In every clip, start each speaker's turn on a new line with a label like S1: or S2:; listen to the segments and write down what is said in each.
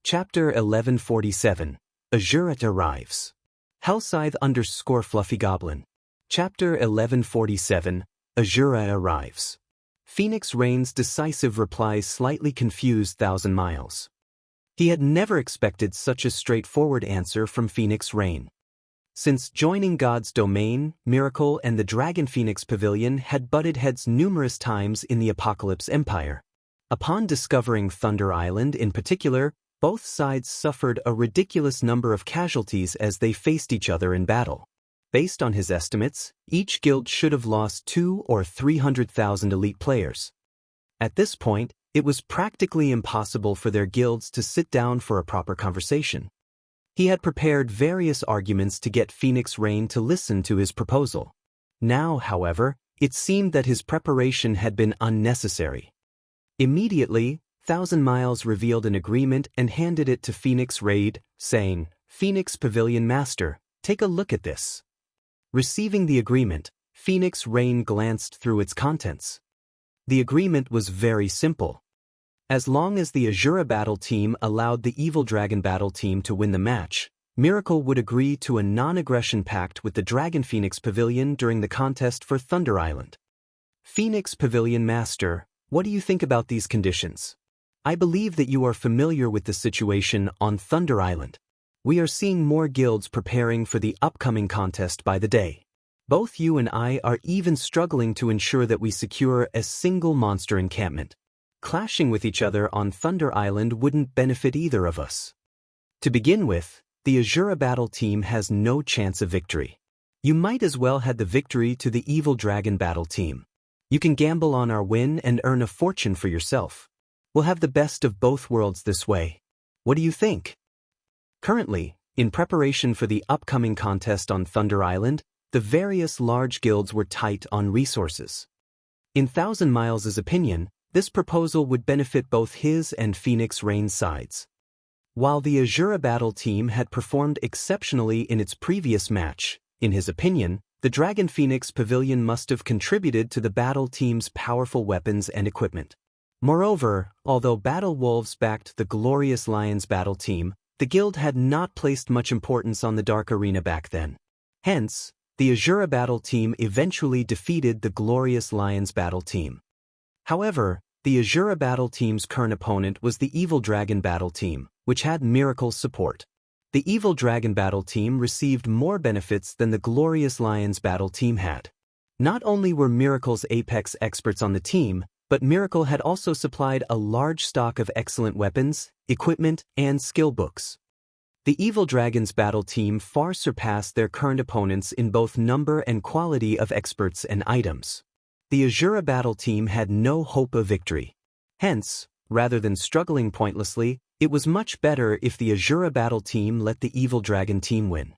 S1: Chapter 1147. Asura arrives. Hellscythe_Fluffy Goblin. Chapter 1147. Asura arrives. Phoenix Rain's decisive replies slightly confused Thousand Miles. He had never expected such a straightforward answer from Phoenix Rain. Since joining God's Domain, Miracle and the Dragon Phoenix Pavilion had butted heads numerous times in the Apocalypse Empire. Upon discovering Thunder Island in particular, both sides suffered a ridiculous number of casualties as they faced each other in battle. Based on his estimates, each guild should have lost 200,000 or 300,000 elite players. At this point, it was practically impossible for their guilds to sit down for a proper conversation. He had prepared various arguments to get Phoenix Rain to listen to his proposal. Now, however, it seemed that his preparation had been unnecessary. Immediately, Thousand Miles revealed an agreement and handed it to Phoenix Raid, saying, "Phoenix Pavilion Master, take a look at this." Receiving the agreement, Phoenix Rain glanced through its contents. The agreement was very simple. As long as the Asura battle team allowed the Evil Dragon battle team to win the match, Miracle would agree to a non-aggression pact with the Dragon Phoenix Pavilion during the contest for Thunder Island. Phoenix Pavilion Master, what do you think about these conditions? I believe that you are familiar with the situation on Thunder Island. We are seeing more guilds preparing for the upcoming contest by the day. Both you and I are even struggling to ensure that we secure a single monster encampment. Clashing with each other on Thunder Island wouldn't benefit either of us. To begin with, the Asura battle team has no chance of victory. You might as well hand the victory to the Evil Dragon battle team. You can gamble on our win and earn a fortune for yourself. We'll have the best of both worlds this way. What do you think? Currently, in preparation for the upcoming contest on Thunder Island, the various large guilds were tight on resources. In Thousand Miles' opinion, this proposal would benefit both his and Phoenix Rain's sides. While the Asura battle team had performed exceptionally in its previous match, in his opinion, the Dragon Phoenix Pavilion must have contributed to the battle team's powerful weapons and equipment. Moreover, although Battle Wolves backed the Glorious Lions battle team, the guild had not placed much importance on the Dark Arena back then. Hence, the Asura battle team eventually defeated the Glorious Lions battle team. However, the Asura battle team's current opponent was the Evil Dragon battle team, which had Miracle's support. The Evil Dragon battle team received more benefits than the Glorious Lions battle team had. Not only were Miracle's apex experts on the team, but Miracle had also supplied a large stock of excellent weapons, equipment, and skill books. The Evil Dragon's battle team far surpassed their current opponents in both number and quality of experts and items. The Asura battle team had no hope of victory. Hence, rather than struggling pointlessly, it was much better if the Asura battle team let the Evil Dragon team win.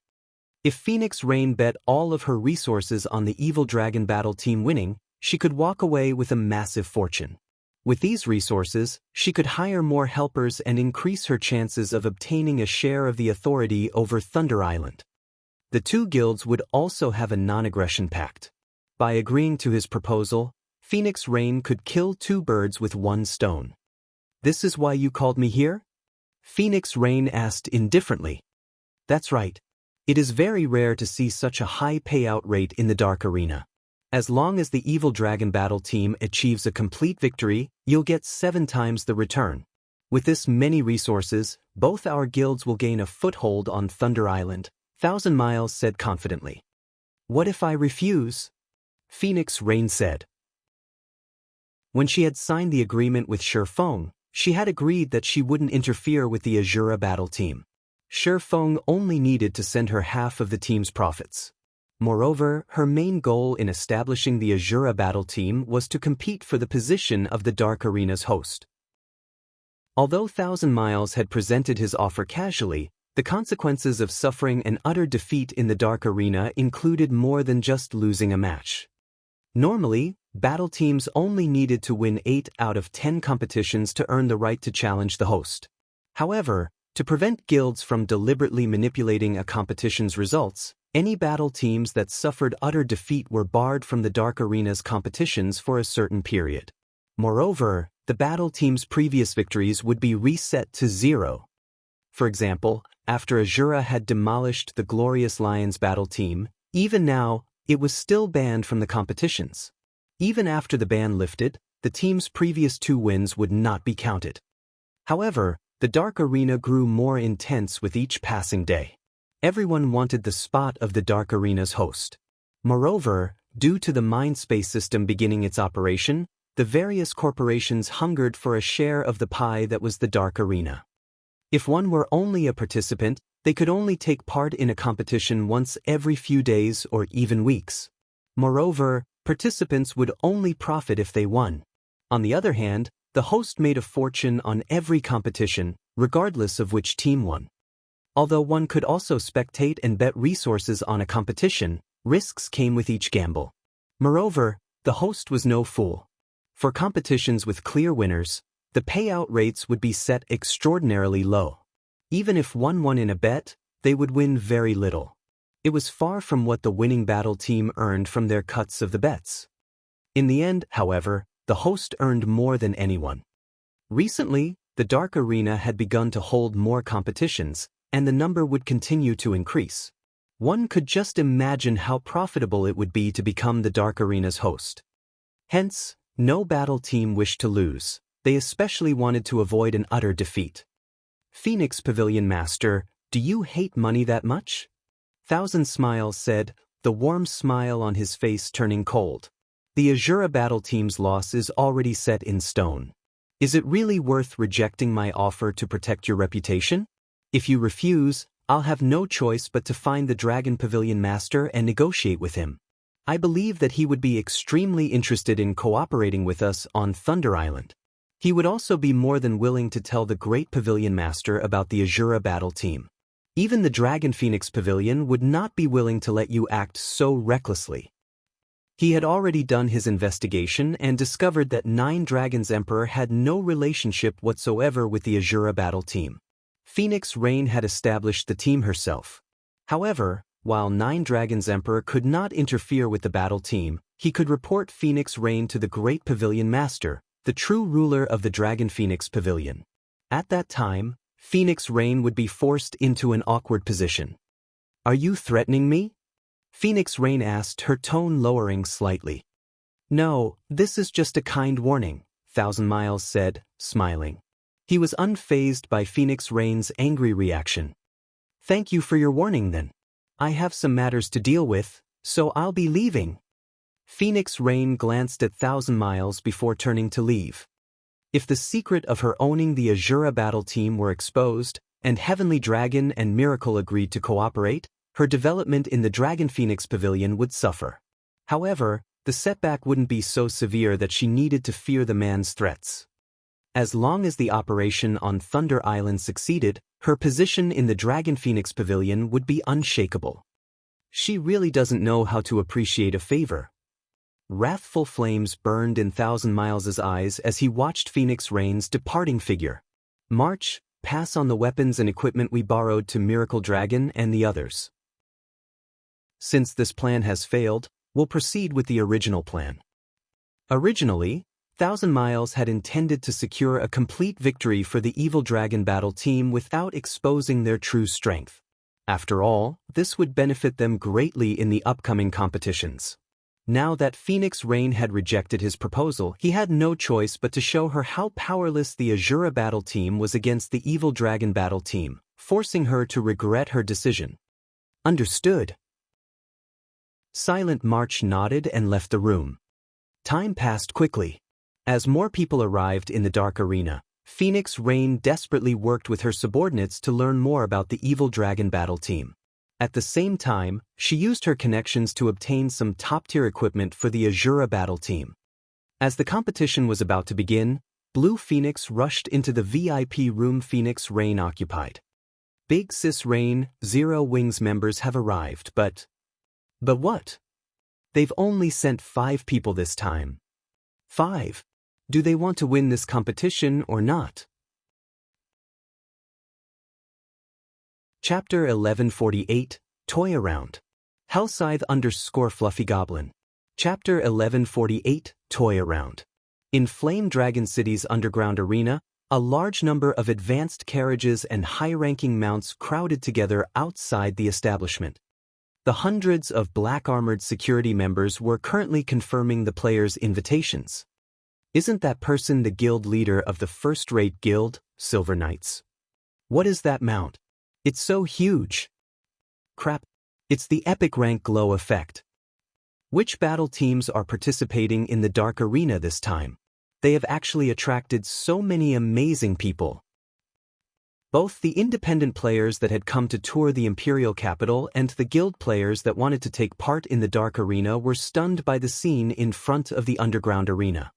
S1: If Phoenix Rain bet all of her resources on the Evil Dragon battle team winning, she could walk away with a massive fortune. With these resources, she could hire more helpers and increase her chances of obtaining a share of the authority over Thunder Island. The two guilds would also have a non-aggression pact. By agreeing to his proposal, Phoenix Rain could kill two birds with one stone. "This is why you called me here?" Phoenix Rain asked indifferently. "That's right. It is very rare to see such a high payout rate in the Dark Arena. As long as the Evil Dragon battle team achieves a complete victory, you'll get 7 times the return. With this many resources, both our guilds will gain a foothold on Thunder Island," Thousand Miles said confidently. "What if I refuse?" Phoenix Rain said. When she had signed the agreement with Shifeng, she had agreed that she wouldn't interfere with the Asura battle team. Shifeng only needed to send her half of the team's profits. Moreover, her main goal in establishing the Asura battle team was to compete for the position of the Dark Arena's host. Although Thousand Miles had presented his offer casually, the consequences of suffering an utter defeat in the Dark Arena included more than just losing a match. Normally, battle teams only needed to win 8 out of 10 competitions to earn the right to challenge the host. However, to prevent guilds from deliberately manipulating a competition's results, any battle teams that suffered utter defeat were barred from the Dark Arena's competitions for a certain period. Moreover, the battle team's previous victories would be reset to 0. For example, after Asura had demolished the Glorious Lions battle team, even now, it was still banned from the competitions. Even after the ban lifted, the team's previous 2 wins would not be counted. However, the Dark Arena grew more intense with each passing day. Everyone wanted the spot of the Dark Arena's host. Moreover, due to the Mindspace system beginning its operation, the various corporations hungered for a share of the pie that was the Dark Arena. If one were only a participant, they could only take part in a competition once every few days or even weeks. Moreover, participants would only profit if they won. On the other hand, the host made a fortune on every competition, regardless of which team won. Although one could also spectate and bet resources on a competition, risks came with each gamble. Moreover, the host was no fool. For competitions with clear winners, the payout rates would be set extraordinarily low. Even if one won in a bet, they would win very little. It was far from what the winning battle team earned from their cuts of the bets. In the end, however, the host earned more than anyone. Recently, the Dark Arena had begun to hold more competitions, and the number would continue to increase. One could just imagine how profitable it would be to become the Dark Arena's host. Hence, no battle team wished to lose. They especially wanted to avoid an utter defeat. Phoenix Pavilion Master, do you hate money that much? Thousand Smiles said, the warm smile on his face turning cold. The Asura battle team's loss is already set in stone. Is it really worth rejecting my offer to protect your reputation? If you refuse, I'll have no choice but to find the Dragon Pavilion Master and negotiate with him. I believe that he would be extremely interested in cooperating with us on Thunder Island. He would also be more than willing to tell the Great Pavilion Master about the Asura battle team. Even the Dragon Phoenix Pavilion would not be willing to let you act so recklessly. He had already done his investigation and discovered that 9 Dragons Emperor had no relationship whatsoever with the Asura battle team. Phoenix Rain had established the team herself. However, while 9 Dragons Emperor could not interfere with the battle team, he could report Phoenix Rain to the Great Pavilion Master, the true ruler of the Dragon Phoenix Pavilion. At that time, Phoenix Rain would be forced into an awkward position. Are you threatening me? Phoenix Rain asked, her tone lowering slightly. No, this is just a kind warning, Thousand Miles said, smiling. He was unfazed by Phoenix Rain's angry reaction. Thank you for your warning then. I have some matters to deal with, so I'll be leaving. Phoenix Rain glanced at Thousand Miles before turning to leave. If the secret of her owning the Asura battle team were exposed, and Heavenly Dragon and Miracle agreed to cooperate, her development in the Dragon Phoenix Pavilion would suffer. However, the setback wouldn't be so severe that she needed to fear the man's threats. As long as the operation on Thunder Island succeeded, her position in the Dragon Phoenix Pavilion would be unshakable. She really doesn't know how to appreciate a favor. Wrathful flames burned in Thousand Miles' eyes as he watched Phoenix Rain's departing figure. March, pass on the weapons and equipment we borrowed to Miracle Dragon and the others. Since this plan has failed, we'll proceed with the original plan. Originally, Thousand Miles had intended to secure a complete victory for the Evil Dragon battle team without exposing their true strength. After all, this would benefit them greatly in the upcoming competitions. Now that Phoenix Rain had rejected his proposal, he had no choice but to show her how powerless the Asura battle team was against the Evil Dragon battle team, forcing her to regret her decision. Understood. Silent March nodded and left the room. Time passed quickly. As more people arrived in the Dark Arena, Phoenix Rain desperately worked with her subordinates to learn more about the Evil Dragon battle team. At the same time, she used her connections to obtain some top-tier equipment for the Asura battle team. As the competition was about to begin, Blue Phoenix rushed into the VIP room Phoenix Rain occupied. Big Sis Rain, Zero Wings members have arrived, but what? They've only sent 5 people this time. 5. Do they want to win this competition or not? Chapter 1148, Toy Around. Hellscythe _ Fluffy Goblin. Chapter 1148, Toy Around. In Flame Dragon City's underground arena, A large number of advanced carriages and high-ranking mounts crowded together outside the establishment. The hundreds of black-armored security members were currently confirming the players' invitations. Isn't that person the guild leader of the first-rate guild, Silver Knights? What is that mount? It's so huge. Crap. It's the epic rank glow effect. Which battle teams are participating in the Dark Arena this time? They have actually attracted so many amazing people. Both the independent players that had come to tour the Imperial capital and the guild players that wanted to take part in the Dark Arena were stunned by the scene in front of the underground arena.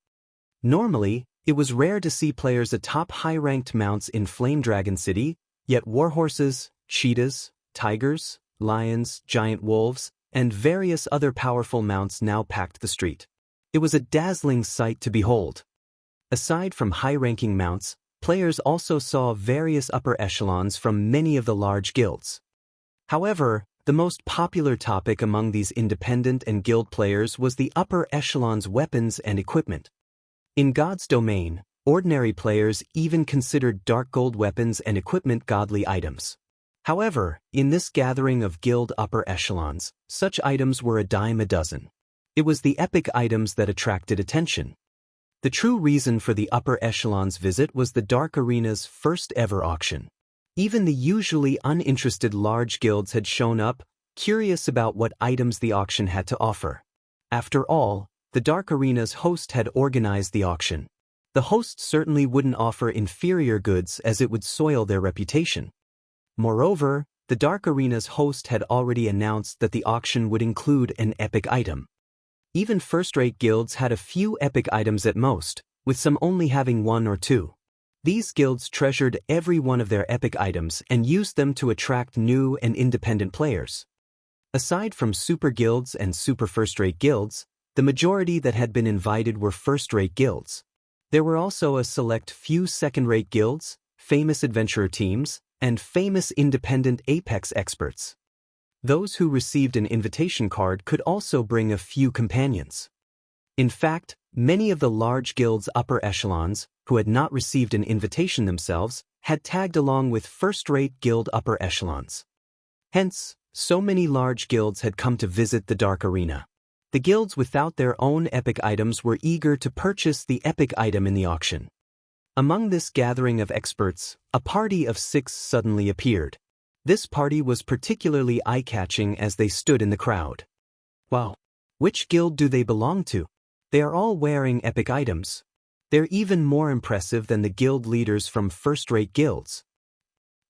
S1: Normally, it was rare to see players atop high-ranked mounts in Flame Dragon City, yet warhorses, cheetahs, tigers, lions, giant wolves, and various other powerful mounts now packed the street. It was a dazzling sight to behold. Aside from high-ranking mounts, players also saw various upper echelons from many of the large guilds. However, the most popular topic among these independent and guild players was the upper echelon's weapons and equipment. In God's domain, ordinary players even considered dark gold weapons and equipment godly items. However, in this gathering of guild upper echelons, such items were a dime a dozen. It was the epic items that attracted attention. The true reason for the upper echelon's visit was the Dark Arena's first-ever auction. Even the usually uninterested large guilds had shown up, curious about what items the auction had to offer. After all, the Dark Arena's host had organized the auction. The host certainly wouldn't offer inferior goods as it would soil their reputation. Moreover, the Dark Arena's host had already announced that the auction would include an epic item. Even first-rate guilds had a few epic items at most, with some only having one or two. These guilds treasured every one of their epic items and used them to attract new and independent players. Aside from super guilds and super first-rate guilds, the majority that had been invited were first-rate guilds. There were also a select few second-rate guilds, famous adventurer teams, and famous independent Apex experts. Those who received an invitation card could also bring a few companions. In fact, many of the large guilds' upper echelons, who had not received an invitation themselves, had tagged along with first-rate guild upper echelons. Hence, so many large guilds had come to visit the Dark Arena. The guilds without their own epic items were eager to purchase the epic item in the auction. Among this gathering of experts, a party of 6 suddenly appeared. This party was particularly eye-catching as they stood in the crowd. Wow! Which guild do they belong to? They are all wearing epic items. They're even more impressive than the guild leaders from first-rate guilds.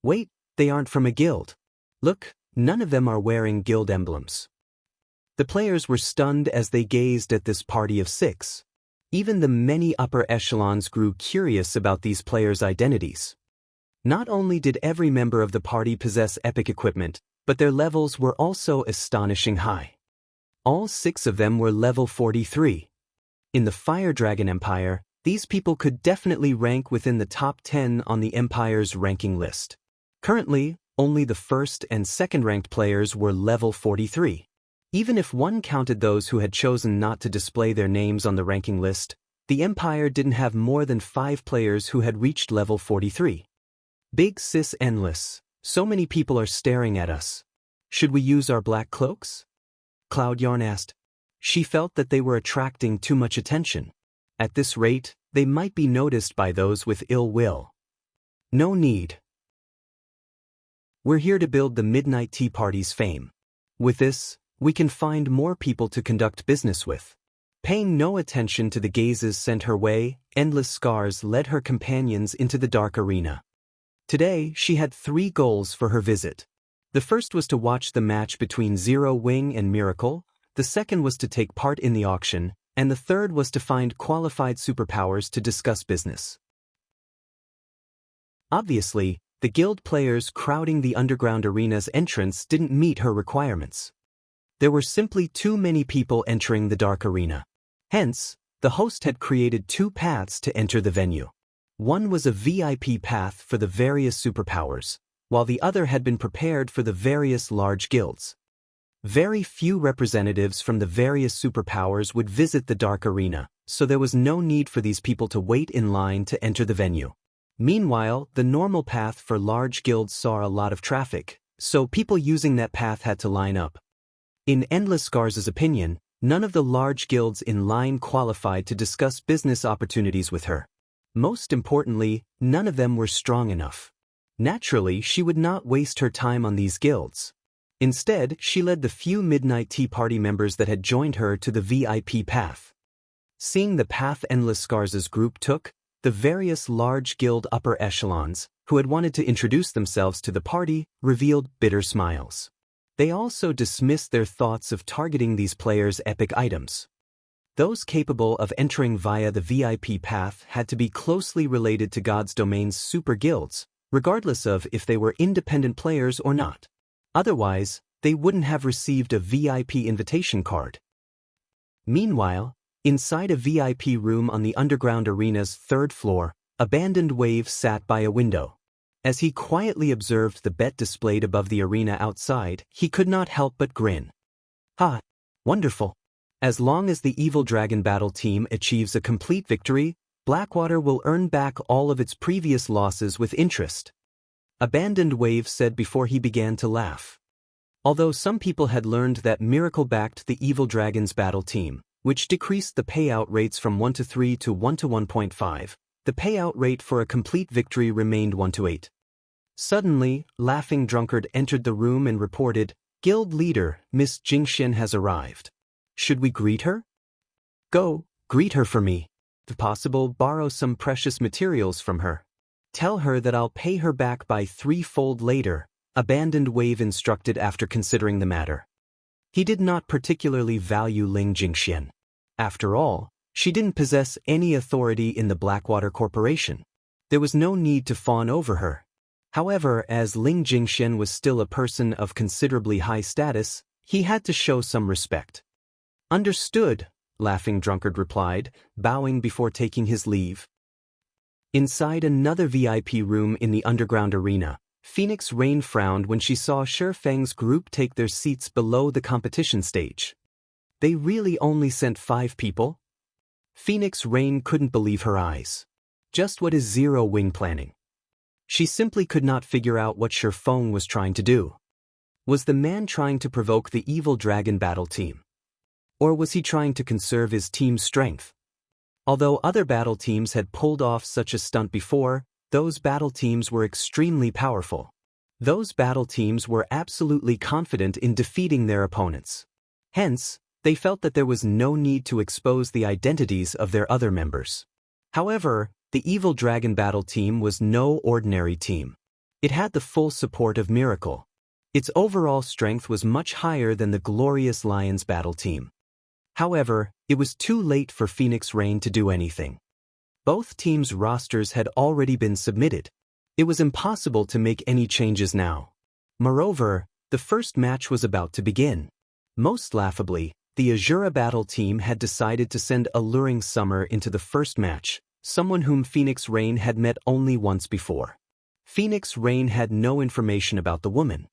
S1: Wait, they aren't from a guild. Look, none of them are wearing guild emblems. The players were stunned as they gazed at this party of 6. Even the many upper echelons grew curious about these players' identities. Not only did every member of the party possess epic equipment, but their levels were also astonishing high. All 6 of them were level 43. In the Fire Dragon Empire, these people could definitely rank within the top 10 on the Empire's ranking list. Currently, only the first and second-ranked players were level 43. Even if one counted those who had chosen not to display their names on the ranking list, the Empire didn't have more than 5 players who had reached level 43. Big sis endless, so many people are staring at us. Should we use our black cloaks? Cloud Yarn asked. She felt that they were attracting too much attention. At this rate, they might be noticed by those with ill will. No need. We're here to build the Midnight Tea Party's fame. With this, we can find more people to conduct business with. Paying no attention to the gazes sent her way, Endless Scars led her companions into the Dark Arena. Today, she had 3 goals for her visit. The first was to watch the match between Zero Wing and Miracle, the second was to take part in the auction, and the third was to find qualified superpowers to discuss business. Obviously, the guild players crowding the underground arena's entrance didn't meet her requirements. There were simply too many people entering the Dark Arena. Hence, the host had created 2 paths to enter the venue. One was a VIP path for the various superpowers, while the other had been prepared for the various large guilds. Very few representatives from the various superpowers would visit the Dark Arena, so there was no need for these people to wait in line to enter the venue. Meanwhile, the normal path for large guilds saw a lot of traffic, so people using that path had to line up. In Endless Scars' opinion, none of the large guilds in line qualified to discuss business opportunities with her. Most importantly, none of them were strong enough. Naturally, she would not waste her time on these guilds. Instead, she led the few Midnight Tea Party members that had joined her to the VIP path. Seeing the path Endless Scars' group took, the various large guild upper echelons, who had wanted to introduce themselves to the party, revealed bitter smiles. They also dismissed their thoughts of targeting these players' epic items. Those capable of entering via the VIP path had to be closely related to God's Domain's super guilds, regardless of if they were independent players or not. Otherwise, they wouldn't have received a VIP invitation card. Meanwhile, inside a VIP room on the underground arena's 3rd floor, Abandoned Wave sat by a window. As he quietly observed the bet displayed above the arena outside, he could not help but grin. Ha! Wonderful! As long as the Evil Dragon Battle team achieves a complete victory, Blackwater will earn back all of its previous losses with interest. Abandoned Wave said before he began to laugh. Although some people had learned that Miracle backed the Evil Dragon's Battle team, which decreased the payout rates from 1-3 to 1-1.5, the payout rate for a complete victory remained 1-8. Suddenly, Laughing Drunkard entered the room and reported, "Guild leader, Miss Jingxian has arrived. Should we greet her?" "Go, greet her for me. If possible, borrow some precious materials from her. Tell her that I'll pay her back by 3-fold later," Abandoned Wave instructed after considering the matter. He did not particularly value Ling Jingxian. After all, she didn't possess any authority in the Blackwater Corporation. There was no need to fawn over her. However, as Ling Jingxian was still a person of considerably high status, he had to show some respect. "Understood," Laughing Drunkard replied, bowing before taking his leave. Inside another VIP room in the underground arena, Phoenix Rain frowned when she saw Shifeng's group take their seats below the competition stage. They really only sent 5 people? Phoenix Rain couldn't believe her eyes. Just what is Zero Wing planning? She simply could not figure out what Shifeng was trying to do. Was the man trying to provoke the Evil Dragon Battle team? Or was he trying to conserve his team's strength? Although other battle teams had pulled off such a stunt before, those battle teams were extremely powerful. Those battle teams were absolutely confident in defeating their opponents. Hence, they felt that there was no need to expose the identities of their other members. However, the Evil Dragon Battle team was no ordinary team. It had the full support of Miracle. Its overall strength was much higher than the Glorious Lions Battle team. However, it was too late for Phoenix Rain to do anything. Both teams' rosters had already been submitted. It was impossible to make any changes now. Moreover, the first match was about to begin. Most laughably, the Asura Battle team had decided to send Alluring Summer into the first match, someone whom Phoenix Rain had met only once before. Phoenix Rain had no information about the woman.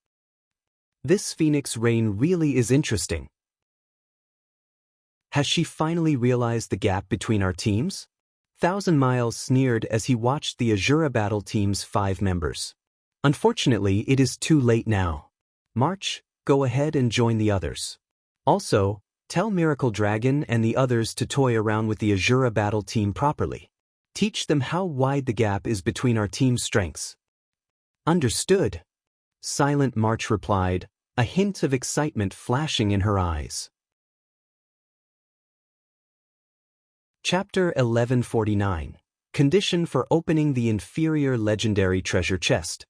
S1: This Phoenix Rain really is interesting. Has she finally realized the gap between our teams? Thousand Miles sneered as he watched the Asura Battle team's 5 members. Unfortunately, it is too late now. March, go ahead and join the others. Also, tell Miracle Dragon and the others to toy around with the Asura Battle team properly. Teach them how wide the gap is between our team's strengths. Understood. Silent March replied, a hint of excitement flashing in her eyes. Chapter 1149. Condition for opening the inferior legendary treasure chest.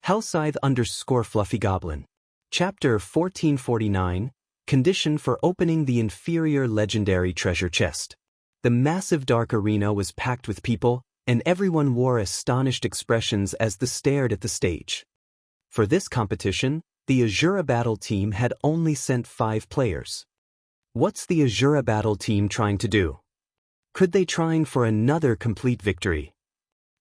S1: Hellscythe_Fluffy Goblin. Chapter 1449. Condition for opening the inferior legendary treasure chest. The massive dark arena was packed with people, and everyone wore astonished expressions as they stared at the stage. For this competition, the Asura Battle team had only sent 5 players. What's the Asura Battle team trying to do? Could they trying for another complete victory?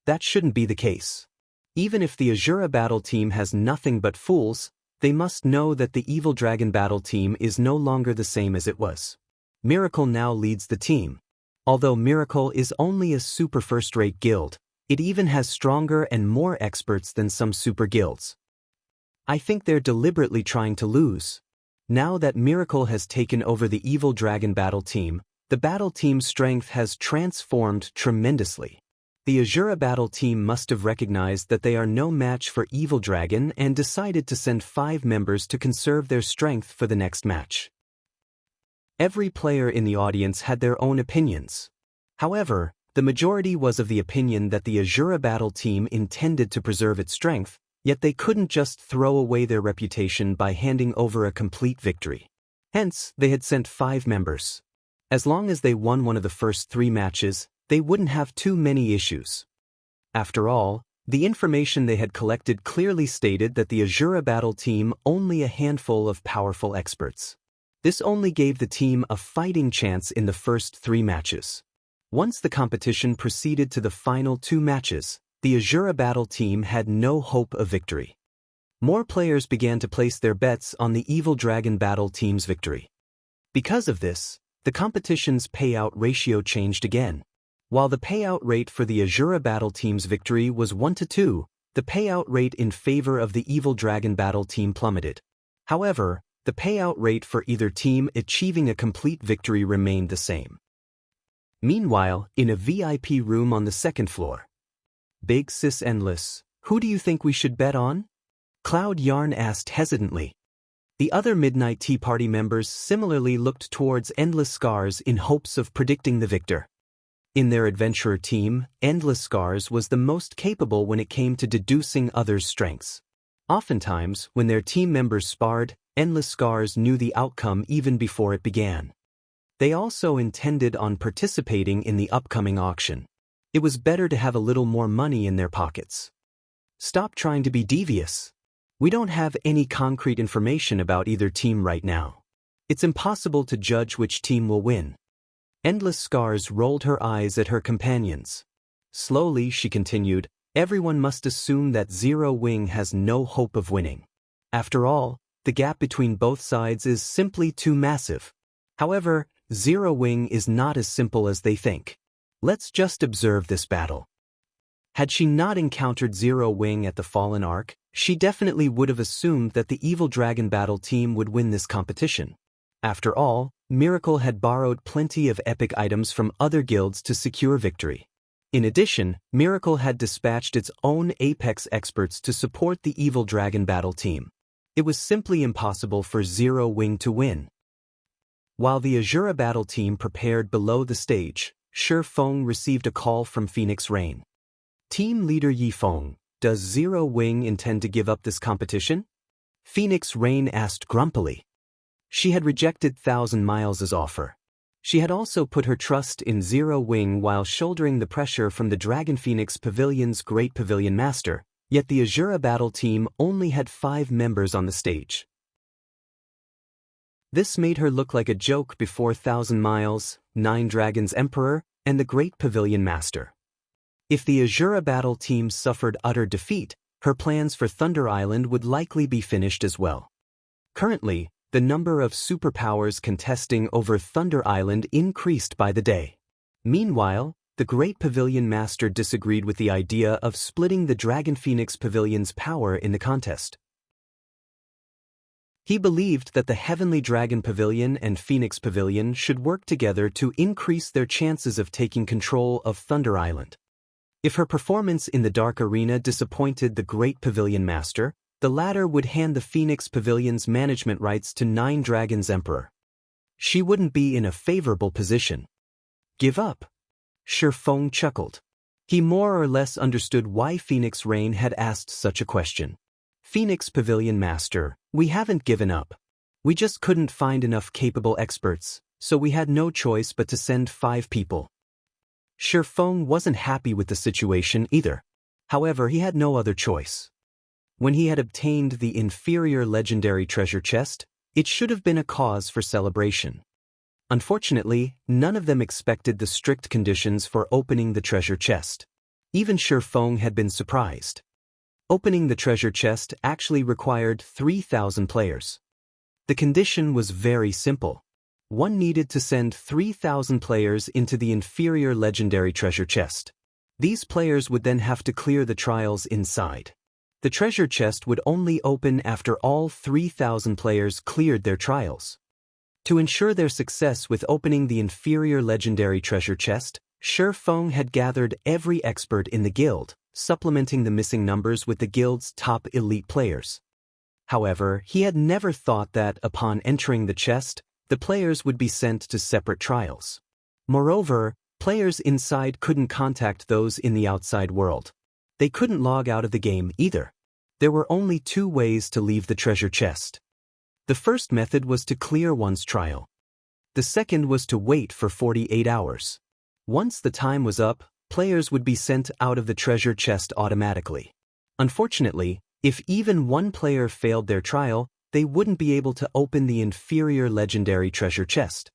S1: That shouldn't be the case. Even if the Asura Battle team has nothing but fools, they must know that the Evil Dragon Battle team is no longer the same as it was. Miracle now leads the team. Although Miracle is only a super first-rate guild, It even has stronger and more experts than some super guilds. I think they're deliberately trying to lose. Now that Miracle has taken over the Evil Dragon battle team, the battle team's strength has transformed tremendously. The Asura battle team must have recognized that they are no match for Evil Dragon and decided to send 5 members to conserve their strength for the next match. Every player in the audience had their own opinions. However, the majority was of the opinion that the Asura battle team intended to preserve its strength, yet they couldn't just throw away their reputation by handing over a complete victory. Hence, they had sent 5 members. As long as they won one of the first 3 matches, they wouldn't have too many issues. After all, the information they had collected clearly stated that the Asura battle team only a handful of powerful experts. This only gave the team a fighting chance in the first 3 matches. Once the competition proceeded to the final 2 matches, the Asura battle team had no hope of victory. More players began to place their bets on the Evil Dragon battle team's victory. Because of this, the competition's payout ratio changed again. While the payout rate for the Asura battle team's victory was 1-2, the payout rate in favor of the Evil Dragon battle team plummeted. However, the payout rate for either team achieving a complete victory remained the same. Meanwhile, in a VIP room on the 2nd floor, Big Sis Endless, who do you think we should bet on? Cloud Yarn asked hesitantly. The other Midnight Tea Party members similarly looked towards Endless Scars in hopes of predicting the victor. In their adventurer team, Endless Scars was the most capable when it came to deducing others' strengths. Oftentimes, when their team members sparred, Endless Scars knew the outcome even before it began. They also intended on participating in the upcoming auction. It was better to have a little more money in their pockets. Stop trying to be devious. We don't have any concrete information about either team right now. It's impossible to judge which team will win. Endless Scars rolled her eyes at her companions. Slowly, she continued, everyone must assume that Zero Wing has no hope of winning. After all, the gap between both sides is simply too massive. However, Zero Wing is not as simple as they think. Let's just observe this battle. Had she not encountered Zero Wing at the Fallen Arc, she definitely would have assumed that the Evil Dragon battle team would win this competition. After all, Miracle had borrowed plenty of epic items from other guilds to secure victory. In addition, Miracle had dispatched its own Apex experts to support the Evil Dragon battle team. It was simply impossible for Zero Wing to win. While the Asura battle team prepared below the stage, Shi Feng received a call from Phoenix Rain. Team leader Yi Feng, does Zero Wing intend to give up this competition? Phoenix Rain asked grumpily. She had rejected 1,000 Miles' offer. She had also put her trust in Zero Wing while shouldering the pressure from the Dragon Phoenix Pavilion's Great Pavilion Master, yet the Asura battle team only had 5 members on the stage. This made her look like a joke before 1,000 Miles, 9 Dragons Emperor, and the Great Pavilion Master. If the Asura battle team suffered utter defeat, her plans for Thunder Island would likely be finished as well. Currently, the number of superpowers contesting over Thunder Island increased by the day. Meanwhile, the Great Pavilion Master disagreed with the idea of splitting the Dragon Phoenix Pavilion's power in the contest. He believed that the Heavenly Dragon Pavilion and Phoenix Pavilion should work together to increase their chances of taking control of Thunder Island. If her performance in the Dark Arena disappointed the Great Pavilion Master, the latter would hand the Phoenix Pavilion's management rights to 9 Dragons Emperor. She wouldn't be in a favorable position. Give up? Shi Feng chuckled. He more or less understood why Phoenix Rain had asked such a question. Phoenix Pavilion Master, we haven't given up. We just couldn't find enough capable experts, so we had no choice but to send 5 people. Shi Feng wasn't happy with the situation either. However, he had no other choice. When he had obtained the inferior legendary treasure chest, it should have been a cause for celebration. Unfortunately, none of them expected the strict conditions for opening the treasure chest. Even Shi Feng had been surprised. Opening the treasure chest actually required 3,000 players. The condition was very simple. One needed to send 3,000 players into the inferior legendary treasure chest. These players would then have to clear the trials inside. The treasure chest would only open after all 3,000 players cleared their trials. To ensure their success with opening the inferior legendary treasure chest, Shi Feng had gathered every expert in the guild, supplementing the missing numbers with the guild's top elite players. However, he had never thought that, upon entering the chest, the players would be sent to separate trials. Moreover, players inside couldn't contact those in the outside world. They couldn't log out of the game either. There were only two ways to leave the treasure chest. The first method was to clear one's trial. The second was to wait for 48 hours. Once the time was up, players would be sent out of the treasure chest automatically. Unfortunately, if even one player failed their trial, they wouldn't be able to open the inferior legendary treasure chest.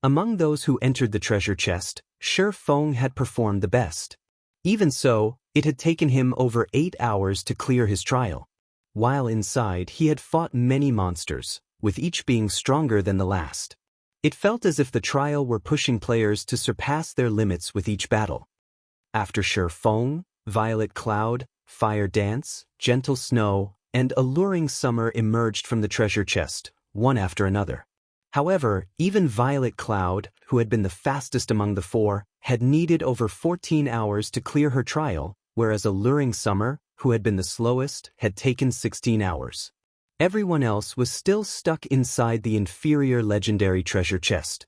S1: Among those who entered the treasure chest, Shi Feng had performed the best. Even so, it had taken him over 8 hours to clear his trial. While inside, he had fought many monsters, with each being stronger than the last. It felt as if the trial were pushing players to surpass their limits with each battle. After Shi Feng, Violet Cloud, Fire Dance, Gentle Snow, and Alluring Summer emerged from the treasure chest, one after another. However, even Violet Cloud, who had been the fastest among the four, had needed over 14 hours to clear her trial, whereas Alluring Summer, who had been the slowest, had taken 16 hours. Everyone else was still stuck inside the inferior legendary treasure chest.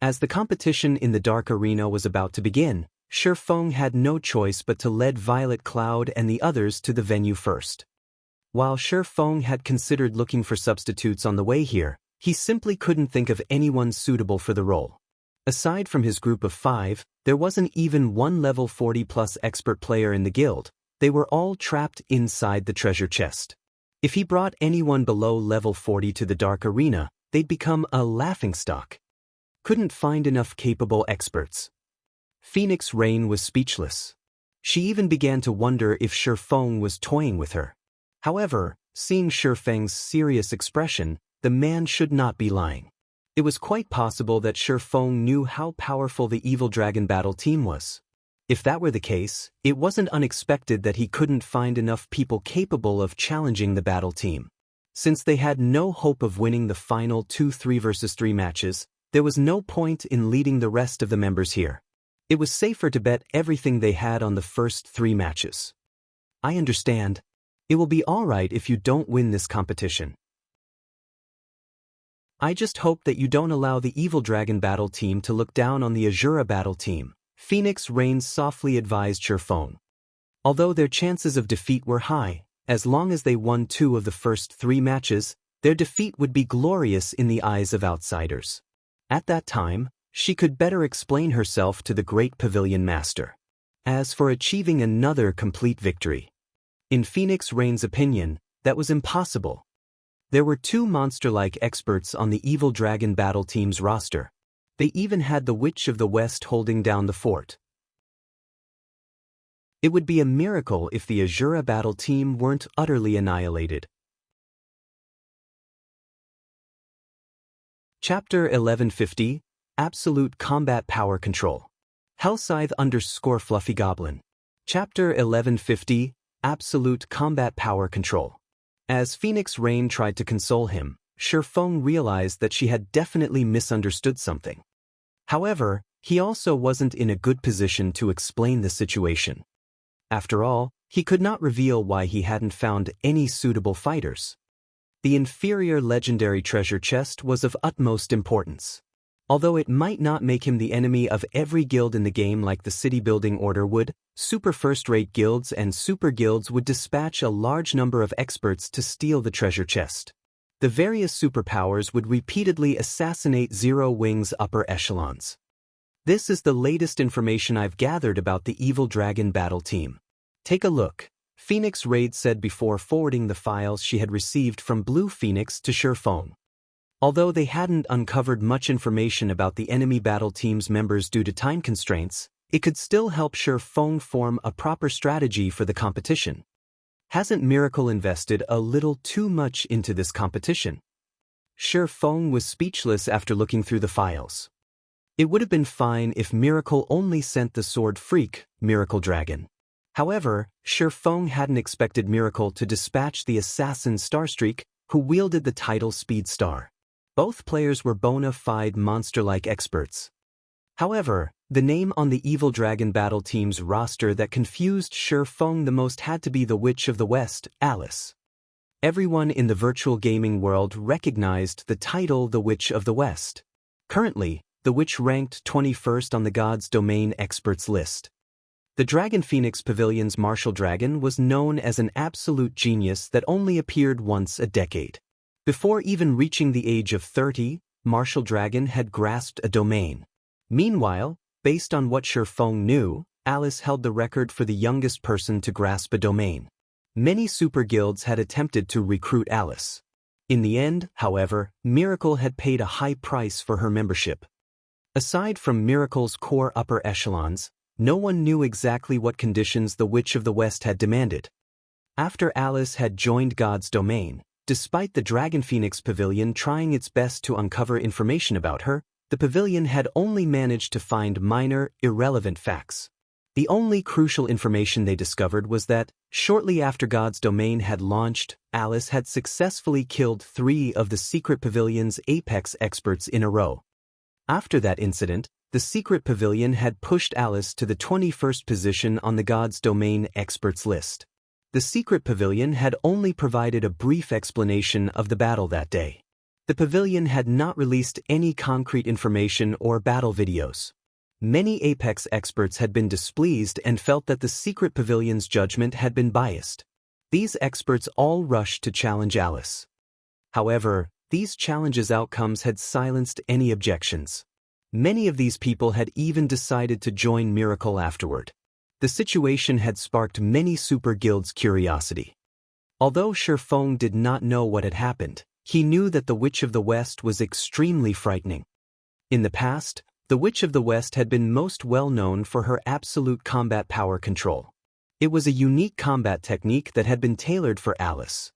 S1: As the competition in the Dark Arena was about to begin, Shi Feng had no choice but to lead Violet Cloud and the others to the venue first. While Shi Feng had considered looking for substitutes on the way here, he simply couldn't think of anyone suitable for the role. Aside from his group of 5, there wasn't even one level 40+ expert player in the guild. They were all trapped inside the treasure chest. If he brought anyone below level 40 to the Dark Arena, they'd become a laughingstock. Couldn't find enough capable experts. Phoenix Rain was speechless. She even began to wonder if Shi Feng was toying with her. However, seeing Shi Feng's serious expression, the man should not be lying. It was quite possible that Shi Feng knew how powerful the Evil Dragon battle team was. If that were the case, it wasn't unexpected that he couldn't find enough people capable of challenging the battle team. Since they had no hope of winning the final 2 3-versus-3 matches, there was no point in leading the rest of the members here. It was safer to bet everything they had on the first 3 matches. I understand. It will be alright if you don't win this competition. I just hope that you don't allow the Evil Dragon battle team to look down on the Asura battle team, Phoenix Rain softly advised Shi Feng. Although their chances of defeat were high, as long as they won 2 of the first 3 matches, their defeat would be glorious in the eyes of outsiders. At that time, she could better explain herself to the great Pavilion Master. As for achieving another complete victory, in Phoenix Rain's opinion, that was impossible. There were 2 monster-like experts on the Evil Dragon battle team's roster. They even had the Witch of the West holding down the fort. It would be a miracle if the Asura battle team weren't utterly annihilated. Chapter 1150, Absolute Combat Power Control. Hellscythe _ Goblin. Chapter 1150, Absolute Combat Power Control. As Phoenix Rain tried to console him, Shi Feng realized that she had definitely misunderstood something. However, he also wasn't in a good position to explain the situation. After all, he could not reveal why he hadn't found any suitable fighters. The inferior legendary treasure chest was of utmost importance. Although it might not make him the enemy of every guild in the game like the city building order would, super first-rate guilds and super guilds would dispatch a large number of experts to steal the treasure chest. The various superpowers would repeatedly assassinate Zero Wing's upper echelons. This is the latest information I've gathered about the Evil Dragon battle team. Take a look, Phoenix Raid said before forwarding the files she had received from Blue Phoenix to Shi Feng. Although they hadn't uncovered much information about the enemy battle team's members due to time constraints, it could still help Shi Feng form a proper strategy for the competition. Hasn't Miracle invested a little too much into this competition? Shi Feng was speechless after looking through the files. It would have been fine if Miracle only sent the sword freak, Miracle Dragon. However, Shi Feng hadn't expected Miracle to dispatch the assassin Starstreak, who wielded the title Speed Star. Both players were bona fide monster-like experts. However, the name on the Evil Dragon Battle Team's roster that confused Shi Feng the most had to be the Witch of the West, Alice. Everyone in the virtual gaming world recognized the title the Witch of the West. Currently, the Witch ranked 21st on the God's Domain experts list. The Dragon Phoenix Pavilion's martial dragon was known as an absolute genius that only appeared once a decade. Before even reaching the age of 30, Martial Dragon had grasped a domain. Meanwhile, based on what Shi Feng knew, Alice held the record for the youngest person to grasp a domain. Many super guilds had attempted to recruit Alice. In the end, however, Miracle had paid a high price for her membership. Aside from Miracle's core upper echelons, no one knew exactly what conditions the Witch of the West had demanded. After Alice had joined God's Domain, despite the Dragon Phoenix Pavilion trying its best to uncover information about her, the pavilion had only managed to find minor, irrelevant facts. The only crucial information they discovered was that, shortly after God's Domain had launched, Alice had successfully killed 3 of the secret pavilion's apex experts in a row. After that incident, the secret pavilion had pushed Alice to the 21st position on the God's Domain experts list. The secret pavilion had only provided a brief explanation of the battle that day. The pavilion had not released any concrete information or battle videos. Many Apex experts had been displeased and felt that the secret pavilion's judgment had been biased. These experts all rushed to challenge Alice. However, these challenges' outcomes had silenced any objections. Many of these people had even decided to join Miracle afterward. The situation had sparked many super guilds' curiosity. Although Shi Feng did not know what had happened, he knew that the Witch of the West was extremely frightening. In the past, the Witch of the West had been most well known for her absolute combat power control. It was a unique combat technique that had been tailored for Alice.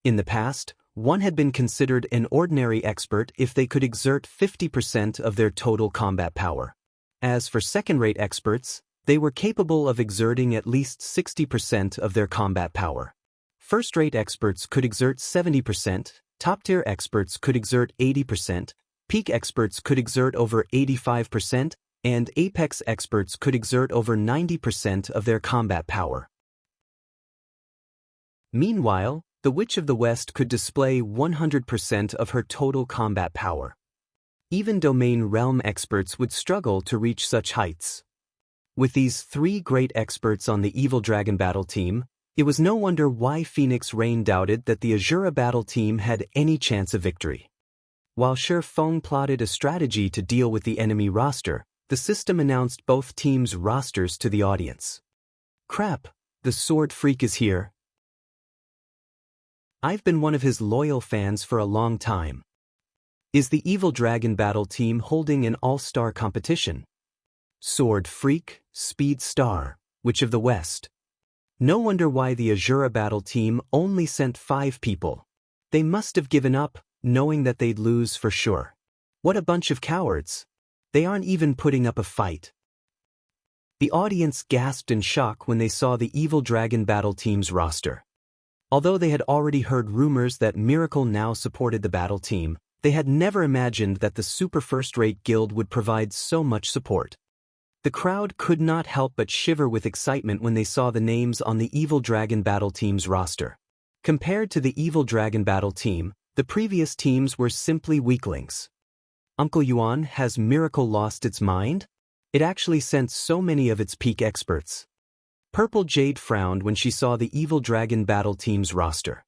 S1: In the past, one had been considered an ordinary expert if they could exert 50% of their total combat power. As for second-rate experts, they were capable of exerting at least 60% of their combat power. First-rate experts could exert 70%, top-tier experts could exert 80%, peak experts could exert over 85%, and apex experts could exert over 90% of their combat power. Meanwhile, the Witch of the West could display 100% of her total combat power. Even Domain Realm experts would struggle to reach such heights. With these 3 great experts on the Evil Dragon Battle Team, it was no wonder why Phoenix Rain doubted that the Asura Battle Team had any chance of victory. While Shi Feng plotted a strategy to deal with the enemy roster, the system announced both teams' rosters to the audience. "Crap, the Sword Freak is here. I've been one of his loyal fans for a long time. Is the Evil Dragon Battle Team holding an all-star competition? Sword Freak, Speed Star, Witch of the West." No wonder why the Asura Battle Team only sent 5 people. They must have given up, knowing that they'd lose for sure. What a bunch of cowards. They aren't even putting up a fight. The audience gasped in shock when they saw the Evil Dragon Battle Team's roster. Although they had already heard rumors that Miracle now supported the battle team, they had never imagined that the super first-rate guild would provide so much support. The crowd could not help but shiver with excitement when they saw the names on the Evil Dragon Battle Team's roster. Compared to the Evil Dragon Battle Team, the previous teams were simply weaklings. Uncle Yuan, has Miracle lost its mind? It actually sent so many of its peak experts. Purple Jade frowned when she saw the Evil Dragon Battle Team's roster.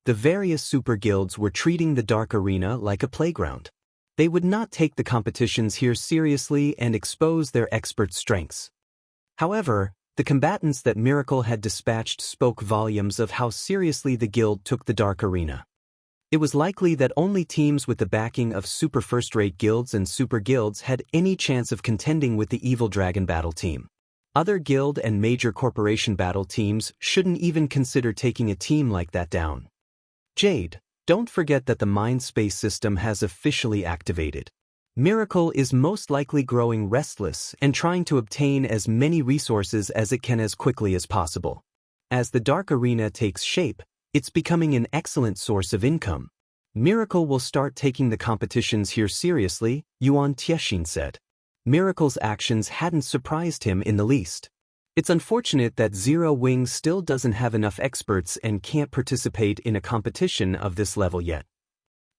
S1: The various super guilds were treating the Dark Arena like a playground. They would not take the competitions here seriously and expose their expert strengths. However, the combatants that Miracle had dispatched spoke volumes of how seriously the guild took the Dark Arena. It was likely that only teams with the backing of super first-rate guilds and super guilds had any chance of contending with the Evil Dragon Battle Team. Other guild and major corporation battle teams shouldn't even consider taking a team like that down. Jade, don't forget that the Mind Space system has officially activated. Miracle is most likely growing restless and trying to obtain as many resources as it can as quickly as possible. As the Dark Arena takes shape, it's becoming an excellent source of income. Miracle will start taking the competitions here seriously, Yuan Tiexin said. Miracle's actions hadn't surprised him in the least. It's unfortunate that Zero Wing still doesn't have enough experts and can't participate in a competition of this level yet.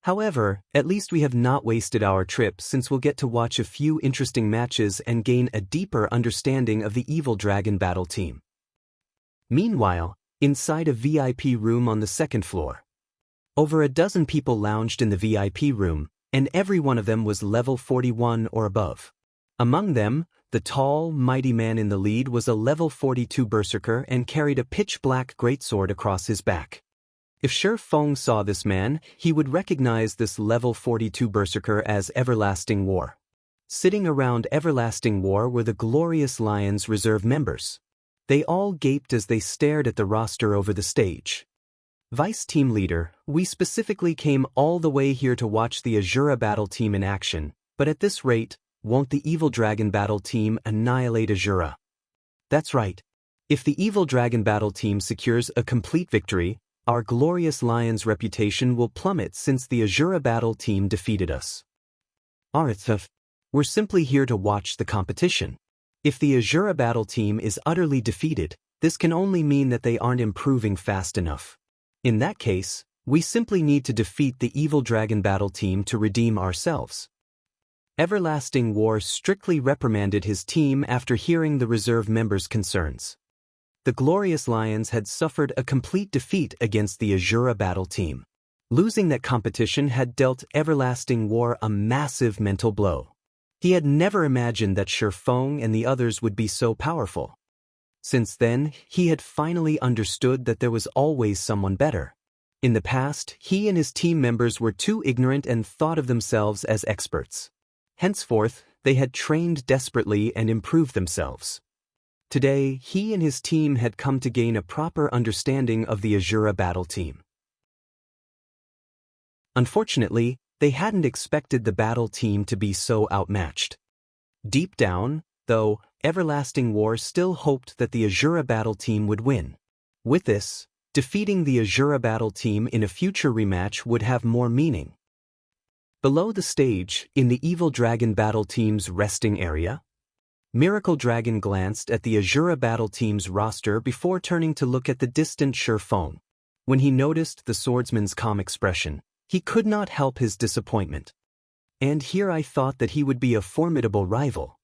S1: However, at least we have not wasted our trip since we'll get to watch a few interesting matches and gain a deeper understanding of the Evil Dragon battle team. Meanwhile, inside a VIP room on the second floor, over a dozen people lounged in the VIP room, and every one of them was level 41 or above. Among them, the tall, mighty man in the lead was a level 42 berserker and carried a pitch-black greatsword across his back. If Shi Feng saw this man, he would recognize this level 42 berserker as Everlasting War. Sitting around Everlasting War were the Glorious Lions reserve members. They all gaped as they stared at the roster over the stage. Vice Team Leader, we specifically came all the way here to watch the Asura battle team in action, but at this rate, won't the Evil Dragon battle team annihilate Asura? That's right. If the Evil Dragon battle team secures a complete victory, our Glorious Lions' reputation will plummet since the Asura battle team defeated us. Arithaf, we're simply here to watch the competition. If the Asura battle team is utterly defeated, this can only mean that they aren't improving fast enough. In that case, we simply need to defeat the Evil Dragon battle team to redeem ourselves. Everlasting War strictly reprimanded his team after hearing the reserve members' concerns. The Glorious Lions had suffered a complete defeat against the Asura battle team. Losing that competition had dealt Everlasting War a massive mental blow. He had never imagined that Shi Feng and the others would be so powerful. Since then, he had finally understood that there was always someone better. In the past, he and his team members were too ignorant and thought of themselves as experts. Henceforth, they had trained desperately and improved themselves. Today, he and his team had come to gain a proper understanding of the Asura battle team. Unfortunately, they hadn't expected the battle team to be so outmatched. Deep down, though, Everlasting War still hoped that the Asura battle team would win. With this, defeating the Asura battle team in a future rematch would have more meaning. Below the stage, in the Evil Dragon battle team's resting area, Miracle Dragon glanced at the Asura battle team's roster before turning to look at the distant Shi Feng. When he noticed the swordsman's calm expression, he could not help his disappointment. And here I thought that he would be a formidable rival.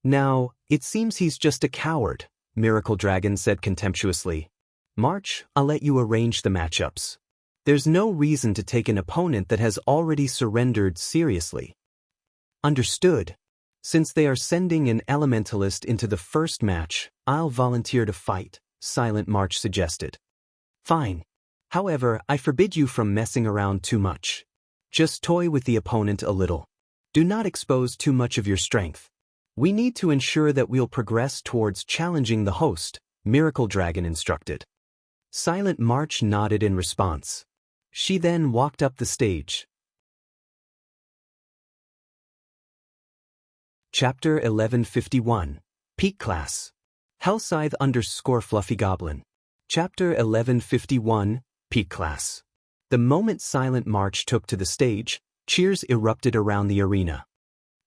S1: Now, it seems he's just a coward, Miracle Dragon said contemptuously. March, I'll let you arrange the matchups. There's no reason to take an opponent that has already surrendered seriously. Understood. Since they are sending an elementalist into the first match, I'll volunteer to fight, Silent March suggested. Fine. However, I forbid you from messing around too much. Just toy with the opponent a little. Do not expose too much of your strength. We need to ensure that we'll progress towards challenging the host, Miracle Dragon instructed. Silent March nodded in response. She then walked up the stage. Chapter 1151, Peak Class. Hellscythe _ Fluffy Goblin. Chapter 1151, Peak Class. The moment Silent March took to the stage, cheers erupted around the arena.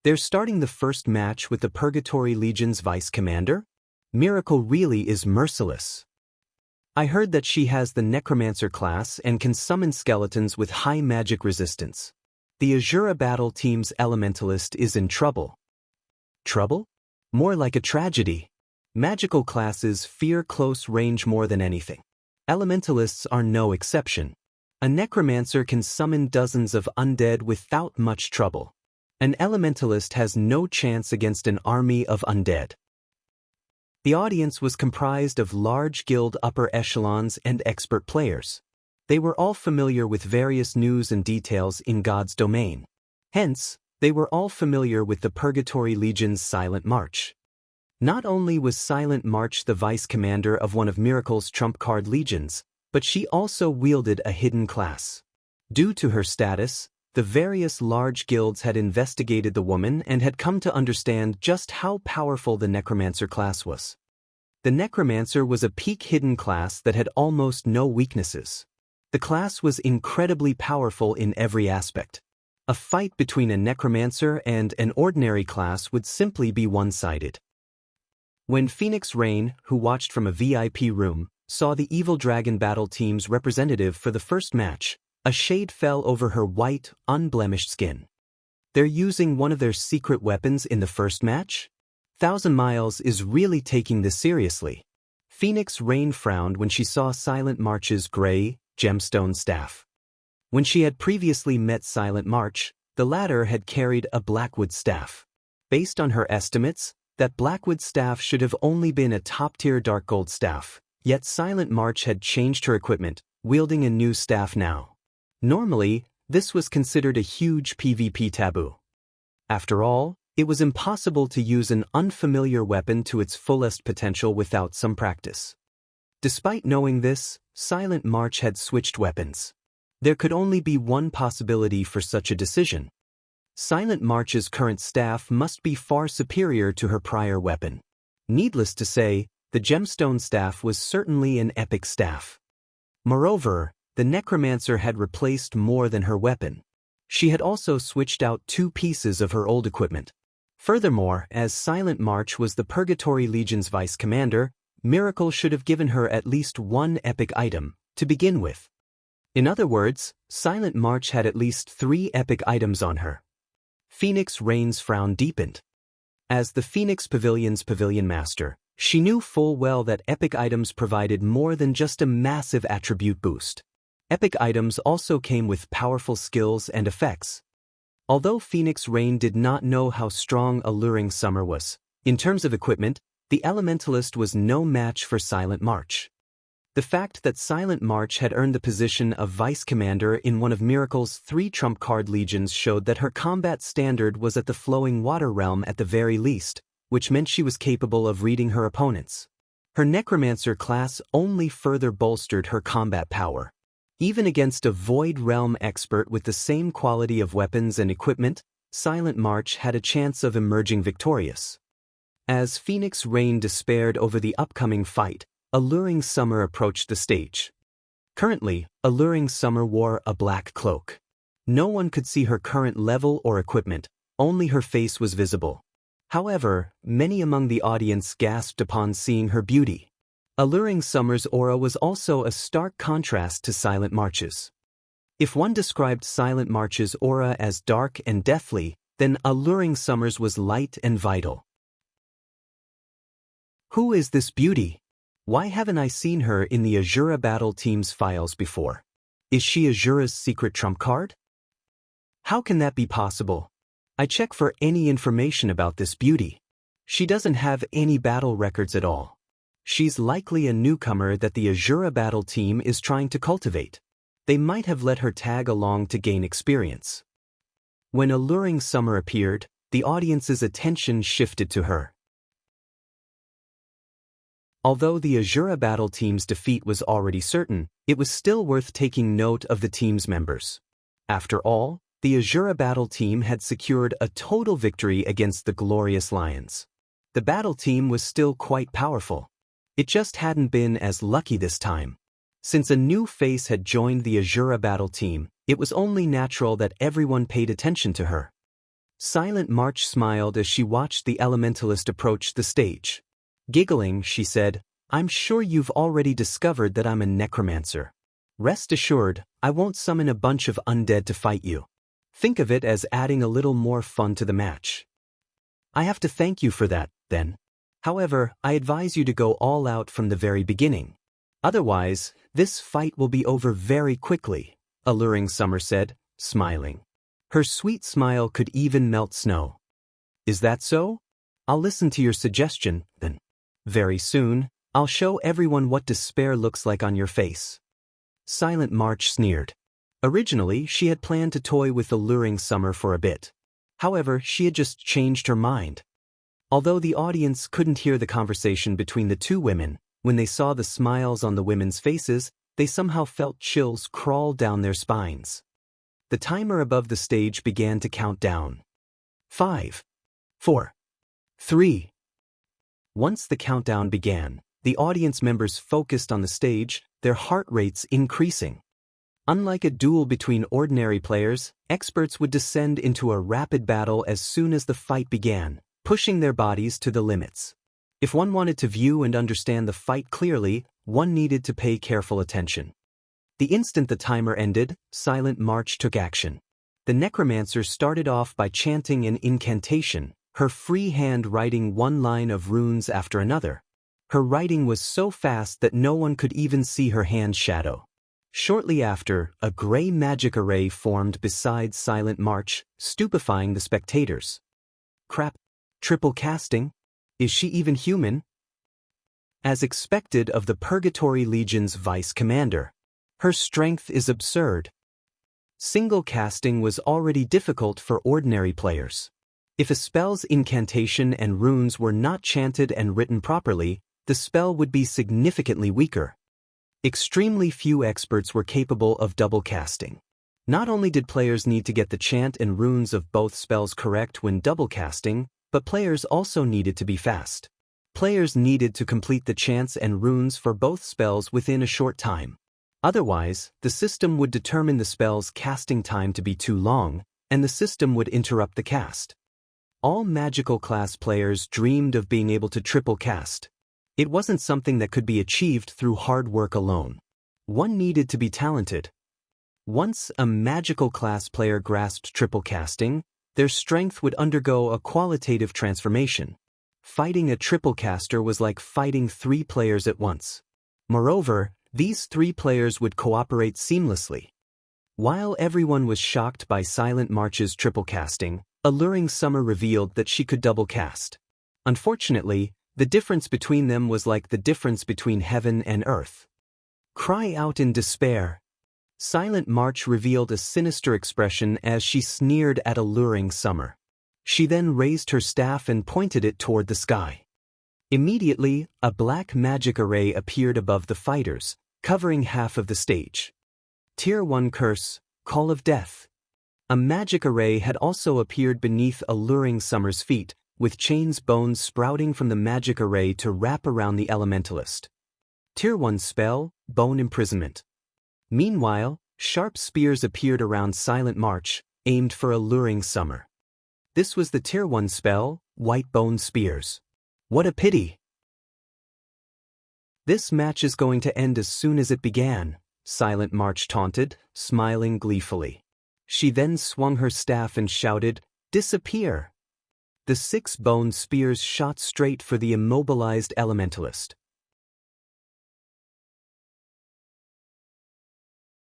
S1: They're starting the first match with the Purgatory Legion's Vice Commander? Miracle really is merciless. I heard that she has the Necromancer class and can summon skeletons with high magic resistance. The Asura battle team's elementalist is in trouble. Trouble? More like a tragedy. Magical classes fear close range more than anything. Elementalists are no exception. A necromancer can summon dozens of undead without much trouble. An elementalist has no chance against an army of undead. The audience was comprised of large guild upper echelons and expert players. They were all familiar with various news and details in God's domain. Hence, they were all familiar with the Purgatory Legion's Silent March. Not only was Silent March the vice commander of one of Miracle's trump card legions, but she also wielded a hidden class. Due to her status, the various large guilds had investigated the woman and had come to understand just how powerful the necromancer class was. The necromancer was a peak hidden class that had almost no weaknesses. The class was incredibly powerful in every aspect. A fight between a necromancer and an ordinary class would simply be one-sided. When Phoenix Rain, who watched from a VIP room, saw the Evil Dragon Battle Team's representative for the first match, a shade fell over her white, unblemished skin. They're using one of their secret weapons in the first match? Thousand Miles is really taking this seriously. Phoenix Rain frowned when she saw Silent March's gray, gemstone staff. When she had previously met Silent March, the latter had carried a Blackwood staff. Based on her estimates, that Blackwood staff should have only been a top-tier dark gold staff, yet Silent March had changed her equipment, wielding a new staff now. Normally, this was considered a huge PvP taboo. After all, it was impossible to use an unfamiliar weapon to its fullest potential without some practice. Despite knowing this, Silent March had switched weapons. There could only be one possibility for such a decision. Silent March's current staff must be far superior to her prior weapon. Needless to say, the gemstone staff was certainly an epic staff. Moreover, the necromancer had replaced more than her weapon. She had also switched out 2 pieces of her old equipment. Furthermore, as Silent March was the Purgatory Legion's vice commander, Miracle should have given her at least one epic item, to begin with. In other words, Silent March had at least 3 epic items on her. Phoenix Rain's frown deepened. As the Phoenix Pavilion's Pavilion Master, she knew full well that epic items provided more than just a massive attribute boost. Epic items also came with powerful skills and effects. Although Phoenix Rain did not know how strong Alluring Summer was, in terms of equipment, the Elementalist was no match for Silent March. The fact that Silent March had earned the position of Vice Commander in one of Miracle's 3 trump card legions showed that her combat standard was at the Flowing Water realm at the very least, which meant she was capable of reading her opponents. Her Necromancer class only further bolstered her combat power. Even against a Void Realm expert with the same quality of weapons and equipment, Silent March had a chance of emerging victorious. As Phoenix Rain despaired over the upcoming fight, Alluring Summer approached the stage. Currently, Alluring Summer wore a black cloak. No one could see her current level or equipment, only her face was visible. However, many among the audience gasped upon seeing her beauty. Alluring Summer's aura was also a stark contrast to Silent March's. If one described Silent March's aura as dark and deathly, then Alluring Summer's was light and vital. Who is this beauty? Why haven't I seen her in the Asura Battle Team's files before? Is she Asura's secret trump card? How can that be possible? I check for any information about this beauty. She doesn't have any battle records at all. She's likely a newcomer that the Asura Battle Team is trying to cultivate. They might have let her tag along to gain experience. When Alluring Summer appeared, the audience's attention shifted to her. Although the Asura Battle Team's defeat was already certain, it was still worth taking note of the team's members. After all, the Asura Battle Team had secured a total victory against the Glorious Lions. The battle team was still quite powerful. It just hadn't been as lucky this time. Since a new face had joined the Asura Battle Team, it was only natural that everyone paid attention to her. Silent March smiled as she watched the Elementalist approach the stage. Giggling, she said, "I'm sure you've already discovered that I'm a necromancer. Rest assured, I won't summon a bunch of undead to fight you. Think of it as adding a little more fun to the match." "I have to thank you for that, then. However, I advise you to go all out from the very beginning. Otherwise, this fight will be over very quickly," Alluring Summer said, smiling. Her sweet smile could even melt snow. "Is that so? I'll listen to your suggestion, then. Very soon, I'll show everyone what despair looks like on your face." Silent March sneered. Originally, she had planned to toy with Alluring Summer for a bit. However, she had just changed her mind. Although the audience couldn't hear the conversation between the two women, when they saw the smiles on the women's faces, they somehow felt chills crawl down their spines. the timer above the stage began to count down. 5, 4, 3. Once the countdown began, the audience members focused on the stage, their heart rates increasing. Unlike a duel between ordinary players, experts would descend into a rapid battle as soon as the fight began, pushing their bodies to the limits. If one wanted to view and understand the fight clearly, one needed to pay careful attention. The instant the timer ended, Silent March took action. The necromancer started off by chanting an incantation, her free hand writing one line of runes after another. Her writing was so fast that no one could even see her hand's shadow. Shortly after, a gray magic array formed beside Silent March, stupefying the spectators. Crap! Triple casting? Is she even human? As expected of the Purgatory Legion's vice commander. Her strength is absurd. Single casting was already difficult for ordinary players. If a spell's incantation and runes were not chanted and written properly, the spell would be significantly weaker. Extremely few experts were capable of double casting. Not only did players need to get the chant and runes of both spells correct when double casting, but players also needed to be fast. Players needed to complete the chants and runes for both spells within a short time. Otherwise, the system would determine the spell's casting time to be too long, and the system would interrupt the cast. All magical class players dreamed of being able to triple cast. It wasn't something that could be achieved through hard work alone. One needed to be talented. Once a magical class player grasped triple casting, their strength would undergo a qualitative transformation. Fighting a triple caster was like fighting 3 players at once. Moreover, these 3 players would cooperate seamlessly. While everyone was shocked by Silent March's triple casting, Alluring Summer revealed that she could double cast. Unfortunately, the difference between them was like the difference between heaven and earth. Cry out in despair. Silent March revealed a sinister expression as she sneered at Alluring Summer. She then raised her staff and pointed it toward the sky. Immediately, a black magic array appeared above the fighters, covering half of the stage. Tier 1 Curse, Call of Death. A magic array had also appeared beneath Alluring Summer's feet, with chains bones sprouting from the magic array to wrap around the elementalist. Tier 1 Spell, Bone Imprisonment. Meanwhile, sharp spears appeared around Silent March, aimed for Alluring Summer. This was the Tier 1 spell, White Bone Spears. What a pity! This match is going to end as soon as it began, Silent March taunted, smiling gleefully. She then swung her staff and shouted, "Disappear!" The 6 bone spears shot straight for the immobilized elementalist.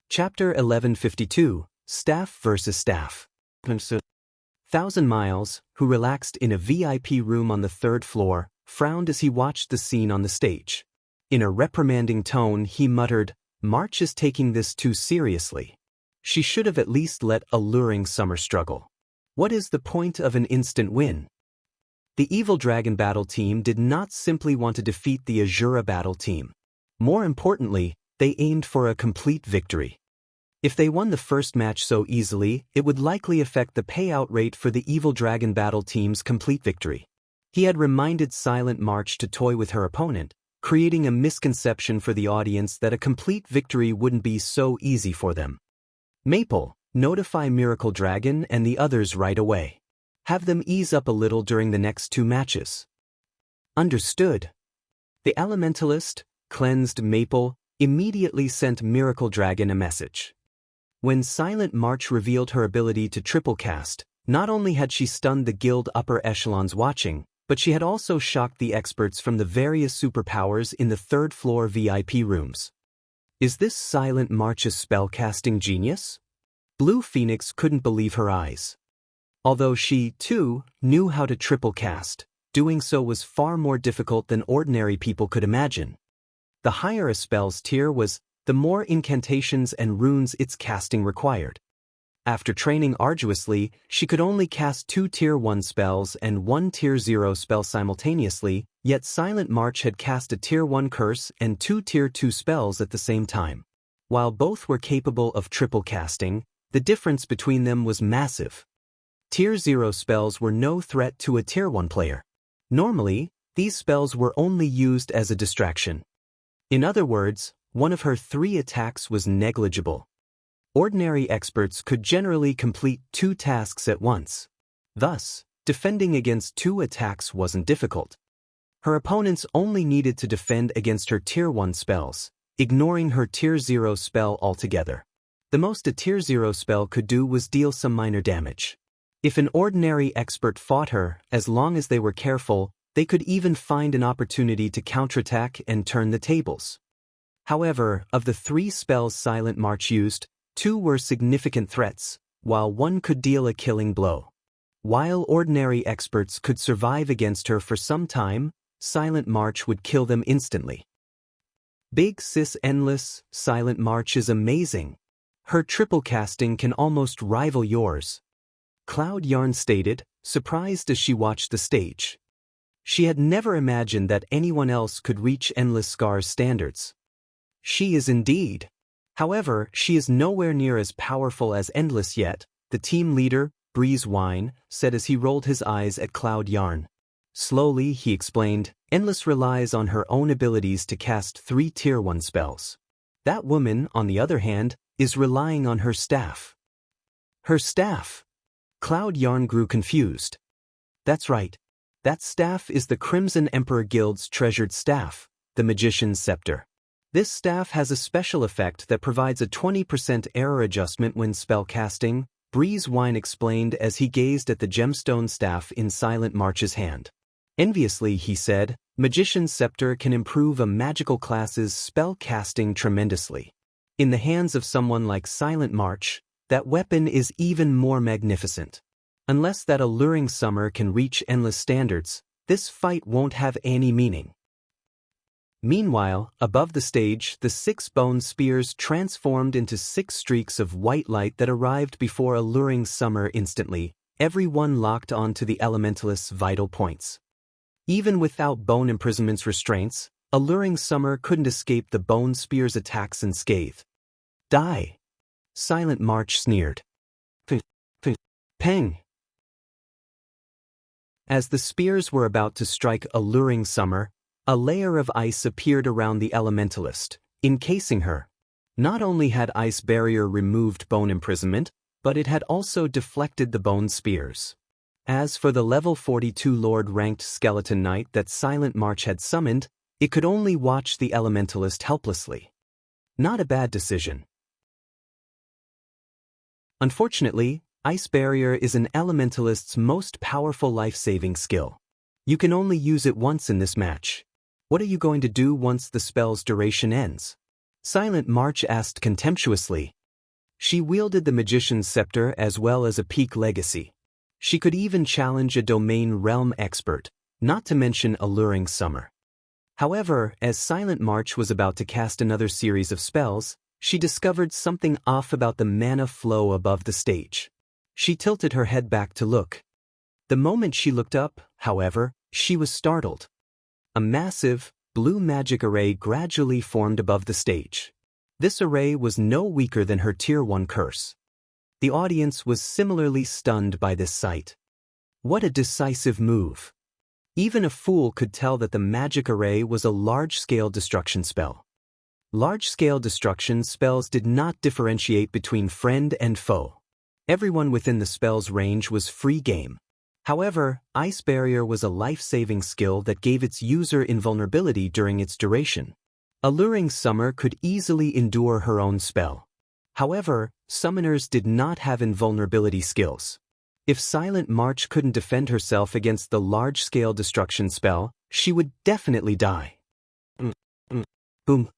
S1: Chapter 1152, Staff vs. Staff. 1,000 Miles, who relaxed in a VIP room on the 3rd floor, frowned as he watched the scene on the stage. In a reprimanding tone, he muttered, "March is taking this too seriously. She should have at least let Alluring Summer struggle. What is the point of an instant win?" The Evil Dragon battle team did not simply want to defeat the Asura battle team. More importantly, they aimed for a complete victory. If they won the first match so easily, it would likely affect the payout rate for the Evil Dragon battle team's complete victory. He had reminded Silent March to toy with her opponent, creating a misconception for the audience that a complete victory wouldn't be so easy for them. Maple, notify Miracle Dragon and the others right away. Have them ease up a little during the next 2 matches. Understood. The Elementalist, cleansed Maple, immediately sent Miracle Dragon a message. When Silent March revealed her ability to triple cast, not only had she stunned the guild upper echelons watching, but she had also shocked the experts from the various superpowers in the 3rd floor VIP rooms. Is this Silent March's spellcasting genius? Blue Phoenix couldn't believe her eyes. Although she, too, knew how to triple cast, doing so was far more difficult than ordinary people could imagine. The higher a spell's tier was, the more incantations and runes its casting required. After training arduously, she could only cast 2 Tier 1 spells and 1 Tier 0 spell simultaneously, yet Silent March had cast a Tier 1 curse and 2 Tier 2 spells at the same time. While both were capable of triple casting, The difference between them was massive. Tier 0 spells were no threat to a Tier 1 player. Normally, these spells were only used as a distraction. In other words, one of her 3 attacks was negligible. Ordinary experts could generally complete 2 tasks at once. Thus, defending against 2 attacks wasn't difficult. Her opponents only needed to defend against her Tier 1 spells, ignoring her Tier 0 spell altogether. The most a Tier 0 spell could do was deal some minor damage. If an ordinary expert fought her, as long as they were careful, they could even find an opportunity to counterattack and turn the tables. However, of the 3 spells Silent March used, 2 were significant threats, while 1 could deal a killing blow. While ordinary experts could survive against her for some time, Silent March would kill them instantly. Big Sis Endless, Silent March is amazing. Her triple casting can almost rival yours. Cloud Yarn stated, surprised as she watched the stage. She had never imagined that anyone else could reach Endless Scar's standards. She is indeed. However, she is nowhere near as powerful as Endless yet, the team leader, Breeze Wine, said as he rolled his eyes at Cloud Yarn. Slowly, he explained, Endless relies on her own abilities to cast 3 Tier 1 spells. That woman, on the other hand, is relying on her staff. Her staff? Cloud Yarn grew confused. That's right. That staff is the Crimson Emperor Guild's treasured staff, the Magician's Scepter. This staff has a special effect that provides a 20% error adjustment when spell casting, Breeze Wine explained as he gazed at the gemstone staff in Silent March's hand. Enviously, he said, Magician's Scepter can improve a magical class's spell casting tremendously. In the hands of someone like Silent March, that weapon is even more magnificent. Unless that alluring summer can reach endless standards, this fight won't have any meaning. Meanwhile, above the stage, the 6 bone spears transformed into 6 streaks of white light that arrived before alluring summer instantly, everyone locked onto the elementalist's vital points. Even without bone imprisonment's restraints, alluring summer couldn't escape the bone spear's attacks unscathed. Die! Silent March sneered. Peng! As the spears were about to strike alluring summer, a layer of ice appeared around the elementalist, encasing her. Not only had ice barrier removed bone imprisonment, but it had also deflected the bone spears. As for the level 42 Lord-ranked skeleton knight that Silent March had summoned, it could only watch the elementalist helplessly. Not a bad decision. Unfortunately, Ice Barrier is an elementalist's most powerful life-saving skill. You can only use it once in this match. What are you going to do once the spell's duration ends? Silent March asked contemptuously. She wielded the Magician's Scepter as well as a peak legacy. She could even challenge a domain realm expert, not to mention alluring summer. However, as Silent March was about to cast another series of spells, she discovered something off about the mana flow above the stage. She tilted her head back to look. The moment she looked up, however, she was startled. A massive, blue magic array gradually formed above the stage. This array was no weaker than her Tier 1 curse. The audience was similarly stunned by this sight. What a decisive move! Even a fool could tell that the magic array was a large-scale destruction spell. Large-scale destruction spells did not differentiate between friend and foe. Everyone within the spell's range was free game. However, Ice Barrier was a life-saving skill that gave its user invulnerability during its duration. Alluring Summer could easily endure her own spell. However, summoners did not have invulnerability skills. If Silent March couldn't defend herself against the large-scale destruction spell, she would definitely die. Boom.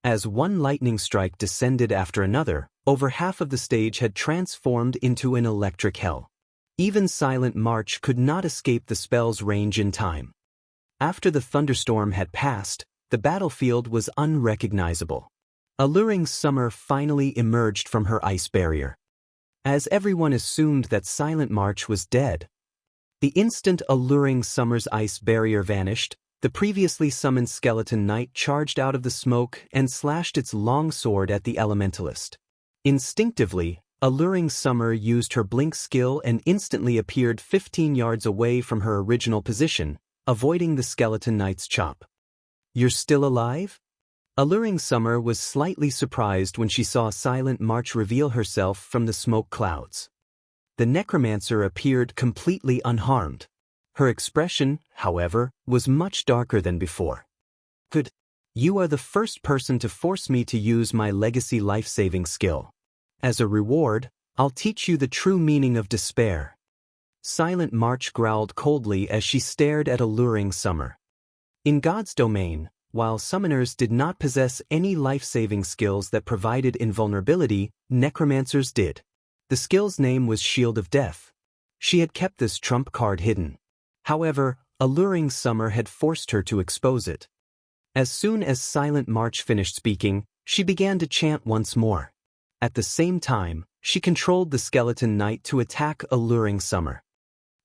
S1: As one lightning strike descended after another, over half of the stage had transformed into an electric hell. Even Silent March could not escape the spell's range in time. After the thunderstorm had passed, the battlefield was unrecognizable. Alluring Summer finally emerged from her ice barrier. As everyone assumed that Silent March was dead, the instant Alluring Summer's ice barrier vanished, the previously summoned skeleton knight charged out of the smoke and slashed its long sword at the elementalist. Instinctively, Alluring Summer used her blink skill and instantly appeared 15 yards away from her original position, avoiding the skeleton knight's chop. "You're still alive?" Alluring Summer was slightly surprised when she saw Silent March reveal herself from the smoke clouds. The necromancer appeared completely unharmed. Her expression, however, was much darker than before. "Good. You are the first person to force me to use my legacy life-saving skill. As a reward, I'll teach you the true meaning of despair." Silent March growled coldly as she stared at Alluring Summer. In God's domain, while summoners did not possess any life-saving skills that provided invulnerability, necromancers did. The skill's name was Shield of Death. She had kept this trump card hidden. However, Alluring Summer had forced her to expose it. As soon as Silent March finished speaking, she began to chant once more. At the same time, she controlled the skeleton knight to attack Alluring Summer.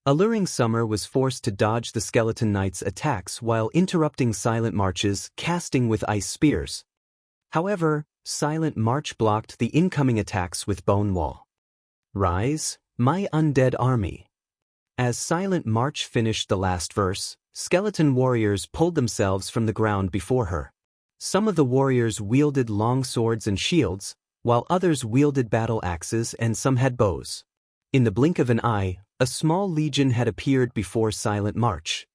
S1: Alluring Summer was forced to dodge the skeleton knight's attacks while interrupting Silent March's casting with ice spears. However, Silent March blocked the incoming attacks with Bone Wall. "Rise, my undead army." As Silent March finished the last verse, skeleton warriors pulled themselves from the ground before her. Some of the warriors wielded long swords and shields, while others wielded battle axes and some had bows. In the blink of an eye, a small legion had appeared before Silent March.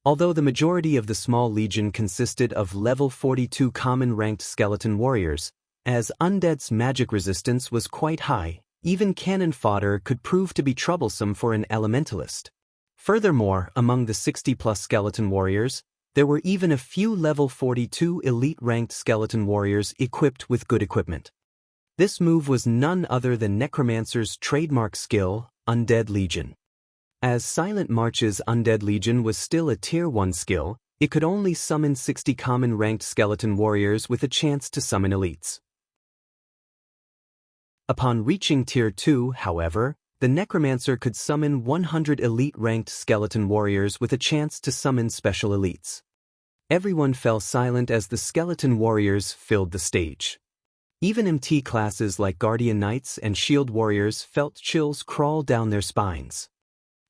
S1: Although the majority of the small legion consisted of level 42 common-ranked skeleton warriors, as undead's magic resistance was quite high, even cannon fodder could prove to be troublesome for an elementalist. Furthermore, among the 60-plus skeleton warriors, there were even a few level 42 elite-ranked skeleton warriors equipped with good equipment. This move was none other than Necromancer's trademark skill, Undead Legion. As Silent March's Undead Legion was still a Tier 1 skill, it could only summon 60 common-ranked skeleton warriors with a chance to summon elites. Upon reaching Tier 2, however, the Necromancer could summon 100 elite-ranked skeleton warriors with a chance to summon special elites. Everyone fell silent as the skeleton warriors filled the stage. Even MT classes like Guardian Knights and Shield Warriors felt chills crawl down their spines.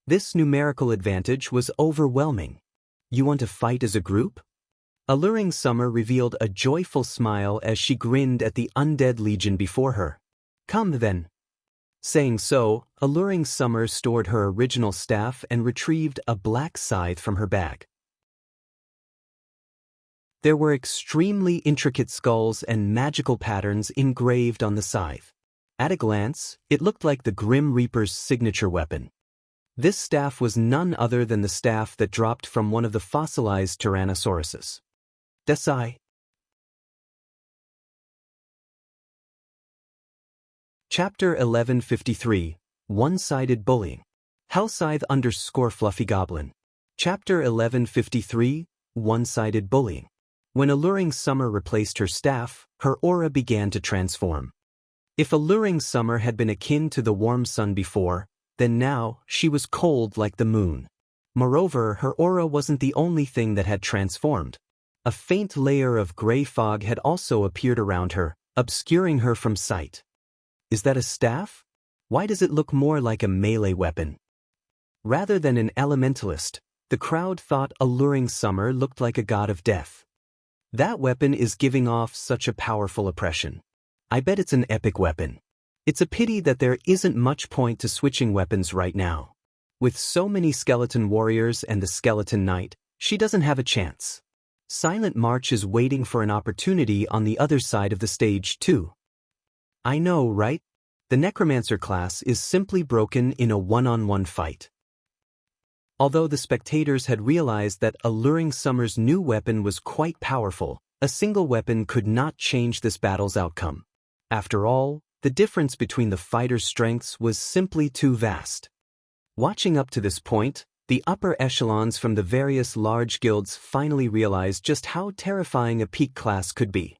S1: This numerical advantage was overwhelming. "You want to fight as a group?" Alluring Summer revealed a joyful smile as she grinned at the Undead Legion before her. "Come then." Saying so, Alluring Summer stored her original staff and retrieved a black scythe from her bag. There were extremely intricate skulls and magical patterns engraved on the scythe. At a glance, it looked like the Grim Reaper's signature weapon. This staff was none other than the staff that dropped from one of the fossilized Tyrannosauruses. Desai. Chapter 1153, One-Sided Bullying. Hellscythe _ Fluffy Goblin. Chapter 1153, One-Sided Bullying. When Alluring Summer replaced her staff, her aura began to transform. If Alluring Summer had been akin to the warm sun before, then now she was cold like the moon. Moreover, her aura wasn't the only thing that had transformed. A faint layer of gray fog had also appeared around her, obscuring her from sight. Is that a staff? Why does it look more like a melee weapon? Rather than an elementalist, the crowd thought Alluring Summer looked like a god of death. That weapon is giving off such a powerful oppression. I bet it's an epic weapon. It's a pity that there isn't much point to switching weapons right now. With so many skeleton warriors and the skeleton knight, she doesn't have a chance. Silent March is waiting for an opportunity on the other side of the stage too. I know, right? The Necromancer class is simply broken in a one-on-one fight. Although the spectators had realized that Alluring Summer's new weapon was quite powerful, a single weapon could not change this battle's outcome. After all, the difference between the fighters' strengths was simply too vast. Watching up to this point, the upper echelons from the various large guilds finally realized just how terrifying a peak class could be.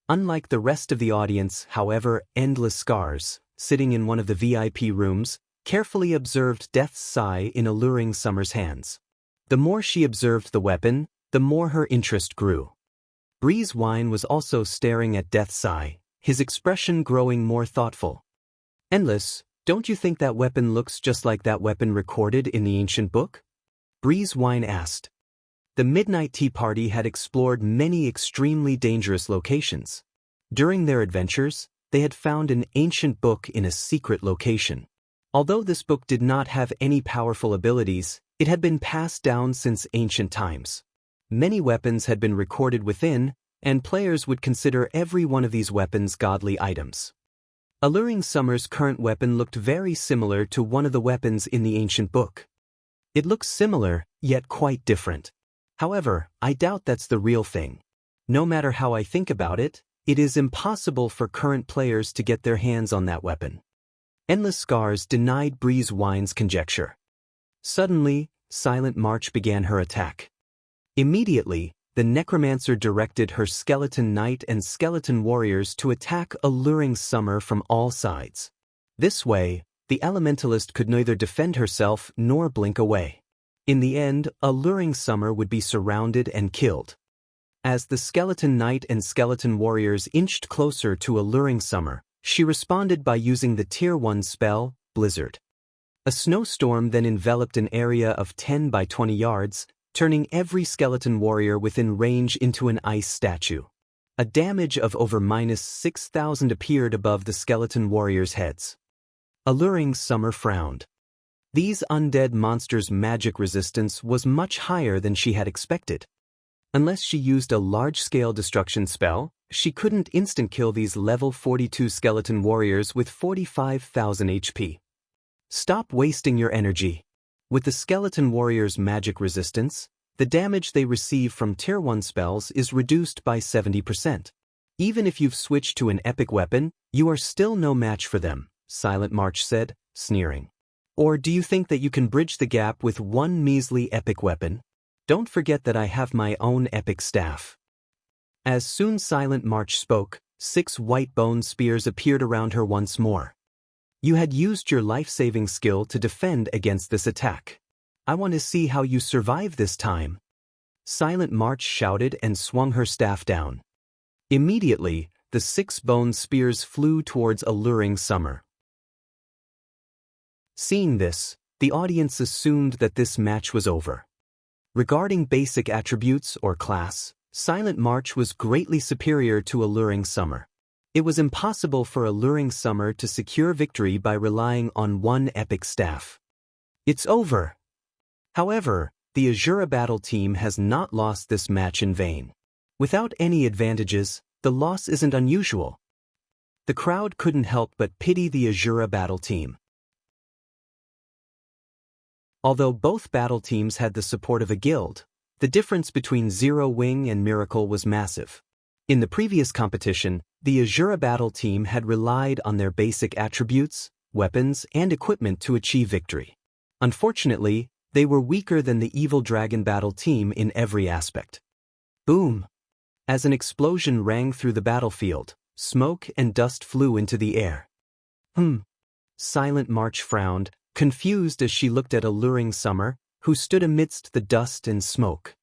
S1: Unlike the rest of the audience, however, Endless Scars, sitting in one of the VIP rooms, carefully observed Death's Sigh in Alluring Summer's hands. The more she observed the weapon, the more her interest grew. Breeze Wine was also staring at Death's Sigh, his expression growing more thoughtful. Endless, don't you think that weapon looks just like that weapon recorded in the ancient book? Breeze Wine asked. The Midnight Tea Party had explored many extremely dangerous locations. During their adventures, they had found an ancient book in a secret location. Although this book did not have any powerful abilities, it had been passed down since ancient times. Many weapons had been recorded within, and players would consider every one of these weapons godly items. Alluring Summer's current weapon looked very similar to one of the weapons in the ancient book. It looks similar, yet quite different. However, I doubt that's the real thing. No matter how I think about it, it is impossible for current players to get their hands on that weapon. Endless Scars denied Breeze Wine's conjecture. Suddenly, Silent March began her attack. Immediately, the Necromancer directed her Skeleton Knight and Skeleton Warriors to attack Alluring Summer from all sides. This way, the Elementalist could neither defend herself nor blink away. In the end, Alluring Summer would be surrounded and killed. As the Skeleton Knight and Skeleton Warriors inched closer to Alluring Summer, she responded by using the Tier 1 spell, Blizzard. A snowstorm then enveloped an area of 10 by 20 yards, turning every skeleton warrior within range into an ice statue. A damage of over -6,000 appeared above the skeleton warriors' heads. Alluring Summer frowned. These undead monsters' magic resistance was much higher than she had expected. Unless she used a large-scale destruction spell, she couldn't instant-kill these level 42 skeleton warriors with 45,000 HP. Stop wasting your energy. With the skeleton warriors' magic resistance, the damage they receive from Tier 1 spells is reduced by 70%. Even if you've switched to an epic weapon, you are still no match for them, Silent March said, sneering. Or do you think that you can bridge the gap with one measly epic weapon? Don't forget that I have my own epic staff. As soon Silent March spoke, 6 white bone spears appeared around her once more. You had used your life-saving skill to defend against this attack. I want to see how you survive this time. Silent March shouted and swung her staff down. Immediately, the 6 bone spears flew towards Alluring Summer. Seeing this, the audience assumed that this match was over. Regarding basic attributes or class, Silent March was greatly superior to Alluring Summer. It was impossible for Alluring Summer to secure victory by relying on one epic staff. It's over. However, the Asura battle team has not lost this match in vain. Without any advantages, the loss isn't unusual. The crowd couldn't help but pity the Asura battle team. Although both battle teams had the support of a guild, the difference between Zero Wing and Miracle was massive. In the previous competition, the Asura battle team had relied on their basic attributes, weapons, and equipment to achieve victory. Unfortunately, they were weaker than the Evil Dragon battle team in every aspect. Boom! As an explosion rang through the battlefield, smoke and dust flew into the air. Silent March frowned, confused as she looked at Alluring Summer, who stood amidst the dust and smoke.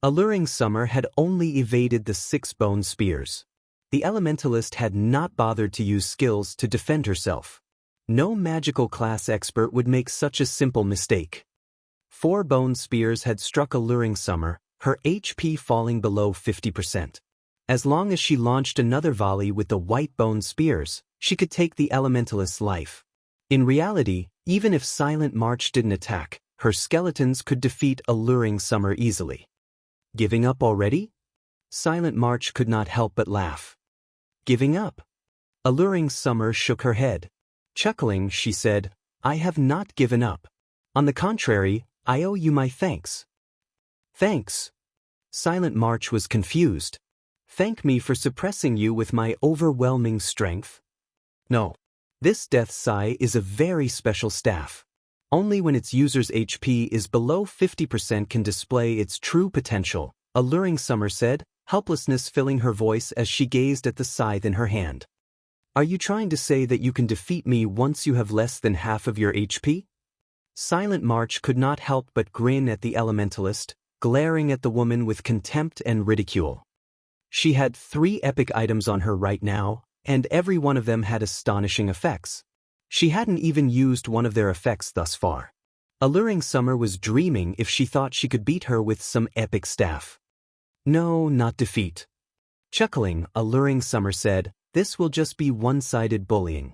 S1: Alluring Summer had only evaded the 6 bone spears. The Elementalist had not bothered to use skills to defend herself. No magical class expert would make such a simple mistake. 4 bone spears had struck Alluring Summer, her HP falling below 50%. As long as she launched another volley with the white bone spears, she could take the Elementalist's life. In reality, even if Silent March didn't attack, her skeletons could defeat Alluring Summer easily. Giving up already? Silent March could not help but laugh. Giving up? Alluring Summer shook her head. Chuckling, she said, I have not given up. On the contrary, I owe you my thanks. Thanks? Silent March was confused. Thank me for suppressing you with my overwhelming strength? No. This Death Sigh is a very special staff. Only when its user's HP is below 50% can display its true potential, Alluring Summer said, helplessness filling her voice as she gazed at the scythe in her hand. Are you trying to say that you can defeat me once you have less than half of your HP? Silent March could not help but grin at the Elementalist, glaring at the woman with contempt and ridicule. She had 3 epic items on her right now, and every one of them had astonishing effects. She hadn't even used one of their effects thus far. Alluring Summer was dreaming if she thought she could beat her with some epic staff. No, not defeat. Chuckling, Alluring Summer said, "This will just be one-sided bullying."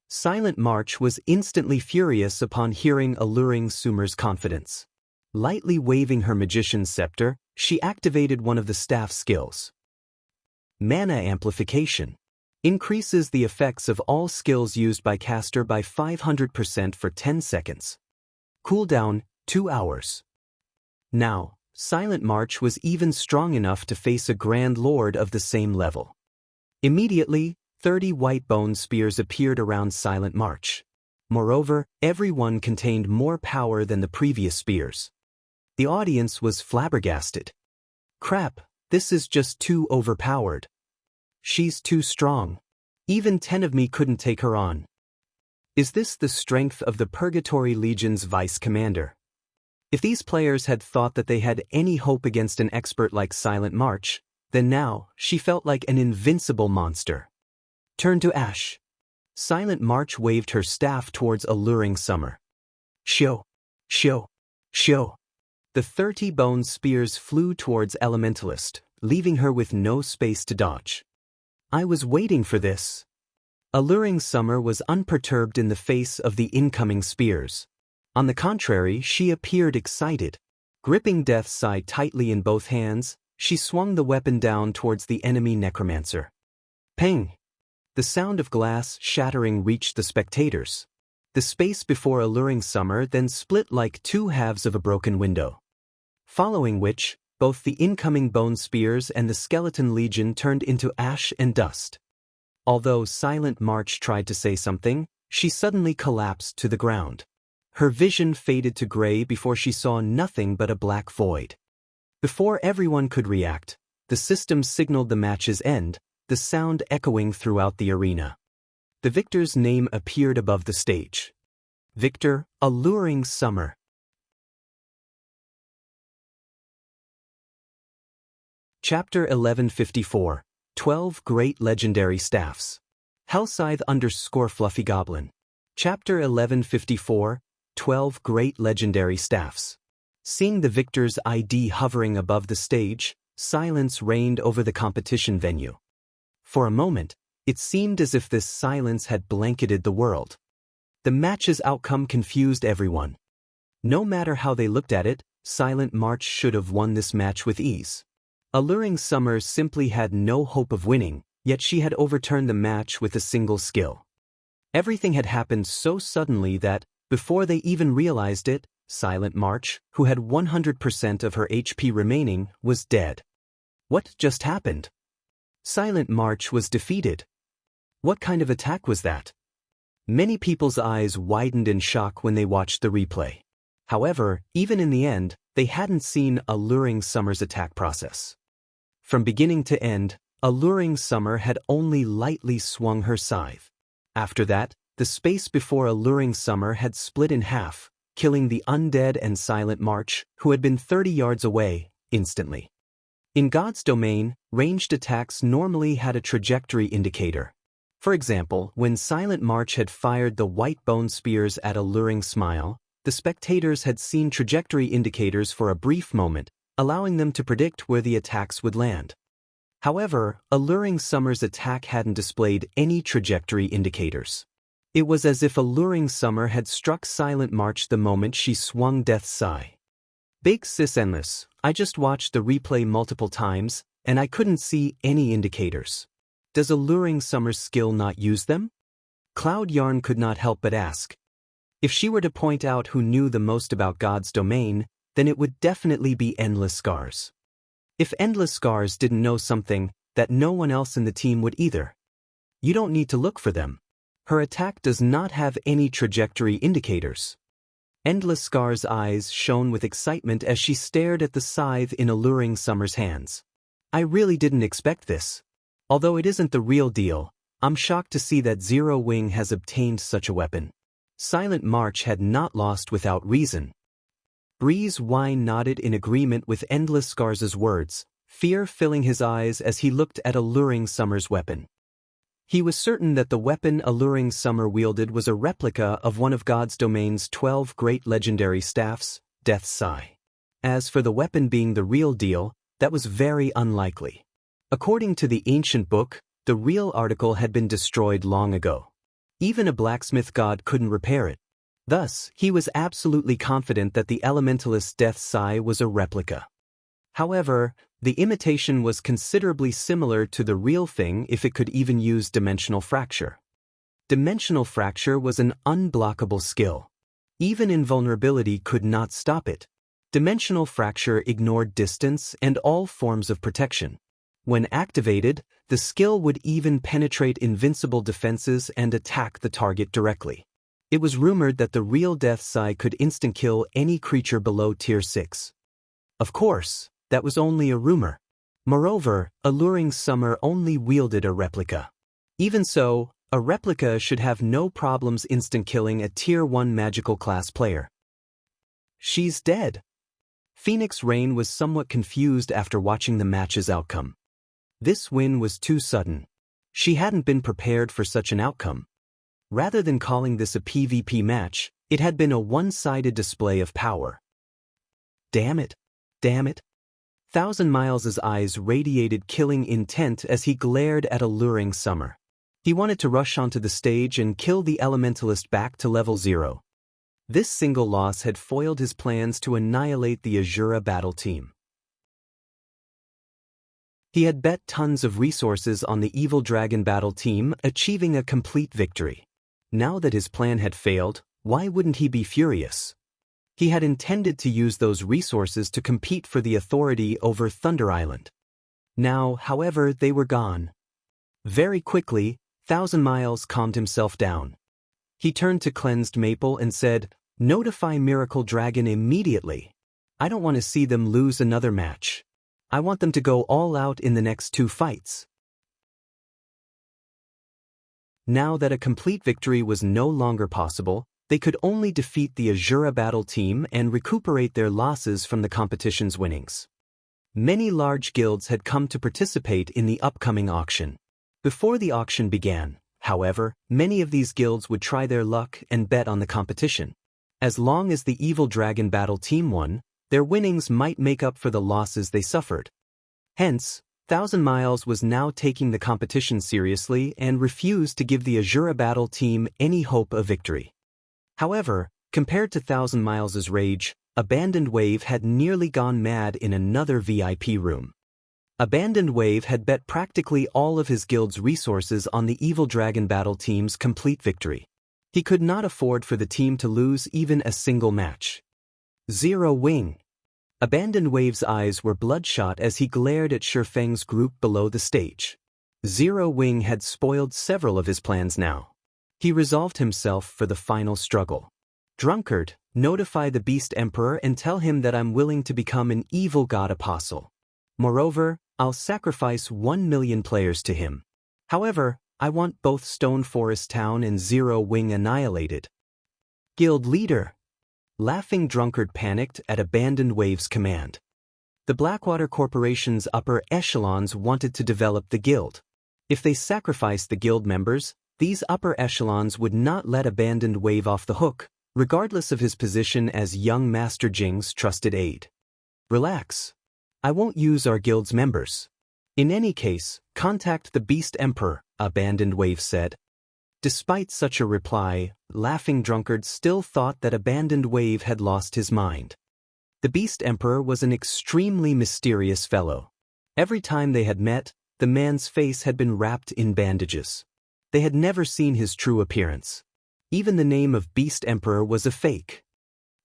S1: Silent March was instantly furious upon hearing Alluring Summer's confidence. Lightly waving her magician's scepter, she activated one of the staff skills. Mana Amplification. Increases the effects of all skills used by caster by 500% for 10 seconds. Cooldown, 2 hours. Now, Silent March was even strong enough to face a Grand Lord of the same level. Immediately, 30 white bone spears appeared around Silent March. Moreover, every one contained more power than the previous spears. The audience was flabbergasted. Crap, this is just too overpowered. She's too strong. Even 10 of me couldn't take her on. Is this the strength of the Purgatory Legion's vice commander? If these players had thought that they had any hope against an expert like Silent March, then now she felt like an invincible monster. Turn to ash. Silent March waved her staff towards Alluring Summer. Show. Show. Show. The 30 bone spears flew towards Elementalist, leaving her with no space to dodge. I was waiting for this. Alluring Summer was unperturbed in the face of the incoming spears. On the contrary, she appeared excited. Gripping Death's Eye tightly in both hands, she swung the weapon down towards the enemy necromancer. Ping! The sound of glass shattering reached the spectators. The space before Alluring Summer then split like two halves of a broken window. Following which, both the incoming bone spears and the skeleton legion turned into ash and dust. Although Silent March tried to say something, she suddenly collapsed to the ground. Her vision faded to gray before she saw nothing but a black void. Before everyone could react, the system signaled the match's end, the sound echoing throughout the arena. The victor's name appeared above the stage. Victor, Alluring Summer. Chapter 1154, 12 Great Legendary Staffs. Hellscythe _ Fluffy Chapter 1154, 12 Great Legendary Staffs. Seeing the victor's ID hovering above the stage, silence reigned over the competition venue. For a moment, it seemed as if this silence had blanketed the world. The match's outcome confused everyone. No matter how they looked at it, Silent March should have won this match with ease. Alluring Summer simply had no hope of winning, yet she had overturned the match with a single skill. Everything had happened so suddenly that, before they even realized it, Silent March, who had 100% of her HP remaining, was dead. What just happened? Silent March was defeated. What kind of attack was that? Many people's eyes widened in shock when they watched the replay. However, even in the end, they hadn't seen Alluring Summer's attack process. From beginning to end, Alluring Summer had only lightly swung her scythe. After that, the space before Alluring Summer had split in half, killing the undead and Silent March, who had been 30 yards away, instantly. In God's domain, ranged attacks normally had a trajectory indicator. For example, when Silent March had fired the white bone spears at Alluring Smile, the spectators had seen trajectory indicators for a brief moment, allowing them to predict where the attacks would land. However, Alluring Summer's attack hadn't displayed any trajectory indicators. It was as if Alluring Summer had struck Silent March the moment she swung Death's Eye. Big sis endless, I just watched the replay multiple times, and I couldn't see any indicators. Does Alluring Summer's skill not use them? Cloud Yarn could not help but ask. If she were to point out who knew the most about God's domain, then it would definitely be Endless Scars. If Endless Scars didn't know something, that no one else in the team would either. You don't need to look for them. Her attack does not have any trajectory indicators. Endless Scar's eyes shone with excitement as she stared at the scythe in Alluring Summer's hands. I really didn't expect this. Although it isn't the real deal, I'm shocked to see that Zero Wing has obtained such a weapon. Silent March had not lost without reason. Breeze Wine nodded in agreement with Endless Scars' words, fear filling his eyes as he looked at Alluring Summer's weapon. He was certain that the weapon Alluring Summer wielded was a replica of one of God's domain's 12 great legendary staffs, Death's Sigh. As for the weapon being the real deal, that was very unlikely. According to the ancient book, the real article had been destroyed long ago. Even a blacksmith god couldn't repair it. Thus, he was absolutely confident that the elementalist's Death's Sigh was a replica. However, the imitation was considerably similar to the real thing if it could even use dimensional fracture. Dimensional fracture was an unblockable skill. Even invulnerability could not stop it. Dimensional fracture ignored distance and all forms of protection. When activated, the skill would even penetrate invincible defenses and attack the target directly. It was rumored that the real Death's Sigh could instant-kill any creature below Tier 6. Of course, that was only a rumor. Moreover, Alluring Summer only wielded a replica. Even so, a replica should have no problems instant-killing a Tier 1 magical class player. She's dead. Phoenix Rain was somewhat confused after watching the match's outcome. This win was too sudden. She hadn't been prepared for such an outcome. Rather than calling this a PvP match, it had been a one-sided display of power. Damn it. Damn it. Thousand Miles' eyes radiated killing intent as he glared at Alluring Summer. He wanted to rush onto the stage and kill the elementalist back to level 0. This single loss had foiled his plans to annihilate the Asura battle team. He had bet tons of resources on the Evil Dragon battle team achieving a complete victory. Now that his plan had failed, why wouldn't he be furious? He had intended to use those resources to compete for the authority over Thunder Island. Now, however, they were gone. Very quickly, Thousand Miles calmed himself down. He turned to Cleansed Maple and said, "Notify Miracle Dragon immediately. I don't want to see them lose another match. I want them to go all out in the next 2 fights." Now that a complete victory was no longer possible, they could only defeat the Asura battle team and recuperate their losses from the competition's winnings. Many large guilds had come to participate in the upcoming auction. Before the auction began, however, many of these guilds would try their luck and bet on the competition. As long as the Evil Dragon battle team won, their winnings might make up for the losses they suffered. Hence, Thousand Miles was now taking the competition seriously and refused to give the Asura battle team any hope of victory. However, compared to Thousand Miles' rage, Abandoned Wave had nearly gone mad in another VIP room. Abandoned Wave had bet practically all of his guild's resources on the Evil Dragon battle team's complete victory. He could not afford for the team to lose even a single match. Zero Wing. Abandoned Wave's eyes were bloodshot as he glared at Shifeng's group below the stage. Zero Wing had spoiled several of his plans now. He resolved himself for the final struggle. "Drunkard, notify the Beast Emperor and tell him that I'm willing to become an evil god apostle. Moreover, I'll sacrifice 1 million players to him. However, I want both Stone Forest Town and Zero Wing annihilated." "Guild leader." Laughing Drunkard panicked at Abandoned Wave's command. The Blackwater Corporation's upper echelons wanted to develop the guild. If they sacrificed the guild members, these upper echelons would not let Abandoned Wave off the hook, regardless of his position as young Master Jing's trusted aide. "Relax. I won't use our guild's members. In any case, contact the Beast Emperor," Abandoned Wave said. Despite such a reply, Laughing Drunkard still thought that Abandoned Wave had lost his mind. The Beast Emperor was an extremely mysterious fellow. Every time they had met, the man's face had been wrapped in bandages. They had never seen his true appearance. Even the name of Beast Emperor was a fake.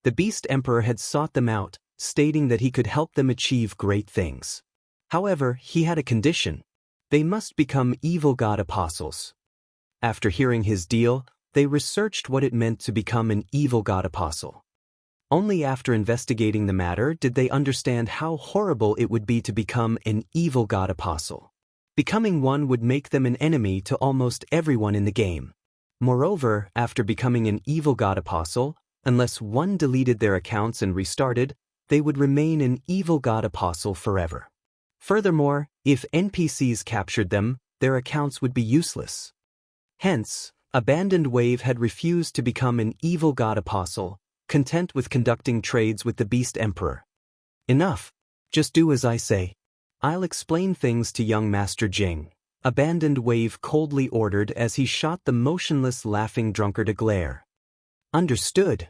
S1: The Beast Emperor had sought them out, stating that he could help them achieve great things. However, he had a condition. They must become evil god apostles. After hearing his deal, they researched what it meant to become an evil god apostle. Only after investigating the matter did they understand how horrible it would be to become an evil god apostle. Becoming one would make them an enemy to almost everyone in the game. Moreover, after becoming an evil god apostle, unless one deleted their accounts and restarted, they would remain an evil god apostle forever. Furthermore, if NPCs captured them, their accounts would be useless. Hence, Abandoned Wave had refused to become an evil god apostle, content with conducting trades with the Beast Emperor. Enough. Just do as I say. I'll explain things to young Master Jing, Abandoned Wave coldly ordered as he shot the motionless laughing drunkard a glare. Understood.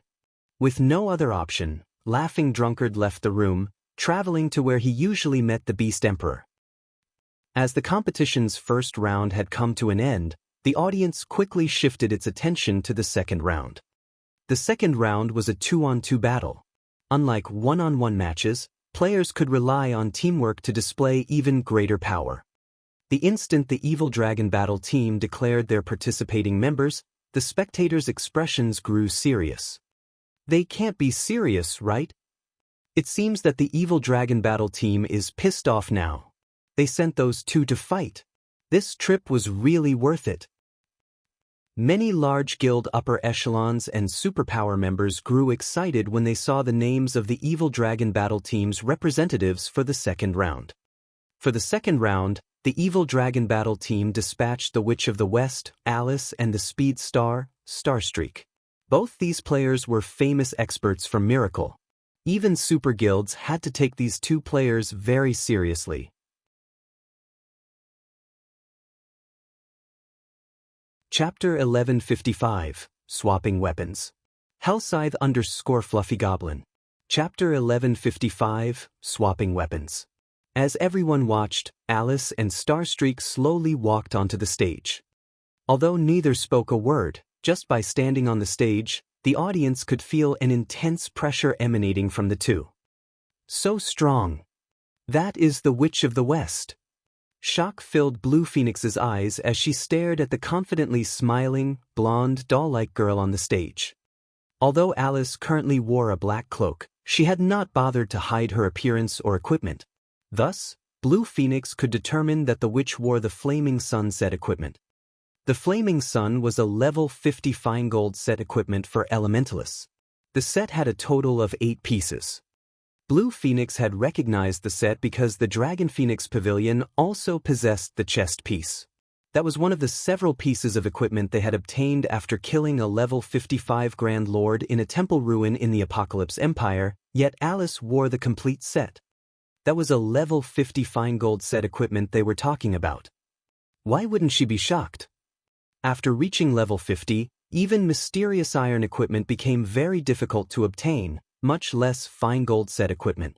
S1: With no other option, laughing drunkard left the room, traveling to where he usually met the Beast Emperor. As the competition's first round had come to an end, the audience quickly shifted its attention to the second round. The second round was a 2-on-2 battle. Unlike one-on-one matches, players could rely on teamwork to display even greater power. The instant the Evil Dragon Battle team declared their participating members, the spectators' expressions grew serious. They can't be serious, right? It seems that the Evil Dragon Battle team is pissed off now. They sent those two to fight. This trip was really worth it. Many large guild upper echelons and superpower members grew excited when they saw the names of the Evil Dragon Battle team's representatives for the second round. For the second round, the Evil Dragon Battle team dispatched the Witch of the West, Alice, and the Speed Star, Starstreak. Both these players were famous experts from Miracle. Even super guilds had to take these two players very seriously. Chapter 1155, Swapping Weapons. Hellscythe _ Fluffy Goblin. Chapter 1155, Swapping Weapons. As everyone watched, Alice and Starstreak slowly walked onto the stage. Although neither spoke a word, just by standing on the stage, the audience could feel an intense pressure emanating from the two. So strong. That is the Witch of the West. Shock filled Blue Phoenix's eyes as she stared at the confidently smiling, blonde, doll-like girl on the stage. Although Alice currently wore a black cloak, she had not bothered to hide her appearance or equipment. Thus, Blue Phoenix could determine that the witch wore the Flaming Sun set equipment. The Flaming Sun was a level 50 fine gold set equipment for elementalists. The set had a total of 8 pieces. Blue Phoenix had recognized the set because the Dragon Phoenix Pavilion also possessed the chest piece. That was one of the several pieces of equipment they had obtained after killing a level 55 Grand Lord in a temple ruin in the Apocalypse Empire, yet Alice wore the complete set. That was a level 50 fine gold set equipment they were talking about. Why wouldn't she be shocked? After reaching level 50, even mysterious iron equipment became very difficult to obtain, much less fine gold set equipment.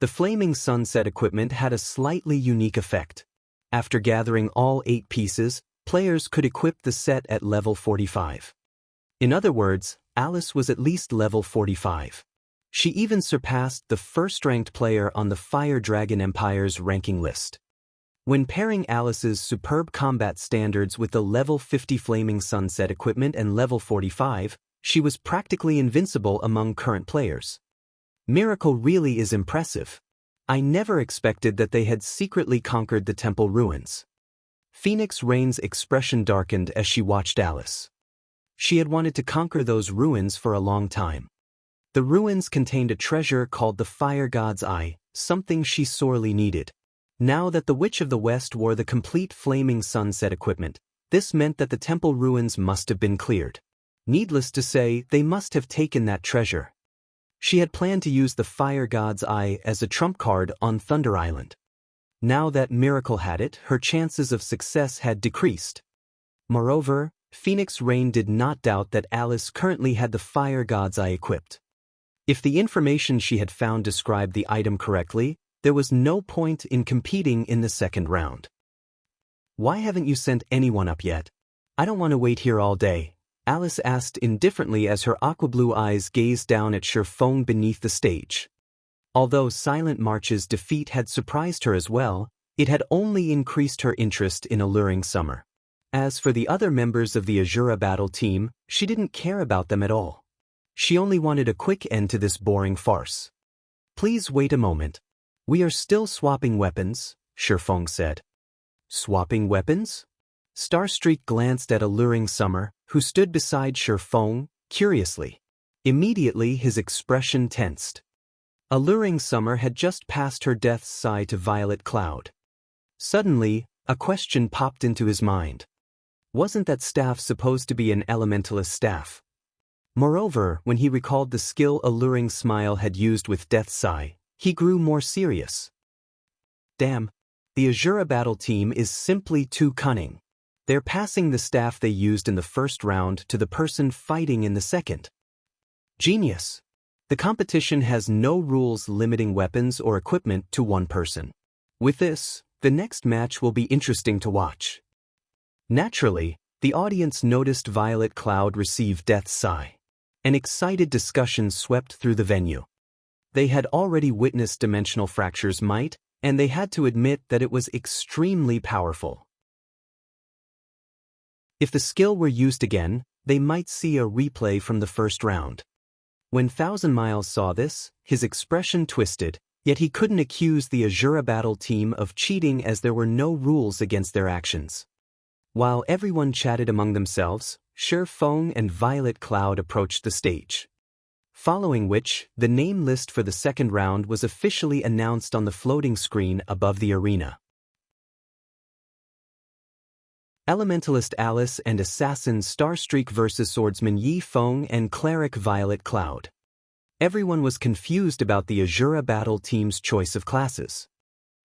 S1: The Flaming Sun set equipment had a slightly unique effect. After gathering all 8 pieces, players could equip the set at level 45. In other words, Alice was at least level 45. She even surpassed the first-ranked player on the Fire Dragon Empire's ranking list. When pairing Alice's superb combat standards with the level 50 Flaming Sun set equipment and level 45, she was practically invincible among current players. Miracle really is impressive. I never expected that they had secretly conquered the temple ruins. Phoenix Rain's expression darkened as she watched Alice. She had wanted to conquer those ruins for a long time. The ruins contained a treasure called the Fire God's Eye, something she sorely needed. Now that the Witch of the West wore the complete Flaming Sun set equipment, this meant that the temple ruins must have been cleared. Needless to say, they must have taken that treasure. She had planned to use the Fire God's Eye as a trump card on Thunder Island. Now that Miracle had it, her chances of success had decreased. Moreover, Phoenix Rain did not doubt that Alice currently had the Fire God's Eye equipped. If the information she had found described the item correctly, there was no point in competing in the second round. Why haven't you sent anyone up yet? I don't want to wait here all day, Alice asked indifferently as her aqua-blue eyes gazed down at Shifeng beneath the stage. Although Silent March's defeat had surprised her as well, it had only increased her interest in Alluring Summer. As for the other members of the Asura battle team, she didn't care about them at all. She only wanted a quick end to this boring farce. Please wait a moment. We are still swapping weapons, Shifeng said. Swapping weapons? Starstreak glanced at Alluring Summer, who stood beside Shifeng, curiously. Immediately his expression tensed. Alluring Summer had just passed her death's sigh to Violet Cloud. Suddenly, A question popped into his mind. Wasn't that staff supposed to be an elementalist staff? Moreover, when he recalled the skill Alluring Smile had used with Death's Sigh, he grew more serious. Damn, the Asura battle team is simply too cunning. They're passing the staff they used in the first round to the person fighting in the second. Genius. The competition has no rules limiting weapons or equipment to one person. With this, the next match will be interesting to watch. Naturally, the audience noticed Violet Cloud receive Death's Sigh. An excited discussion swept through the venue. They had already witnessed Dimensional Fracture's might, and they had to admit that it was extremely powerful. If the skill were used again, they might see a replay from the first round. When Thousand Miles saw this, his expression twisted, yet he couldn't accuse the Asura battle team of cheating as there were no rules against their actions. While everyone chatted among themselves, Shi Feng and Violet Cloud approached the stage. Following which, the name list for the second round was officially announced on the floating screen above the arena. Elementalist Alice and Assassin Starstreak vs Swordsman Yi Feng and Cleric Violet Cloud. Everyone was confused about the Asura battle team's choice of classes.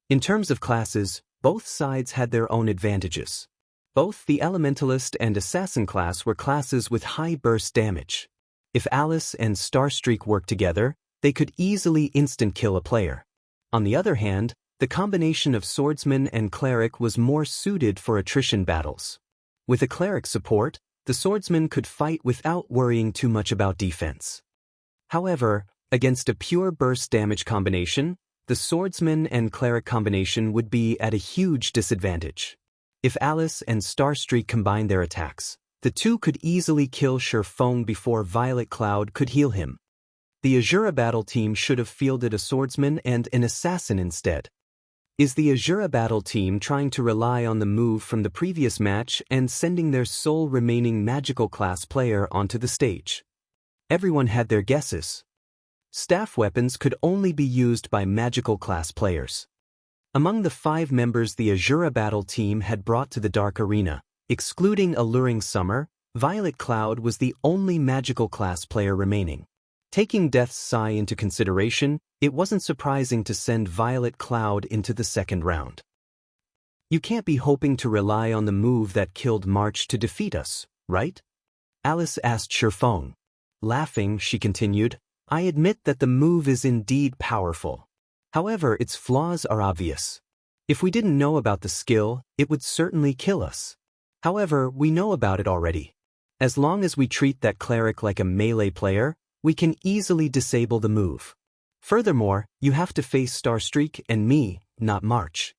S1: In terms of classes, both sides had their own advantages. Both the Elementalist and Assassin class were classes with high burst damage. If Alice and Starstreak worked together, they could easily instant-kill a player. On the other hand, the combination of Swordsman and Cleric was more suited for attrition battles. With a Cleric support, the Swordsman could fight without worrying too much about defense. However, against a pure burst damage combination, the Swordsman and Cleric combination would be at a huge disadvantage. If Alice and Starstreak combined their attacks, the two could easily kill Shi Feng before Violet Cloud could heal him. The Asura battle team should have fielded a Swordsman and an Assassin instead. Is the Asura battle team trying to rely on the move from the previous match and sending their sole remaining magical class player onto the stage? Everyone had their guesses. Staff weapons could only be used by magical class players. Among the 5 members the Asura battle team had brought to the Dark Arena, excluding Alluring Summer, Violet Cloud was the only magical class player remaining. Taking Death's Sigh into consideration, it wasn't surprising to send Violet Cloud into the second round. You can't be hoping to rely on the move that killed March to defeat us, right? Alice asked Shi Feng. Laughing, she continued, I admit that the move is indeed powerful. However, its flaws are obvious. If we didn't know about the skill, it would certainly kill us. However, we know about it already. As long as we treat that Cleric like a melee player, we can easily disable the move. Furthermore, you have to face Starstreak and me, not March.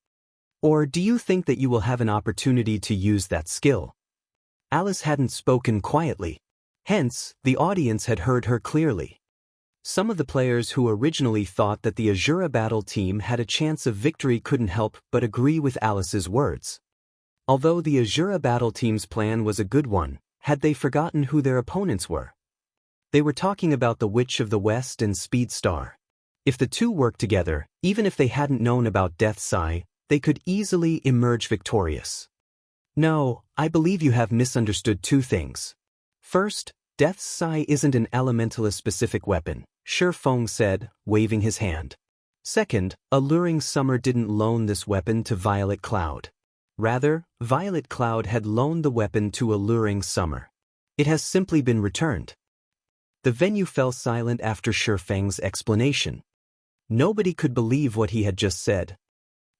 S1: Or do you think that you will have an opportunity to use that skill? Alice hadn't spoken quietly. Hence, the audience had heard her clearly. Some of the players who originally thought that the Asura battle team had a chance of victory couldn't help but agree with Alice's words. Although the Asura battle team's plan was a good one, had they forgotten who their opponents were? They were talking about the Witch of the West and Speed Star. If the two worked together, even if they hadn't known about Death's Sigh, they could easily emerge victorious. No, I believe you have misunderstood 2 things. First, Death's Sigh isn't an elementalist-specific weapon, Shi Feng said, waving his hand. Second, Alluring Summer didn't loan this weapon to Violet Cloud. Rather, Violet Cloud had loaned the weapon to Alluring Summer. It has simply been returned. The venue fell silent after Shi Feng's explanation. Nobody could believe what he had just said.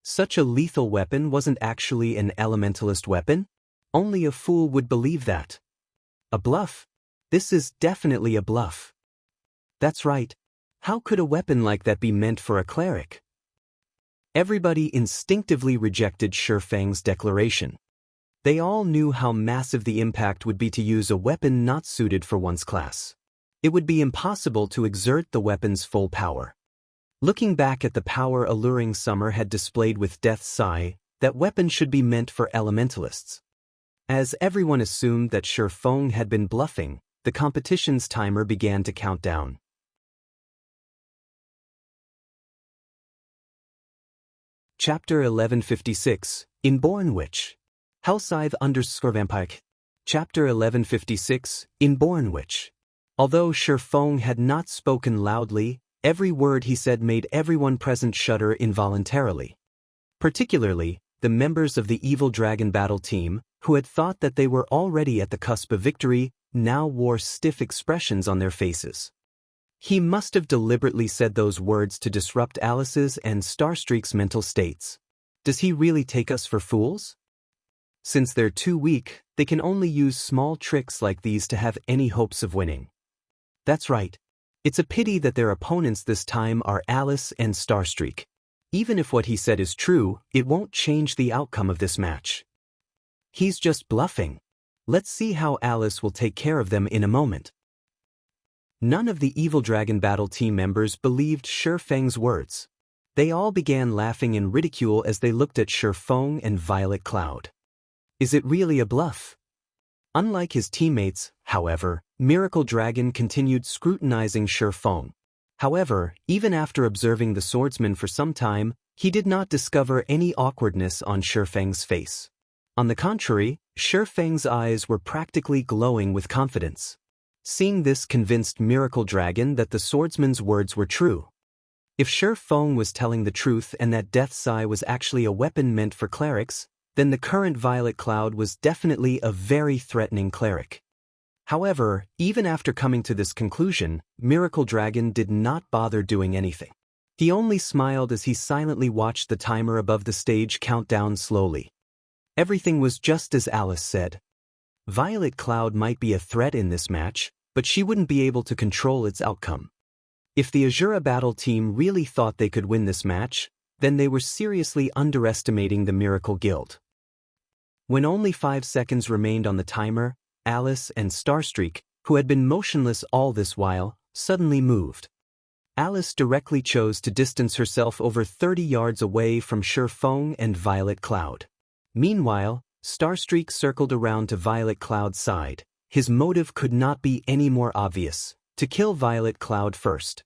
S1: Such a lethal weapon wasn't actually an elementalist weapon? Only a fool would believe that. A bluff? This is definitely a bluff. That's right. How could a weapon like that be meant for a cleric? Everybody instinctively rejected Shi Feng's declaration. They all knew how massive the impact would be to use a weapon not suited for one's class. It would be impossible to exert the weapon's full power. Looking back at the power Alluring Summer had displayed with Death's Sigh, that weapon should be meant for elementalists. As everyone assumed that Shi Feng had been bluffing, the competition's timer began to count down. Chapter 1156, Inborn Witch. Hellscythe_Vampire. Chapter 1156, Inborn Witch. Although Shi Feng had not spoken loudly, every word he said made everyone present shudder involuntarily. Particularly, the members of the Evil Dragon battle team, who had thought that they were already at the cusp of victory, now wore stiff expressions on their faces. He must have deliberately said those words to disrupt Alice's and Starstreak's mental states. Does he really take us for fools? Since they're too weak, they can only use small tricks like these to have any hopes of winning. That's right. It's a pity that their opponents this time are Alice and Starstreak. Even if what he said is true, it won't change the outcome of this match. He's just bluffing. Let's see how Alice will take care of them in a moment. None of the Evil Dragon battle team members believed Shi Feng's words. They all began laughing in ridicule as they looked at Shi Feng and Violet Cloud. Is it really a bluff? Unlike his teammates, however, Miracle Dragon continued scrutinizing Shi Feng. However, even after observing the swordsman for some time, he did not discover any awkwardness on Shi Feng's face. On the contrary, Shi Feng's eyes were practically glowing with confidence. Seeing this convinced Miracle Dragon that the swordsman's words were true. If Shi Feng was telling the truth and that Death Sai was actually a weapon meant for clerics, then the current Violet Cloud was definitely a very threatening cleric. However, even after coming to this conclusion, Miracle Dragon did not bother doing anything. He only smiled as he silently watched the timer above the stage count down slowly. Everything was just as Alice said. Violet Cloud might be a threat in this match, but she wouldn't be able to control its outcome. If the Asura battle team really thought they could win this match, then they were seriously underestimating the Miracle Guild. When only 5 seconds remained on the timer, Alice and Starstreak, who had been motionless all this while, suddenly moved. Alice directly chose to distance herself over 30 yards away from Shi Feng and Violet Cloud. Meanwhile, Starstreak circled around to Violet Cloud's side. His motive could not be any more obvious: to kill Violet Cloud first.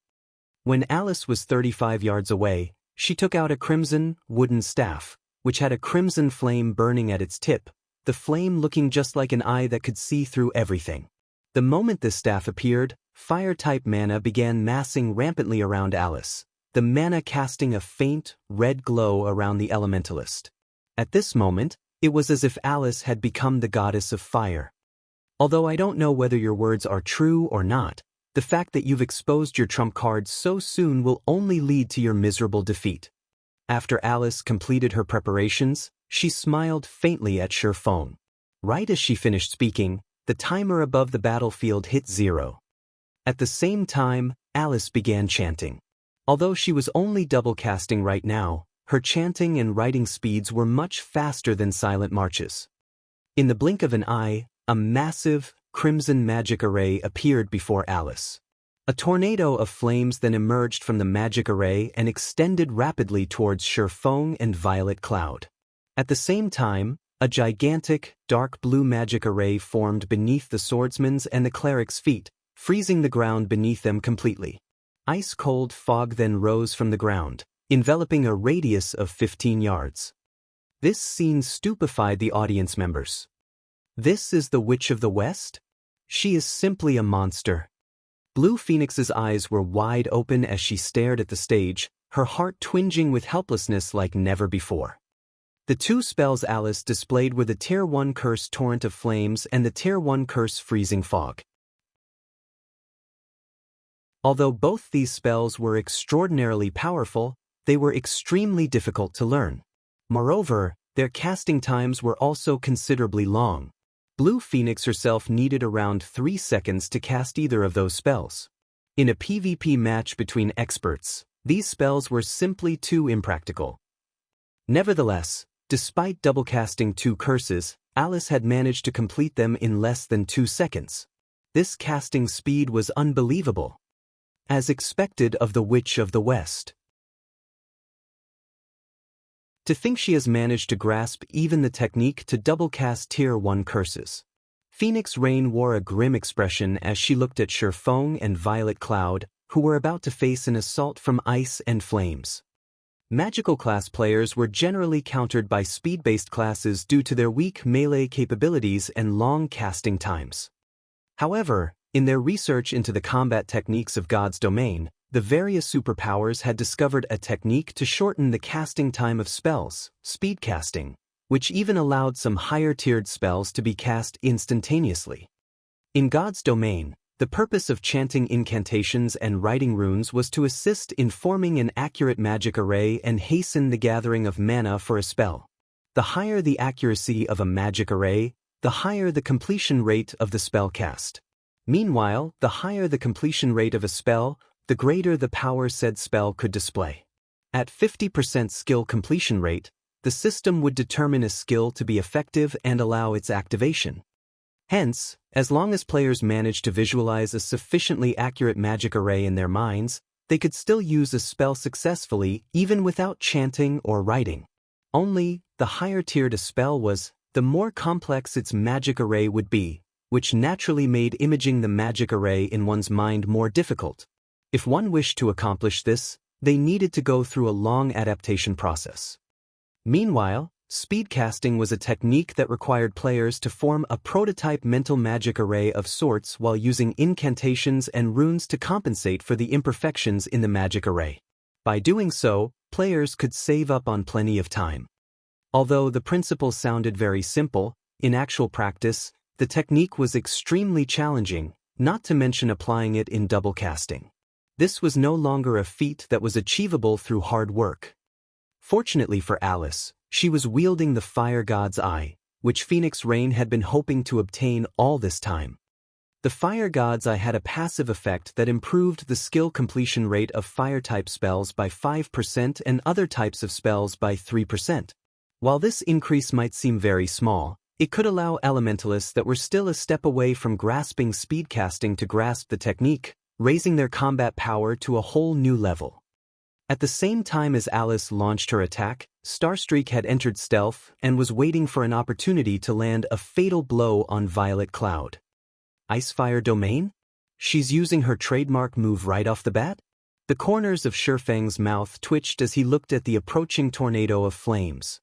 S1: When Alice was 35 yards away, she took out a crimson, wooden staff, which had a crimson flame burning at its tip, the flame looking just like an eye that could see through everything. The moment this staff appeared, fire-type mana began massing rampantly around Alice, the mana casting a faint, red glow around the elementalist. At this moment, it was as if Alice had become the goddess of fire. Although I don't know whether your words are true or not, the fact that you've exposed your trump cards so soon will only lead to your miserable defeat. After Alice completed her preparations, she smiled faintly at Shi Feng. Right as she finished speaking, the timer above the battlefield hit 0. At the same time, Alice began chanting. Although she was only double casting right now, her chanting and writing speeds were much faster than silent marches. In the blink of an eye, a massive, crimson magic array appeared before Alice. A tornado of flames then emerged from the magic array and extended rapidly towards Shi Feng and Violet Cloud. At the same time, a gigantic, dark blue magic array formed beneath the swordsman's and the cleric's feet, freezing the ground beneath them completely. Ice-cold fog then rose from the ground, enveloping a radius of 15 yards. This scene stupefied the audience members. This is the Witch of the West? She is simply a monster. Blue Phoenix's eyes were wide open as she stared at the stage, her heart twinging with helplessness like never before. The two spells Alice displayed were the Tier 1 Curse Torrent of Flames and the Tier 1 Curse Freezing Fog. Although both these spells were extraordinarily powerful, they were extremely difficult to learn. Moreover, their casting times were also considerably long. Blue Phoenix herself needed around 3 seconds to cast either of those spells. In a PvP match between experts, these spells were simply too impractical. Nevertheless, despite double casting 2 curses, Alice had managed to complete them in less than 2 seconds. This casting speed was unbelievable. As expected of the Witch of the West. To think she has managed to grasp even the technique to double-cast Tier 1 curses. Phoenix Rain wore a grim expression as she looked at Shi Feng and Violet Cloud, who were about to face an assault from ice and flames. Magical class players were generally countered by speed-based classes due to their weak melee capabilities and long casting times. However, in their research into the combat techniques of God's domain, the various superpowers had discovered a technique to shorten the casting time of spells, speed casting, which even allowed some higher-tiered spells to be cast instantaneously. In God's domain, the purpose of chanting incantations and writing runes was to assist in forming an accurate magic array and hasten the gathering of mana for a spell. The higher the accuracy of a magic array, the higher the completion rate of the spell cast. Meanwhile, the higher the completion rate of a spell, the greater the power said spell could display. At 50% skill completion rate, the system would determine a skill to be effective and allow its activation. Hence, as long as players managed to visualize a sufficiently accurate magic array in their minds, they could still use a spell successfully even without chanting or writing. Only, the higher tiered a spell was, the more complex its magic array would be, which naturally made imaging the magic array in one's mind more difficult. If one wished to accomplish this, they needed to go through a long adaptation process. Meanwhile, speed casting was a technique that required players to form a prototype mental magic array of sorts while using incantations and runes to compensate for the imperfections in the magic array. By doing so, players could save up on plenty of time. Although the principle sounded very simple, in actual practice, the technique was extremely challenging, not to mention applying it in double casting. This was no longer a feat that was achievable through hard work. Fortunately for Alice, she was wielding the Fire God's Eye, which Phoenix Rain had been hoping to obtain all this time. The Fire God's Eye had a passive effect that improved the skill completion rate of fire-type spells by 5% and other types of spells by 3%. While this increase might seem very small, it could allow elementalists that were still a step away from grasping speed casting to grasp the technique, raising their combat power to a whole new level. At the same time as Alice launched her attack, Starstreak had entered stealth and was waiting for an opportunity to land a fatal blow on Violet Cloud. Icefire Domain? She's using her trademark move right off the bat? The corners of Shifeng's mouth twitched as he looked at the approaching tornado of flames.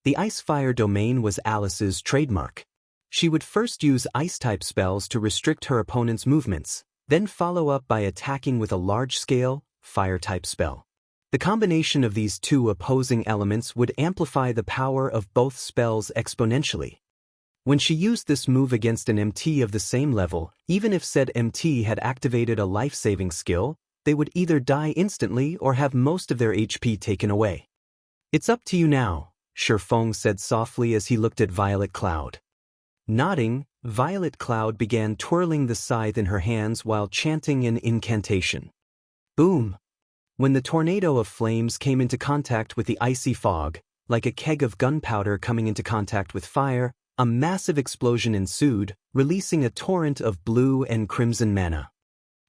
S1: The Icefire Domain was Alice's trademark. She would first use ice-type spells to restrict her opponent's movements, then follow up by attacking with a large-scale, fire-type spell. The combination of these two opposing elements would amplify the power of both spells exponentially. When she used this move against an MT of the same level, even if said MT had activated a life-saving skill, they would either die instantly or have most of their HP taken away. "It's up to you now," Shifeng said softly as he looked at Violet Cloud. Nodding, Violet Cloud began twirling the scythe in her hands while chanting an incantation. Boom! When the tornado of flames came into contact with the icy fog, like a keg of gunpowder coming into contact with fire, a massive explosion ensued, releasing a torrent of blue and crimson mana.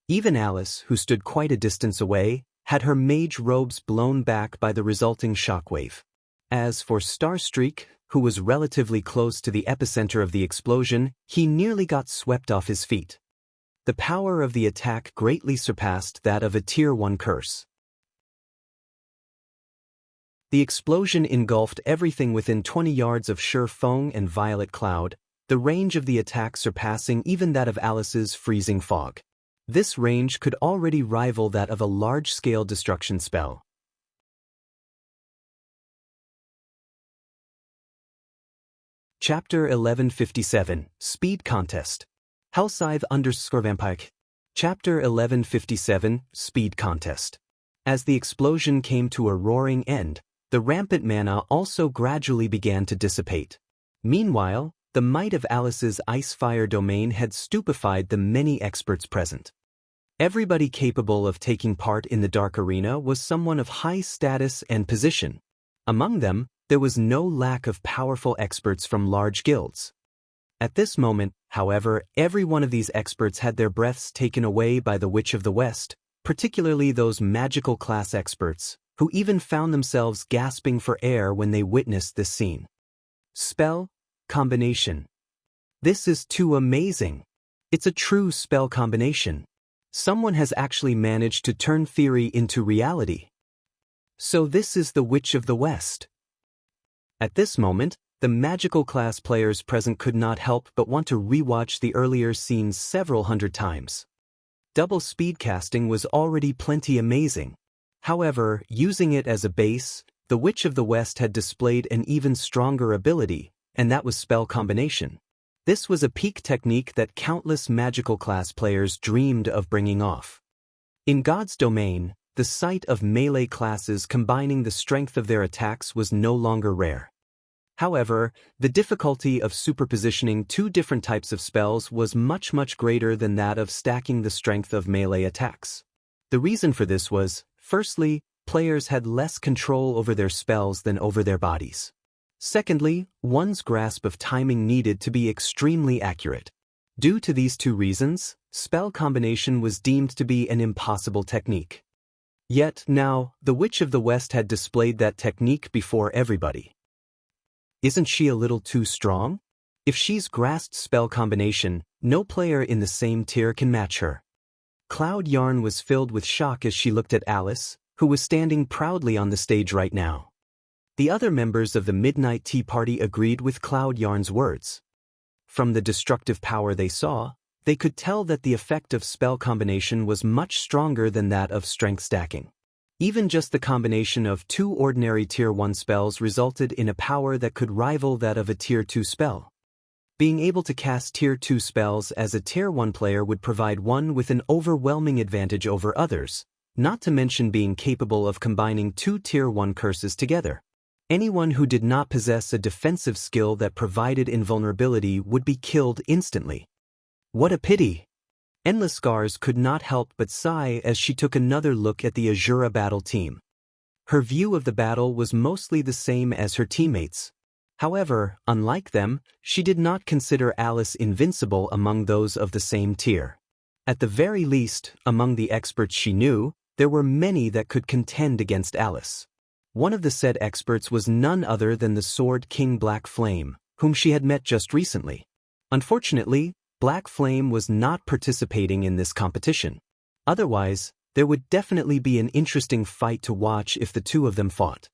S1: Even Alice, who stood quite a distance away, had her mage robes blown back by the resulting shockwave. As for Starstreak, who was relatively close to the epicenter of the explosion, he nearly got swept off his feet. The power of the attack greatly surpassed that of a Tier 1 curse. The explosion engulfed everything within 20 yards of Shifeng and Violet Cloud, the range of the attack surpassing even that of Alice's freezing fog. This range could already rival that of a large-scale destruction spell. Chapter 1157, Speed Contest. Hellscythe _Vampire. Chapter 1157, Speed Contest. As the explosion came to a roaring end, the rampant mana also gradually began to dissipate. Meanwhile, the might of Alice's Icefire Domain had stupefied the many experts present. Everybody capable of taking part in the Dark Arena was someone of high status and position. Among them, there was no lack of powerful experts from large guilds. At this moment, however, every one of these experts had their breaths taken away by the Witch of the West, particularly those magical class experts, who even found themselves gasping for air when they witnessed this scene. Spell combination. This is too amazing. It's a true spell combination. Someone has actually managed to turn theory into reality. So this is the Witch of the West. At this moment, the magical class players present could not help but want to rewatch the earlier scenes several hundred times. Double speed casting was already plenty amazing. However, using it as a base, the Witch of the West had displayed an even stronger ability, and that was spell combination. This was a peak technique that countless magical class players dreamed of bringing off. In God's domain, the sight of melee classes combining the strength of their attacks was no longer rare. However, the difficulty of superpositioning two different types of spells was much greater than that of stacking the strength of melee attacks. The reason for this was, firstly, players had less control over their spells than over their bodies. Secondly, one's grasp of timing needed to be extremely accurate. Due to these two reasons, spell combination was deemed to be an impossible technique. Yet now, the Witch of the West had displayed that technique before everybody. Isn't she a little too strong? If she's grasped spell combination, no player in the same tier can match her. Cloud Yarn was filled with shock as she looked at Alice, who was standing proudly on the stage right now. The other members of the Midnight Tea Party agreed with Cloud Yarn's words. From the destructive power they saw, they could tell that the effect of spell combination was much stronger than that of strength stacking. Even just the combination of two ordinary Tier 1 spells resulted in a power that could rival that of a Tier 2 spell. Being able to cast Tier 2 spells as a Tier 1 player would provide one with an overwhelming advantage over others, not to mention being capable of combining two Tier 1 curses together. Anyone who did not possess a defensive skill that provided invulnerability would be killed instantly. What a pity! Endless Scars could not help but sigh as she took another look at the Asura battle team. Her view of the battle was mostly the same as her teammates. However, unlike them, she did not consider Alice invincible among those of the same tier. At the very least, among the experts she knew, there were many that could contend against Alice. One of the said experts was none other than the Sword King Black Flame, whom she had met just recently. Unfortunately, Black Flame was not participating in this competition. Otherwise, there would definitely be an interesting fight to watch if the two of them fought.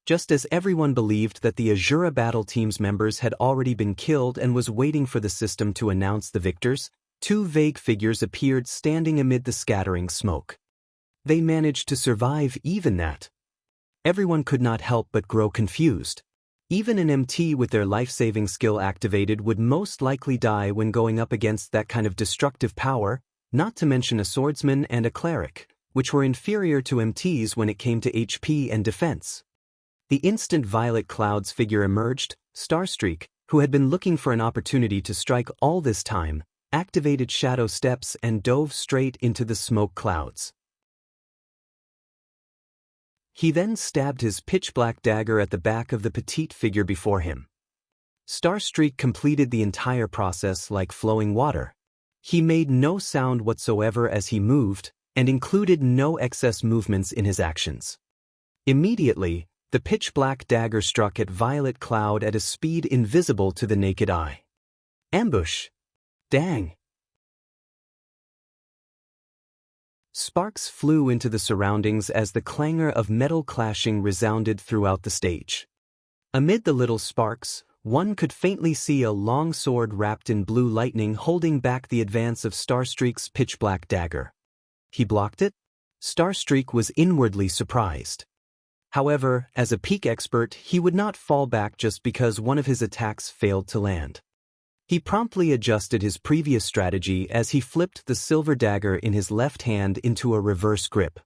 S1: Just as everyone believed that the Asura battle team's members had already been killed and was waiting for the system to announce the victors, two vague figures appeared standing amid the scattering smoke. They managed to survive even that. Everyone could not help but grow confused. Even an MT with their life-saving skill activated would most likely die when going up against that kind of destructive power, not to mention a swordsman and a cleric, which were inferior to MTs when it came to HP and defense. The instant Violet Cloud's figure emerged, Starstreak, who had been looking for an opportunity to strike all this time, activated Shadow Steps and dove straight into the smoke clouds. He then stabbed his pitch-black dagger at the back of the petite figure before him. Starstreak completed the entire process like flowing water. He made no sound whatsoever as he moved, and included no excess movements in his actions. Immediately, the pitch-black dagger struck at Violet Cloud at a speed invisible to the naked eye. Ambush! Dang! Sparks flew into the surroundings as the clangor of metal clashing resounded throughout the stage. Amid the little sparks, one could faintly see a long sword wrapped in blue lightning holding back the advance of Starstreak's pitch-black dagger. He blocked it? Starstreak was inwardly surprised. However, as a peak expert, he would not fall back just because one of his attacks failed to land. He promptly adjusted his previous strategy as he flipped the silver dagger in his left hand into a reverse grip.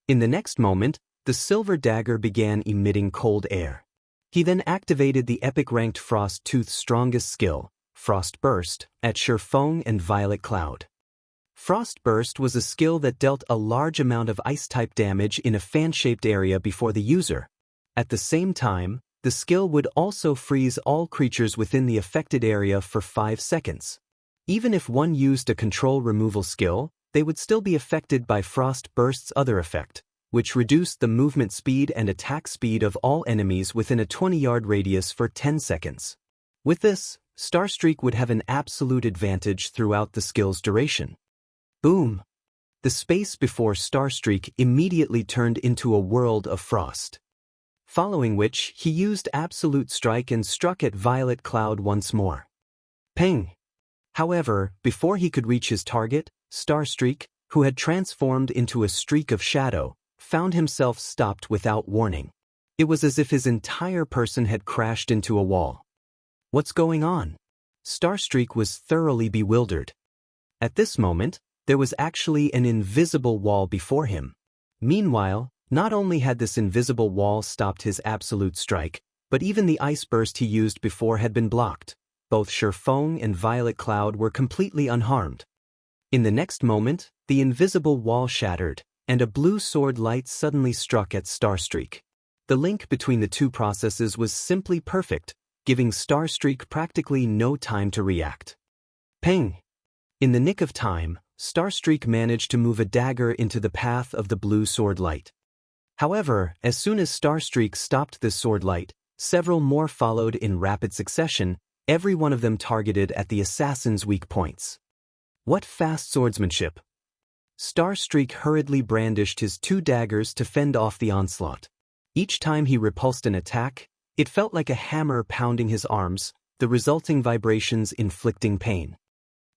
S1: In the next moment, the silver dagger began emitting cold air. He then activated the epic-ranked Frost Tooth's strongest skill, Frost Burst, at Shurfeng and Violet Cloud. Frost Burst was a skill that dealt a large amount of ice-type damage in a fan-shaped area before the user. At the same time, the skill would also freeze all creatures within the affected area for 5 seconds. Even if one used a control removal skill, they would still be affected by Frost Burst's other effect, which reduced the movement speed and attack speed of all enemies within a 20-yard radius for 10 seconds. With this, Starstreak would have an absolute advantage throughout the skill's duration. Boom! The space before Starstreak immediately turned into a world of frost. Following which, he used Absolute Strike and struck at Violet Cloud once more. Ping! However, before he could reach his target, Starstreak, who had transformed into a streak of shadow, found himself stopped without warning. It was as if his entire person had crashed into a wall. What's going on? Starstreak was thoroughly bewildered. At this moment, there was actually an invisible wall before him. Meanwhile, not only had this invisible wall stopped his Absolute Strike, but even the ice burst he used before had been blocked. Both Shifeng and Violet Cloud were completely unharmed. In the next moment, the invisible wall shattered, and a blue sword light suddenly struck at Starstreak. The link between the two processes was simply perfect, giving Starstreak practically no time to react. Ping! In the nick of time, Starstreak managed to move a dagger into the path of the blue sword light. However, as soon as Starstreak stopped this sword light, several more followed in rapid succession, every one of them targeted at the assassin's weak points. What fast swordsmanship! Starstreak hurriedly brandished his 2 daggers to fend off the onslaught. Each time he repulsed an attack, it felt like a hammer pounding his arms, the resulting vibrations inflicting pain.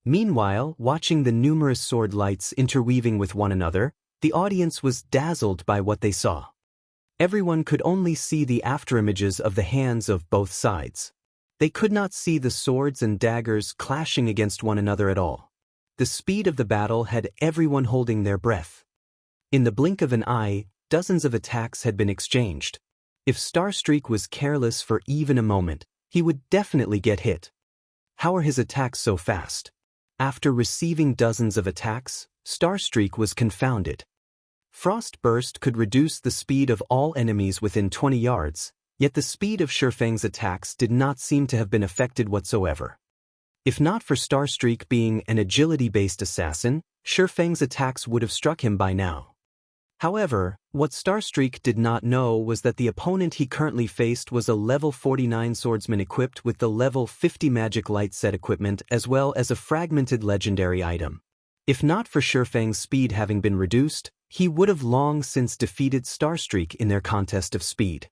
S1: Meanwhile, watching the numerous sword lights interweaving with one another, the audience was dazzled by what they saw. Everyone could only see the afterimages of the hands of both sides. They could not see the swords and daggers clashing against one another at all. The speed of the battle had everyone holding their breath. In the blink of an eye, dozens of attacks had been exchanged. If Starstreak was careless for even a moment, he would definitely get hit. How are his attacks so fast? After receiving dozens of attacks, Starstreak was confounded. Frost Burst could reduce the speed of all enemies within 20 yards, yet the speed of Shifeng's attacks did not seem to have been affected whatsoever. If not for Starstreak being an agility-based assassin, Shifeng's attacks would have struck him by now. However, what Starstreak did not know was that the opponent he currently faced was a level 49 swordsman equipped with the level 50 magic light set equipment as well as a fragmented legendary item. If not for Shifeng's speed having been reduced, he would have long since defeated Starstreak in their contest of speed.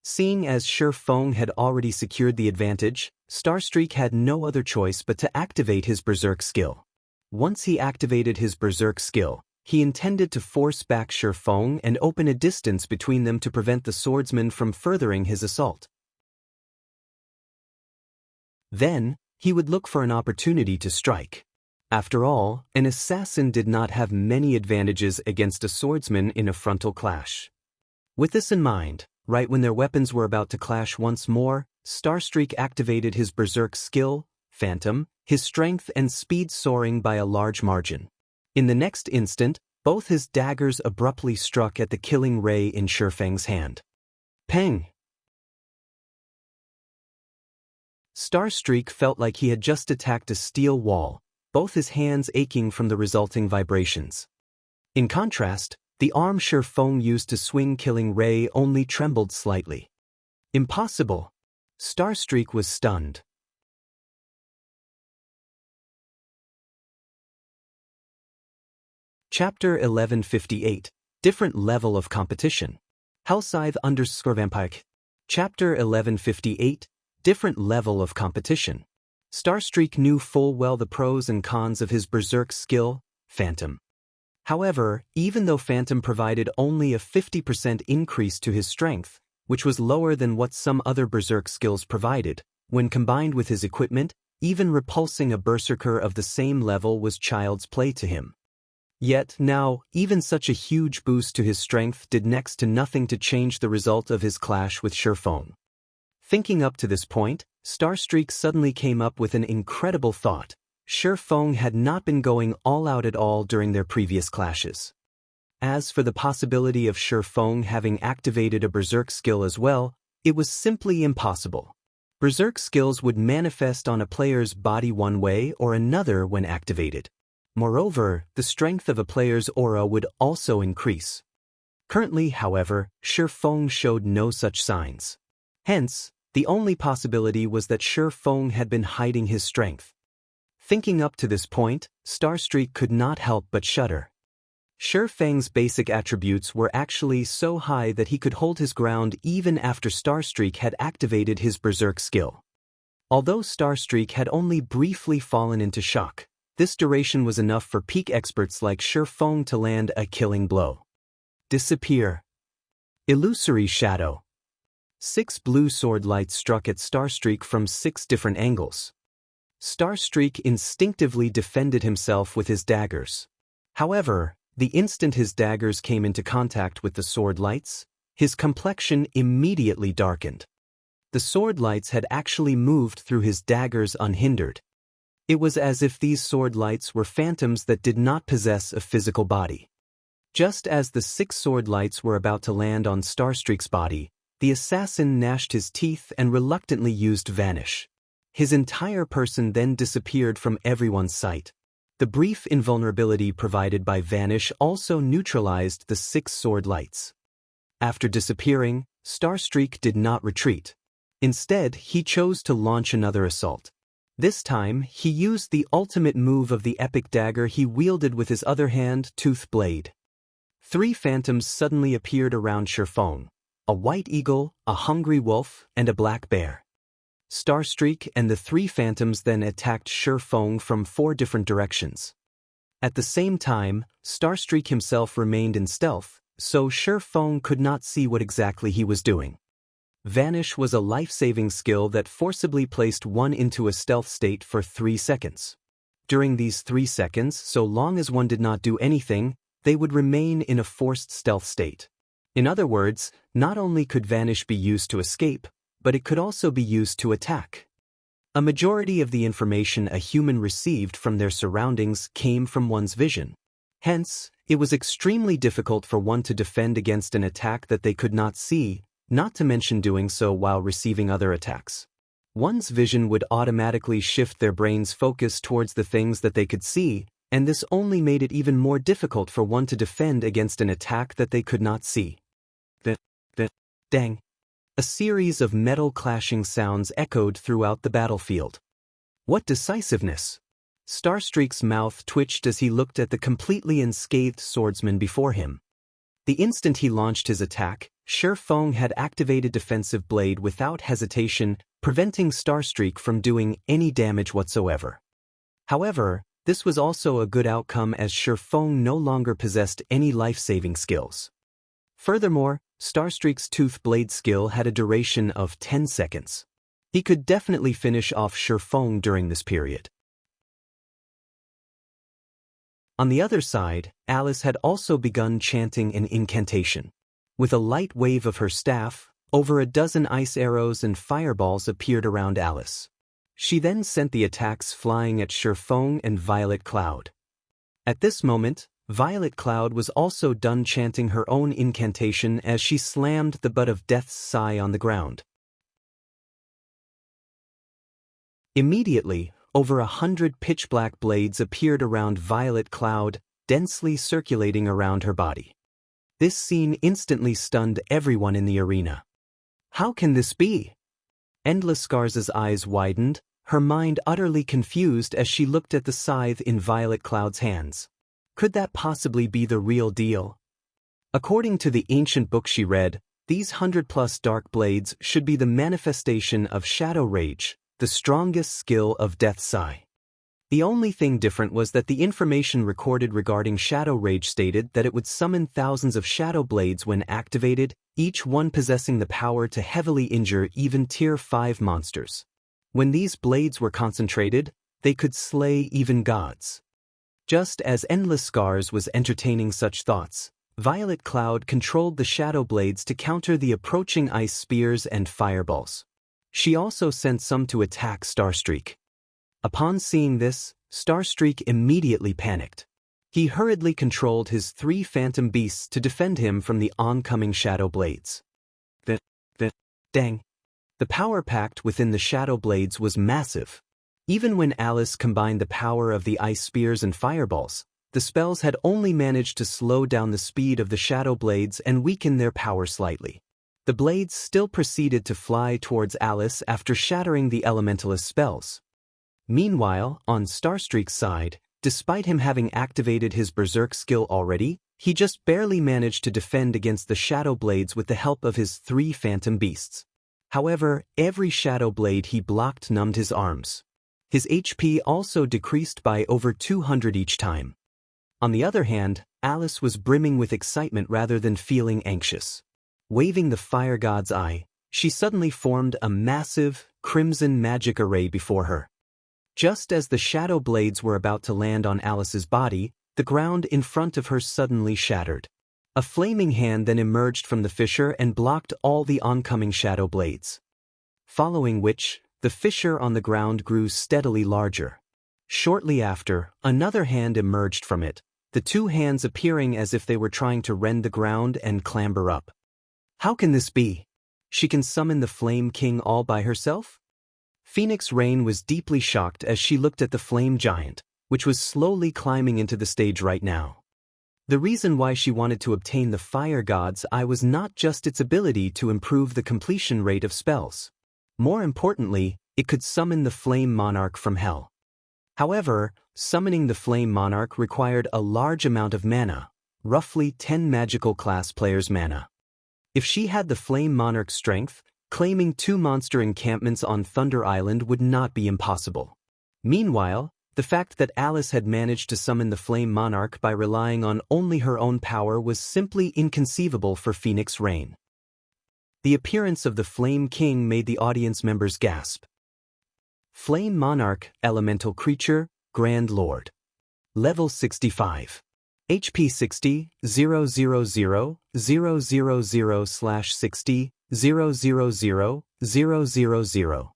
S1: Seeing as Shifeng had already secured the advantage, Starstreak had no other choice but to activate his Berserk skill. Once he activated his Berserk skill, he intended to force back Shifeng and open a distance between them to prevent the swordsman from furthering his assault. Then, he would look for an opportunity to strike. After all, an assassin did not have many advantages against a swordsman in a frontal clash. With this in mind, right when their weapons were about to clash once more, Starstreak activated his Berserk skill, Phantom, his strength and speed soaring by a large margin. In the next instant, both his daggers abruptly struck at the killing ray in Shifeng's hand. Peng! Starstreak felt like he had just attacked a steel wall, both his hands aching from the resulting vibrations. In contrast, the arm Shifeng used to swing killing ray only trembled slightly. Impossible! Starstreak was stunned. Chapter 1158, Different Level of Competition. Hellscythe_Vampire. Chapter 1158, Different Level of Competition. Starstreak knew full well the pros and cons of his Berserk skill, Phantom. However, even though Phantom provided only a 50% increase to his strength, which was lower than what some other Berserk skills provided, when combined with his equipment, even repulsing a Berserker of the same level was child's play to him. Yet now, even such a huge boost to his strength did next to nothing to change the result of his clash with Shifeng. Thinking up to this point, Starstreak suddenly came up with an incredible thought. Shifeng had not been going all out at all during their previous clashes. As for the possibility of Shifeng having activated a Berserk skill as well, it was simply impossible. Berserk skills would manifest on a player's body one way or another when activated. Moreover, the strength of a player's aura would also increase. Currently, however, Shifeng showed no such signs. Hence, the only possibility was that Shifeng had been hiding his strength. Thinking up to this point, Starstreak could not help but shudder. Shi Feng's basic attributes were actually so high that he could hold his ground even after Starstreak had activated his Berserk skill. Although Starstreak had only briefly fallen into shock, this duration was enough for peak experts like Shi Feng to land a killing blow. Disappear. Illusory shadow. 6 blue sword lights struck at Starstreak from 6 different angles. Starstreak instinctively defended himself with his daggers. However, the instant his daggers came into contact with the sword lights, his complexion immediately darkened. The sword lights had actually moved through his daggers unhindered. It was as if these sword lights were phantoms that did not possess a physical body. Just as the 6 sword lights were about to land on Starstreak's body, the assassin gnashed his teeth and reluctantly used Vanish. His entire person then disappeared from everyone's sight. The brief invulnerability provided by Vanish also neutralized the 6 sword lights. After disappearing, Starstreak did not retreat. Instead, he chose to launch another assault. This time, he used the ultimate move of the epic dagger he wielded with his other hand, Tooth Blade. 3 phantoms suddenly appeared around Shi Feng: a white eagle, a hungry wolf, and a black bear. Starstreak and the 3 phantoms then attacked Shi Feng from 4 different directions. At the same time, Starstreak himself remained in stealth, so Shi Feng could not see what exactly he was doing. Vanish was a life-saving skill that forcibly placed one into a stealth state for 3 seconds. During these 3 seconds, so long as one did not do anything, they would remain in a forced stealth state. In other words, not only could Vanish be used to escape, but it could also be used to attack. A majority of the information a human received from their surroundings came from one's vision. Hence, it was extremely difficult for one to defend against an attack that they could not see, not to mention doing so while receiving other attacks. One's vision would automatically shift their brain's focus towards the things that they could see, and this only made it even more difficult for one to defend against an attack that they could not see. Dang. A series of metal clashing sounds echoed throughout the battlefield. What decisiveness! Starstreak's mouth twitched as he looked at the completely unscathed swordsman before him. The instant he launched his attack, Shi Feng had activated Defensive Blade without hesitation, preventing Starstreak from doing any damage whatsoever. However, this was also a good outcome as Shi Feng no longer possessed any life-saving skills. Furthermore, Starstreak's Tooth Blade skill had a duration of 10 seconds. He could definitely finish off Shi Feng during this period. On the other side, Alice had also begun chanting an incantation. With a light wave of her staff, over a dozen ice arrows and fireballs appeared around Alice. She then sent the attacks flying at Shi Feng and Violet Cloud. At this moment, Violet Cloud was also done chanting her own incantation as she slammed the butt of Death's Sigh on the ground. Immediately, over 100 pitch-black blades appeared around Violet Cloud, densely circulating around her body. This scene instantly stunned everyone in the arena. How can this be? Endless Scars's eyes widened, her mind utterly confused as she looked at the scythe in Violet Cloud's hands. Could that possibly be the real deal? According to the ancient book she read, these 100+ dark blades should be the manifestation of Shadow Rage, the strongest skill of Death's Sigh. The only thing different was that the information recorded regarding Shadow Rage stated that it would summon thousands of shadow blades when activated, each one possessing the power to heavily injure even Tier 5 monsters. When these blades were concentrated, they could slay even gods. Just as Endless Scars was entertaining such thoughts, Violet Cloud controlled the shadow blades to counter the approaching ice spears and fireballs. She also sent some to attack Starstreak. Upon seeing this, Starstreak immediately panicked. He hurriedly controlled his 3 phantom beasts to defend him from the oncoming shadow blades. Dang. The power packed within the shadow blades was massive. Even when Alice combined the power of the ice spears and fireballs, the spells had only managed to slow down the speed of the shadow blades and weaken their power slightly. The blades still proceeded to fly towards Alice after shattering the elementalist spells. Meanwhile, on Starstreak's side, despite him having activated his Berserk skill already, he just barely managed to defend against the Shadow Blades with the help of his 3 Phantom Beasts. However, every Shadow Blade he blocked numbed his arms. His HP also decreased by over 200 each time. On the other hand, Alice was brimming with excitement rather than feeling anxious. Waving the Fire God's Eye, she suddenly formed a massive, crimson magic array before her. Just as the Shadow Blades were about to land on Alice's body, the ground in front of her suddenly shattered. A flaming hand then emerged from the fissure and blocked all the oncoming Shadow Blades. Following which, the fissure on the ground grew steadily larger. Shortly after, another hand emerged from it, the 2 hands appearing as if they were trying to rend the ground and clamber up. How can this be? She can summon the Flame King all by herself? Phoenix Rain was deeply shocked as she looked at the Flame Giant, which was slowly climbing into the stage right now. The reason why she wanted to obtain the Fire God's Eye was not just its ability to improve the completion rate of spells. More importantly, it could summon the Flame Monarch from Hell. However, summoning the Flame Monarch required a large amount of mana, roughly 10 magical class players' mana. If she had the Flame Monarch's strength, claiming 2 monster encampments on Thunder Island would not be impossible. Meanwhile, the fact that Alice had managed to summon the Flame Monarch by relying on only her own power was simply inconceivable for Phoenix Rain. The appearance of the Flame King made the audience members gasp. Flame Monarch, Elemental Creature, Grand Lord. Level 65. HP 60, 000, 000/60, 000, 000.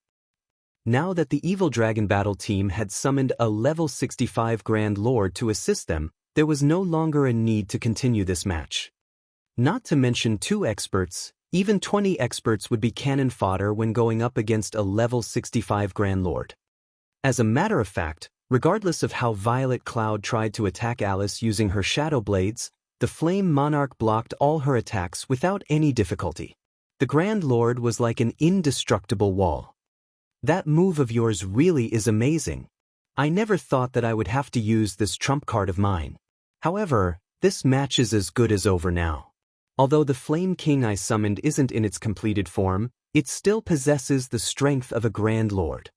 S1: Now that the Evil Dragon Battle team had summoned a level 65 Grand Lord to assist them, there was no longer a need to continue this match. Not to mention 2 experts, even 20 experts would be cannon fodder when going up against a level 65 Grand Lord. As a matter of fact, regardless of how Violet Cloud tried to attack Alice using her Shadow Blades, the Flame Monarch blocked all her attacks without any difficulty. The Grand Lord was like an indestructible wall. That move of yours really is amazing. I never thought that I would have to use this trump card of mine. However, this match is as good as over now. Although the Flame King I summoned isn't in its completed form, it still possesses the strength of a Grand Lord.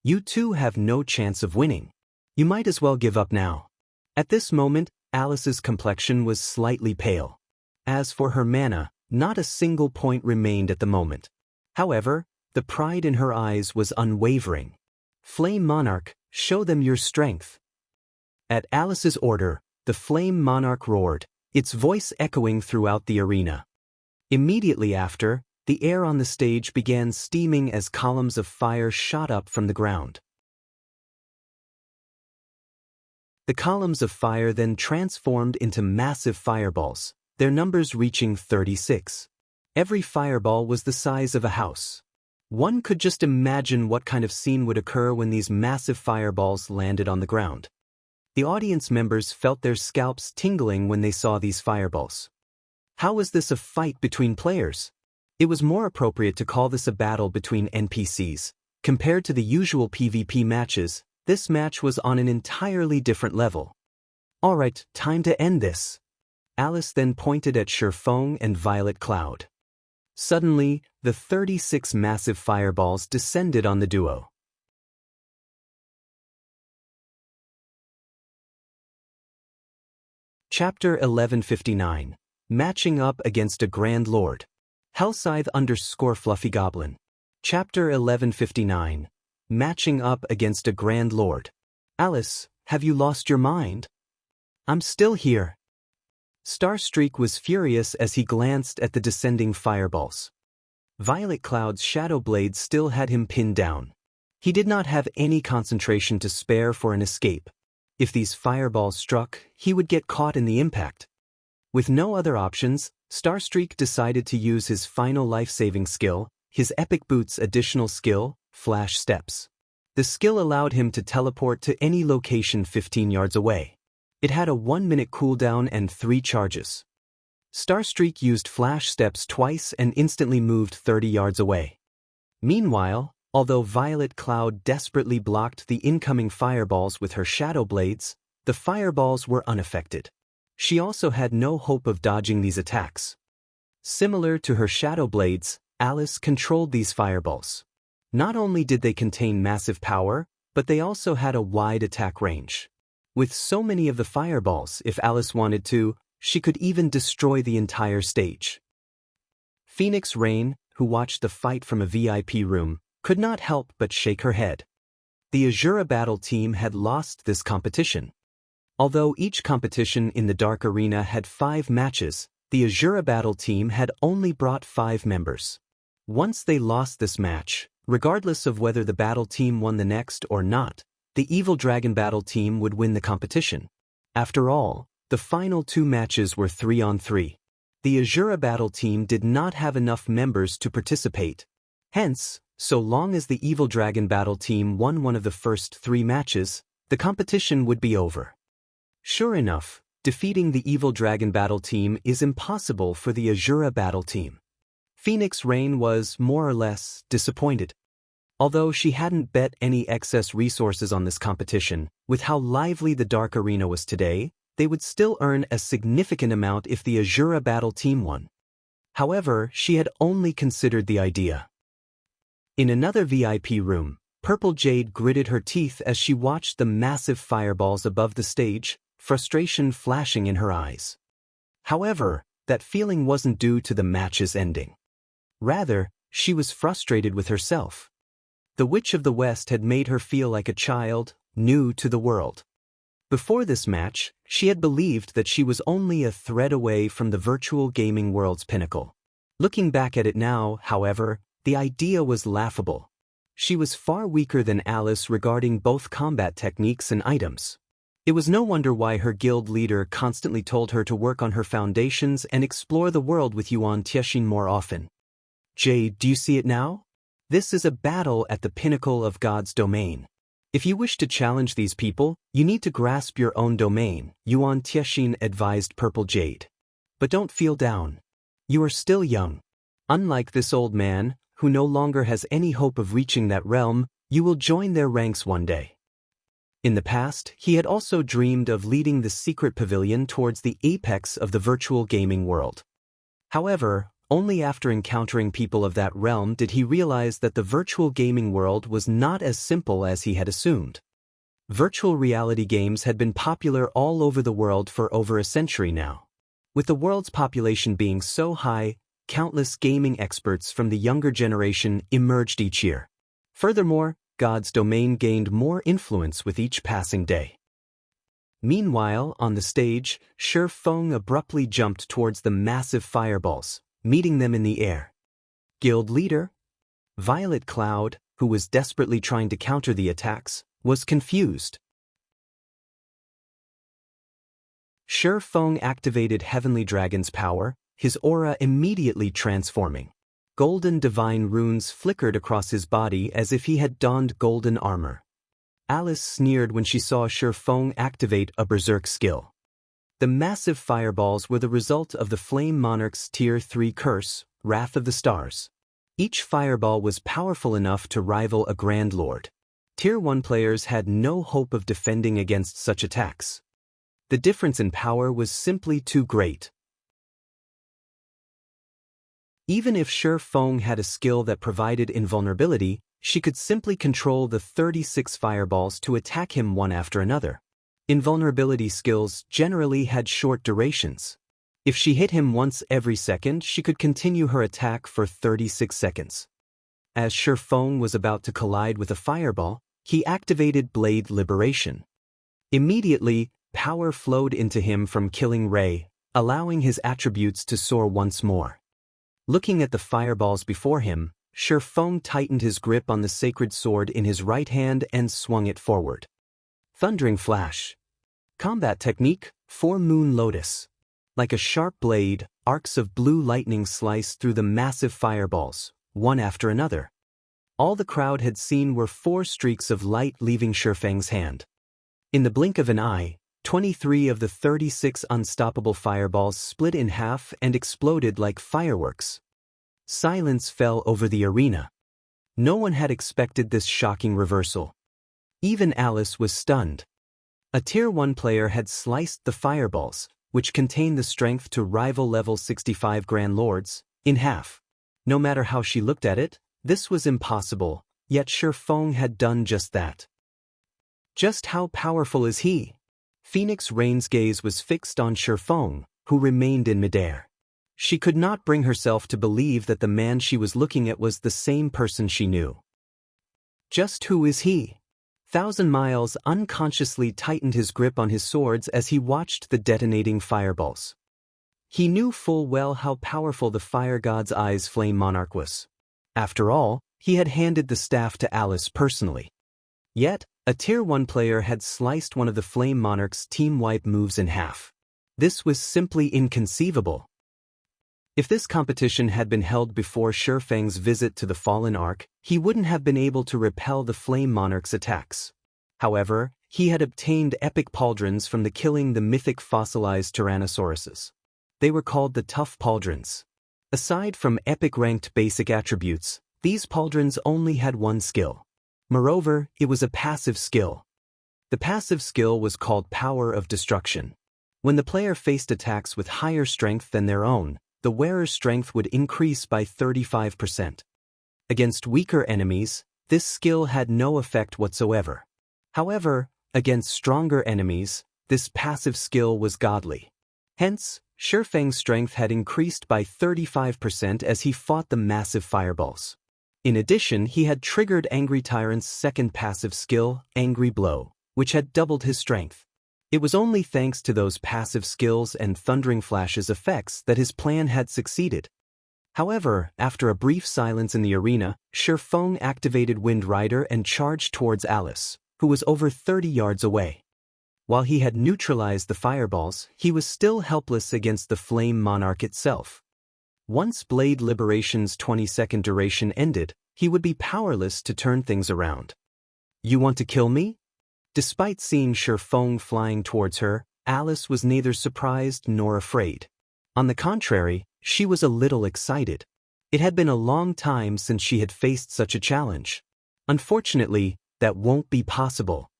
S1: You two have no chance of winning. You might as well give up now. At this moment, Alice's complexion was slightly pale. As for her mana, not a single point remained at the moment. However, the pride in her eyes was unwavering. Flame Monarch, show them your strength. At Alice's order, the Flame Monarch roared, its voice echoing throughout the arena. Immediately after, the air on the stage began steaming as columns of fire shot up from the ground. The columns of fire then transformed into massive fireballs, their numbers reaching 36. Every fireball was the size of a house. One could just imagine what kind of scene would occur when these massive fireballs landed on the ground. The audience members felt their scalps tingling when they saw these fireballs. How was this a fight between players? It was more appropriate to call this a battle between NPCs. Compared to the usual PvP matches, this match was on an entirely different level. Alright, time to end this. Alice then pointed at Shifeng and Violet Cloud. Suddenly, the 36 massive fireballs descended on the duo. Chapter 1159. Matching up against a Grand Lord. Hellscythe_Fluffy Goblin. Chapter 1159. Matching up against a Grand Lord. Alice, have you lost your mind? I'm still here. Starstreak was furious as he glanced at the descending fireballs. Violet Cloud's Shadow Blade still had him pinned down. He did not have any concentration to spare for an escape. If these fireballs struck, he would get caught in the impact. With no other options, Starstreak decided to use his final life-saving skill, his Epic Boots additional skill, Flash Steps. The skill allowed him to teleport to any location 15 yards away. It had a 1-minute cooldown and 3 charges. Starstreak used Flash Steps twice and instantly moved 30 yards away. Meanwhile, Although Violet Cloud desperately blocked the incoming fireballs with her shadow blades, the fireballs were unaffected. She also had no hope of dodging these attacks. Similar to her shadow blades, Alice controlled these fireballs. Not only did they contain massive power, but they also had a wide attack range. With so many of the fireballs, if Alice wanted to, she could even destroy the entire stage. Phoenix Rain, who watched the fight from a VIP room, could not help but shake her head. The Asura battle team had lost this competition. Although each competition in the Dark Arena had 5 matches, the Asura battle team had only brought 5 members. Once they lost this match, regardless of whether the battle team won the next or not, the Evil Dragon battle team would win the competition. After all, the final 2 matches were 3-on-3. The Asura battle team did not have enough members to participate. Hence, so long as the Evil Dragon battle team won one of the first 3 matches, the competition would be over. Sure enough, defeating the Evil Dragon battle team is impossible for the Asura battle team. Phoenix Rain was, more or less, disappointed. Although she hadn't bet any excess resources on this competition, with how lively the Dark Arena was today, they would still earn a significant amount if the Asura battle team won. However, she had only considered the idea. In another VIP room, Purple Jade gritted her teeth as she watched the massive fireballs above the stage, frustration flashing in her eyes. However, that feeling wasn't due to the match's ending. Rather, she was frustrated with herself. The Witch of the West had made her feel like a child, new to the world. Before this match, she had believed that she was only a thread away from the virtual gaming world's pinnacle. Looking back at it now, however, the idea was laughable. She was far weaker than Alice regarding both combat techniques and items. It was no wonder why her guild leader constantly told her to work on her foundations and explore the world with Yuan Tiexin more often. Jade, do you see it now? This is a battle at the pinnacle of God's domain. If you wish to challenge these people, you need to grasp your own domain, Yuan Tiexin advised Purple Jade. But don't feel down. You are still young. Unlike this old man, who no longer has any hope of reaching that realm, you will join their ranks one day. In the past, he had also dreamed of leading the secret pavilion towards the apex of the virtual gaming world. However, only after encountering people of that realm did he realize that the virtual gaming world was not as simple as he had assumed. Virtual reality games had been popular all over the world for over a century now. With the world's population being so high, countless gaming experts from the younger generation emerged each year. Furthermore, God's domain gained more influence with each passing day. Meanwhile, on the stage, Shi Feng abruptly jumped towards the massive fireballs, meeting them in the air. Guild leader? Violet Cloud, who was desperately trying to counter the attacks, was confused. Shi Feng activated Heavenly Dragon's power, his aura immediately transforming. Golden divine runes flickered across his body as if he had donned golden armor. Alice sneered when she saw Shi Feng activate a berserk skill. The massive fireballs were the result of the Flame Monarch's Tier 3 curse, Wrath of the Stars. Each fireball was powerful enough to rival a Grand Lord. Tier 1 players had no hope of defending against such attacks. The difference in power was simply too great. Even if Shi Feng had a skill that provided invulnerability, she could simply control the 36 fireballs to attack him one after another. Invulnerability skills generally had short durations. If she hit him once every second, she could continue her attack for 36 seconds. As Shi Feng was about to collide with a fireball, he activated Blade Liberation. Immediately, power flowed into him from Killing Ray, allowing his attributes to soar once more. Looking at the fireballs before him, Shi Feng tightened his grip on the sacred sword in his right hand and swung it forward. Thundering Flash. Combat technique, 4 Moon Lotus. Like a sharp blade, arcs of blue lightning sliced through the massive fireballs, one after another. All the crowd had seen were 4 streaks of light leaving Shi Feng's hand. In the blink of an eye, 23 of the 36 unstoppable fireballs split in half and exploded like fireworks. Silence fell over the arena. No one had expected this shocking reversal. Even Alice was stunned. A Tier 1 player had sliced the fireballs, which contained the strength to rival level 65 Grand Lords, in half. No matter how she looked at it, this was impossible, yet Shi Feng had done just that. Just how powerful is he? Phoenix Rain's gaze was fixed on Shi Feng, who remained in midair. She could not bring herself to believe that the man she was looking at was the same person she knew. Just who is he? Thousand Miles unconsciously tightened his grip on his swords as he watched the detonating fireballs. He knew full well how powerful the Fire God's Eyes Flame Monarch was. After all, he had handed the staff to Alice personally. Yet, a Tier 1 player had sliced one of the Flame Monarch's team wipe moves in half. This was simply inconceivable. If this competition had been held before Shi Feng's visit to the Fallen Ark, he wouldn't have been able to repel the Flame Monarch's attacks. However, he had obtained epic pauldrons from the killing the mythic fossilized Tyrannosauruses. They were called the Tough Pauldrons. Aside from epic-ranked basic attributes, these pauldrons only had one skill. Moreover, it was a passive skill. The passive skill was called Power of Destruction. When the player faced attacks with higher strength than their own, the wearer's strength would increase by 35%. Against weaker enemies, this skill had no effect whatsoever. However, against stronger enemies, this passive skill was godly. Hence, Shi Feng's strength had increased by 35% as he fought the massive fireballs. In addition, he had triggered Angry Tyrant's second passive skill, Angry Blow, which had doubled his strength. It was only thanks to those passive skills and Thundering Flash's effects that his plan had succeeded. However, after a brief silence in the arena, Shi Feng activated Wind Rider and charged towards Alice, who was over 30 yards away. While he had neutralized the fireballs, he was still helpless against the Flame Monarch itself. Once Blade Liberation's 20-second duration ended, he would be powerless to turn things around. "You want to kill me?" Despite seeing Shi Feng flying towards her, Alice was neither surprised nor afraid. On the contrary, she was a little excited. It had been a long time since she had faced such a challenge. Unfortunately, that won't be possible.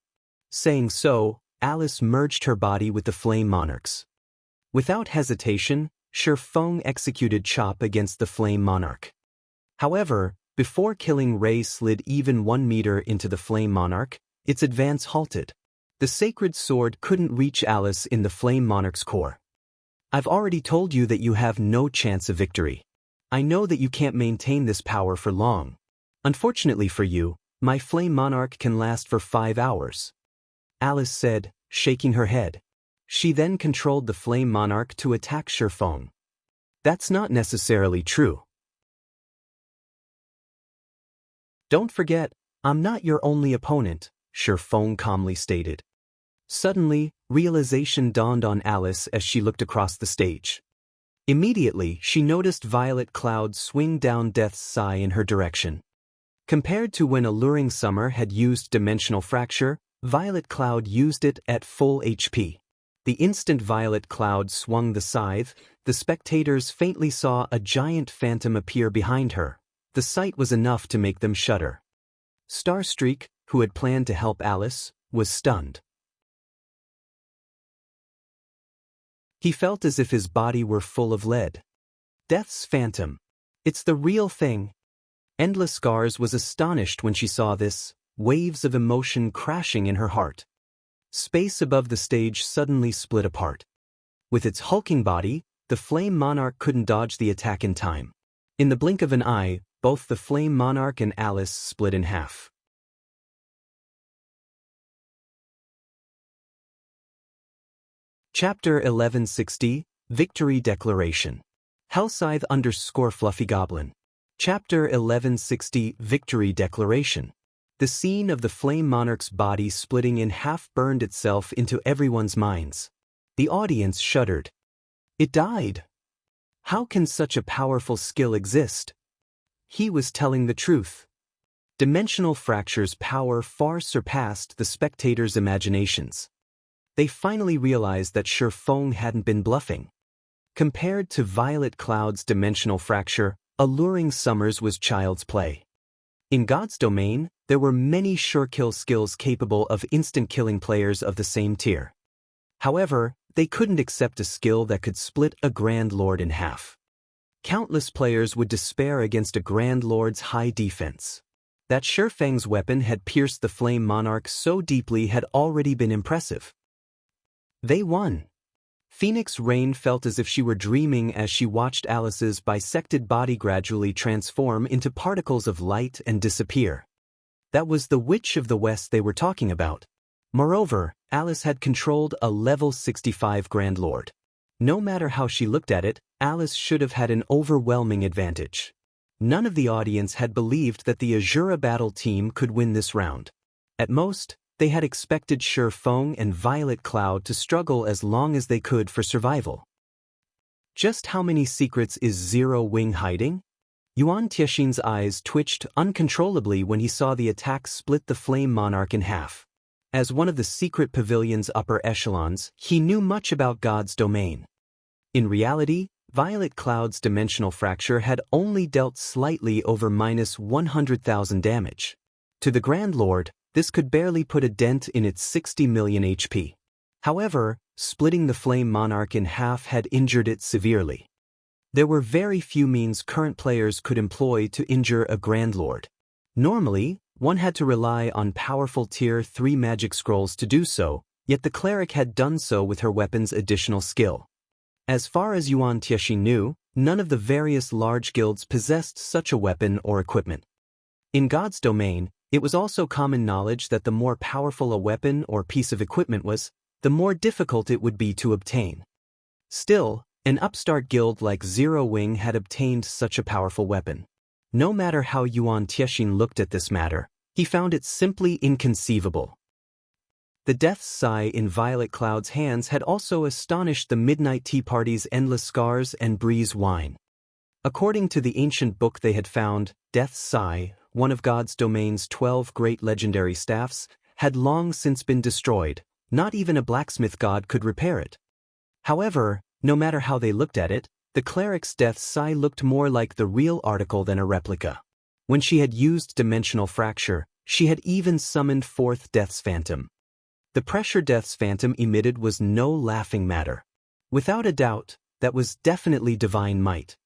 S1: Saying so, Alice merged her body with the Flame Monarch's. Without hesitation, Shi Feng executed Chop against the Flame Monarch. However, before killing Ray slid even 1 meter into the Flame Monarch, its advance halted. The sacred sword couldn't reach Alice in the Flame Monarch's core. "I've already told you that you have no chance of victory. I know that you can't maintain this power for long. Unfortunately for you, my Flame Monarch can last for 5 hours. Alice said, shaking her head. She then controlled the Flame Monarch to attack Shi Feng. "That's not necessarily true. Don't forget, I'm not your only opponent," Shi Feng calmly stated. Suddenly, realization dawned on Alice as she looked across the stage. Immediately, she noticed Violet Cloud swing down Death's Sigh in her direction. Compared to when Alluring Summer had used Dimensional Fracture, Violet Cloud used it at full HP. The instant Violet Cloud swung the scythe, the spectators faintly saw a giant phantom appear behind her. The sight was enough to make them shudder. Starstreak, who had planned to help Alice, was stunned. He felt as if his body were full of lead. Death's phantom. It's the real thing. Endless Scars was astonished when she saw this, waves of emotion crashing in her heart. Space above the stage suddenly split apart. With its hulking body, the Flame Monarch couldn't dodge the attack in time. In the blink of an eye, both the Flame Monarch and Alice split in half. Chapter 1160, Victory Declaration. Hellscythe _ Fluffy Goblin. Chapter 1160, Victory Declaration. The scene of the Flame Monarch's body splitting in half burned itself into everyone's minds. The audience shuddered. It died. How can such a powerful skill exist? He was telling the truth. Dimensional Fracture's power far surpassed the spectators' imaginations. They finally realized that Shi Feng hadn't been bluffing. Compared to Violet Cloud's Dimensional Fracture, Alluring Summer's was child's play. In God's domain, there were many sure-kill skills capable of instant-killing players of the same tier. However, they couldn't accept a skill that could split a Grand Lord in half. Countless players would despair against a Grand Lord's high defense. That Shifeng's weapon had pierced the Flame Monarch so deeply had already been impressive. They won. Phoenix Rain felt as if she were dreaming as she watched Alice's bisected body gradually transform into particles of light and disappear. That was the Witch of the West they were talking about. Moreover, Alice had controlled a level 65 Grand Lord. No matter how she looked at it, Alice should have had an overwhelming advantage. None of the audience had believed that the Asura battle team could win this round. At most, they had expected Shifeng and Violet Cloud to struggle as long as they could for survival. Just how many secrets is Zero Wing hiding? Yuan Tiexin's eyes twitched uncontrollably when he saw the attack split the Flame Monarch in half. As one of the secret pavilion's upper echelons, he knew much about God's domain. In reality, Violet Cloud's dimensional fracture had only dealt slightly over -100,000 damage. To the Grand Lord, this could barely put a dent in its 60 million HP. However, splitting the Flame Monarch in half had injured it severely. There were very few means current players could employ to injure a Grand Lord. Normally, one had to rely on powerful Tier 3 magic scrolls to do so, yet the cleric had done so with her weapon's additional skill. As far as Yuan Tiexin knew, none of the various large guilds possessed such a weapon or equipment. In God's domain, it was also common knowledge that the more powerful a weapon or piece of equipment was, the more difficult it would be to obtain. Still, an upstart guild like Zero Wing had obtained such a powerful weapon. No matter how Yuan Tiexin looked at this matter, he found it simply inconceivable. The Death's Sigh in Violet Cloud's hands had also astonished the Midnight Tea Party's Endless Scars and Breeze Wine. According to the ancient book they had found, Death's Sigh, one of God's domain's 12 great legendary staffs, had long since been destroyed. Not even a blacksmith god could repair it. However, no matter how they looked at it, the cleric's Death's Sigh looked more like the real article than a replica. When she had used Dimensional Fracture, she had even summoned forth Death's Phantom. The pressure Death's Phantom emitted was no laughing matter. Without a doubt, that was definitely divine might.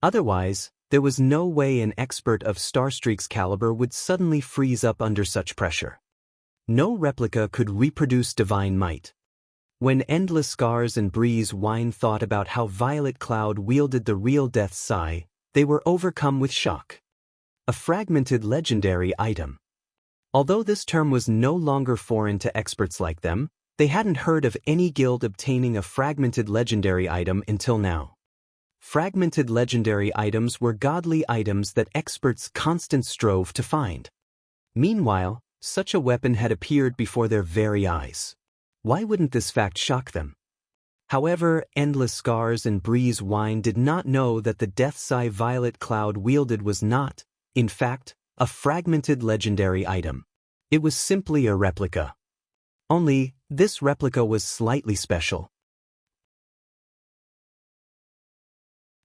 S1: Otherwise, there was no way an expert of Starstreak's caliber would suddenly freeze up under such pressure. No replica could reproduce divine might. When Endless Scars and Breeze Wine thought about how Violet Cloud wielded the real Death's Sigh, they were overcome with shock. A fragmented legendary item. Although this term was no longer foreign to experts like them, they hadn't heard of any guild obtaining a fragmented legendary item until now. Fragmented legendary items were godly items that experts constantly strove to find. Meanwhile, such a weapon had appeared before their very eyes. Why wouldn't this fact shock them? However, Endless Scars and Breeze Wine did not know that the Death's Sigh Violet Cloud wielded was not, in fact, a fragmented legendary item. It was simply a replica. Only, this replica was slightly special.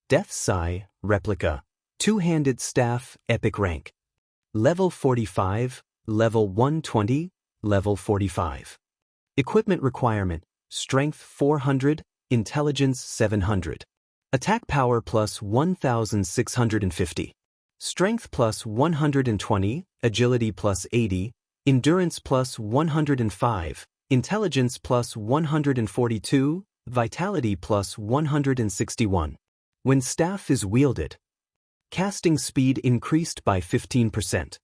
S1: Death's Sigh, Replica. Two-handed staff, epic rank. Level 45, level 120, level 45. Equipment requirement, strength 400, intelligence 700. Attack power plus 1650. Strength plus 120, agility plus 80, endurance plus 105, intelligence plus 142, vitality plus 161. When staff is wielded, casting speed increased by 15%.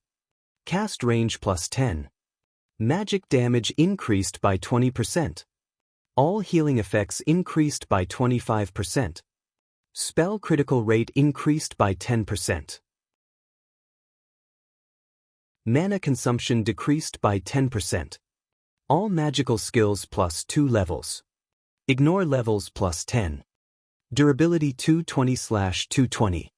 S1: Cast range plus 10. Magic damage increased by 20%. All healing effects increased by 25%. Spell critical rate increased by 10%. Mana consumption decreased by 10%. All magical skills plus 2 levels. Ignore levels plus 10. Durability 220/220.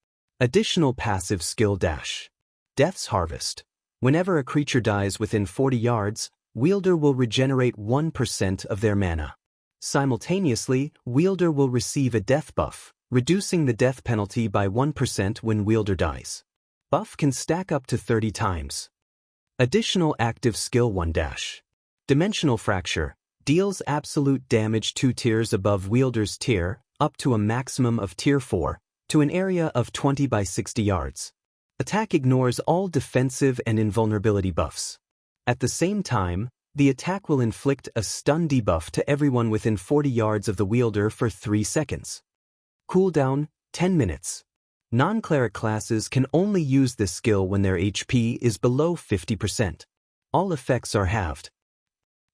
S1: Additional passive skill dash. Death's Harvest. Whenever a creature dies within 40 yards, wielder will regenerate 1% of their mana. Simultaneously, wielder will receive a death buff, reducing the death penalty by 1% when wielder dies. Buff can stack up to 30 times. Additional active skill 1-. Dimensional Fracture. Deals absolute damage 2 tiers above wielder's tier, up to a maximum of tier 4, to an area of 20 by 60 yards. Attack ignores all defensive and invulnerability buffs. At the same time, the attack will inflict a stun debuff to everyone within 40 yards of the wielder for 3 seconds. Cooldown, 10 minutes. Non-cleric classes can only use this skill when their HP is below 50%. All effects are halved.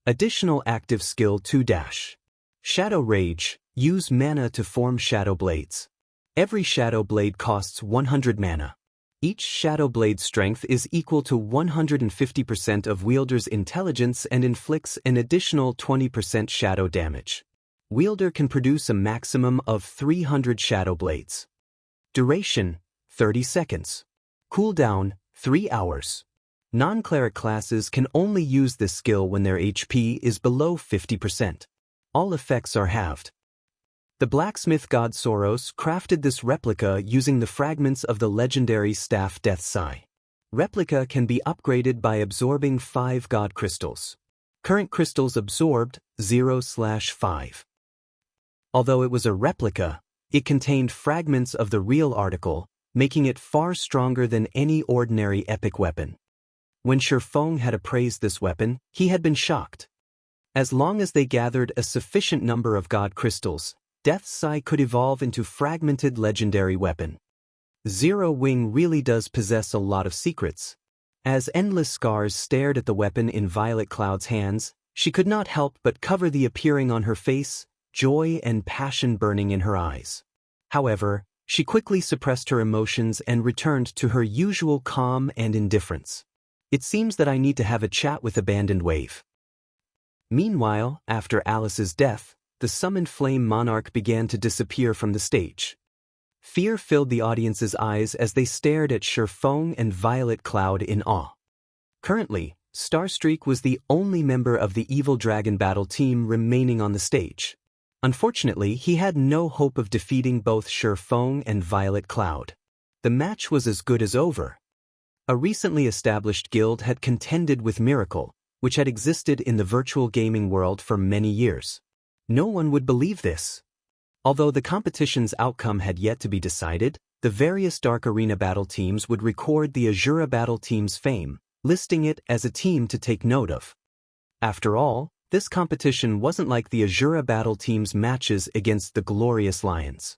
S1: Additional active skill 2-. Shadow Rage. Use mana to form shadow blades. Every shadow blade costs 100 mana. Each shadow blade strength is equal to 150% of wielder's intelligence and inflicts an additional 20% shadow damage. Wielder can produce a maximum of 300 shadow blades. Duration, 30 seconds. Cooldown, 3 hours. Non-cleric classes can only use this skill when their HP is below 50%. All effects are halved. The blacksmith god Soros crafted this replica using the fragments of the legendary staff Death's Eye. Replica can be upgraded by absorbing 5 god crystals. Current crystals absorbed, 0/5. Although it was a replica, it contained fragments of the real article, making it far stronger than any ordinary epic weapon. When Shifeng had appraised this weapon, he had been shocked. As long as they gathered a sufficient number of god crystals, Death's Eye could evolve into fragmented legendary weapon. Zero Wing really does possess a lot of secrets. As Endless Scars stared at the weapon in Violet Cloud's hands, she could not help but cover the appearing on her face, joy and passion burning in her eyes. However, she quickly suppressed her emotions and returned to her usual calm and indifference. It seems that I need to have a chat with Abandoned Wave. Meanwhile, after Alice's death, the summoned flame monarch began to disappear from the stage. Fear filled the audience's eyes as they stared at Shifeng and Violet Cloud in awe. Currently, Starstreak was the only member of the Evil Dragon battle team remaining on the stage. Unfortunately, he had no hope of defeating both Shifeng and Violet Cloud. The match was as good as over. A recently established guild had contended with Miracle, which had existed in the virtual gaming world for many years. No one would believe this. Although the competition's outcome had yet to be decided, the various Dark Arena battle teams would record the Asura battle team's fame, listing it as a team to take note of. After all, this competition wasn't like the Asura battle team's matches against the Glorious Lions.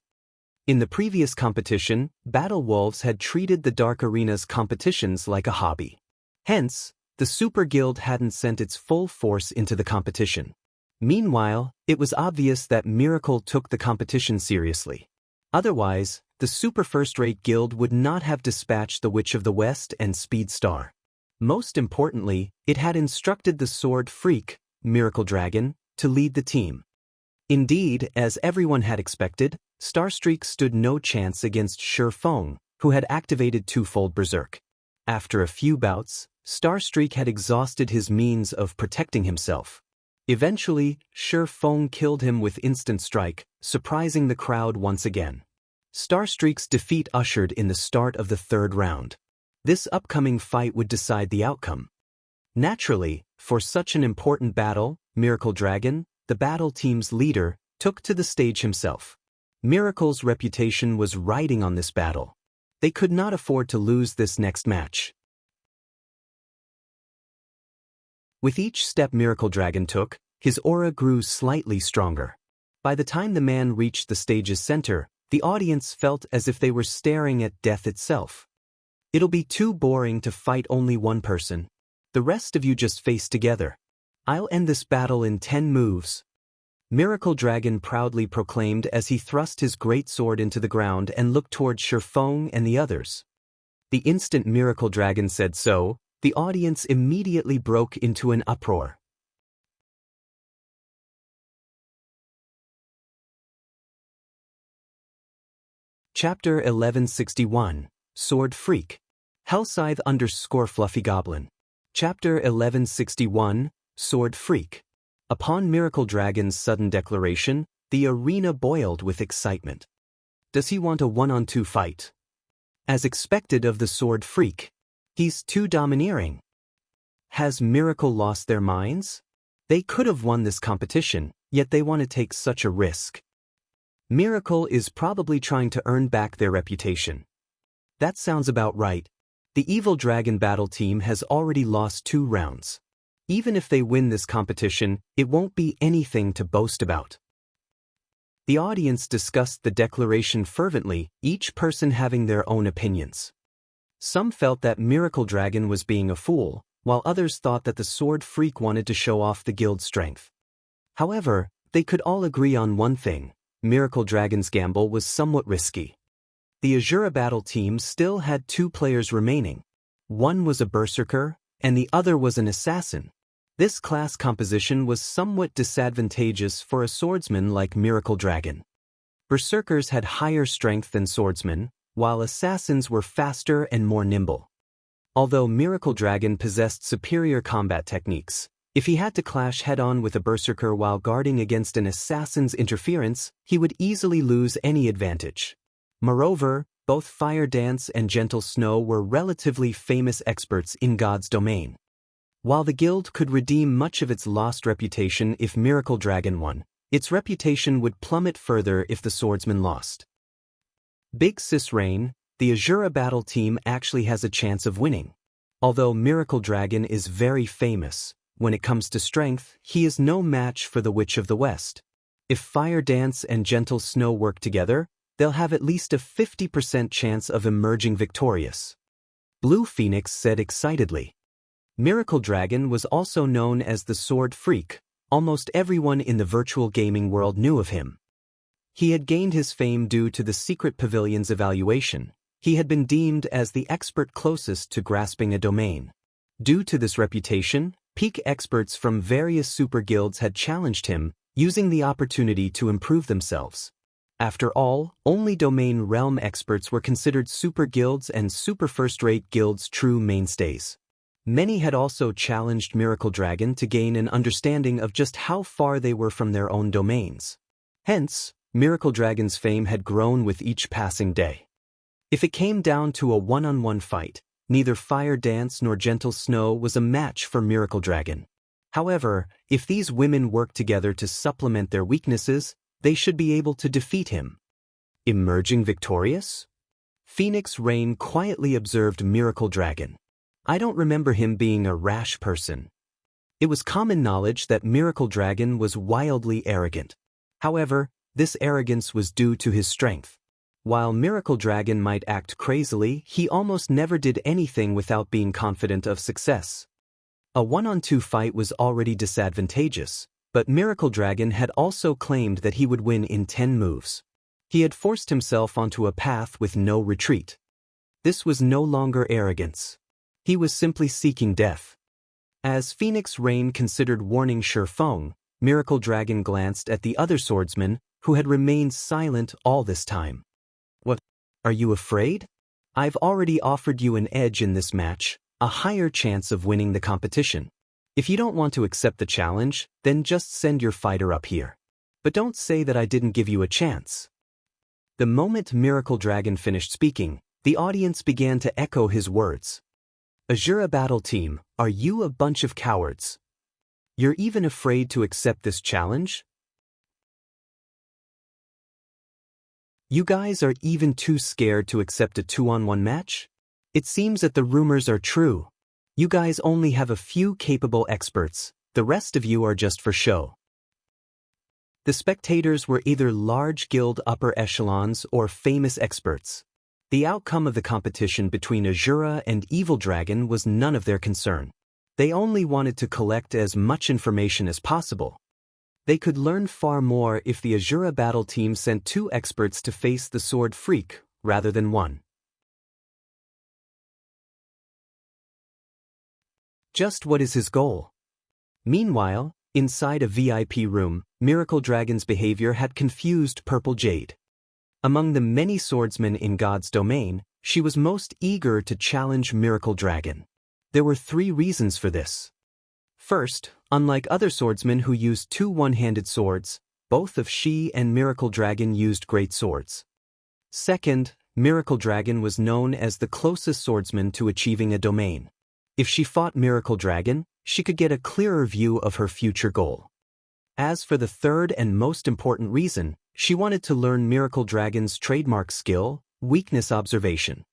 S1: In the previous competition, Battle Wolves had treated the Dark Arena's competitions like a hobby. Hence, the Super Guild hadn't sent its full force into the competition. Meanwhile, it was obvious that Miracle took the competition seriously. Otherwise, the super first-rate guild would not have dispatched the Witch of the West and Speed Star. Most importantly, it had instructed the Sword Freak, Miracle Dragon, to lead the team. Indeed, as everyone had expected, Starstreak stood no chance against Shifeng, who had activated Twofold Berserk. After a few bouts, Starstreak had exhausted his means of protecting himself. Eventually, Shifeng killed him with Instant Strike, surprising the crowd once again. Starstreak's defeat ushered in the start of the 3rd round. This upcoming fight would decide the outcome. Naturally, for such an important battle, Miracle Dragon, the battle team's leader, took to the stage himself. Miracle's reputation was riding on this battle. They could not afford to lose this next match. With each step Miracle Dragon took, his aura grew slightly stronger. By the time the man reached the stage's center, the audience felt as if they were staring at death itself. It'll be too boring to fight only one person. The rest of you just face together. I'll end this battle in 10 moves. Miracle Dragon proudly proclaimed as he thrust his great sword into the ground and looked toward Shifeng and the others. The instant Miracle Dragon said so, the audience immediately broke into an uproar. Chapter 1161, Sword Freak. Hellscythe _ Fluffy Chapter 1161, Sword Freak. Upon Miracle Dragon's sudden declaration, the arena boiled with excitement. Does he want a 1-on-2 fight? As expected of the sword freak. He's too domineering. Has Miracle lost their minds? They could have won this competition, yet they want to take such a risk. Miracle is probably trying to earn back their reputation. That sounds about right. The Evil Dragon battle team has already lost 2 rounds. Even if they win this competition, it won't be anything to boast about. The audience discussed the declaration fervently, each person having their own opinions. Some felt that Miracle Dragon was being a fool, while others thought that the sword freak wanted to show off the guild's strength. However, they could all agree on one thing: Miracle Dragon's gamble was somewhat risky. The Asura battle team still had 2 players remaining. One was a berserker, and the other was an assassin. This class composition was somewhat disadvantageous for a swordsman like Miracle Dragon. Berserkers had higher strength than swordsmen, while assassins were faster and more nimble. Although Miracle Dragon possessed superior combat techniques, if he had to clash head-on with a berserker while guarding against an assassin's interference, he would easily lose any advantage. Moreover, both Fire Dance and Gentle Snow were relatively famous experts in God's domain. While the guild could redeem much of its lost reputation if Miracle Dragon won, its reputation would plummet further if the swordsman lost. Big Sis Rain, the Asura battle team actually has a chance of winning. Although Miracle Dragon is very famous, when it comes to strength, he is no match for the Witch of the West. If Fire Dance and Gentle Snow work together, they'll have at least a 50% chance of emerging victorious. Blue Phoenix said excitedly. Miracle Dragon was also known as the Sword Freak. Almost everyone in the virtual gaming world knew of him. He had gained his fame due to the Secret Pavilion's evaluation. He had been deemed as the expert closest to grasping a domain. Due to this reputation, peak experts from various super guilds had challenged him, using the opportunity to improve themselves. After all, only domain realm experts were considered super guilds and super first-rate guilds' true mainstays. Many had also challenged Miracle Dragon to gain an understanding of just how far they were from their own domains. Hence, Miracle Dragon's fame had grown with each passing day. If it came down to a one-on-one fight, neither Fire Dance nor Gentle Snow was a match for Miracle Dragon. However, if these women worked together to supplement their weaknesses, they should be able to defeat him. Emerging victorious? Phoenix Rain quietly observed Miracle Dragon. I don't remember him being a rash person. It was common knowledge that Miracle Dragon was wildly arrogant. However, this arrogance was due to his strength. While Miracle Dragon might act crazily, he almost never did anything without being confident of success. A 1-on-2 fight was already disadvantageous, but Miracle Dragon had also claimed that he would win in 10 moves. He had forced himself onto a path with no retreat. This was no longer arrogance. He was simply seeking death. As Phoenix Rain considered warning Shifeng, Miracle Dragon glanced at the other swordsman, who had remained silent all this time. What? Are you afraid? I've already offered you an edge in this match, a higher chance of winning the competition. If you don't want to accept the challenge, then just send your fighter up here. But don't say that I didn't give you a chance. The moment Miracle Dragon finished speaking, the audience began to echo his words. Asura battle team, are you a bunch of cowards? You're even afraid to accept this challenge? You guys are even too scared to accept a 2-on-1 match? It seems that the rumors are true. You guys only have a few capable experts, the rest of you are just for show. The spectators were either large guild upper echelons or famous experts. The outcome of the competition between Asura and Evil Dragon was none of their concern. They only wanted to collect as much information as possible. They could learn far more if the Asura battle team sent 2 experts to face the Sword Freak, rather than 1. Just what is his goal? Meanwhile, inside a VIP room, Miracle Dragon's behavior had confused Purple Jade. Among the many swordsmen in God's domain, she was most eager to challenge Miracle Dragon. There were 3 reasons for this. First, unlike other swordsmen who used 2 one-handed swords, both of she and Miracle Dragon used great swords. Second, Miracle Dragon was known as the closest swordsman to achieving a domain. If she fought Miracle Dragon, she could get a clearer view of her future goal. As for the third and most important reason, she wanted to learn Miracle Dragon's trademark skill, weakness observation.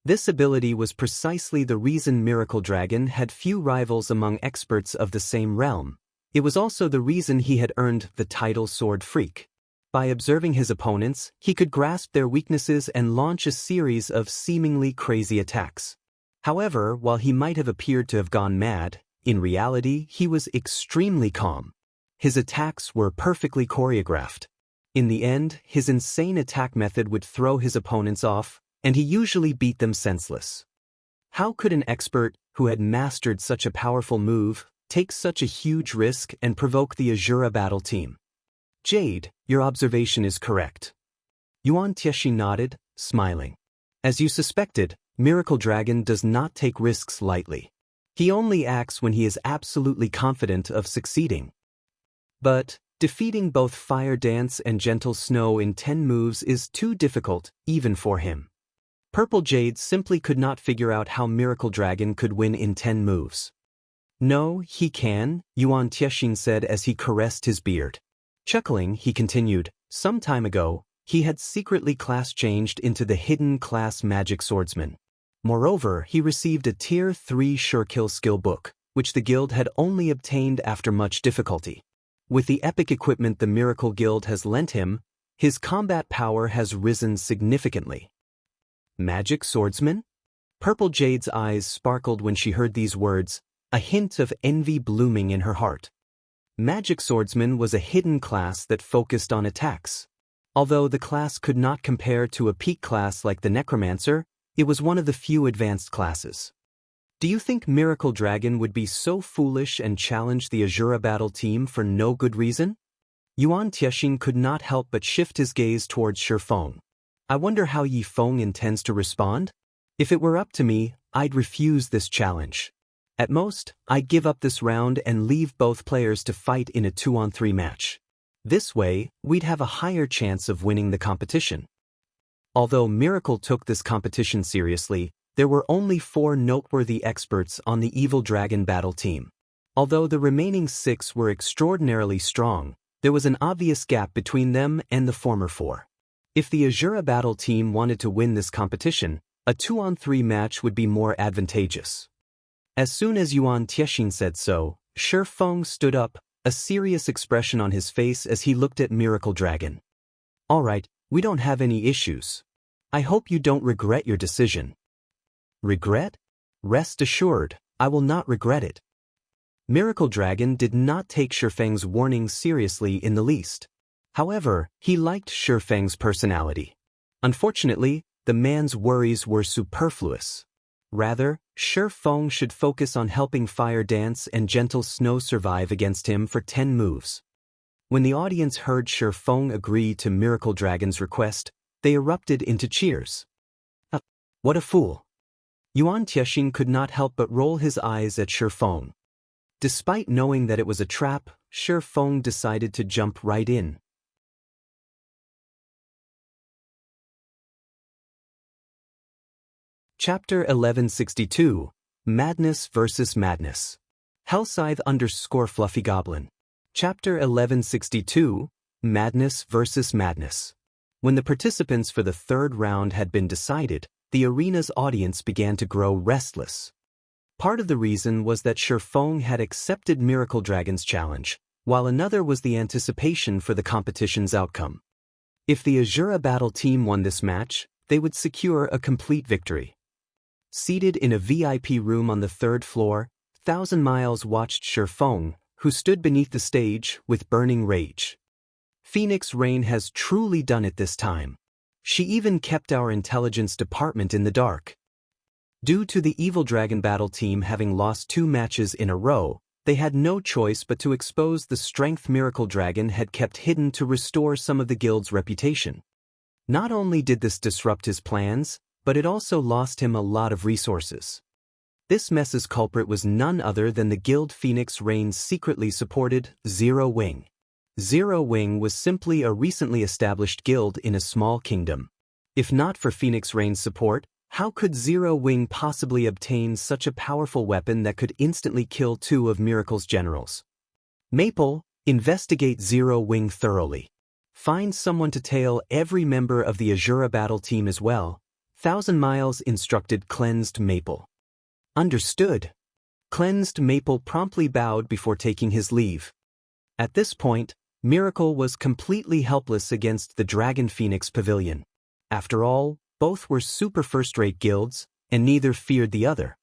S1: This ability was precisely the reason Miracle Dragon had few rivals among experts of the same realm. It was also the reason he had earned the title Sword Freak. By observing his opponents, he could grasp their weaknesses and launch a series of seemingly crazy attacks. However, while he might have appeared to have gone mad, in reality he was extremely calm. His attacks were perfectly choreographed. In the end, his insane attack method would throw his opponents off, and he usually beat them senseless. How could an expert, who had mastered such a powerful move, take such a huge risk and provoke the Asura battle team? Jade, your observation is correct. Yuan Tieshi nodded, smiling. As you suspected, Miracle Dragon does not take risks lightly. He only acts when he is absolutely confident of succeeding. But defeating both Fire Dance and Gentle Snow in 10 moves is too difficult, even for him. Purple Jade simply could not figure out how Miracle Dragon could win in 10 moves. No, he can, Yuan Tiexin said as he caressed his beard. Chuckling, he continued, some time ago, he had secretly class changed into the hidden class Magic Swordsman. Moreover, he received a Tier 3 Sure Kill skill book, which the guild had only obtained after much difficulty. With the epic equipment the Miracle Guild has lent him, his combat power has risen significantly. Magic Swordsman? Purple Jade's eyes sparkled when she heard these words, a hint of envy blooming in her heart. Magic Swordsman was a hidden class that focused on attacks. Although the class could not compare to a peak class like the Necromancer, it was one of the few advanced classes. Do you think Miracle Dragon would be so foolish and challenge the Asura battle team for no good reason? Yuan Tiexin could not help but shift his gaze towards Shifeng. I wonder how Yi Feng intends to respond? If it were up to me, I'd refuse this challenge. At most, I'd give up this round and leave both players to fight in a 2-on-3 match. This way, we'd have a higher chance of winning the competition. Although Miracle took this competition seriously, there were only 4 noteworthy experts on the Evil Dragon battle team. Although the remaining 6 were extraordinarily strong, there was an obvious gap between them and the former 4. If the Asura battle team wanted to win this competition, a 2-on-3 match would be more advantageous. As soon as Yuan Tiexin said so, Shifeng stood up, a serious expression on his face as he looked at Miracle Dragon. Alright, we don't have any issues. I hope you don't regret your decision. Regret? Rest assured, I will not regret it. Miracle Dragon did not take Shifeng's warning seriously in the least. However, he liked Shifeng's personality. Unfortunately, the man's worries were superfluous. Rather, Shifeng should focus on helping Fire Dance and Gentle Snow survive against him for 10 moves. When the audience heard Shifeng agree to Miracle Dragon's request, they erupted into cheers. What a fool! Yuan Tiexin could not help but roll his eyes at Shifeng. Despite knowing that it was a trap, Shifeng decided to jump right in. Chapter 1162, Madness vs. Madness. Hellscythe _ Fluffy Chapter 1162, Madness vs. Madness. When the participants for the third round had been decided, the arena's audience began to grow restless. Part of the reason was that Shifeng had accepted Miracle Dragon's challenge, while another was the anticipation for the competition's outcome. If the Asura battle team won this match, they would secure a complete victory. Seated in a VIP room on the 3rd floor, Thousand Miles watched Shifeng, who stood beneath the stage, with burning rage. Phoenix Rain has truly done it this time. She even kept our intelligence department in the dark. Due to the Evil Dragon battle team having lost 2 matches in a row, they had no choice but to expose the strength Miracle Dragon had kept hidden to restore some of the guild's reputation. Not only did this disrupt his plans, but it also lost him a lot of resources. This mess's culprit was none other than the guild Phoenix Rain secretly supported, Zero Wing. Zero Wing was simply a recently established guild in a small kingdom. If not for Phoenix Rain's support, how could Zero Wing possibly obtain such a powerful weapon that could instantly kill two of Miracle's generals? Maple, investigate Zero Wing thoroughly. Find someone to tail every member of the Asura battle team as well. 1,000 Miles instructed Cleansed Maple. Understood. Cleansed Maple promptly bowed before taking his leave. At this point, Miracle was completely helpless against the Dragon Phoenix Pavilion. After all, both were super first-rate guilds, and neither feared the other.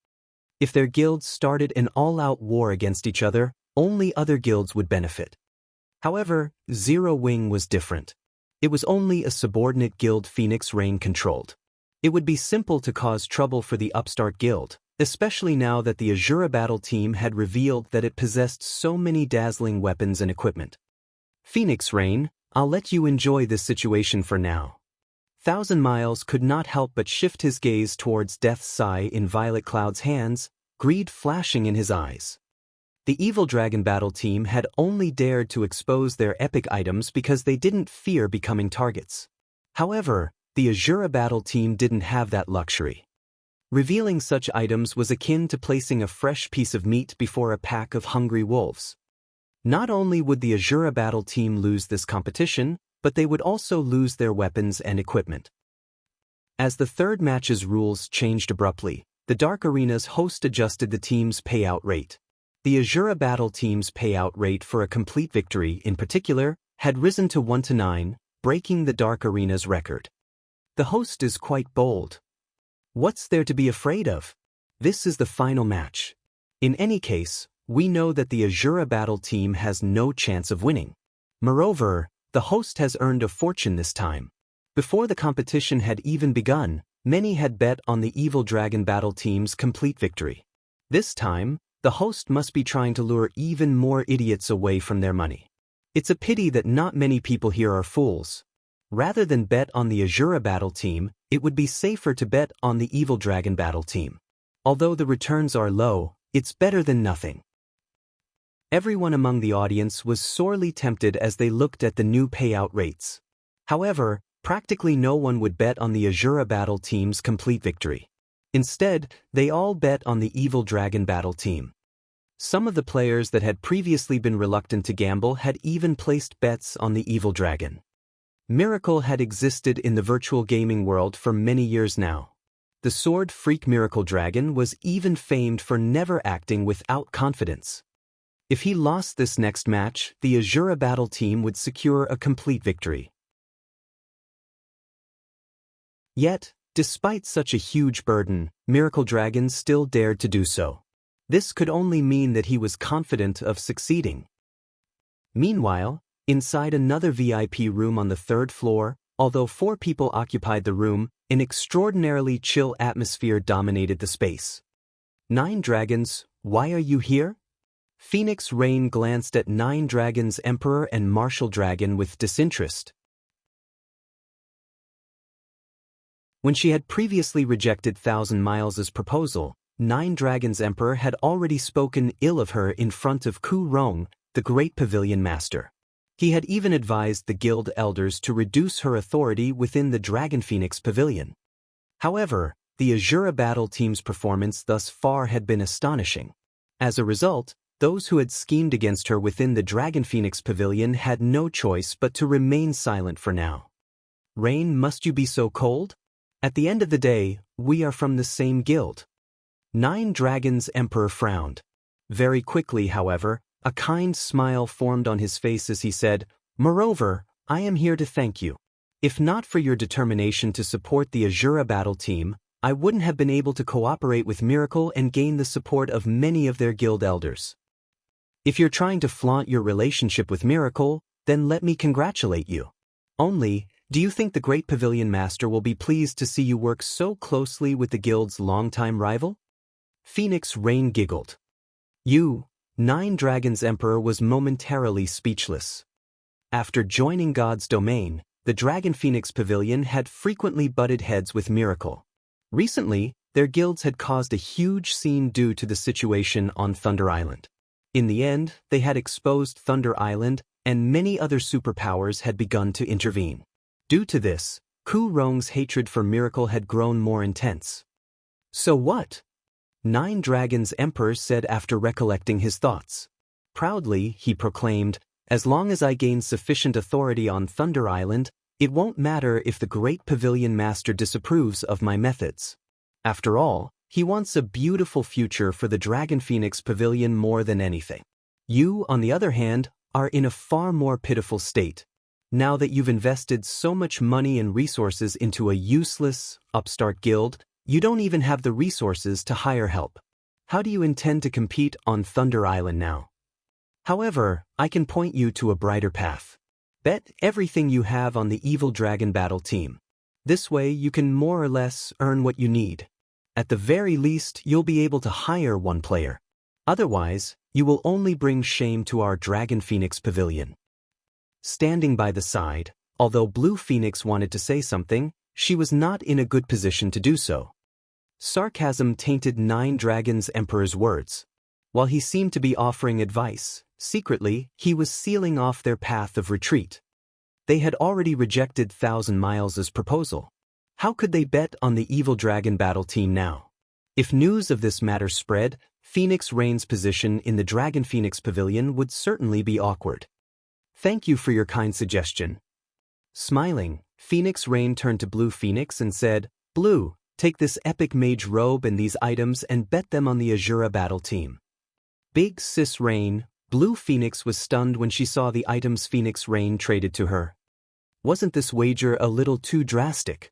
S1: If their guilds started an all-out war against each other, only other guilds would benefit. However, Zero Wing was different. It was only a subordinate guild Phoenix Rain controlled. It would be simple to cause trouble for the upstart guild, especially now that the Asura battle team had revealed that it possessed so many dazzling weapons and equipment. Phoenix Rain, I'll let you enjoy this situation for now. 1,000 Miles could not help but shift his gaze towards Death's Sigh in Violet Cloud's hands, greed flashing in his eyes. The Evil Dragon battle team had only dared to expose their epic items because they didn't fear becoming targets. However, the Asura battle team didn't have that luxury. Revealing such items was akin to placing a fresh piece of meat before a pack of hungry wolves. Not only would the Asura battle team lose this competition, but they would also lose their weapons and equipment. As the third match's rules changed abruptly, the Dark Arena's host adjusted the team's payout rate. The Asura battle team's payout rate for a complete victory, in particular, had risen to 1-9, breaking the Dark Arena's record. The host is quite bold. What's there to be afraid of? This is the final match. In any case, we know that the Asura battle team has no chance of winning. Moreover, the host has earned a fortune this time. Before the competition had even begun, many had bet on the Evil Dragon battle team's complete victory. This time, the host must be trying to lure even more idiots away from their money. It's a pity that not many people here are fools. Rather than bet on the Asura battle team, it would be safer to bet on the Evil Dragon battle team. Although the returns are low, it's better than nothing. Everyone among the audience was sorely tempted as they looked at the new payout rates. However, practically no one would bet on the Asura battle team's complete victory. Instead, they all bet on the Evil Dragon battle team. Some of the players that had previously been reluctant to gamble had even placed bets on the Evil Dragon. Miracle had existed in the virtual gaming world for many years now. The sword freak Miracle Dragon was even famed for never acting without confidence. If he lost this next match, the Asura battle team would secure a complete victory. Yet, despite such a huge burden, Miracle Dragon still dared to do so. This could only mean that he was confident of succeeding. Meanwhile, inside another VIP room on the third floor, although 4 people occupied the room, an extraordinarily chill atmosphere dominated the space. 9 Dragons, why are you here? Phoenix Rain glanced at 9 Dragons Emperor and Martial Dragon with disinterest. When she had previously rejected 1,000 Miles' proposal, 9 Dragons Emperor had already spoken ill of her in front of Ku Rong, the Great Pavilion Master. He had even advised the guild elders to reduce her authority within the Dragon Phoenix Pavilion. However, the Asura battle team's performance thus far had been astonishing. As a result, those who had schemed against her within the Dragon Phoenix Pavilion had no choice but to remain silent for now. Rain, must you be so cold? At the end of the day, we are from the same guild. 9 Dragons Emperor frowned. Very quickly, however, a kind smile formed on his face as he said, "Moreover, I am here to thank you. If not for your determination to support the Asura battle team, I wouldn't have been able to cooperate with Miracle and gain the support of many of their guild elders. If you're trying to flaunt your relationship with Miracle, then let me congratulate you. Only, do you think the Great Pavilion Master will be pleased to see you work so closely with the guild's longtime rival?" Phoenix Rain giggled. 9 Dragons Emperor was momentarily speechless. After joining God's domain, the Dragon Phoenix Pavilion had frequently butted heads with Miracle. Recently, their guilds had caused a huge scene due to the situation on Thunder Island. In the end, they had exposed Thunder Island, and many other superpowers had begun to intervene. Due to this, Ku Rong's hatred for Miracle had grown more intense. So what? Nine Dragons Emperor said after recollecting his thoughts. Proudly, he proclaimed, as long as I gain sufficient authority on Thunder Island, it won't matter if the Great Pavilion Master disapproves of my methods. After all, he wants a beautiful future for the Dragon Phoenix Pavilion more than anything. You, on the other hand, are in a far more pitiful state. Now that you've invested so much money and resources into a useless, upstart guild, you don't even have the resources to hire help. How do you intend to compete on Thunder Island now? However, I can point you to a brighter path. Bet everything you have on the Evil Dragon Battle team. This way you can more or less earn what you need. At the very least, you'll be able to hire one player. Otherwise, you will only bring shame to our Dragon Phoenix Pavilion. Standing by the side, although Blue Phoenix wanted to say something, she was not in a good position to do so. Sarcasm tainted Nine Dragons Emperor's words. While he seemed to be offering advice, secretly, he was sealing off their path of retreat. They had already rejected 1,000 Miles' proposal. How could they bet on the Evil Dragon Battle team now? If news of this matter spread, Phoenix Rain's position in the Dragon Phoenix Pavilion would certainly be awkward. Thank you for your kind suggestion. Smiling, Phoenix Rain turned to Blue Phoenix and said, Blue, take this epic mage robe and these items and bet them on the Asura battle team. Big Sis Rain, Blue Phoenix was stunned when she saw the items Phoenix Rain traded to her. Wasn't this wager a little too drastic?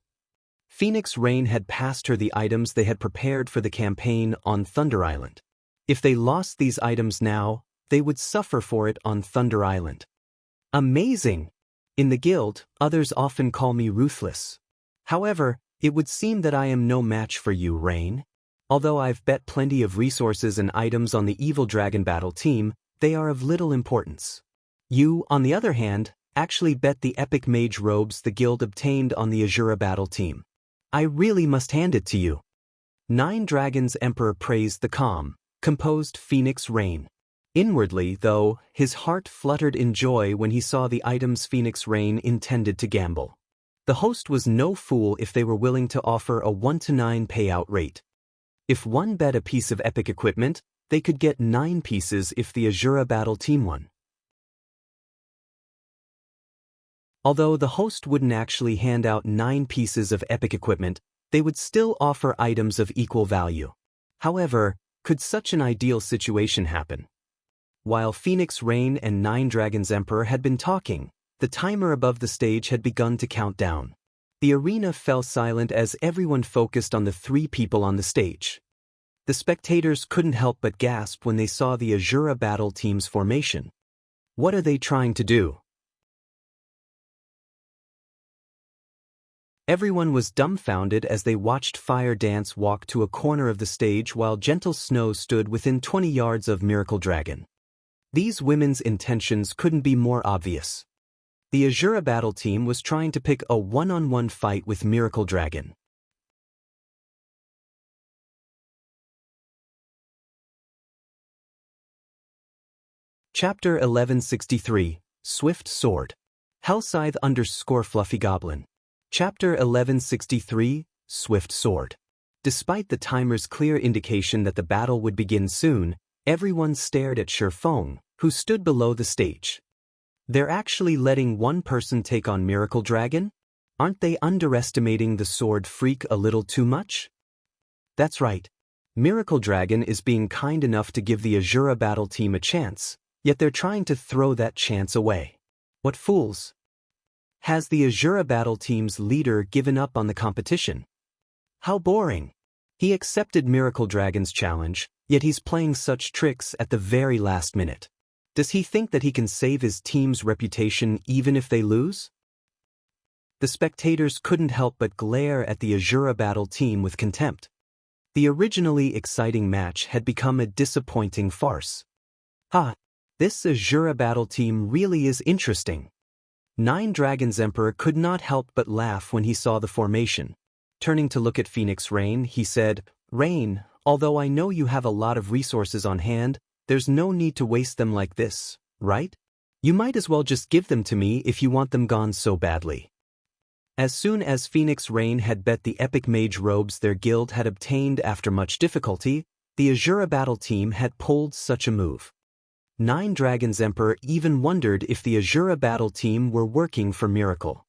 S1: Phoenix Rain had passed her the items they had prepared for the campaign on Thunder Island. If they lost these items now, they would suffer for it on Thunder Island. Amazing! In the guild, others often call me ruthless. However, it would seem that I am no match for you, Rain. Although I've bet plenty of resources and items on the Evil Dragon Battle team, they are of little importance. You, on the other hand, actually bet the epic mage robes the guild obtained on the Asura battle team. I really must hand it to you. Nine Dragons Emperor praised the calm, composed Phoenix Rain. Inwardly, though, his heart fluttered in joy when he saw the items Phoenix Rain intended to gamble. The host was no fool if they were willing to offer a 1-to-9 payout rate. If one bet a piece of epic equipment, they could get 9 pieces if the Asura battle team won. Although the host wouldn't actually hand out 9 pieces of epic equipment, they would still offer items of equal value. However, could such an ideal situation happen? While Phoenix Rain and Nine Dragons Emperor had been talking, the timer above the stage had begun to count down. The arena fell silent as everyone focused on the 3 people on the stage. The spectators couldn't help but gasp when they saw the Asura battle team's formation. What are they trying to do? Everyone was dumbfounded as they watched Fire Dance walk to a corner of the stage while Gentle Snow stood within 20 yards of Miracle Dragon. These women's intentions couldn't be more obvious. The Asura battle team was trying to pick a one-on-one fight with Miracle Dragon. Chapter 1163, Swift Sword. Hellscythe _ Fluffy Goblin. Chapter 1163, Swift Sword. Despite the timer's clear indication that the battle would begin soon, everyone stared at Shifeng, who stood below the stage. They're actually letting one person take on Miracle Dragon? Aren't they underestimating the sword freak a little too much? That's right. Miracle Dragon is being kind enough to give the Asura battle team a chance, yet they're trying to throw that chance away. What fools! Has the Asura battle team's leader given up on the competition? How boring! He accepted Miracle Dragon's challenge, yet he's playing such tricks at the very last minute. Does he think that he can save his team's reputation even if they lose? The spectators couldn't help but glare at the Asura battle team with contempt. The originally exciting match had become a disappointing farce. This Asura battle team really is interesting. Nine Dragons Emperor could not help but laugh when he saw the formation. Turning to look at Phoenix Rain, he said, Rain, although I know you have a lot of resources on hand, there's no need to waste them like this, right? You might as well just give them to me if you want them gone so badly. As soon as Phoenix Rain had bet the epic mage robes their guild had obtained after much difficulty, the Asura battle team had pulled such a move. Nine Dragons Emperor even wondered if the Asura battle team were working for Miracle.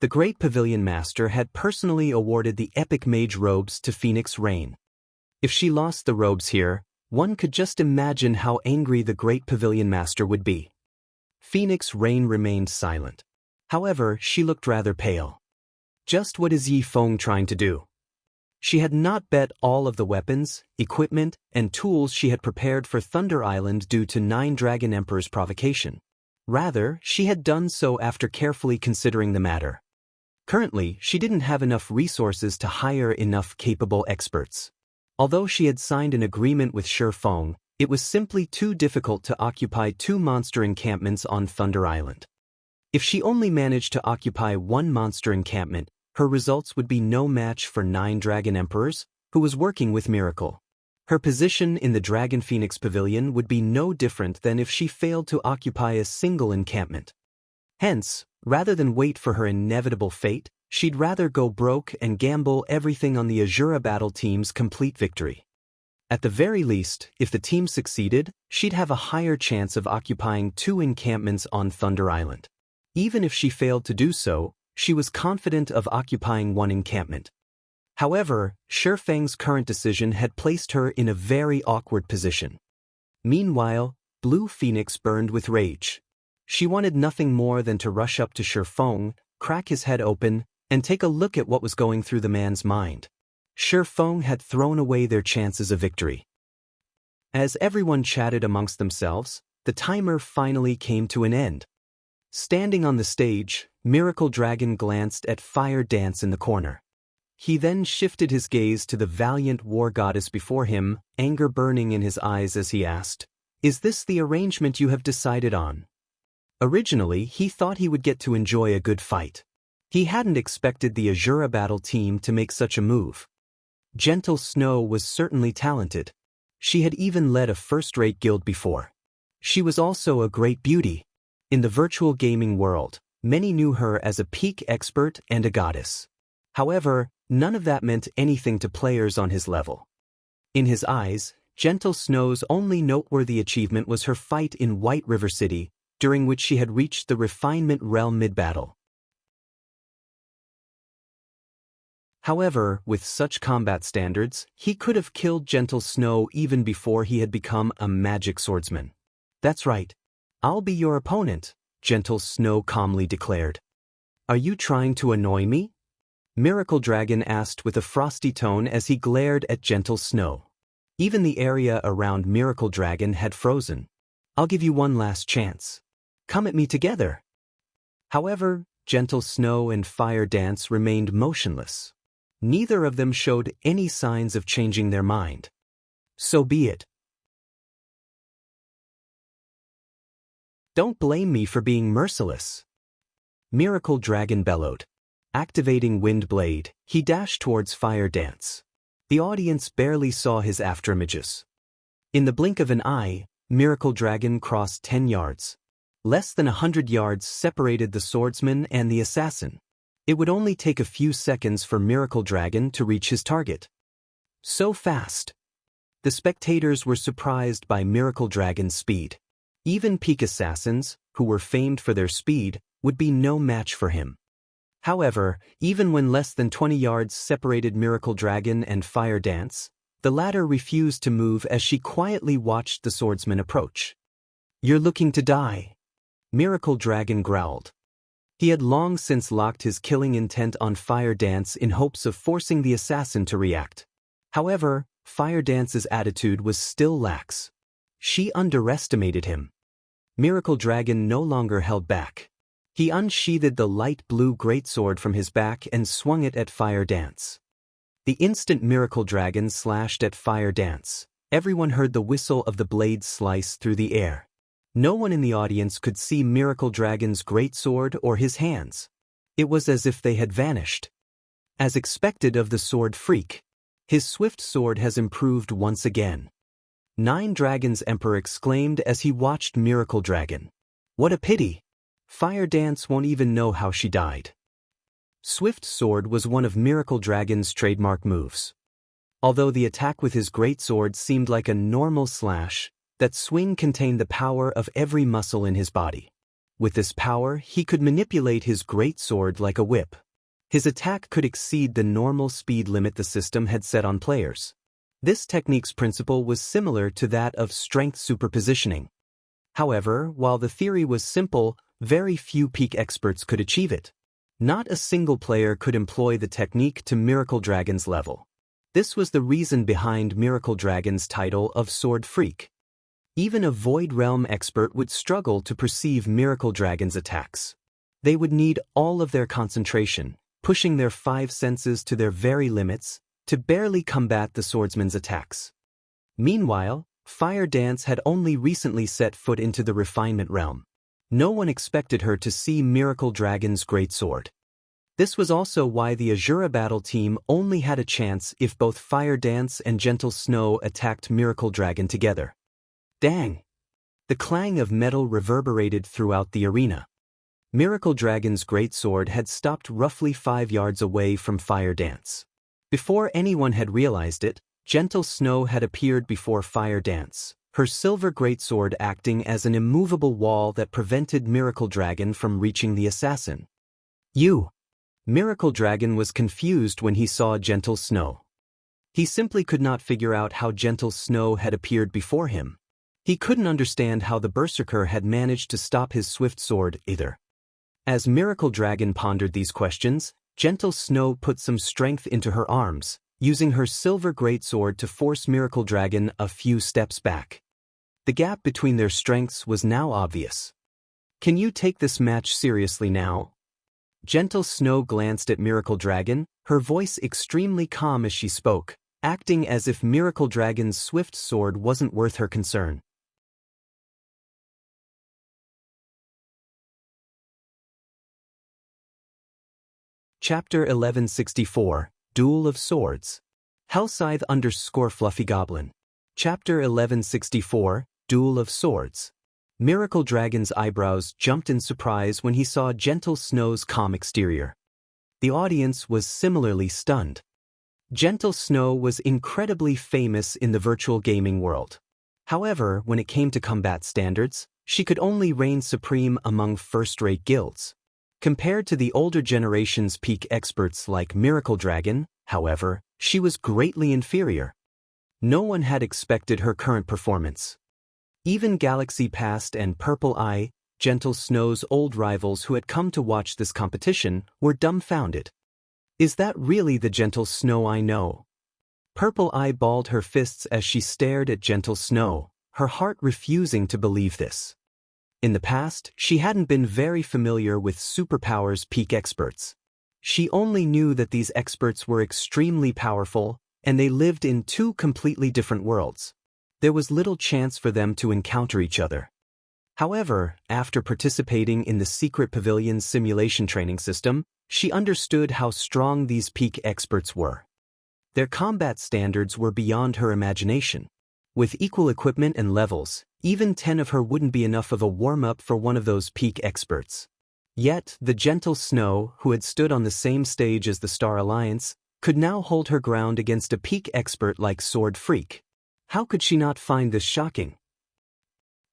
S1: The Great Pavilion Master had personally awarded the epic mage robes to Phoenix Rain. If she lost the robes here, one could just imagine how angry the Great Pavilion Master would be. Phoenix Rain remained silent. However, she looked rather pale. Just what is Yi Feng trying to do? She had not bet all of the weapons, equipment, and tools she had prepared for Thunder Island due to Nine Dragon Emperor's provocation. Rather, she had done so after carefully considering the matter. Currently, she didn't have enough resources to hire enough capable experts. Although she had signed an agreement with Shi Feng, it was simply too difficult to occupy 2 monster encampments on Thunder Island. If she only managed to occupy 1 monster encampment, her results would be no match for 9 Dragon Emperors, who was working with Miracle. Her position in the Dragon Phoenix Pavilion would be no different than if she failed to occupy a single encampment. Hence, rather than wait for her inevitable fate, she'd rather go broke and gamble everything on the Asura battle team's complete victory. At the very least, if the team succeeded, she'd have a higher chance of occupying 2 encampments on Thunder Island. Even if she failed to do so, she was confident of occupying 1 encampment. However, Shi Feng's current decision had placed her in a very awkward position. Meanwhile, Blue Phoenix burned with rage. She wanted nothing more than to rush up to Shi Feng, crack his head open, and take a look at what was going through the man's mind. Shi Feng had thrown away their chances of victory. As everyone chatted amongst themselves, the timer finally came to an end. Standing on the stage, Miracle Dragon glanced at Fire Dance in the corner. He then shifted his gaze to the valiant war goddess before him, anger burning in his eyes as he asked, "Is this the arrangement you have decided on?" Originally, he thought he would get to enjoy a good fight. He hadn't expected the Asura battle team to make such a move. Gentle Snow was certainly talented. She had even led a first-rate guild before. She was also a great beauty. In the virtual gaming world, many knew her as a peak expert and a goddess. However, none of that meant anything to players on his level. In his eyes, Gentle Snow's only noteworthy achievement was her fight in White River City, during which she had reached the Refinement realm mid-battle. However, with such combat standards, he could have killed Gentle Snow even before he had become a magic swordsman. "That's right. I'll be your opponent," Gentle Snow calmly declared. "Are you trying to annoy me?" Miracle Dragon asked with a frosty tone as he glared at Gentle Snow. Even the area around Miracle Dragon had frozen. "I'll give you one last chance. Come at me together." However, Gentle Snow and Fire Dance remained motionless. Neither of them showed any signs of changing their mind. "So be it. Don't blame me for being merciless." Miracle Dragon bellowed. Activating Wind Blade, he dashed towards Fire Dance. The audience barely saw his afterimages. In the blink of an eye, Miracle Dragon crossed 10 yards. Less than 100 yards separated the swordsman and the assassin. It would only take a few seconds for Miracle Dragon to reach his target. So fast. The spectators were surprised by Miracle Dragon's speed. Even peak assassins, who were famed for their speed, would be no match for him. However, even when less than 20 yards separated Miracle Dragon and Fire Dance, the latter refused to move as she quietly watched the swordsman approach. "You're looking to die," Miracle Dragon growled. He had long since locked his killing intent on Fire Dance in hopes of forcing the assassin to react. However, Fire Dance's attitude was still lax. She underestimated him. Miracle Dragon no longer held back. He unsheathed the light blue greatsword from his back and swung it at Fire Dance. The instant Miracle Dragon slashed at Fire Dance, everyone heard the whistle of the blade slice through the air. No one in the audience could see Miracle Dragon's greatsword or his hands. It was as if they had vanished. As expected of the sword freak, his swift sword has improved once again. Nine Dragons Emperor exclaimed as he watched Miracle Dragon. "What a pity! Fire Dance won't even know how she died." Swift Sword was one of Miracle Dragon's trademark moves. Although the attack with his greatsword seemed like a normal slash, that swing contained the power of every muscle in his body. With this power, he could manipulate his greatsword like a whip. His attack could exceed the normal speed limit the system had set on players. This technique's principle was similar to that of strength superpositioning. However, while the theory was simple, very few peak experts could achieve it. Not a single player could employ the technique to Miracle Dragon's level. This was the reason behind Miracle Dragon's title of Sword Freak. Even a Void Realm expert would struggle to perceive Miracle Dragon's attacks. They would need all of their concentration, pushing their 5 senses to their very limits, to barely combat the swordsman's attacks. Meanwhile, Fire Dance had only recently set foot into the refinement realm. No one expected her to see Miracle Dragon's greatsword. This was also why the Asura battle team only had a chance if both Fire Dance and Gentle Snow attacked Miracle Dragon together. Dang! The clang of metal reverberated throughout the arena. Miracle Dragon's greatsword had stopped roughly 5 yards away from Fire Dance. Before anyone had realized it, Gentle Snow had appeared before Fire Dance, her silver greatsword acting as an immovable wall that prevented Miracle Dragon from reaching the assassin. Miracle Dragon was confused when he saw Gentle Snow. He simply could not figure out how Gentle Snow had appeared before him. He couldn't understand how the Berserker had managed to stop his swift sword either. As Miracle Dragon pondered these questions, Gentle Snow put some strength into her arms, using her silver greatsword to force Miracle Dragon a few steps back. The gap between their strengths was now obvious. "Can you take this match seriously now?" Gentle Snow glanced at Miracle Dragon, her voice extremely calm as she spoke, acting as if Miracle Dragon's swift sword wasn't worth her concern. Chapter 1164, Duel of Swords. Hellscythe _ Fluffy Goblin. Chapter 1164, Duel of Swords. Miracle Dragon's eyebrows jumped in surprise when he saw Gentle Snow's calm exterior. The audience was similarly stunned. Gentle Snow was incredibly famous in the virtual gaming world. However, when it came to combat standards, she could only reign supreme among first-rate guilds. Compared to the older generation's peak experts like Miracle Dragon, however, she was greatly inferior. No one had expected her current performance. Even Galaxy Past and Purple Eye, Gentle Snow's old rivals who had come to watch this competition, were dumbfounded. "Is that really the Gentle Snow I know?" Purple Eye balled her fists as she stared at Gentle Snow, her heart refusing to believe this. In the past, she hadn't been very familiar with Superpower's peak experts. She only knew that these experts were extremely powerful, and they lived in 2 completely different worlds. There was little chance for them to encounter each other. However, after participating in the Secret Pavilion's simulation training system, she understood how strong these peak experts were. Their combat standards were beyond her imagination. With equal equipment and levels, even 10 of her wouldn't be enough of a warm-up for one of those peak experts. Yet, the Gentle Snow, who had stood on the same stage as the Star Alliance, could now hold her ground against a peak expert like Sword Freak. How could she not find this shocking?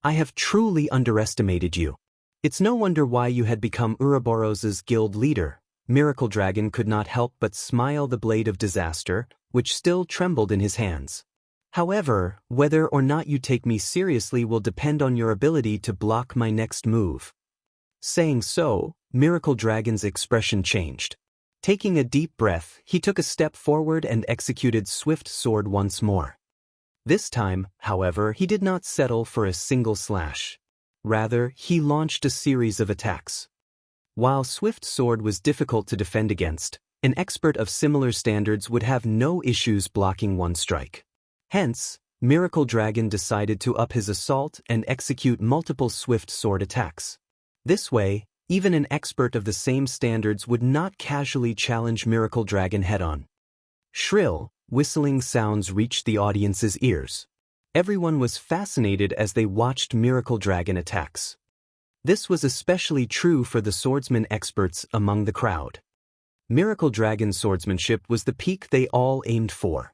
S1: "I have truly underestimated you. It's no wonder why you had become Ouroboros's guild leader." Miracle Dragon could not help but smile the blade of disaster, which still trembled in his hands. "However, whether or not you take me seriously will depend on your ability to block my next move." Saying so, Miracle Dragon's expression changed. Taking a deep breath, he took a step forward and executed Swift Sword once more. This time, however, he did not settle for a single slash. Rather, he launched a series of attacks. While Swift Sword was difficult to defend against, an expert of similar standards would have no issues blocking one strike. Hence, Miracle Dragon decided to up his assault and execute multiple Swift Sword attacks. This way, even an expert of the same standards would not casually challenge Miracle Dragon head-on. Shrill, whistling sounds reached the audience's ears. Everyone was fascinated as they watched Miracle Dragon attacks. This was especially true for the swordsman experts among the crowd. Miracle Dragon's swordsmanship was the peak they all aimed for.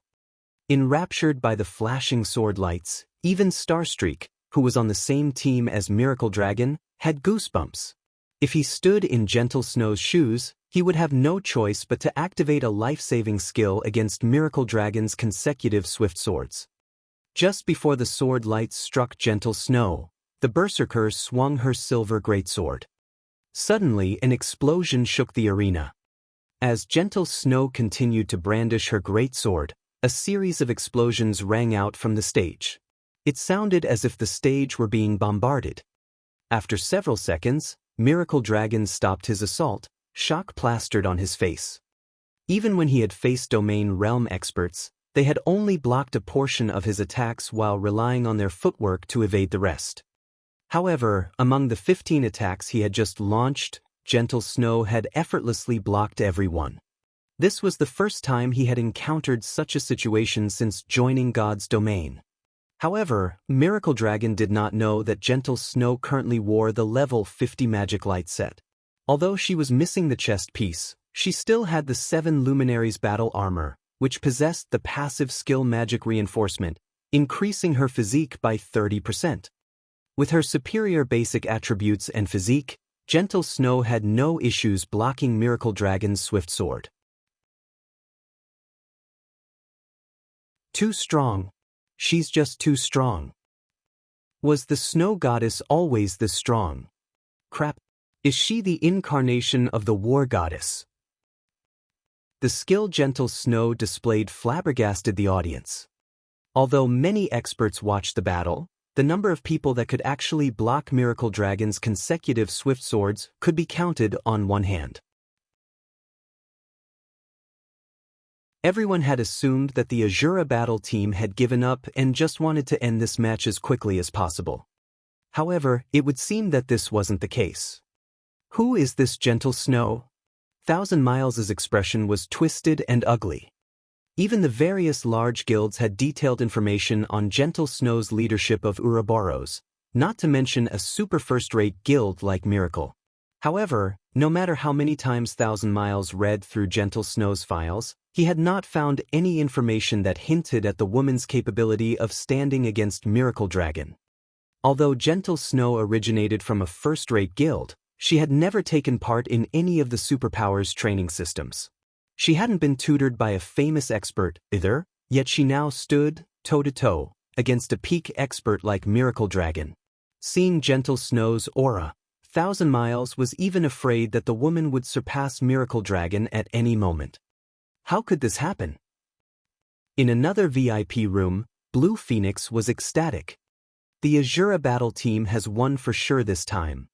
S1: Enraptured by the flashing sword lights, even Starstreak, who was on the same team as Miracle Dragon, had goosebumps. If he stood in Gentle Snow's shoes, he would have no choice but to activate a life-saving skill against Miracle Dragon's consecutive swift swords. Just before the sword lights struck Gentle Snow, the Berserker swung her silver greatsword. Suddenly, an explosion shook the arena. As Gentle Snow continued to brandish her greatsword, a series of explosions rang out from the stage. It sounded as if the stage were being bombarded. After several seconds, Miracle Dragon stopped his assault, shock plastered on his face. Even when he had faced Domain Realm experts, they had only blocked a portion of his attacks while relying on their footwork to evade the rest. However, among the 15 attacks he had just launched, Gentle Snow had effortlessly blocked every one. This was the first time he had encountered such a situation since joining God's domain. However, Miracle Dragon did not know that Gentle Snow currently wore the level 50 magic light set. Although she was missing the chest piece, she still had the 7 Luminaries battle armor, which possessed the passive skill magic reinforcement, increasing her physique by 30%. With her superior basic attributes and physique, Gentle Snow had no issues blocking Miracle Dragon's swift sword. Too strong. She's just too strong. Was the Snow Goddess always this strong? Crap. Is she the incarnation of the War Goddess? The skill Gentle Snow displayed flabbergasted the audience. Although many experts watched the battle, the number of people that could actually block Miracle Dragon's consecutive swift swords could be counted on one hand. Everyone had assumed that the Asura battle team had given up and just wanted to end this match as quickly as possible. However, it would seem that this wasn't the case. Who is this Gentle Snow? Thousand Miles' expression was twisted and ugly. Even the various large guilds had detailed information on Gentle Snow's leadership of Ouroboros, not to mention a super first-rate guild like Miracle. However, no matter how many times Thousand Miles read through Gentle Snow's files, he had not found any information that hinted at the woman's capability of standing against Miracle Dragon. Although Gentle Snow originated from a first-rate guild, she had never taken part in any of the superpowers training systems. She hadn't been tutored by a famous expert either, yet she now stood, toe-to-toe, against a peak expert like Miracle Dragon. Seeing Gentle Snow's aura, Thousand Miles was even afraid that the woman would surpass Miracle Dragon at any moment. How could this happen? In another VIP room, Blue Phoenix was ecstatic. The Asura battle team has won for sure this time.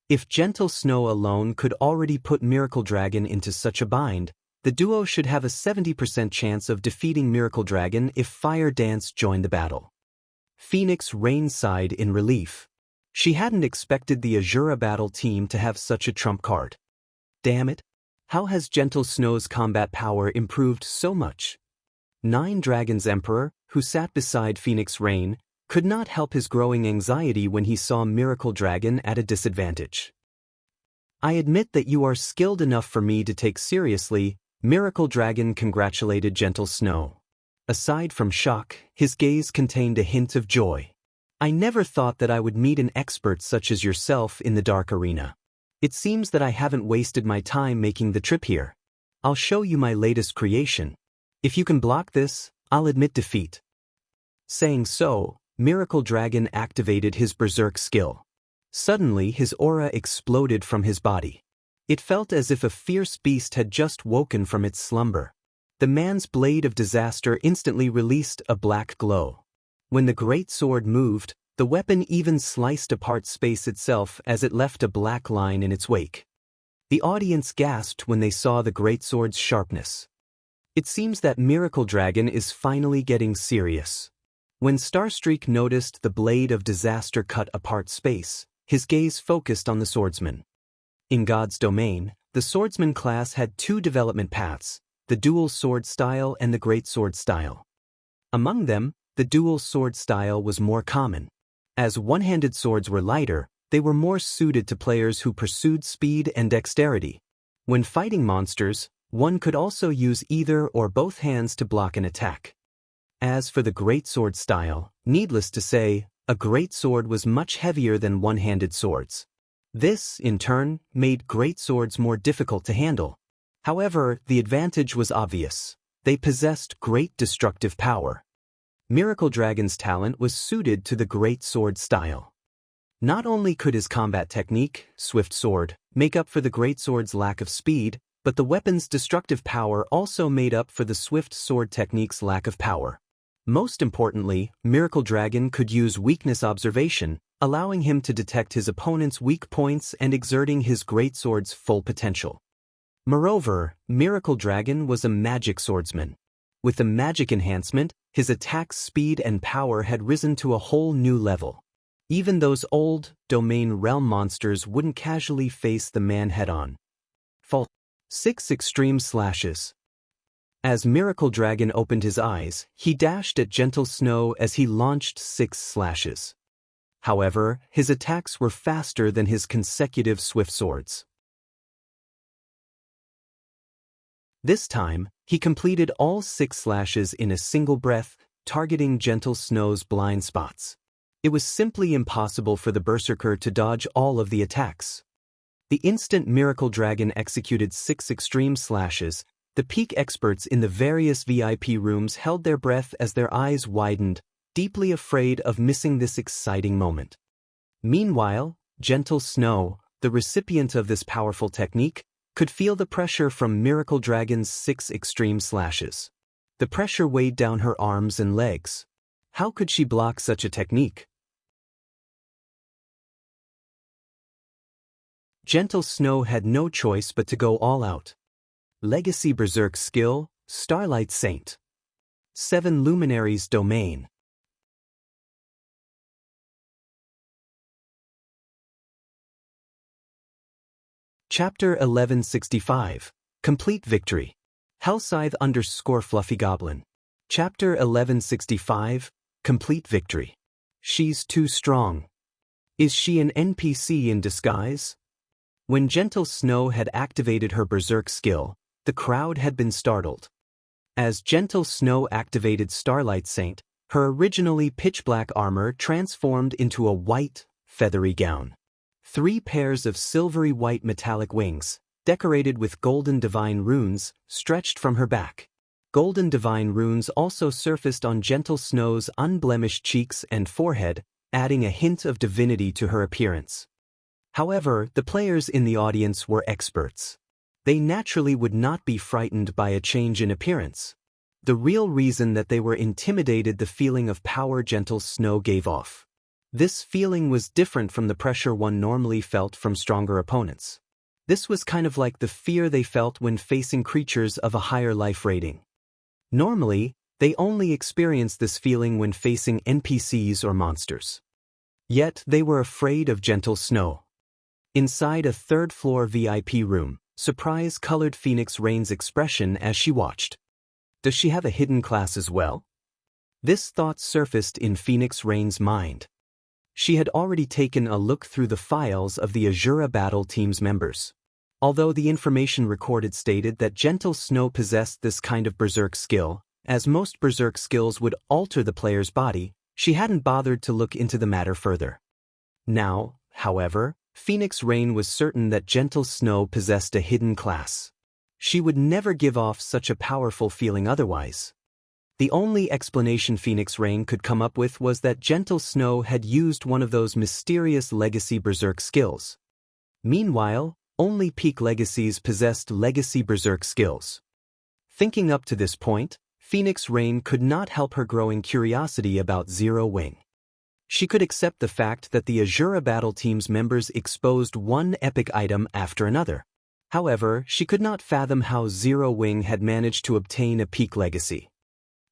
S1: If Gentle Snow alone could already put Miracle Dragon into such a bind, the duo should have a 70% chance of defeating Miracle Dragon if Fire Dance joined the battle. Phoenix Rain sighed in relief. She hadn't expected the Asura battle team to have such a trump card. Damn it! How has Gentle Snow's combat power improved so much? Nine Dragons Emperor, who sat beside Phoenix Rain, could not help his growing anxiety when he saw Miracle Dragon at a disadvantage. I admit that you are skilled enough for me to take seriously, Miracle Dragon congratulated Gentle Snow. Aside from shock, his gaze contained a hint of joy. I never thought that I would meet an expert such as yourself in the Dark Arena. It seems that I haven't wasted my time making the trip here. I'll show you my latest creation. If you can block this, I'll admit defeat. Saying so, Miracle Dragon activated his Berserk skill. Suddenly his aura exploded from his body. It felt as if a fierce beast had just woken from its slumber. The man's blade of disaster instantly released a black glow. When the great sword moved, the weapon even sliced apart space itself as it left a black line in its wake. The audience gasped when they saw the greatsword's sharpness. It seems that Miracle Dragon is finally getting serious. When Starstreak noticed the blade of disaster cut apart space, his gaze focused on the swordsman. In God's domain, the swordsman class had two development paths, the dual sword style and the great sword style. Among them, the dual sword style was more common. As one-handed swords were lighter, they were more suited to players who pursued speed and dexterity. When fighting monsters, One could also use either or both hands to block an attack. As for the greatsword style, needless to say, a greatsword was much heavier than one-handed swords. This, in turn, made greatswords more difficult to handle. However, the advantage was obvious. They possessed great destructive power. Miracle Dragon's talent was suited to the greatsword style. Not only could his combat technique, Swift Sword, make up for the greatsword's lack of speed, but the weapon's destructive power also made up for the Swift Sword technique's lack of power. Most importantly, Miracle Dragon could use weakness observation, allowing him to detect his opponent's weak points and exerting his greatsword's full potential. Moreover, Miracle Dragon was a magic swordsman. With the magic enhancement, his attack speed and power had risen to a whole new level. Even those old, domain realm monsters wouldn't casually face the man head-on. 6 extreme slashes. As Miracle Dragon opened his eyes, he dashed at Gentle Snow as he launched 6 slashes. However, his attacks were faster than his consecutive swift swords. This time, he completed all 6 slashes in a single breath, targeting Gentle Snow's blind spots. It was simply impossible for the Berserker to dodge all of the attacks. The instant Miracle Dragon executed 6 extreme slashes, the peak experts in the various VIP rooms held their breath as their eyes widened, deeply afraid of missing this exciting moment. Meanwhile, Gentle Snow, the recipient of this powerful technique, could feel the pressure from Miracle Dragon's 6 extreme slashes. The pressure weighed down her arms and legs. How could she block such a technique? Gentle Snow had no choice but to go all out. Legacy Berserk Skill, Starlight Saint. 7 Luminaries Domain. Chapter 1165. Complete Victory. Hellscythe _ Fluffy Goblin. Chapter 1165. Complete Victory. She's too strong. Is she an NPC in disguise? When Gentle Snow had activated her Berserk skill, the crowd had been startled. As Gentle Snow activated Starlight Saint, her originally pitch-black armor transformed into a white, feathery gown. 3 pairs of silvery white metallic wings, decorated with golden divine runes, stretched from her back. Golden divine runes also surfaced on Gentle Snow's unblemished cheeks and forehead, adding a hint of divinity to her appearance. However, the players in the audience were experts. They naturally would not be frightened by a change in appearance. The real reason that they were intimidated the feeling of power Gentle Snow gave off. This feeling was different from the pressure one normally felt from stronger opponents. This was kind of like the fear they felt when facing creatures of a higher life rating. Normally, they only experience this feeling when facing NPCs or monsters. Yet they were afraid of Gentle Snow. Inside a 3rd-floor VIP room, surprise colored Phoenix Rain's expression as she watched. Does she have a hidden class as well? This thought surfaced in Phoenix Rain's mind. She had already taken a look through the files of the Asura battle team's members. Although the information recorded stated that Gentle Snow possessed this kind of berserk skill, as most berserk skills would alter the player's body, she hadn't bothered to look into the matter further. Now, however, Phoenix Rain was certain that Gentle Snow possessed a hidden class. She would never give off such a powerful feeling otherwise. The only explanation Phoenix Rain could come up with was that Gentle Snow had used one of those mysterious legacy berserk skills. Meanwhile, only peak legacies possessed legacy berserk skills. Thinking up to this point, Phoenix Rain could not help her growing curiosity about Zero Wing. She could accept the fact that the Asura battle team's members exposed one epic item after another. However, she could not fathom how Zero Wing had managed to obtain a peak legacy.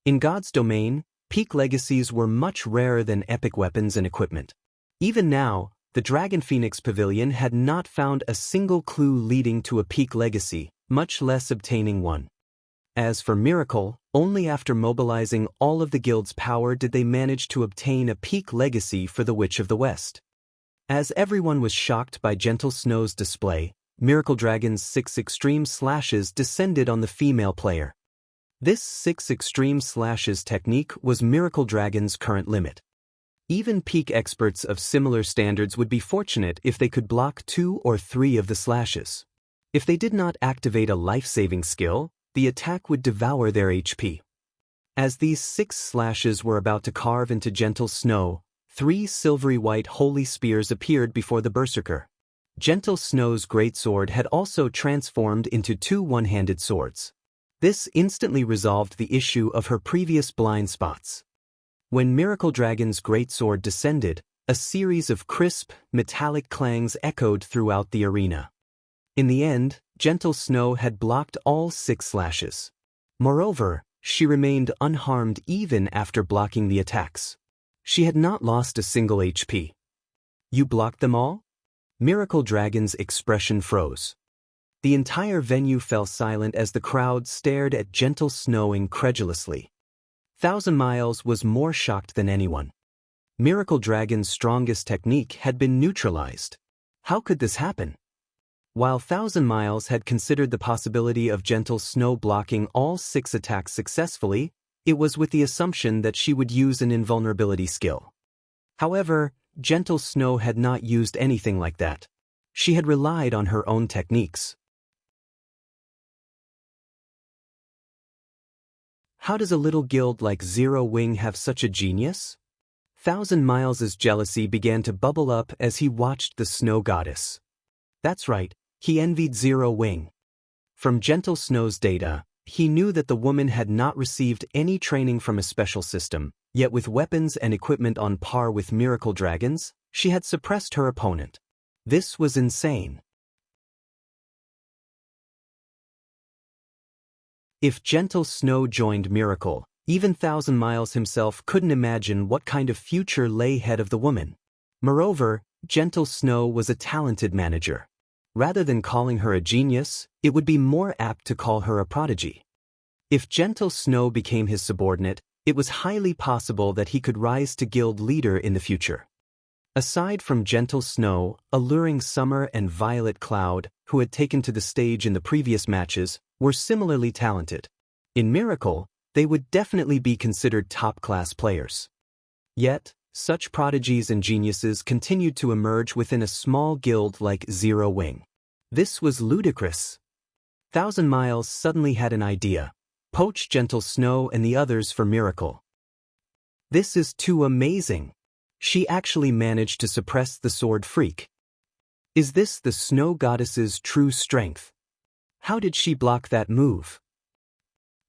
S1: In God's domain, peak legacies were much rarer than epic weapons and equipment. Even now, the Dragon Phoenix Pavilion had not found a single clue leading to a peak legacy, much less obtaining one. As for Miracle, only after mobilizing all of the guild's power did they manage to obtain a peak legacy for the Witch of the West. As everyone was shocked by Gentle Snow's display, Miracle Dragon's 6 extreme slashes descended on the female player. This 6 extreme slashes technique was Miracle Dragon's current limit. Even peak experts of similar standards would be fortunate if they could block 2 or 3 of the slashes. If they did not activate a life-saving skill, the attack would devour their HP. As these 6 slashes were about to carve into gentle snow, 3 silvery white holy spears appeared before the berserker. Gentle Snow's greatsword had also transformed into 2 one-handed swords. This instantly resolved the issue of her previous blind spots. When Miracle Dragon's greatsword descended, a series of crisp, metallic clangs echoed throughout the arena. In the end, Gentle Snow had blocked all 6 slashes. Moreover, she remained unharmed even after blocking the attacks. She had not lost a single HP. "You blocked them all?" Miracle Dragon's expression froze. The entire venue fell silent as the crowd stared at Gentle Snow incredulously. 1,000 Miles was more shocked than anyone. Miracle Dragon's strongest technique had been neutralized. How could this happen? While 1,000 Miles had considered the possibility of Gentle Snow blocking all 6 attacks successfully, it was with the assumption that she would use an invulnerability skill. However, Gentle Snow had not used anything like that. She had relied on her own techniques. How does a little guild like Zero Wing have such a genius? 1,000 Miles' jealousy began to bubble up as he watched the snow goddess. That's right, he envied Zero Wing. From Gentle Snow's data, he knew that the woman had not received any training from a special system, yet with weapons and equipment on par with Miracle Dragons, she had suppressed her opponent. This was insane. If Gentle Snow joined Miracle, even 1,000 Miles himself couldn't imagine what kind of future lay ahead of the woman. Moreover, Gentle Snow was a talented manager. Rather than calling her a genius, it would be more apt to call her a prodigy. If Gentle Snow became his subordinate, it was highly possible that he could rise to guild leader in the future. Aside from Gentle Snow, Alluring Summer and Violet Cloud, who had taken to the stage in the previous matches, were similarly talented. In Miracle, they would definitely be considered top-class players. Yet, such prodigies and geniuses continued to emerge within a small guild like Zero Wing. This was ludicrous. 1,000 Miles suddenly had an idea. Poach Gentle Snow and the others for Miracle. This is too amazing. She actually managed to suppress the sword freak. Is this the snow goddess's true strength? How did she block that move?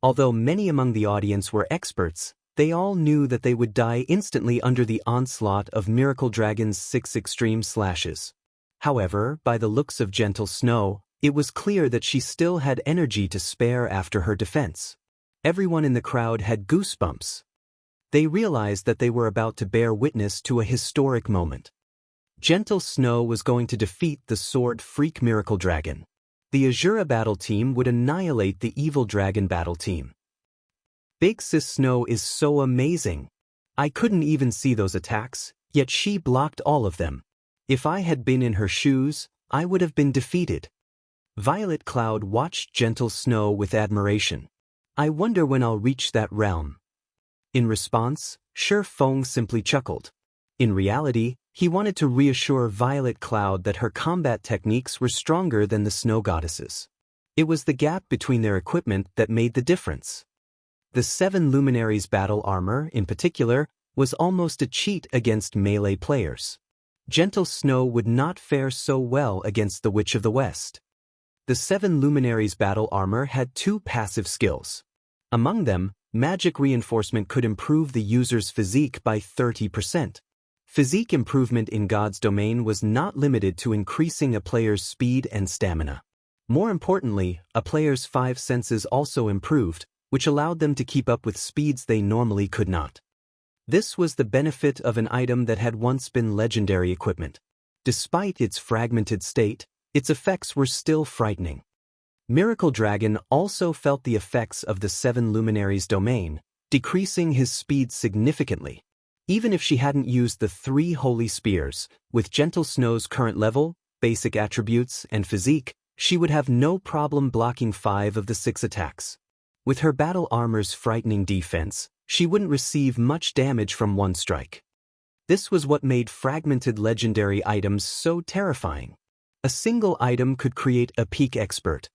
S1: Although many among the audience were experts, they all knew that they would die instantly under the onslaught of Miracle Dragon's 6 extreme slashes. However, by the looks of Gentle Snow, it was clear that she still had energy to spare after her defense. Everyone in the crowd had goosebumps. They realized that they were about to bear witness to a historic moment. Gentle Snow was going to defeat the sword freak Miracle Dragon. The Asura battle team would annihilate the evil dragon battle team. Big Sis Snow is so amazing. I couldn't even see those attacks, yet she blocked all of them. If I had been in her shoes, I would have been defeated. Violet Cloud watched Gentle Snow with admiration. I wonder when I'll reach that realm. In response, Shi Feng simply chuckled. In reality, he wanted to reassure Violet Cloud that her combat techniques were stronger than the snow goddesses. It was the gap between their equipment that made the difference. The 7 Luminaries' battle armor, in particular, was almost a cheat against melee players. Gentle Snow would not fare so well against the Witch of the West. The 7 Luminaries' battle armor had 2 passive skills. Among them, magic reinforcement could improve the user's physique by 30%. Physique improvement in God's domain was not limited to increasing a player's speed and stamina. More importantly, a player's 5 senses also improved, which allowed them to keep up with speeds they normally could not. This was the benefit of an item that had once been legendary equipment. Despite its fragmented state, its effects were still frightening. Miracle Dragon also felt the effects of the 7 Luminaries' domain, decreasing his speed significantly. Even if she hadn't used the 3 Holy Spears, with Gentle Snow's current level, basic attributes, and physique, she would have no problem blocking 5 of the 6 attacks. With her battle armor's frightening defense, she wouldn't receive much damage from one strike. This was what made fragmented legendary items so terrifying. A single item could create a peak expert.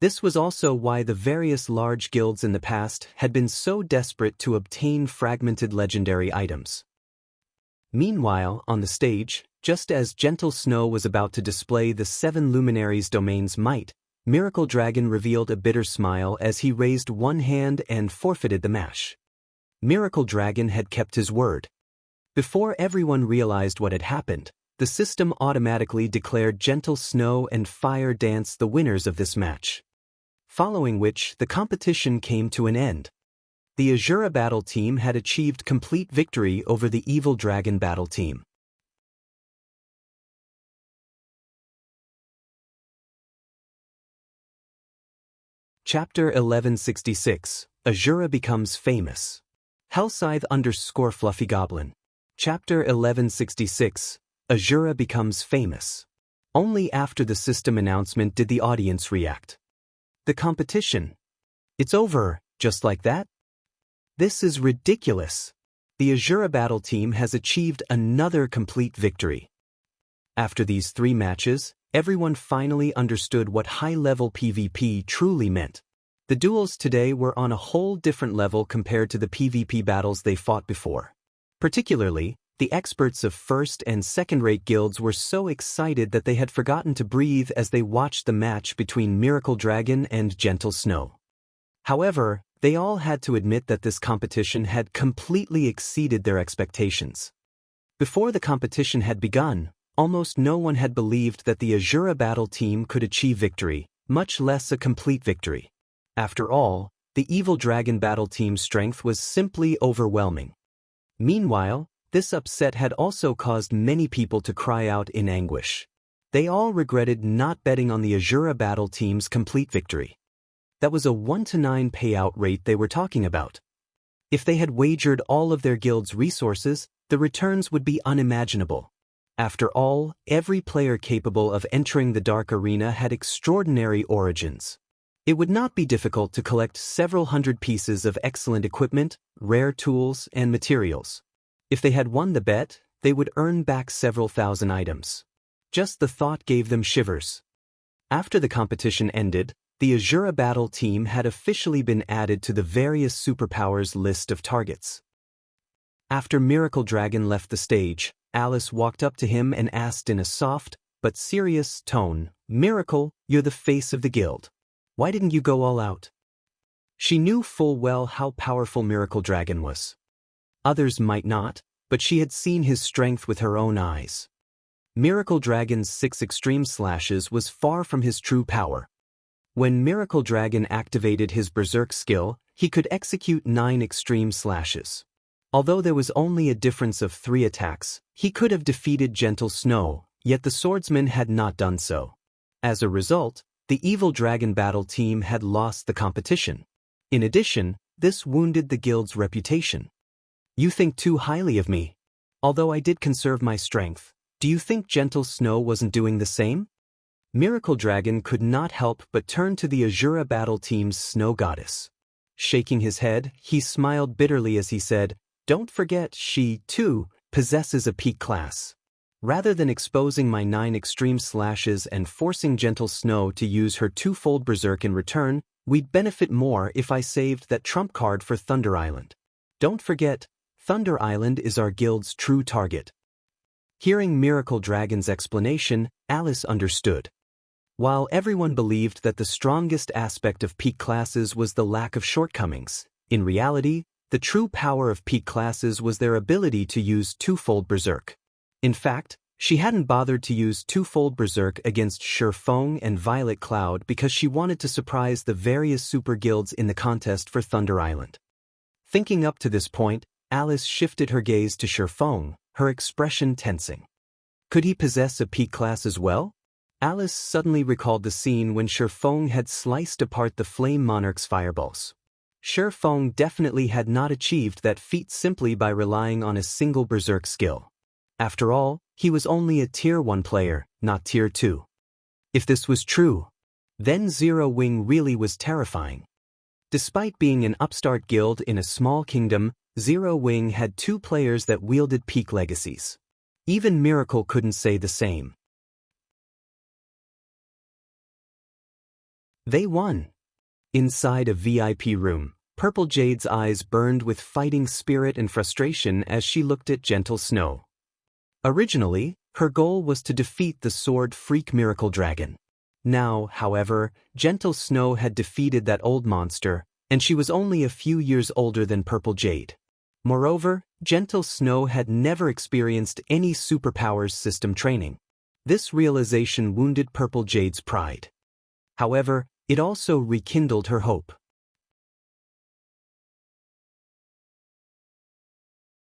S1: This was also why the various large guilds in the past had been so desperate to obtain fragmented legendary items. Meanwhile, on the stage, just as Gentle Snow was about to display the 7 luminaries' domain's might, Miracle Dragon revealed a bitter smile as he raised one hand and forfeited the match. Miracle Dragon had kept his word. Before everyone realized what had happened, the system automatically declared Gentle Snow and Fire Dance the winners of this match. Following which, the competition came to an end. The Asura battle team had achieved complete victory over the Evil Dragon battle team. Chapter 1166, Asura becomes famous. Hellscythe_Fluffy Goblin. Chapter 1166, Asura becomes famous. Only after the system announcement did the audience react. The competition. It's over, just like that? This is ridiculous. The Asura battle team has achieved another complete victory. After these 3 matches, everyone finally understood what high-level PvP truly meant. The duels today were on a whole different level compared to the PvP battles they fought before. Particularly, the experts of first- and second-rate guilds were so excited that they had forgotten to breathe as they watched the match between Miracle Dragon and Gentle Snow. However, they all had to admit that this competition had completely exceeded their expectations. Before the competition had begun, almost no one had believed that the Asura battle team could achieve victory, much less a complete victory. After all, the Evil Dragon battle team's strength was simply overwhelming. Meanwhile, this upset had also caused many people to cry out in anguish. They all regretted not betting on the Asura battle team's complete victory. That was a 1-to-9 payout rate they were talking about. If they had wagered all of their guild's resources, the returns would be unimaginable. After all, every player capable of entering the Dark Arena had extraordinary origins. It would not be difficult to collect several hundred pieces of excellent equipment, rare tools, and materials. If they had won the bet, they would earn back several thousand items. Just the thought gave them shivers. After the competition ended, the Asura battle team had officially been added to the various superpowers list of targets. After Miracle Dragon left the stage, Alice walked up to him and asked in a soft, but serious tone, "Miracle, you're the face of the guild. Why didn't you go all out?" She knew full well how powerful Miracle Dragon was. Others might not, but she had seen his strength with her own eyes. Miracle Dragon's 6 extreme slashes was far from his true power. When Miracle Dragon activated his Berserk skill, he could execute 9 extreme slashes. Although there was only a difference of 3 attacks, he could have defeated Gentle Snow, yet the swordsman had not done so. As a result, the Evil Dragon battle team had lost the competition. In addition, this wounded the guild's reputation. "You think too highly of me. Although I did conserve my strength, do you think Gentle Snow wasn't doing the same?" Miracle Dragon could not help but turn to the Asura battle team's snow goddess. Shaking his head, he smiled bitterly as he said, "Don't forget she, too, possesses a peak class. Rather than exposing my 9 extreme slashes and forcing Gentle Snow to use her 2-fold Berserk in return, we'd benefit more if I saved that trump card for Thunder Island. Don't forget, Thunder Island is our guild's true target." Hearing Miracle Dragon's explanation, Alice understood. While everyone believed that the strongest aspect of peak classes was the lack of shortcomings, in reality, the true power of peak classes was their ability to use 2-fold Berserk. In fact, she hadn't bothered to use 2-fold Berserk against Shifeng and Violet Cloud because she wanted to surprise the various super guilds in the contest for Thunder Island. Thinking up to this point, Alice shifted her gaze to Shifeng, her expression tensing. Could he possess a peak class as well? Alice suddenly recalled the scene when Shifeng had sliced apart the Flame Monarch's fireballs. Shifeng definitely had not achieved that feat simply by relying on a single Berserk skill. After all, he was only a Tier 1 player, not Tier 2. If this was true, then Zero Wing really was terrifying. Despite being an upstart guild in a small kingdom, Zero Wing had 2 players that wielded peak legacies. Even Miracle couldn't say the same. They won. Inside a VIP room, Purple Jade's eyes burned with fighting spirit and frustration as she looked at Gentle Snow. Originally, her goal was to defeat the Sword Freak Miracle Dragon. Now, however, Gentle Snow had defeated that old monster, and she was only a few years older than Purple Jade. Moreover, Gentle Snow had never experienced any superpowers system training. This realization wounded Purple Jade's pride. However, it also rekindled her hope.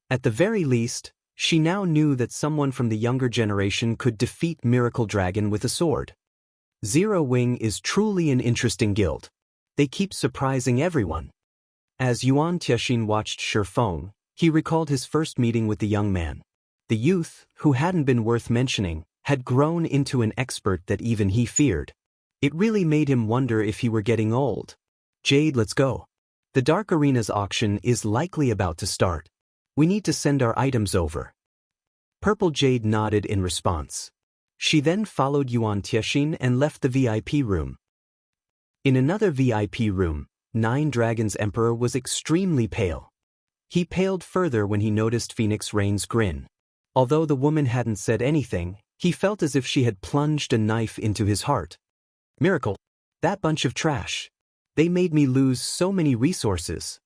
S1: At the very least, she now knew that someone from the younger generation could defeat Miracle Dragon with a sword. Zero Wing is truly an interesting guild. They keep surprising everyone. As Yuan Tianxin watched Shifeng, he recalled his first meeting with the young man. The youth, who hadn't been worth mentioning, had grown into an expert that even he feared. It really made him wonder if he were getting old. Jade, let's go. The Dark Arena's auction is likely about to start. We need to send our items over. Purple Jade nodded in response. She then followed Yuan Tianxin and left the VIP room. In another VIP room, Nine Dragons' Emperor was extremely pale. He paled further when he noticed Phoenix Rain's grin. Although the woman hadn't said anything, he felt as if she had plunged a knife into his heart. Miracle. That bunch of trash. They made me lose so many resources.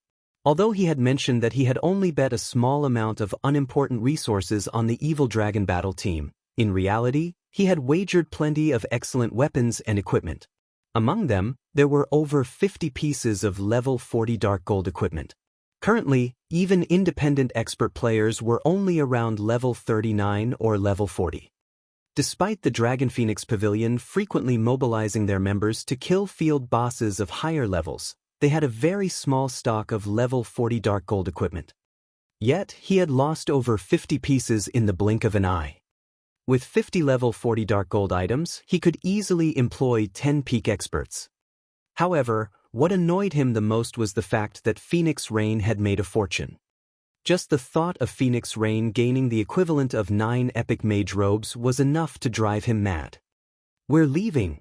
S1: Although he had mentioned that he had only bet a small amount of unimportant resources on the Evil Dragon battle team, in reality, he had wagered plenty of excellent weapons and equipment. Among them, there were over 50 pieces of level 40 dark gold equipment. Currently, even independent expert players were only around level 39 or level 40. Despite the Dragon Phoenix Pavilion frequently mobilizing their members to kill field bosses of higher levels, they had a very small stock of level 40 dark gold equipment. Yet, he had lost over 50 pieces in the blink of an eye. With 50 level 40 dark gold items, he could easily employ 10 peak experts. However, what annoyed him the most was the fact that Phoenix Rain had made a fortune. Just the thought of Phoenix Rain gaining the equivalent of 9 epic mage robes was enough to drive him mad. We're leaving.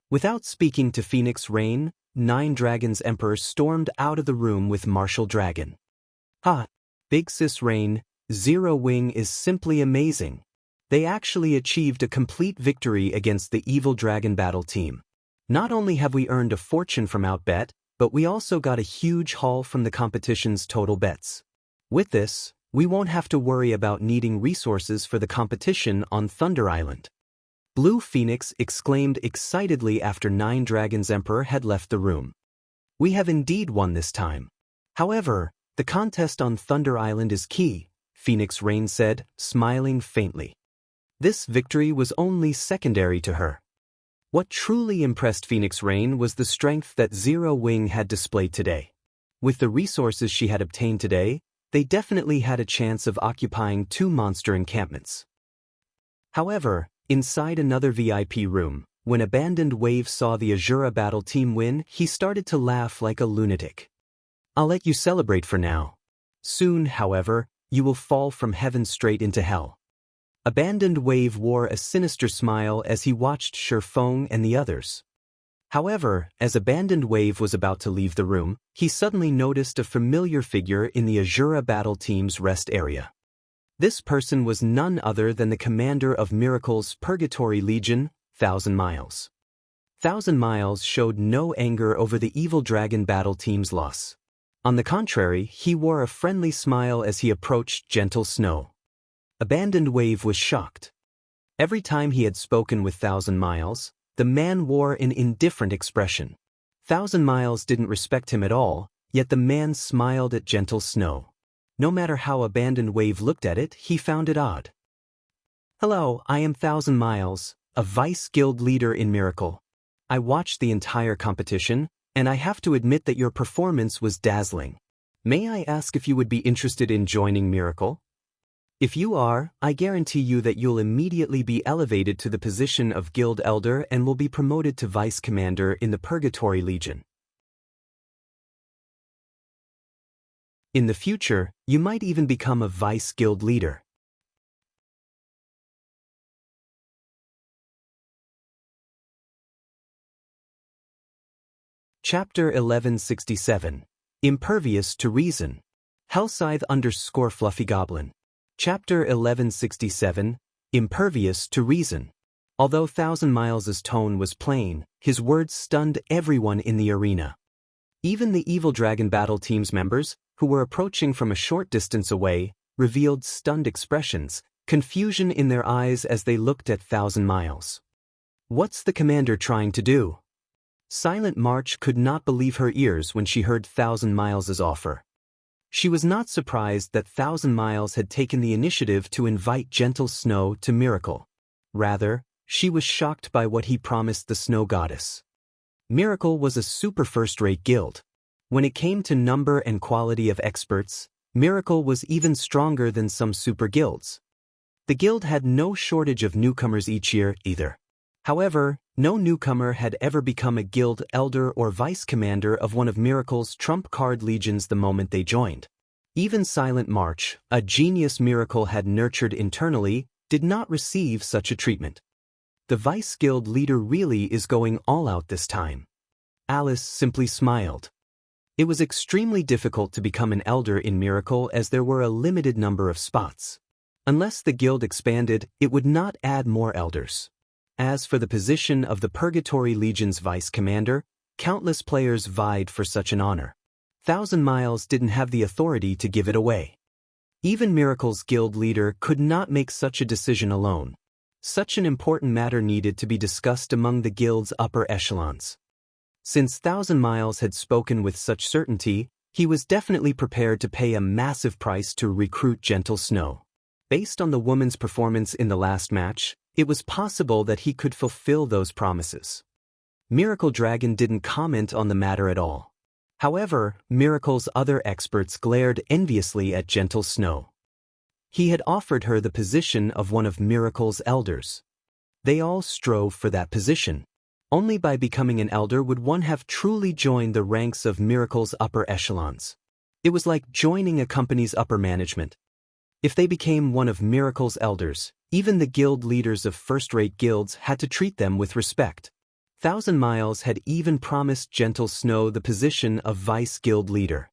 S1: Without speaking to Phoenix Rain, Nine Dragons' Emperor stormed out of the room with Martial Dragon. Ha! Big Sis Rain, Zero Wing is simply amazing. They actually achieved a complete victory against the Evil Dragon battle team. Not only have we earned a fortune from Outbet, but we also got a huge haul from the competition's total bets. With this, we won't have to worry about needing resources for the competition on Thunder Island. Blue Phoenix exclaimed excitedly after Nine Dragons' Emperor had left the room. We have indeed won this time. However, the contest on Thunder Island is key, Phoenix Rain said, smiling faintly. This victory was only secondary to her. What truly impressed Phoenix Rain was the strength that Zero Wing had displayed today. With the resources she had obtained today, they definitely had a chance of occupying 2 monster encampments. However, inside another VIP room, when Abandoned Wave saw the Asura battle team win, he started to laugh like a lunatic. I'll let you celebrate for now. Soon, however, you will fall from heaven straight into hell. Abandoned Wave wore a sinister smile as he watched Shifeng and the others. However, as Abandoned Wave was about to leave the room, he suddenly noticed a familiar figure in the Asura battle team's rest area. This person was none other than the commander of Miracle's Purgatory Legion, 1000 Miles. 1000 Miles showed no anger over the Evil Dragon battle team's loss. On the contrary, he wore a friendly smile as he approached Gentle Snow. Abandoned Wave was shocked. Every time he had spoken with 1000 Miles, the man wore an indifferent expression. 1000 Miles didn't respect him at all, yet the man smiled at Gentle Snow. No matter how Abandoned Wave looked at it, he found it odd. Hello, I am 1000 Miles, a vice guild leader in Miracle. I watched the entire competition, and I have to admit that your performance was dazzling. May I ask if you would be interested in joining Miracle? If you are, I guarantee you that you'll immediately be elevated to the position of Guild Elder and will be promoted to Vice Commander in the Purgatory Legion. In the future, you might even become a Vice Guild Leader. Chapter 1167. Impervious to Reason. Hellscythe_Fluffy Goblin. Chapter 1167. Impervious to Reason. Although Thousand Miles' tone was plain, his words stunned everyone in the arena. Even the Evil Dragon Battle Team's members, who were approaching from a short distance away, revealed stunned expressions, confusion in their eyes as they looked at Thousand Miles. What's the commander trying to do? Silent March could not believe her ears when she heard Thousand Miles' offer. She was not surprised that Thousand Miles had taken the initiative to invite Gentle Snow to Miracle. Rather, she was shocked by what he promised the Snow Goddess. Miracle was a super first-rate guild. When it came to number and quality of experts, Miracle was even stronger than some super guilds. The guild had no shortage of newcomers each year either. However, no newcomer had ever become a guild elder or vice commander of one of Miracle's trump card legions the moment they joined. Even Silent March, a genius Miracle had nurtured internally, did not receive such a treatment. The vice guild leader really is going all out this time. Alice simply smiled. It was extremely difficult to become an elder in Miracle as there were a limited number of spots. Unless the guild expanded, it would not add more elders. As for the position of the Purgatory Legion's vice commander, countless players vied for such an honor. Thousand Miles didn't have the authority to give it away. Even Miracle's guild leader could not make such a decision alone. Such an important matter needed to be discussed among the guild's upper echelons. Since Thousand Miles had spoken with such certainty, he was definitely prepared to pay a massive price to recruit Gentle Snow. Based on the woman's performance in the last match, it was possible that he could fulfill those promises. Miracle Dragon didn't comment on the matter at all. However, Miracle's other experts glared enviously at Gentle Snow. He had offered her the position of one of Miracle's elders. They all strove for that position. Only by becoming an elder would one have truly joined the ranks of Miracle's upper echelons. It was like joining a company's upper management. If they became one of Miracle's elders, even the guild leaders of first-rate guilds had to treat them with respect. Thousand Miles had even promised Gentle Snow the position of vice guild leader.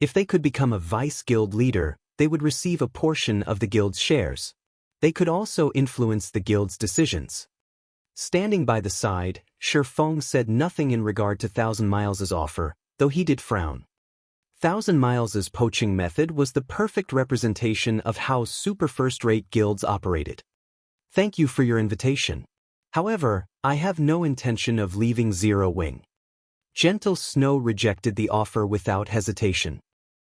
S1: If they could become a vice guild leader, they would receive a portion of the guild's shares. They could also influence the guild's decisions. Standing by the side, Feng said nothing in regard to Thousand Miles' offer, though he did frown. Thousand Miles' poaching method was the perfect representation of how super first-rate guilds operated. Thank you for your invitation. However, I have no intention of leaving Zero Wing. Gentle Snow rejected the offer without hesitation.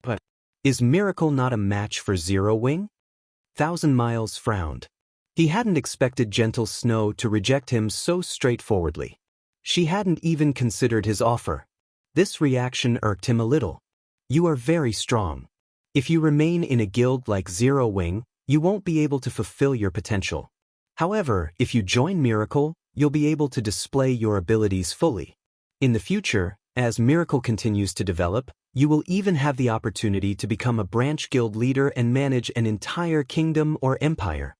S1: But, is Miracle not a match for Zero Wing? Thousand Miles frowned. He hadn't expected Gentle Snow to reject him so straightforwardly. She hadn't even considered his offer. This reaction irked him a little. You are very strong. If you remain in a guild like Zero Wing, you won't be able to fulfill your potential. However, if you join Miracle, you'll be able to display your abilities fully. In the future, as Miracle continues to develop, you will even have the opportunity to become a branch guild leader and manage an entire kingdom or empire.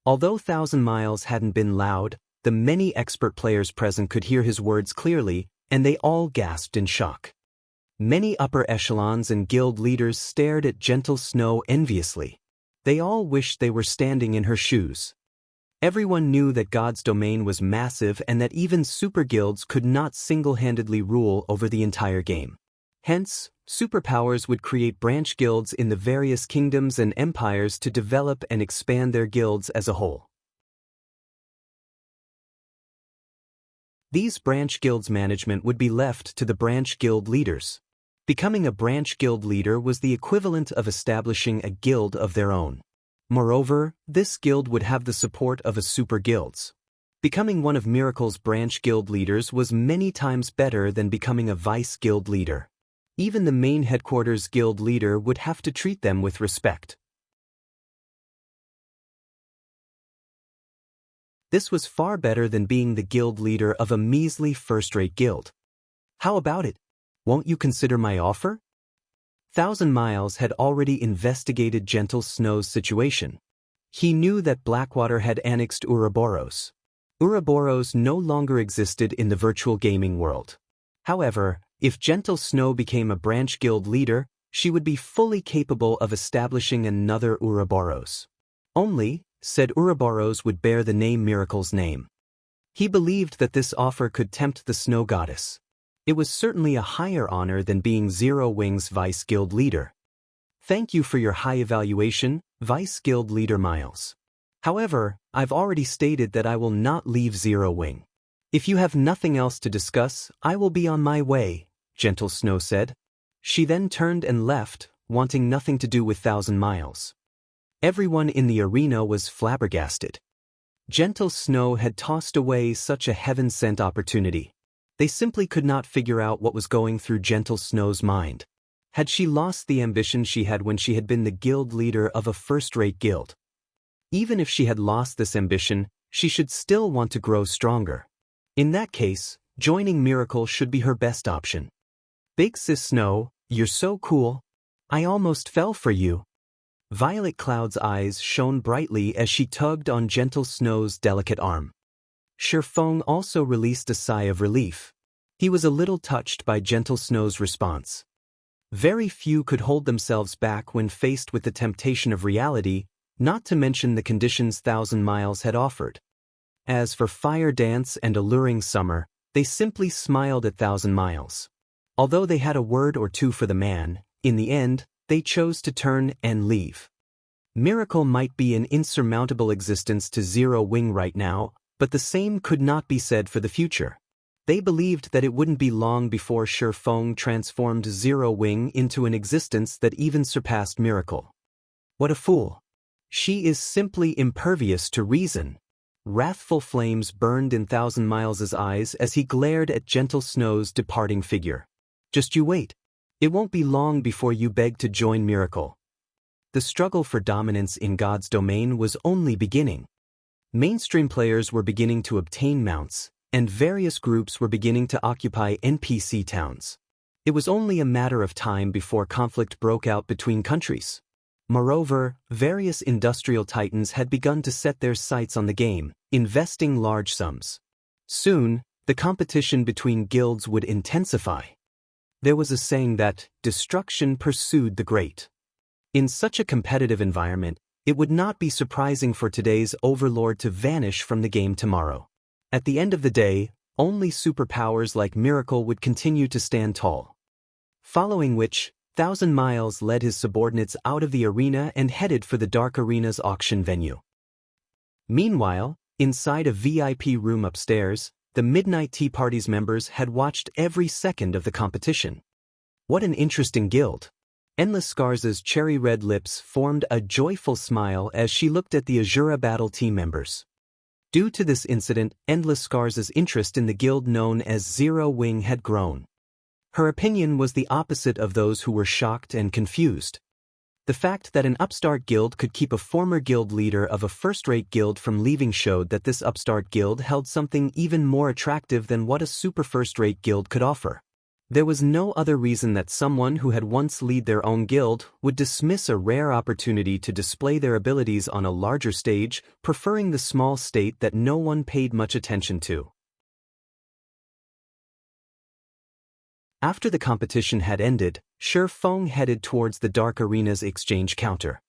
S1: Although Thousand Miles hadn't been loud, the many expert players present could hear his words clearly, and they all gasped in shock. Many upper echelons and guild leaders stared at Gentle Snow enviously. They all wished they were standing in her shoes. Everyone knew that God's domain was massive and that even super guilds could not single-handedly rule over the entire game. Hence, superpowers would create branch guilds in the various kingdoms and empires to develop and expand their guilds as a whole. These branch guilds' management would be left to the branch guild leaders. Becoming a branch guild leader was the equivalent of establishing a guild of their own. Moreover, this guild would have the support of a super guilds. Becoming one of Miracle's branch guild leaders was many times better than becoming a vice guild leader. Even the main headquarters guild leader would have to treat them with respect. This was far better than being the guild leader of a measly first-rate guild. How about it? Won't you consider my offer? 1,000 Miles had already investigated Gentle Snow's situation. He knew that Blackwater had annexed Ouroboros. Ouroboros no longer existed in the virtual gaming world. However, if Gentle Snow became a branch guild leader, she would be fully capable of establishing another Ouroboros. Only, said Ouroboros would bear the name Miracle's name. He believed that this offer could tempt the Snow Goddess. It was certainly a higher honor than being Zero Wing's Vice Guild leader. Thank you for your high evaluation, Vice Guild leader Miles. However, I've already stated that I will not leave Zero Wing. If you have nothing else to discuss, I will be on my way, Gentle Snow said. She then turned and left, wanting nothing to do with 1,000 Miles. Everyone in the arena was flabbergasted. Gentle Snow had tossed away such a heaven-sent opportunity. They simply could not figure out what was going through Gentle Snow's mind. Had she lost the ambition she had when she had been the guild leader of a first-rate guild? Even if she had lost this ambition, she should still want to grow stronger. In that case, joining Miracle should be her best option. Big Sis Snow, you're so cool. I almost fell for you. Violet Cloud's eyes shone brightly as she tugged on Gentle Snow's delicate arm. Shifeng also released a sigh of relief. He was a little touched by Gentle Snow's response. Very few could hold themselves back when faced with the temptation of reality, not to mention the conditions 1,000 Miles had offered. As for Fire Dance and Alluring Summer, they simply smiled at 1,000 Miles. Although they had a word or two for the man, in the end, they chose to turn and leave. Miracle might be an insurmountable existence to Zero Wing right now, but the same could not be said for the future. They believed that it wouldn't be long before Shifeng transformed Zero Wing into an existence that even surpassed Miracle. What a fool. She is simply impervious to reason. Wrathful flames burned in 1,000 Miles' eyes as he glared at Gentle Snow's departing figure. Just you wait. It won't be long before you beg to join Miracle. The struggle for dominance in God's domain was only beginning. Mainstream players were beginning to obtain mounts, and various groups were beginning to occupy NPC towns. It was only a matter of time before conflict broke out between countries. Moreover, various industrial titans had begun to set their sights on the game, investing large sums. Soon, the competition between guilds would intensify. There was a saying that, destruction pursued the great. In such a competitive environment, it would not be surprising for today's overlord to vanish from the game tomorrow. At the end of the day, only superpowers like Miracle would continue to stand tall. Following which, 1,000 Miles led his subordinates out of the arena and headed for the Dark Arena's auction venue. Meanwhile, inside a VIP room upstairs, the Midnight Tea Party's members had watched every second of the competition. What an interesting guild. Endless Scars's cherry-red lips formed a joyful smile as she looked at the Asura Battle team members. Due to this incident, Endless Scars's interest in the guild known as Zero Wing had grown. Her opinion was the opposite of those who were shocked and confused. The fact that an upstart guild could keep a former guild leader of a first-rate guild from leaving showed that this upstart guild held something even more attractive than what a super first-rate guild could offer. There was no other reason that someone who had once led their own guild would dismiss a rare opportunity to display their abilities on a larger stage, preferring the small state that no one paid much attention to. After the competition had ended, Shifeng headed towards the Dark Arena's exchange counter.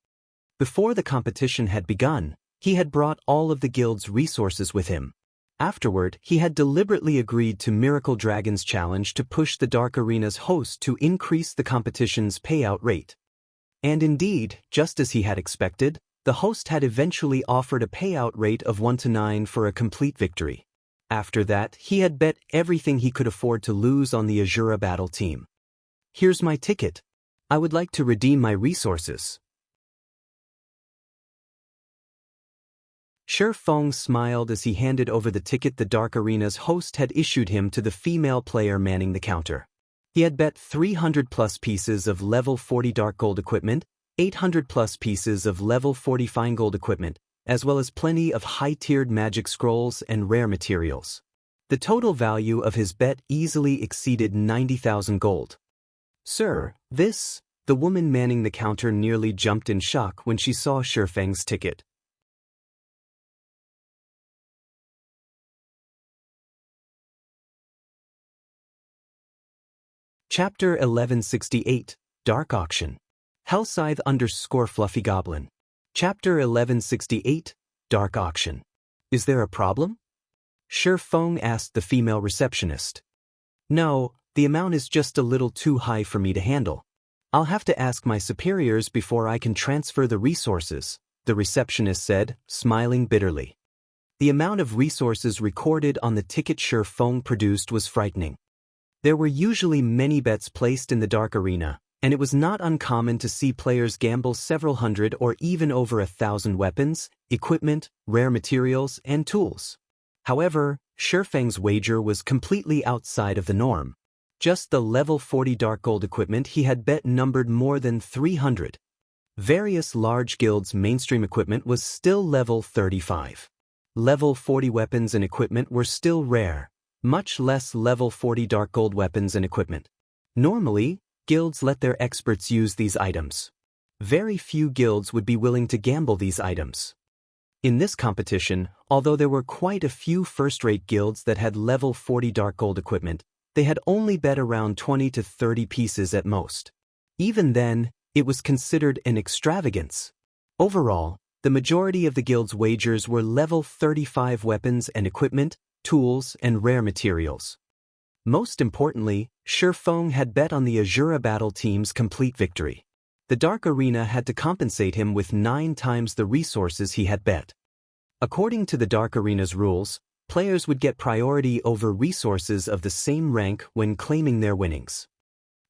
S1: Before the competition had begun, he had brought all of the guild's resources with him. Afterward, he had deliberately agreed to Miracle Dragon's challenge to push the Dark Arena's host to increase the competition's payout rate. And indeed, just as he had expected, the host had eventually offered a payout rate of 1-9 for a complete victory. After that, he had bet everything he could afford to lose on the Asura Battle team. Here's my ticket. I would like to redeem my resources. Shifeng smiled as he handed over the ticket the Dark Arena's host had issued him to the female player manning the counter. He had bet 300+ pieces of level 40 dark gold equipment, 800+ pieces of level 40 fine gold equipment, as well as plenty of high-tiered magic scrolls and rare materials. The total value of his bet easily exceeded 90,000 gold. "Sir, this..." The woman manning the counter nearly jumped in shock when she saw Shifeng's ticket. Chapter 1168, Dark Auction. Hellscythe_Fluffy Goblin. Chapter 1168, Dark Auction. "Is there a problem?" Shifeng asked the female receptionist. "No, the amount is just a little too high for me to handle. I'll have to ask my superiors before I can transfer the resources," the receptionist said, smiling bitterly. The amount of resources recorded on the ticket Shifeng produced was frightening. There were usually many bets placed in the Dark Arena, and it was not uncommon to see players gamble several hundred or even over 1,000 weapons, equipment, rare materials, and tools. However, Shifeng's wager was completely outside of the norm. Just the level 40 dark gold equipment he had bet numbered more than 300. Various large guilds' mainstream equipment was still level 35. Level 40 weapons and equipment were still rare, much less level 40 dark gold weapons and equipment. Normally, guilds let their experts use these items. Very few guilds would be willing to gamble these items. In this competition, although there were quite a few first-rate guilds that had level 40 dark gold equipment, they had only bet around 20 to 30 pieces at most. Even then, it was considered an extravagance. Overall, the majority of the guild's wagers were level 35 weapons and equipment, tools, and rare materials. Most importantly, Shifeng had bet on the Asura battle team's complete victory. The Dark Arena had to compensate him with 9 times the resources he had bet. According to the Dark Arena's rules, players would get priority over resources of the same rank when claiming their winnings.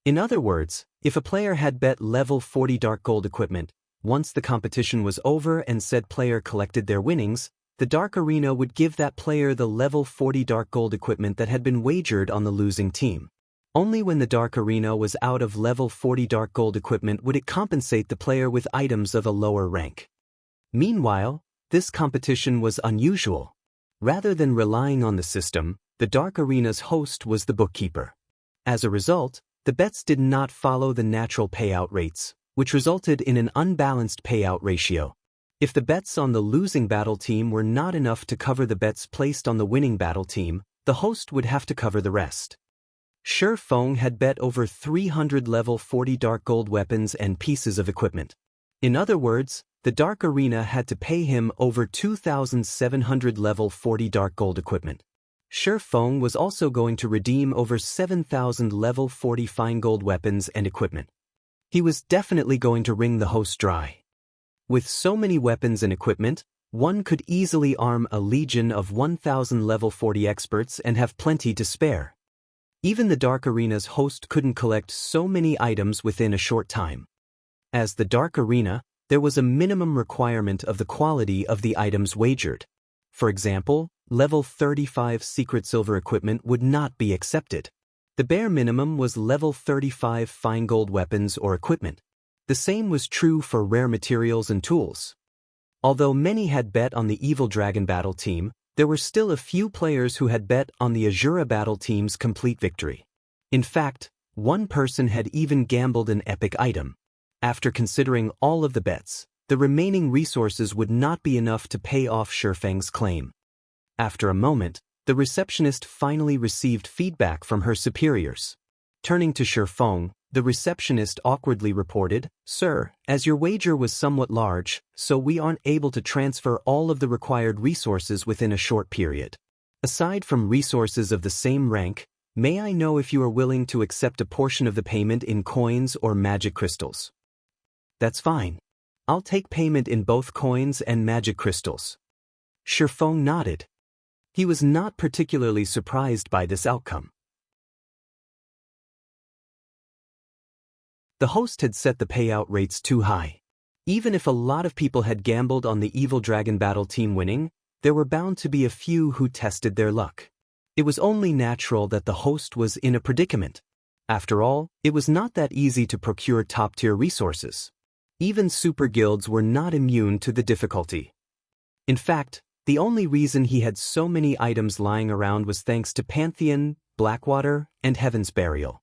S1: In other words, if a player had bet level 40 dark gold equipment, once the competition was over and said player collected their winnings, the Dark Arena would give that player the level 40 dark gold equipment that had been wagered on the losing team. Only when the Dark Arena was out of level 40 dark gold equipment would it compensate the player with items of a lower rank. Meanwhile, this competition was unusual. Rather than relying on the system, the Dark Arena's host was the bookkeeper. As a result, the bets did not follow the natural payout rates, which resulted in an unbalanced payout ratio. If the bets on the losing battle team were not enough to cover the bets placed on the winning battle team, the host would have to cover the rest. Shifeng had bet over 300 level 40 dark gold weapons and pieces of equipment. In other words, the Dark Arena had to pay him over 2,700 level 40 dark gold equipment. Shifeng was also going to redeem over 7,000 level 40 fine gold weapons and equipment. He was definitely going to wring the host dry. With so many weapons and equipment, one could easily arm a legion of 1,000 level 40 experts and have plenty to spare. Even the Dark Arena's host couldn't collect so many items within a short time. As the Dark Arena, there was a minimum requirement of the quality of the items wagered. For example, level 35 secret silver equipment would not be accepted. The bare minimum was level 35 fine gold weapons or equipment. The same was true for rare materials and tools. Although many had bet on the Evil Dragon battle team, there were still a few players who had bet on the Asura battle team's complete victory. In fact, one person had even gambled an epic item. After considering all of the bets, the remaining resources would not be enough to pay off Shifeng's claim. After a moment, the receptionist finally received feedback from her superiors. Turning to Shifeng, the receptionist awkwardly reported, "Sir, as your wager was somewhat large, so we aren't able to transfer all of the required resources within a short period. Aside from resources of the same rank, may I know if you are willing to accept a portion of the payment in coins or magic crystals?" "That's fine. I'll take payment in both coins and magic crystals." Shifeng nodded. He was not particularly surprised by this outcome. The host had set the payout rates too high. Even if a lot of people had gambled on the Evil Dragon battle team winning, there were bound to be a few who tested their luck. It was only natural that the host was in a predicament. After all, it was not that easy to procure top-tier resources. Even super guilds were not immune to the difficulty. In fact, the only reason he had so many items lying around was thanks to Pantheon, Blackwater, and Heaven's Burial.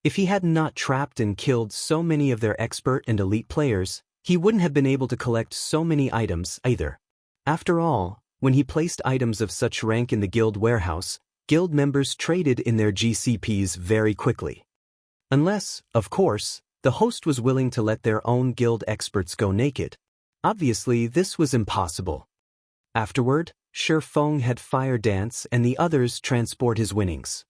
S1: If he had not trapped and killed so many of their expert and elite players, he wouldn't have been able to collect so many items either. After all, when he placed items of such rank in the guild warehouse, guild members traded in their GCPs very quickly. Unless, of course, the host was willing to let their own guild experts go naked. Obviously, this was impossible. Afterward, Shi Feng had Fire Dance and the others transport his winnings.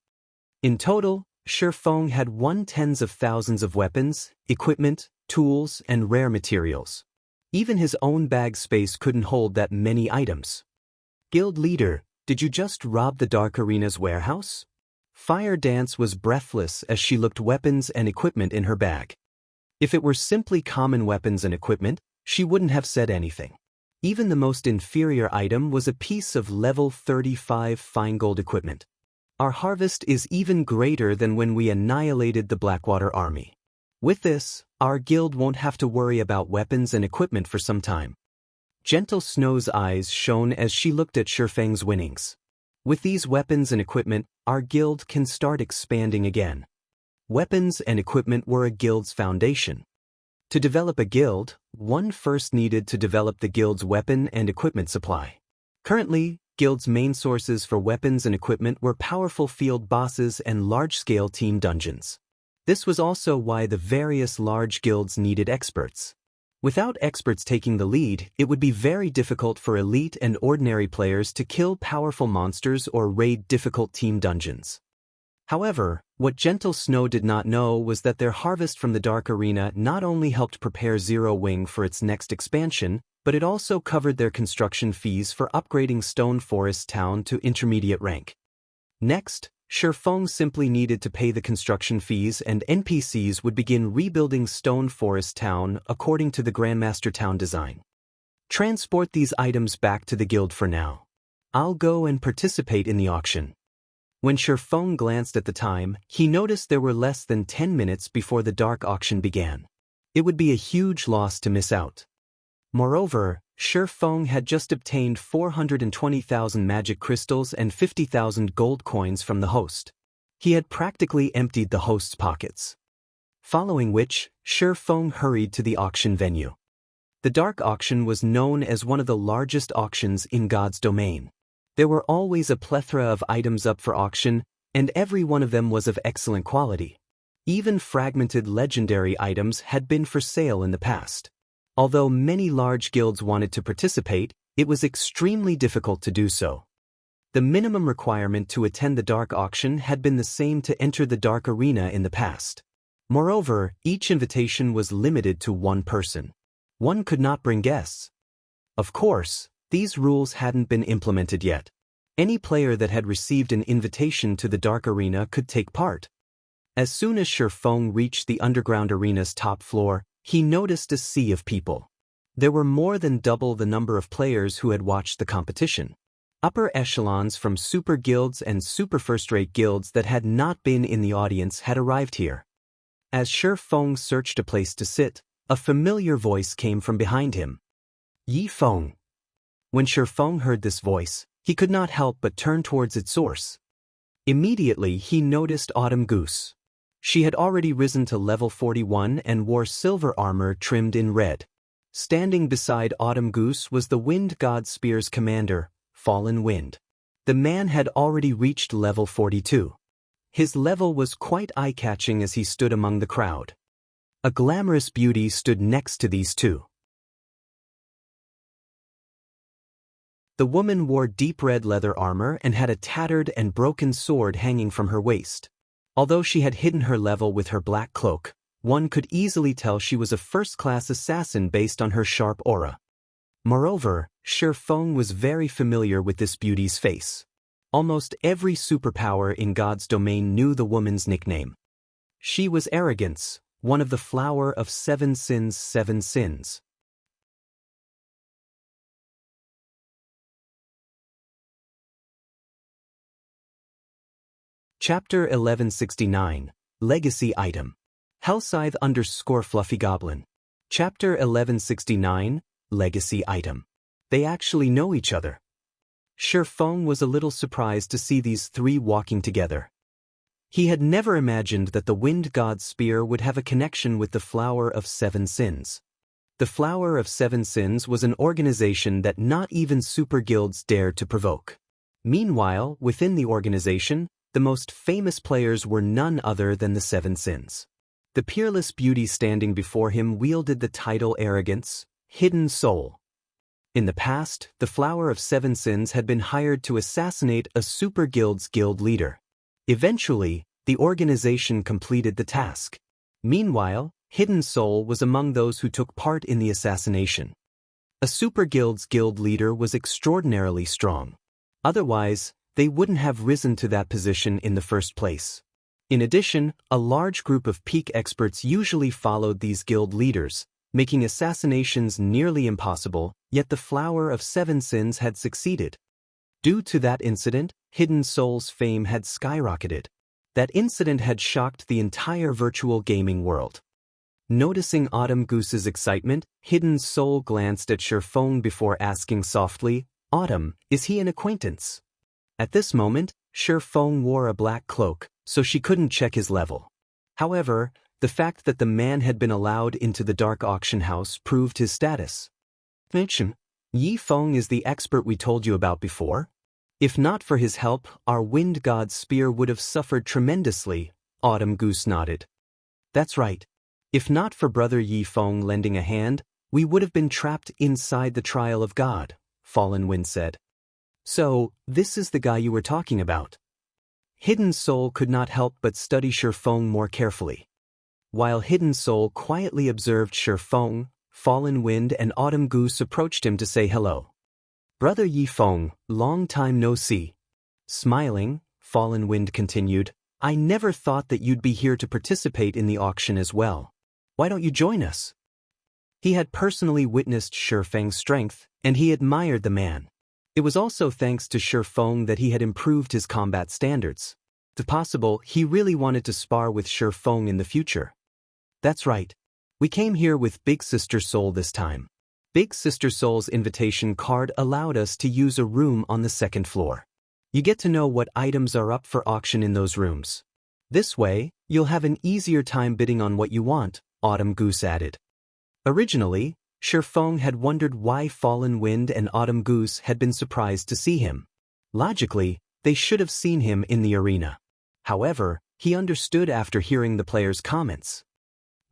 S1: In total, Shi Feng had won tens of thousands of weapons, equipment, tools, and rare materials. Even his own bag space couldn't hold that many items. Guild leader, did you just rob the Dark Arena's warehouse? Fire Dance was breathless as she looked weapons and equipment in her bag. If it were simply common weapons and equipment, she wouldn't have said anything. Even the most inferior item was a piece of level 35 fine gold equipment. Our harvest is even greater than when we annihilated the Blackwater army. With this, our guild won't have to worry about weapons and equipment for some time. Gentle Snow's eyes shone as she looked at Shi Feng's winnings. With these weapons and equipment, our guild can start expanding again. Weapons and equipment were a guild's foundation. To develop a guild, one first needed to develop the guild's weapon and equipment supply. Currently, guild's main sources for weapons and equipment were powerful field bosses and large-scale team dungeons. This was also why the various large guilds needed experts. Without experts taking the lead, it would be very difficult for elite and ordinary players to kill powerful monsters or raid difficult team dungeons. However, what Gentle Snow did not know was that their harvest from the Dark Arena not only helped prepare Zero Wing for its next expansion, but it also covered their construction fees for upgrading Stone Forest Town to intermediate rank. Next, Shi Feng simply needed to pay the construction fees and NPCs would begin rebuilding Stone Forest Town according to the Grandmaster Town design. Transport these items back to the guild for now. I'll go and participate in the auction. When Shi Feng glanced at the time, he noticed there were less than 10 minutes before the dark auction began. It would be a huge loss to miss out. Moreover, Shi Feng had just obtained 420,000 magic crystals and 50,000 gold coins from the host. He had practically emptied the host's pockets. Following which, Shi Feng hurried to the auction venue. The dark auction was known as one of the largest auctions in God's domain. There were always a plethora of items up for auction, and every one of them was of excellent quality. Even fragmented legendary items had been for sale in the past. Although many large guilds wanted to participate, it was extremely difficult to do so. The minimum requirement to attend the dark auction had been the same to enter the dark arena in the past. Moreover, each invitation was limited to one person. One could not bring guests. Of course, these rules hadn't been implemented yet. Any player that had received an invitation to the dark arena could take part. As soon as Shi Feng reached the underground arena's top floor, he noticed a sea of people. There were more than double the number of players who had watched the competition. Upper echelons from super guilds and super first-rate guilds that had not been in the audience had arrived here. As Shi Feng searched a place to sit, a familiar voice came from behind him. Yi Feng. When Shi Feng heard this voice, he could not help but turn towards its source. Immediately he noticed Autumn Goose. She had already risen to level 41 and wore silver armor trimmed in red. Standing beside Autumn Goose was the Wind God Spear's commander, Fallen Wind. The man had already reached level 42. His level was quite eye-catching as he stood among the crowd. A glamorous beauty stood next to these two. The woman wore deep red leather armor and had a tattered and broken sword hanging from her waist. Although she had hidden her level with her black cloak, one could easily tell she was a first-class assassin based on her sharp aura. Moreover, Shi Feng was very familiar with this beauty's face. Almost every superpower in God's domain knew the woman's nickname. She was Arrogance, one of the flower of 7 sins, 7 sins. Chapter 1169, Legacy Item. Hellscythe _ Fluffy Goblin. Chapter 1169, Legacy Item. They actually know each other. Shi Feng was a little surprised to see these three walking together. He had never imagined that the Wind God's spear would have a connection with the Flower of Seven Sins. The Flower of Seven Sins was an organization that not even super guilds dared to provoke. Meanwhile, within the organization, the most famous players were none other than the Seven Sins. The peerless beauty standing before him wielded the title Arrogance, Hidden Soul. In the past, the Flower of Seven Sins had been hired to assassinate a super guild's guild leader. Eventually, the organization completed the task. Meanwhile, Hidden Soul was among those who took part in the assassination. A super guild's guild leader was extraordinarily strong. Otherwise, they wouldn't have risen to that position in the first place. In addition, a large group of peak experts usually followed these guild leaders, making assassinations nearly impossible, yet the Flower of Seven Sins had succeeded. Due to that incident, Hidden Soul's fame had skyrocketed. That incident had shocked the entire virtual gaming world. Noticing Autumn Goose's excitement, Hidden Soul glanced at Shi Feng before asking softly, "Autumn, is he an acquaintance?" At this moment, Shi Feng wore a black cloak, so she couldn't check his level. However, the fact that the man had been allowed into the dark auction house proved his status. Yi Feng is the expert we told you about before. If not for his help, our Wind God's spear would have suffered tremendously, Autumn Goose nodded. That's right. If not for Brother Yi Feng lending a hand, we would have been trapped inside the Trial of God, Fallen Wind said. So, this is the guy you were talking about. Hidden Soul could not help but study Shi Feng more carefully. While Hidden Soul quietly observed Shi Feng, Fallen Wind and Autumn Goose approached him to say hello. Brother Yi Feng, long time no see. Smiling, Fallen Wind continued, I never thought that you'd be here to participate in the auction as well. Why don't you join us? He had personally witnessed Shi Feng's strength, and he admired the man. It was also thanks to Shi Feng that he had improved his combat standards. If possible, he really wanted to spar with Shi Feng in the future. That's right. We came here with Big Sister Soul this time. Big Sister Soul's invitation card allowed us to use a room on the second floor. You get to know what items are up for auction in those rooms. This way, you'll have an easier time bidding on what you want, Autumn Goose added. Originally, Shi Feng had wondered why Fallen Wind and Autumn Goose had been surprised to see him. Logically, they should have seen him in the arena. However, he understood after hearing the players' comments.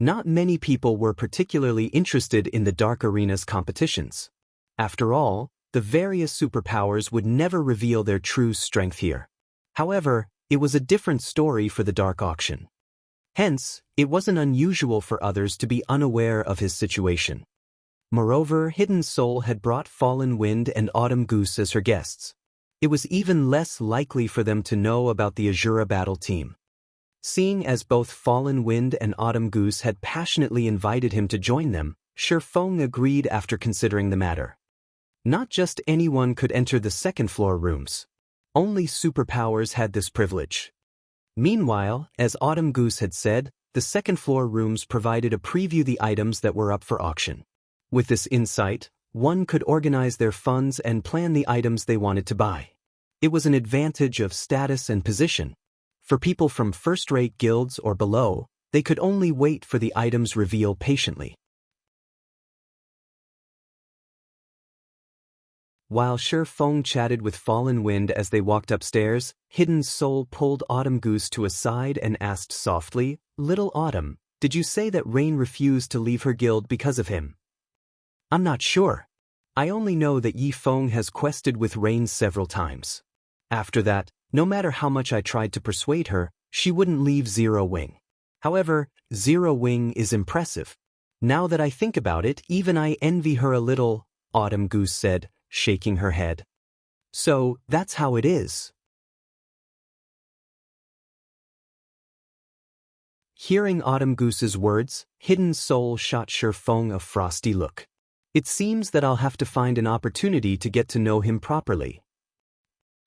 S1: Not many people were particularly interested in the Dark Arena's competitions. After all, the various superpowers would never reveal their true strength here. However, it was a different story for the Dark Auction. Hence, it wasn't unusual for others to be unaware of his situation. Moreover, Hidden Soul had brought Fallen Wind and Autumn Goose as her guests. It was even less likely for them to know about the Asura battle team. Seeing as both Fallen Wind and Autumn Goose had passionately invited him to join them, Shi Feng agreed after considering the matter. Not just anyone could enter the second-floor rooms. Only superpowers had this privilege. Meanwhile, as Autumn Goose had said, the second-floor rooms provided a preview the items that were up for auction. With this insight, one could organize their funds and plan the items they wanted to buy. It was an advantage of status and position. For people from first-rate guilds or below, they could only wait for the items' reveal patiently. While Shi Feng chatted with Fallen Wind as they walked upstairs, Hidden Soul pulled Autumn Goose to a side and asked softly, Little Autumn, did you say that Rain refused to leave her guild because of him? I'm not sure. I only know that Yi Feng has quested with Rain several times. After that, no matter how much I tried to persuade her, she wouldn't leave Zero Wing. However, Zero Wing is impressive. Now that I think about it, even I envy her a little, Autumn Goose said, shaking her head. So, that's how it is. Hearing Autumn Goose's words, Hidden Soul shot Shi Feng a frosty look. It seems that I'll have to find an opportunity to get to know him properly.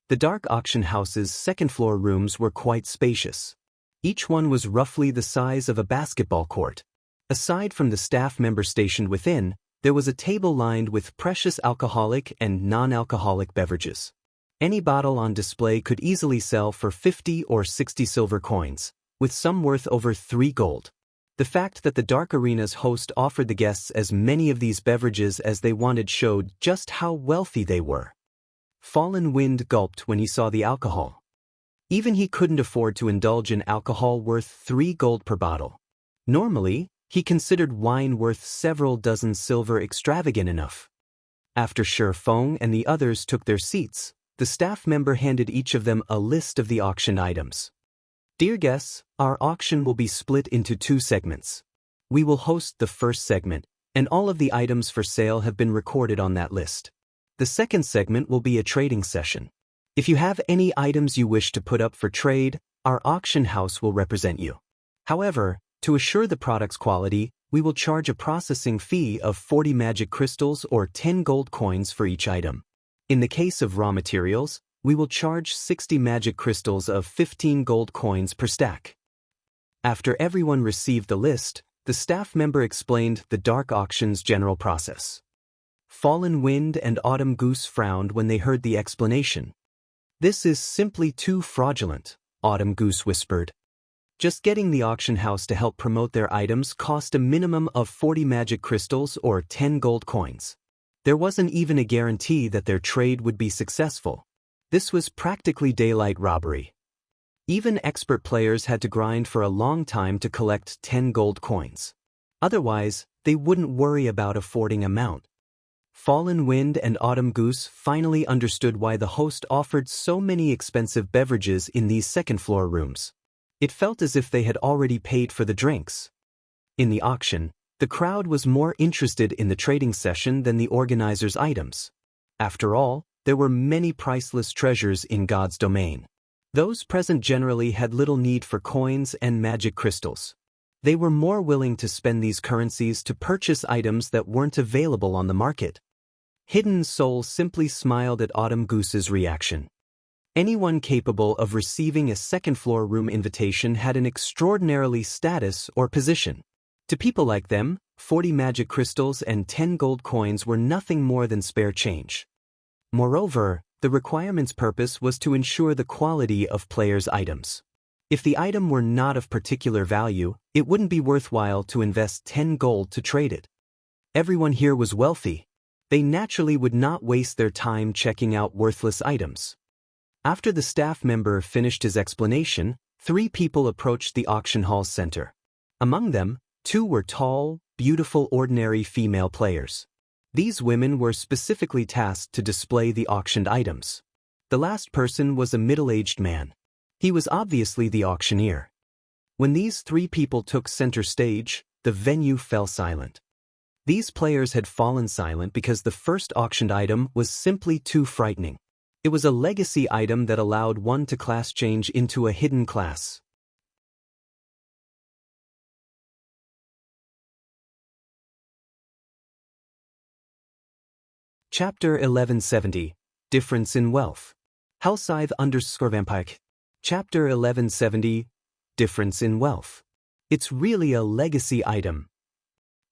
S1: The Dark Auction House's second-floor rooms were quite spacious. Each one was roughly the size of a basketball court. Aside from the staff member stationed within, there was a table lined with precious alcoholic and non-alcoholic beverages. Any bottle on display could easily sell for 50 or 60 silver coins, with some worth over 3 gold. The fact that the Dark Arena's host offered the guests as many of these beverages as they wanted showed just how wealthy they were. Fallen Wind gulped when he saw the alcohol. Even he couldn't afford to indulge in alcohol worth 3 gold per bottle. Normally, he considered wine worth several dozen silver extravagant enough. After Shi Feng and the others took their seats, the staff member handed each of them a list of the auctioned items. Dear guests, our auction will be split into 2 segments. We will host the first segment, and all of the items for sale have been recorded on that list. The second segment will be a trading session. If you have any items you wish to put up for trade, our auction house will represent you. However, to assure the product's quality, we will charge a processing fee of 40 magic crystals or 10 gold coins for each item. In the case of raw materials, we will charge 60 magic crystals of 15 gold coins per stack. After everyone received the list, the staff member explained the dark auction's general process. Fallen Wind and Autumn Goose frowned when they heard the explanation. This is simply too fraudulent, Autumn Goose whispered. Just getting the auction house to help promote their items cost a minimum of 40 magic crystals or 10 gold coins. There wasn't even a guarantee that their trade would be successful. This was practically daylight robbery. Even expert players had to grind for a long time to collect 10 gold coins. Otherwise, they wouldn't worry about affording a mount. Fallen Wind and Autumn Goose finally understood why the host offered so many expensive beverages in these second-floor rooms. It felt as if they had already paid for the drinks. In the auction, the crowd was more interested in the trading session than the organizers' items. After all, there were many priceless treasures in God's domain. Those present generally had little need for coins and magic crystals. They were more willing to spend these currencies to purchase items that weren't available on the market. Hidden Soul simply smiled at Autumn Goose's reaction. Anyone capable of receiving a second-floor room invitation had an extraordinarily status or position. To people like them, 40 magic crystals and 10 gold coins were nothing more than spare change. Moreover, the requirement's purpose was to ensure the quality of players' items. If the item were not of particular value, it wouldn't be worthwhile to invest 10 gold to trade it. Everyone here was wealthy. They naturally would not waste their time checking out worthless items. After the staff member finished his explanation, 3 people approached the auction hall's center. Among them, 2 were tall, beautiful ordinary female players. These women were specifically tasked to display the auctioned items. The last person was a middle-aged man. He was obviously the auctioneer. When these 3 people took center stage, the venue fell silent. These players had fallen silent because the first auctioned item was simply too frightening. It was a legacy item that allowed one to class change into a hidden class. Chapter 1170, Difference in Wealth. Hellscythe_Vampire. Chapter 1170, Difference in Wealth. It's really a legacy item.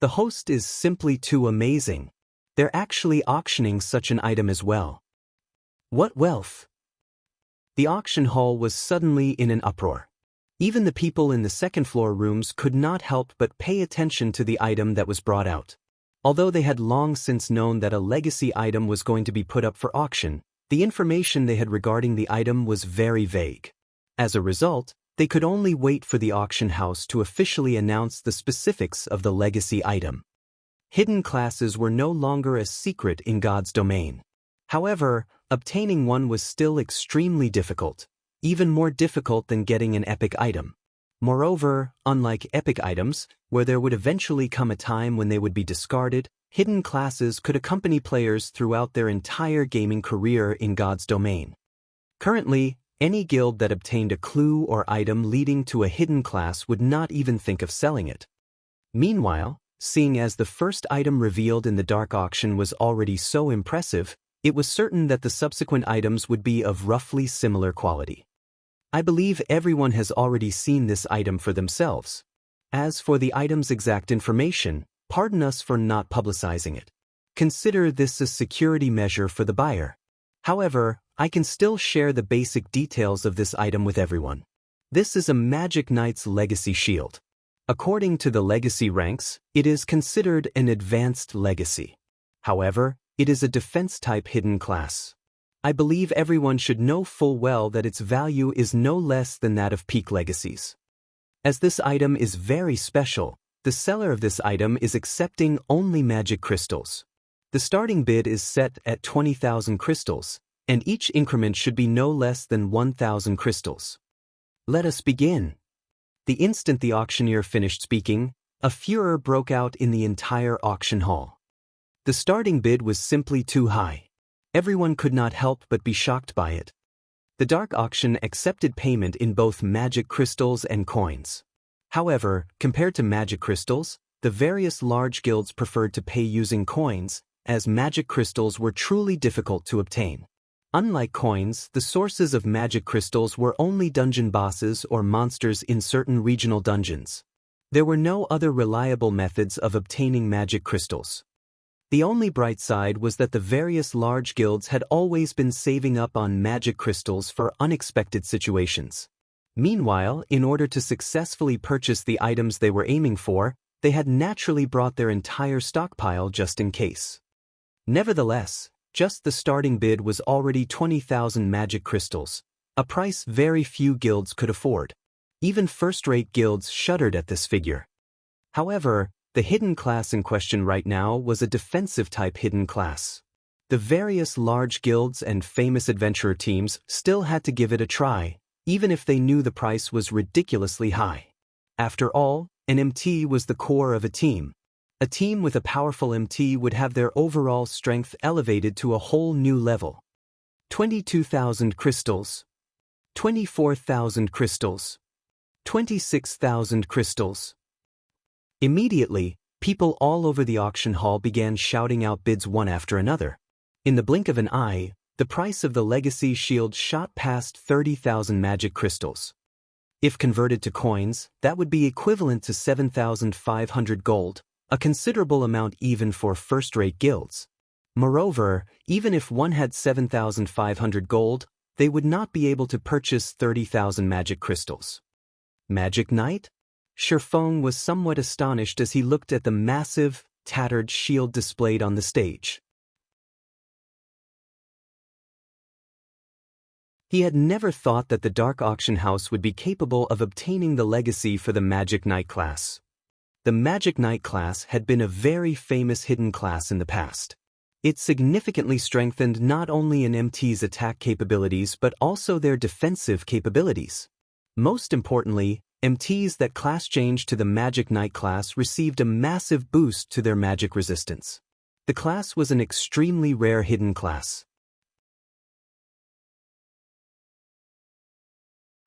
S1: The host is simply too amazing. They're actually auctioning such an item as well. What wealth? The auction hall was suddenly in an uproar. Even the people in the second-floor rooms could not help but pay attention to the item that was brought out. Although they had long since known that a legacy item was going to be put up for auction, the information they had regarding the item was very vague. As a result, they could only wait for the auction house to officially announce the specifics of the legacy item. Hidden classes were no longer a secret in God's domain. However, obtaining one was still extremely difficult, even more difficult than getting an epic item. Moreover, unlike epic items, where there would eventually come a time when they would be discarded, hidden classes could accompany players throughout their entire gaming career in God's domain. Currently, any guild that obtained a clue or item leading to a hidden class would not even think of selling it. Meanwhile, seeing as the first item revealed in the dark auction was already so impressive, it was certain that the subsequent items would be of roughly similar quality. I believe everyone has already seen this item for themselves. As for the item's exact information, pardon us for not publicizing it. Consider this a security measure for the buyer. However, I can still share the basic details of this item with everyone. This is a Magic Knight's Legacy Shield. According to the Legacy ranks, it is considered an advanced legacy. However, it is a defense-type hidden class. I believe everyone should know full well that its value is no less than that of peak legacies. As this item is very special, the seller of this item is accepting only magic crystals. The starting bid is set at 20,000 crystals, and each increment should be no less than 1,000 crystals. Let us begin. The instant the auctioneer finished speaking, a furor broke out in the entire auction hall. The starting bid was simply too high. Everyone could not help but be shocked by it. The dark auction accepted payment in both magic crystals and coins. However, compared to magic crystals, the various large guilds preferred to pay using coins, as magic crystals were truly difficult to obtain. Unlike coins, the sources of magic crystals were only dungeon bosses or monsters in certain regional dungeons. There were no other reliable methods of obtaining magic crystals. The only bright side was that the various large guilds had always been saving up on magic crystals for unexpected situations. Meanwhile, in order to successfully purchase the items they were aiming for, they had naturally brought their entire stockpile just in case. Nevertheless, just the starting bid was already 20,000 magic crystals, a price very few guilds could afford. Even first-rate guilds shuddered at this figure. However, the hidden class in question right now was a defensive-type hidden class. The various large guilds and famous adventurer teams still had to give it a try, even if they knew the price was ridiculously high. After all, an MT was the core of a team. A team with a powerful MT would have their overall strength elevated to a whole new level. 22,000 crystals. 24,000 crystals. 26,000 crystals. Immediately, people all over the auction hall began shouting out bids one after another. In the blink of an eye, the price of the Legacy Shield shot past 30,000 magic crystals. If converted to coins, that would be equivalent to 7,500 gold, a considerable amount even for first-rate guilds. Moreover, even if one had 7,500 gold, they would not be able to purchase 30,000 magic crystals. Magic Knight? Shifeng was somewhat astonished as he looked at the massive, tattered shield displayed on the stage. He had never thought that the Dark Auction House would be capable of obtaining the legacy for the Magic Knight class. The Magic Knight class had been a very famous hidden class in the past. It significantly strengthened not only an MT's attack capabilities but also their defensive capabilities. Most importantly, MTs that class changed to the Magic Knight class received a massive boost to their magic resistance. The class was an extremely rare hidden class.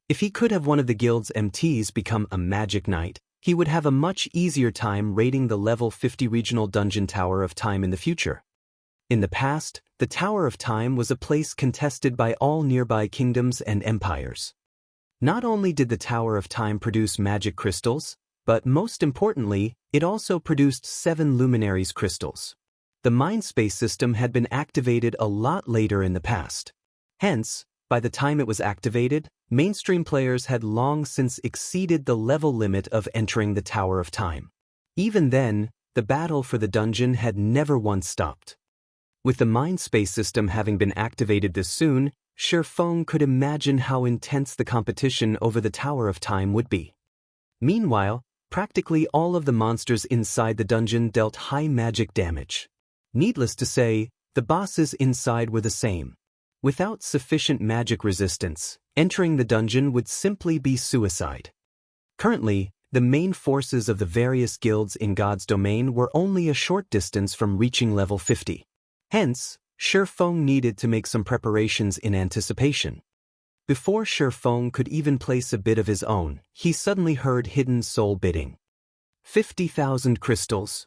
S1: If he could have one of the guild's MTs become a Magic Knight, he would have a much easier time raiding the level 50 regional dungeon Tower of Time in the future. In the past, the Tower of Time was a place contested by all nearby kingdoms and empires. Not only did the Tower of Time produce magic crystals, but most importantly, it also produced 7 luminaries crystals. The Mindspace system had been activated a lot later in the past. Hence, by the time it was activated, mainstream players had long since exceeded the level limit of entering the Tower of Time. Even then, the battle for the dungeon had never once stopped. With the Mindspace system having been activated this soon, Shifeng could imagine how intense the competition over the Tower of Time would be. Meanwhile, practically all of the monsters inside the dungeon dealt high magic damage. Needless to say, the bosses inside were the same. Without sufficient magic resistance, entering the dungeon would simply be suicide. Currently, the main forces of the various guilds in God's domain were only a short distance from reaching level 50. Hence, Shifeng needed to make some preparations in anticipation. Before Shifeng could even place a bid of his own, he suddenly heard Hidden Soul bidding. 50,000 crystals.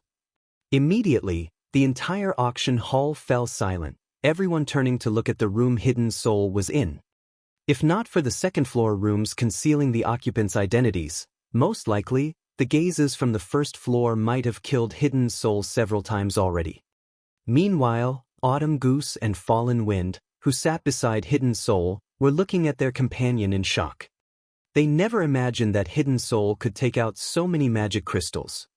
S1: Immediately, the entire auction hall fell silent, everyone turning to look at the room Hidden Soul was in. If not for the second-floor rooms concealing the occupants' identities, most likely, the gazes from the first floor might have killed Hidden Soul several times already. Meanwhile, Autumn Goose and Fallen Wind, who sat beside Hidden Soul, were looking at their companion in shock. They never imagined that Hidden Soul could take out so many magic crystals.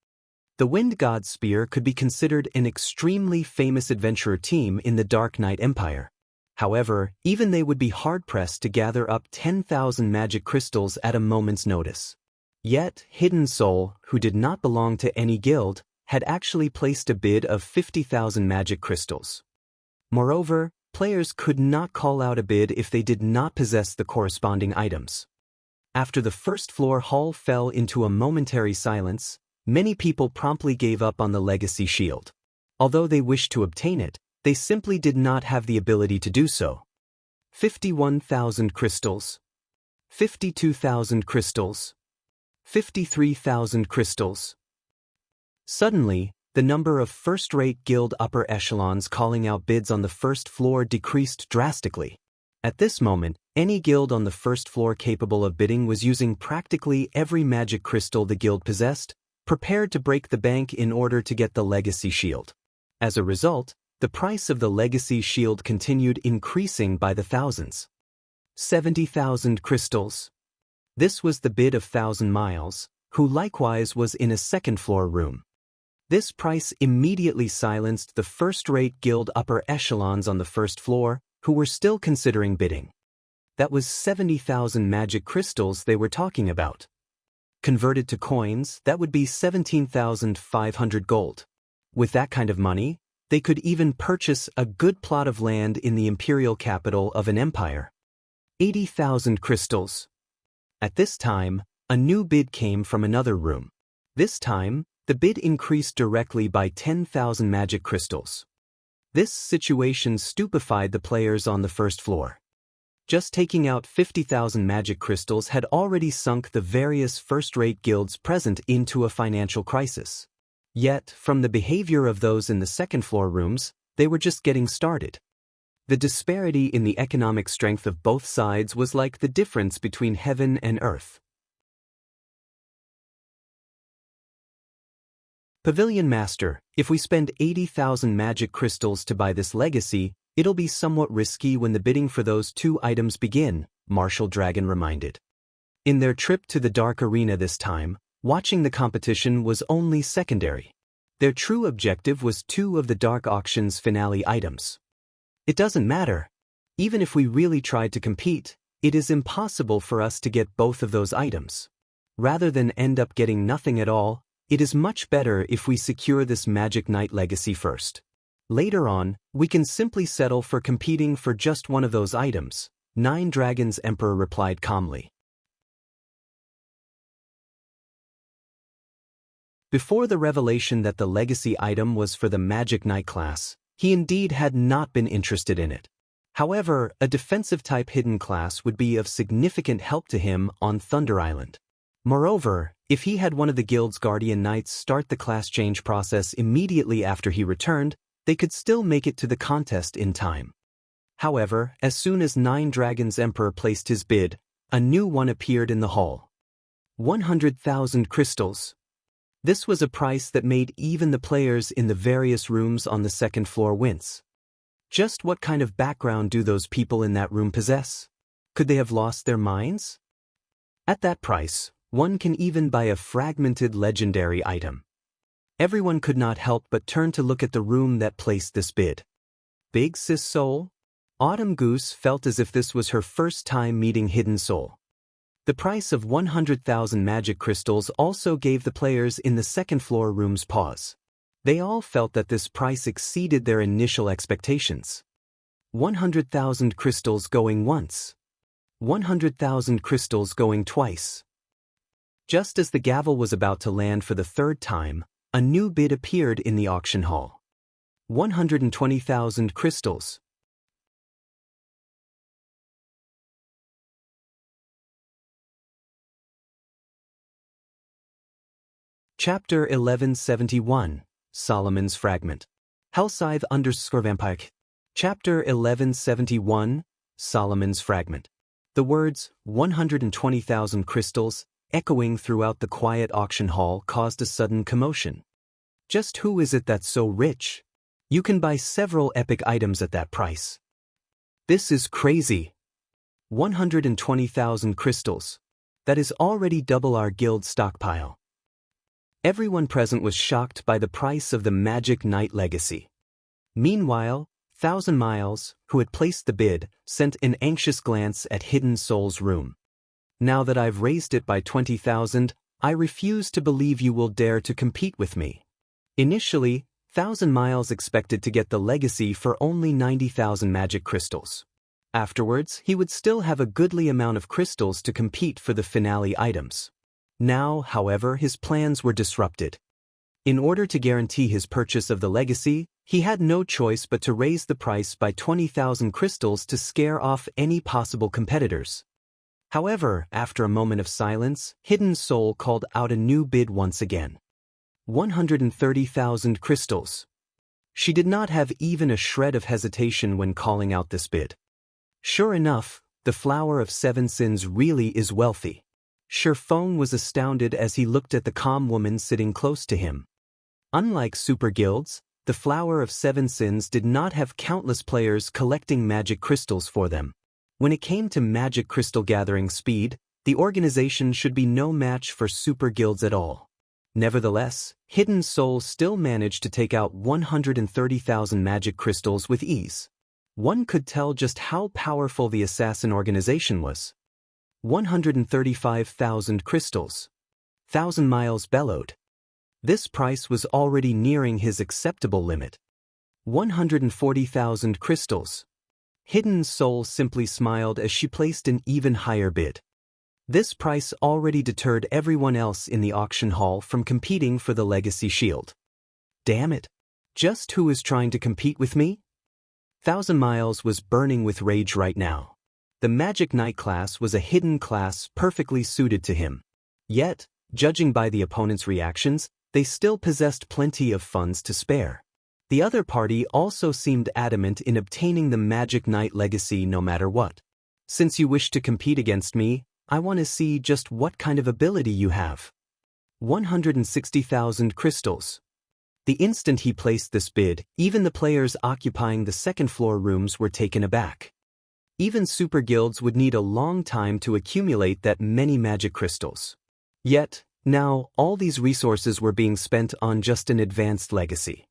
S1: The Wind God's Spear could be considered an extremely famous adventurer team in the Dark Knight Empire. However, even they would be hard-pressed to gather up 10,000 magic crystals at a moment's notice. Yet, Hidden Soul, who did not belong to any guild, had actually placed a bid of 50,000 magic crystals. Moreover, players could not call out a bid if they did not possess the corresponding items. After the first floor hall fell into a momentary silence, many people promptly gave up on the legacy shield. Although they wished to obtain it, they simply did not have the ability to do so. 51,000 crystals. 52,000 crystals. 53,000 crystals. Suddenly, the number of first-rate guild upper echelons calling out bids on the first floor decreased drastically. At this moment, any guild on the first floor capable of bidding was using practically every magic crystal the guild possessed, prepared to break the bank in order to get the legacy shield. As a result, the price of the legacy shield continued increasing by the thousands. 70,000 crystals. This was the bid of 1,000 Miles, who likewise was in a second-floor room. This price immediately silenced the first-rate guild upper echelons on the first floor, who were still considering bidding. That was 70,000 magic crystals they were talking about. Converted to coins, that would be 17,500 gold. With that kind of money, they could even purchase a good plot of land in the imperial capital of an empire. 80,000 crystals. At this time, a new bid came from another room. This time, the bid increased directly by 10,000 magic crystals. This situation stupefied the players on the first floor. Just taking out 50,000 magic crystals had already sunk the various first-rate guilds present into a financial crisis. Yet, from the behavior of those in the second-floor rooms, they were just getting started. The disparity in the economic strength of both sides was like the difference between heaven and earth. Pavilion Master, if we spend 80,000 magic crystals to buy this legacy, it'll be somewhat risky when the bidding for those two items begin, Martial Dragon reminded. In their trip to the Dark Arena this time, watching the competition was only secondary. Their true objective was two of the Dark Auction's finale items. It doesn't matter. Even if we really tried to compete, it is impossible for us to get both of those items. Rather than end up getting nothing at all, it is much better if we secure this Magic Knight legacy first. Later on, we can simply settle for competing for just one of those items, Nine Dragons Emperor replied calmly. Before the revelation that the legacy item was for the Magic Knight class, he indeed had not been interested in it. However, a defensive-type hidden class would be of significant help to him on Thunder Island. Moreover, if he had one of the guild's guardian knights start the class change process immediately after he returned, they could still make it to the contest in time. However, as soon as Nine Dragons Emperor placed his bid, a new one appeared in the hall. 100,000 crystals. This was a price that made even the players in the various rooms on the second floor wince. Just what kind of background do those people in that room possess? Could they have lost their minds? At that price, one can even buy a fragmented legendary item. Everyone could not help but turn to look at the room that placed this bid. Big Sis Soul? Autumn Goose felt as if this was her first time meeting Hidden Soul. The price of 100,000 magic crystals also gave the players in the second floor rooms pause. They all felt that this price exceeded their initial expectations. 100,000 crystals going once. 100,000 crystals going twice. Just as the gavel was about to land for the third time, a new bid appeared in the auction hall. 120,000 crystals. Chapter 1171, Solomon's Fragment. Hellscythe_Vampire. Chapter 1171, Solomon's Fragment. The words 120,000 crystals echoing throughout the quiet auction hall, caused a sudden commotion. Just who is it that's so rich? You can buy several epic items at that price. This is crazy. 120,000 crystals. That is already double our guild stockpile. Everyone present was shocked by the price of the Magic Knight Legacy. Meanwhile, 1,000 Miles, who had placed the bid, sent an anxious glance at Hidden Soul's room. Now that I've raised it by 20,000, I refuse to believe you will dare to compete with me. Initially, 1,000 Miles expected to get the legacy for only 90,000 magic crystals. Afterwards, he would still have a goodly amount of crystals to compete for the finale items. Now, however, his plans were disrupted. In order to guarantee his purchase of the legacy, he had no choice but to raise the price by 20,000 crystals to scare off any possible competitors. However, after a moment of silence, Hidden Soul called out a new bid once again. 130,000 crystals. She did not have even a shred of hesitation when calling out this bid. Sure enough, the Flower of Seven Sins really is wealthy. Feng was astounded as he looked at the calm woman sitting close to him. Unlike super guilds, the Flower of Seven Sins did not have countless players collecting magic crystals for them. When it came to magic crystal gathering speed, the organization should be no match for super guilds at all. Nevertheless, Hidden Soul still managed to take out 130,000 magic crystals with ease. One could tell just how powerful the assassin organization was. 135,000 crystals. 1,000 Miles bellowed. This price was already nearing his acceptable limit. 140,000 crystals. Hidden Soul simply smiled as she placed an even higher bid. This price already deterred everyone else in the auction hall from competing for the legacy shield. Damn it! Just who is trying to compete with me? 1,000 Miles was burning with rage right now. The Magic Knight class was a hidden class perfectly suited to him. Yet, judging by the opponent's reactions, they still possessed plenty of funds to spare. The other party also seemed adamant in obtaining the Magic Knight legacy no matter what. Since you wish to compete against me, I want to see just what kind of ability you have. 160,000 crystals. The instant he placed this bid, even the players occupying the second-floor rooms were taken aback. Even super guilds would need a long time to accumulate that many magic crystals. Yet, now, all these resources were being spent on just an advanced legacy.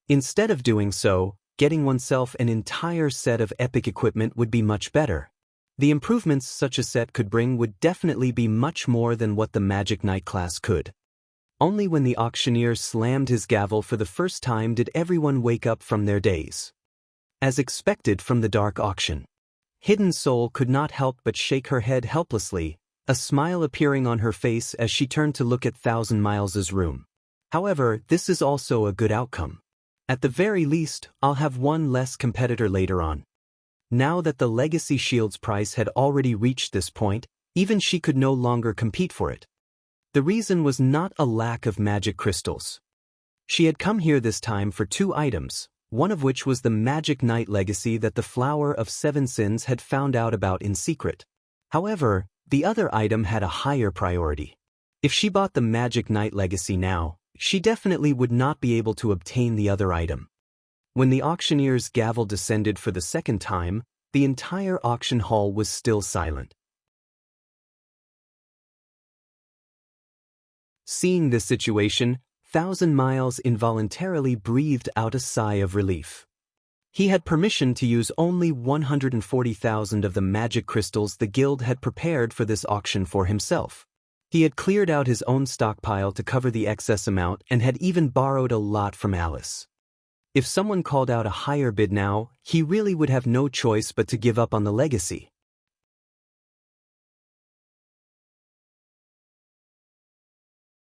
S1: Instead of doing so, getting oneself an entire set of epic equipment would be much better. The improvements such a set could bring would definitely be much more than what the Magic Knight class could. Only when the auctioneer slammed his gavel for the first time did everyone wake up from their daze. As expected from the dark auction, Hidden Soul could not help but shake her head helplessly, a smile appearing on her face as she turned to look at 1,000 Miles' room. However, this is also a good outcome. At the very least, I'll have one less competitor later on. Now that the Legacy Shield's price had already reached this point, even she could no longer compete for it. The reason was not a lack of magic crystals. She had come here this time for 2 items, one of which was the Magic Knight legacy that the Flower of Seven Sins had found out about in secret. However, the other item had a higher priority. If she bought the Magic Knight legacy now, she definitely would not be able to obtain the other item. When the auctioneer's gavel descended for the second time, the entire auction hall was still silent. Seeing this situation, 1,000 Miles involuntarily breathed out a sigh of relief. He had permission to use only 140,000 of the magic crystals the guild had prepared for this auction for himself. He had cleared out his own stockpile to cover the excess amount and had even borrowed a lot from Alice. If someone called out a higher bid now, he really would have no choice but to give up on the legacy.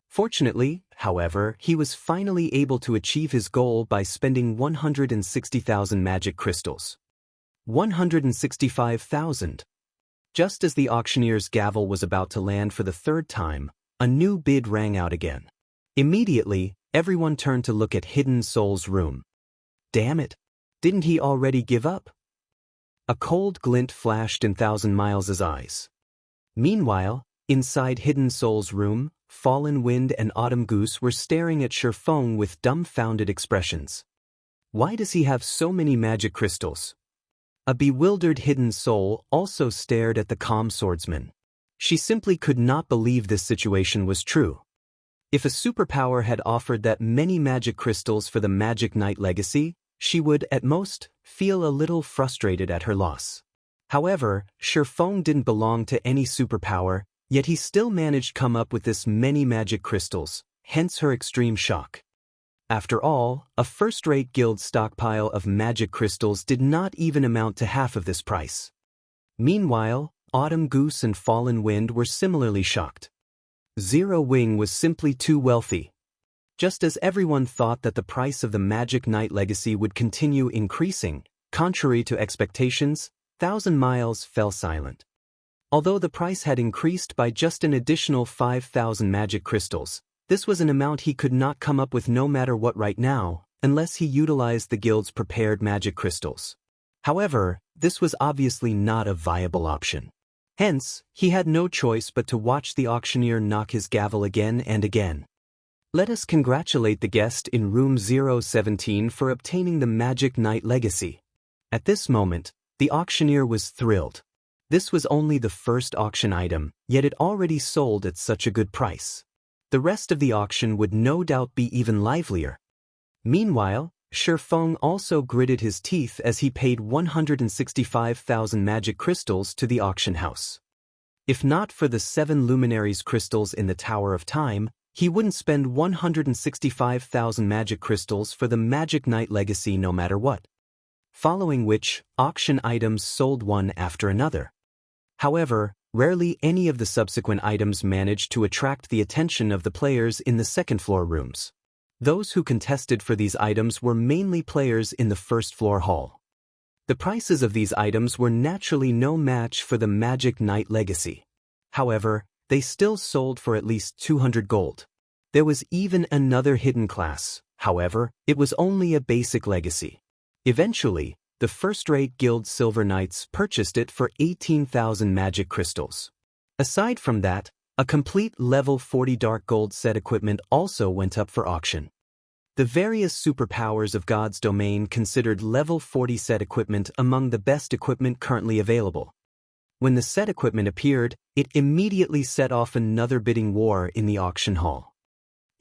S1: Fortunately, however, he was finally able to achieve his goal by spending 160,000 magic crystals. 165,000. Just as the auctioneer's gavel was about to land for the third time, a new bid rang out again. Immediately, everyone turned to look at Hidden Soul's room. Damn it! Didn't he already give up? A cold glint flashed in 1,000 Miles' eyes. Meanwhile, Inside Hidden Soul's room, Fallen Wind and Autumn Goose were staring at Shifeng with dumbfounded expressions. Why does he have so many magic crystals? A bewildered Hidden Soul also stared at the calm swordsman. She simply could not believe this situation was true. If a superpower had offered that many magic crystals for the Magic Knight legacy, she would, at most, feel a little frustrated at her loss. However, Shifeng didn't belong to any superpower, yet he still managed to come up with this many magic crystals, hence her extreme shock. After all, a first-rate guild stockpile of magic crystals did not even amount to half of this price. Meanwhile, Autumn Goose and Fallen Wind were similarly shocked. Zero Wing was simply too wealthy. Just as everyone thought that the price of the Magic Knight legacy would continue increasing, contrary to expectations, Thousand Miles fell silent. Although the price had increased by just an additional 5,000 magic crystals, this was an amount he could not come up with no matter what right now, unless he utilized the guild's prepared magic crystals. However, this was obviously not a viable option. Hence, he had no choice but to watch the auctioneer knock his gavel again and again. Let us congratulate the guest in room 017 for obtaining the Magic Knight legacy. At this moment, the auctioneer was thrilled. This was only the first auction item, yet it already sold at such a good price. The rest of the auction would no doubt be even livelier. Meanwhile, Shifeng also gritted his teeth as he paid 165,000 magic crystals to the auction house. If not for the 7 luminaries crystals in the Tower of Time, he wouldn't spend 165,000 magic crystals for the Magic Knight legacy no matter what. Following which, auction items sold one after another. However, rarely any of the subsequent items managed to attract the attention of the players in the second-floor rooms. Those who contested for these items were mainly players in the first-floor hall. The prices of these items were naturally no match for the Magic Knight legacy. However, they still sold for at least 200 gold. There was even another hidden class, however, it was only a basic legacy. Eventually, the first-rate guild Silver Knights purchased it for 18,000 magic crystals. Aside from that, a complete level 40 dark gold set equipment also went up for auction. The various superpowers of God's domain considered level 40 set equipment among the best equipment currently available. When the set equipment appeared, it immediately set off another bidding war in the auction hall.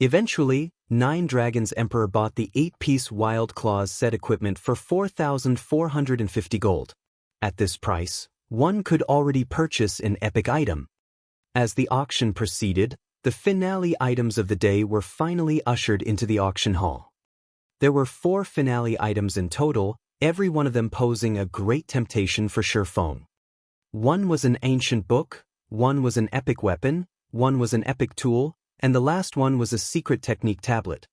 S1: Eventually, Nine Dragons Emperor bought the 8-piece Wild Claws set equipment for 4,450 gold. At this price, one could already purchase an epic item. As the auction proceeded, the finale items of the day were finally ushered into the auction hall. There were 4 finale items in total, every one of them posing a great temptation for Shifeng. One was an ancient book, one was an epic weapon, one was an epic tool, and the last one was a secret technique tablet.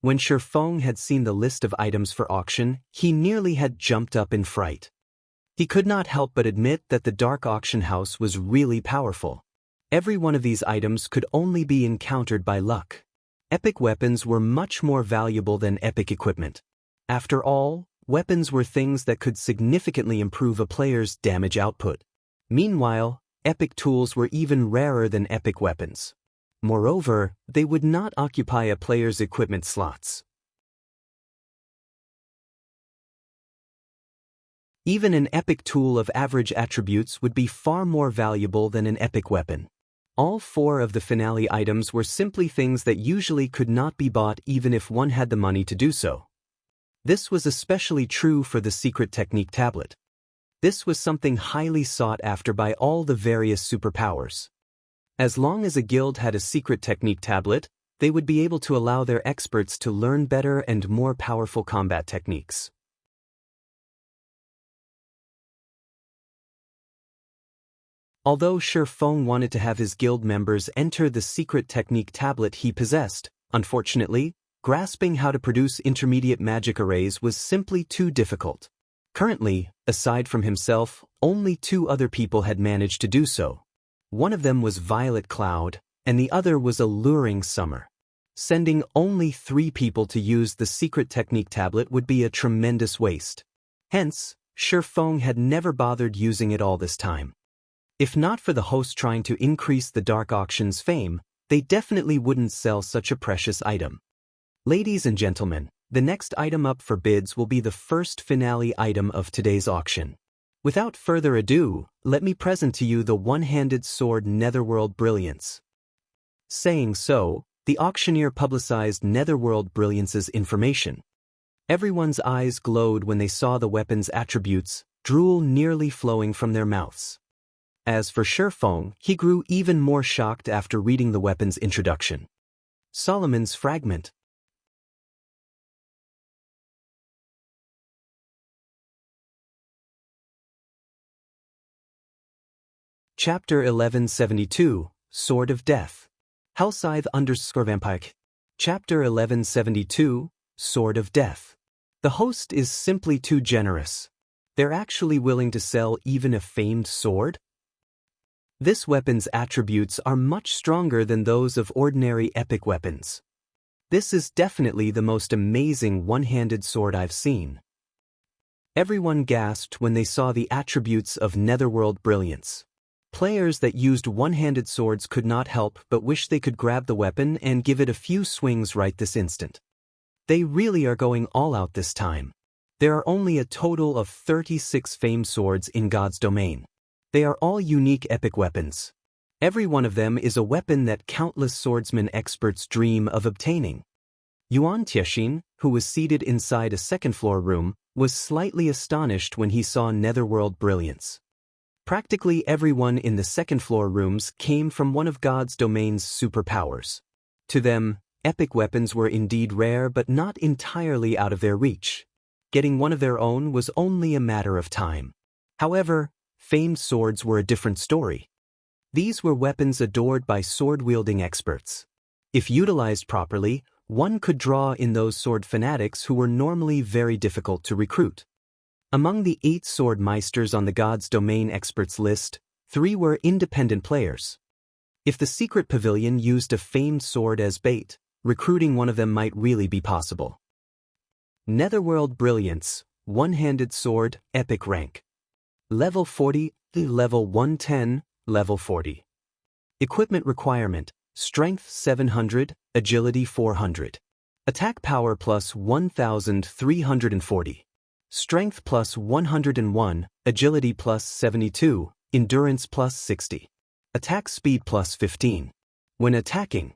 S1: When Shifeng had seen the list of items for auction, he nearly had jumped up in fright. He could not help but admit that the dark auction house was really powerful. Every one of these items could only be encountered by luck. Epic weapons were much more valuable than epic equipment. After all, weapons were things that could significantly improve a player's damage output. Meanwhile, epic tools were even rarer than epic weapons. Moreover, they would not occupy a player's equipment slots. Even an epic tool of average attributes would be far more valuable than an epic weapon. All 4 of the finale items were simply things that usually could not be bought even if one had the money to do so. This was especially true for the secret technique tablet. This was something highly sought after by all the various superpowers. As long as a guild had a secret technique tablet, they would be able to allow their experts to learn better and more powerful combat techniques. Although Shifeng wanted to have his guild members enter the secret technique tablet he possessed, unfortunately, grasping how to produce intermediate magic arrays was simply too difficult. Currently, aside from himself, only 2 other people had managed to do so. One of them was Violet Cloud, and the other was Alluring Summer. Sending only 3 people to use the secret technique tablet would be a tremendous waste. Hence, Shifeng had never bothered using it all this time. If not for the host trying to increase the dark auction's fame, they definitely wouldn't sell such a precious item. Ladies and gentlemen, the next item up for bids will be the first finale item of today's auction. Without further ado, let me present to you the one-handed sword Netherworld Brilliance. Saying so, the auctioneer publicized Netherworld Brilliance's information. Everyone's eyes glowed when they saw the weapon's attributes, drool nearly flowing from their mouths. As for Shifeng, he grew even more shocked after reading the weapon's introduction. Solomon's Fragment. Chapter 1172, Sword of Death. Hellscythe_Vampire. Chapter 1172, Sword of Death. The host is simply too generous. They're actually willing to sell even a famed sword? This weapon's attributes are much stronger than those of ordinary epic weapons. This is definitely the most amazing one-handed sword I've seen. Everyone gasped when they saw the attributes of Netherworld Brilliance. Players that used one-handed swords could not help but wish they could grab the weapon and give it a few swings right this instant. They really are going all out this time. There are only a total of 36 famed swords in God's domain. They are all unique epic weapons. Every one of them is a weapon that countless swordsman experts dream of obtaining. Yuan Tiexin, who was seated inside a second-floor room, was slightly astonished when he saw Netherworld Brilliance. Practically everyone in the second-floor rooms came from one of God's domain's superpowers. To them, epic weapons were indeed rare but not entirely out of their reach. Getting one of their own was only a matter of time. However, famed swords were a different story. These were weapons adored by sword-wielding experts. If utilized properly, one could draw in those sword fanatics who were normally very difficult to recruit. Among the 8 sword meisters on the God's Domain experts list, 3 were independent players. If the secret pavilion used a famed sword as bait, recruiting one of them might really be possible. Netherworld Brilliance, one-handed sword, epic rank. Level 40, level 110, level 40. Equipment requirement, strength 700, agility 400. Attack power plus 1340. Strength plus 101, agility plus 72, endurance plus 60. Attack speed plus 15. When attacking,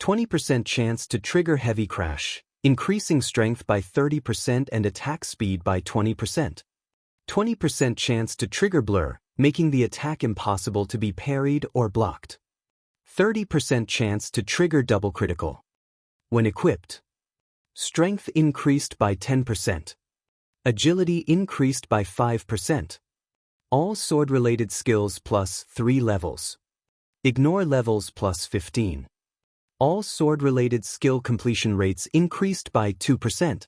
S1: 20% chance to trigger heavy crash, increasing strength by 30% and attack speed by 20%. 20% chance to trigger blur, making the attack impossible to be parried or blocked. 30% chance to trigger double critical. When equipped, strength increased by 10%. Agility increased by 5%. All sword-related skills plus 3 levels. Ignore levels plus 15. All sword-related skill completion rates increased by 2%.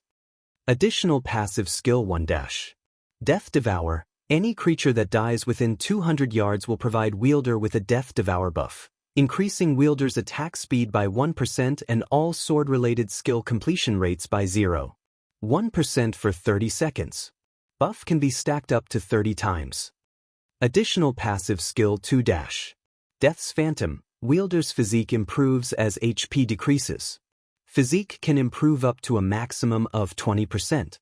S1: Additional passive skill 1-. Death Devour. Any creature that dies within 200 yards will provide wielder with a Death Devour buff, increasing wielder's attack speed by 1% and all sword-related skill completion rates by 0.1% for 30 seconds. Buff can be stacked up to 30 times. Additional passive skill 2-. Death's Phantom. Wielder's physique improves as HP decreases. Physique can improve up to a maximum of 20%.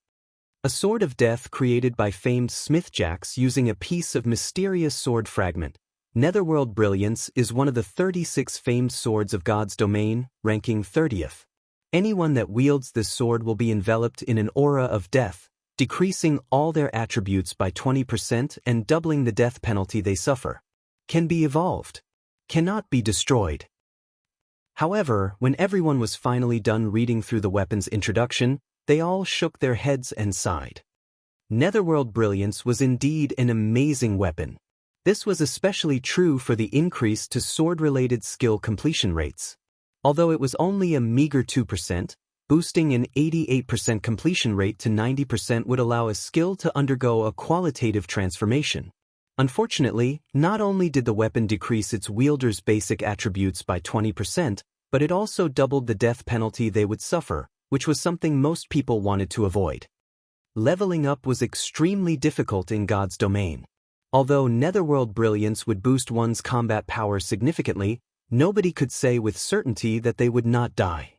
S1: A sword of death created by famed smithjacks using a piece of mysterious sword fragment. Netherworld Brilliance is one of the 36 famed swords of God's domain, ranking 30th. Anyone that wields this sword will be enveloped in an aura of death, decreasing all their attributes by 20% and doubling the death penalty they suffer. Can be evolved. Cannot be destroyed. However, when everyone was finally done reading through the weapon's introduction, they all shook their heads and sighed. Netherworld Brilliance was indeed an amazing weapon. This was especially true for the increase to sword-related skill completion rates. Although it was only a meager 2%, boosting an 88% completion rate to 90% would allow a skill to undergo a qualitative transformation. Unfortunately, not only did the weapon decrease its wielder's basic attributes by 20%, but it also doubled the death penalty they would suffer, which was something most people wanted to avoid. Leveling up was extremely difficult in God's domain. Although Netherworld Brilliance would boost one's combat power significantly, nobody could say with certainty that they would not die.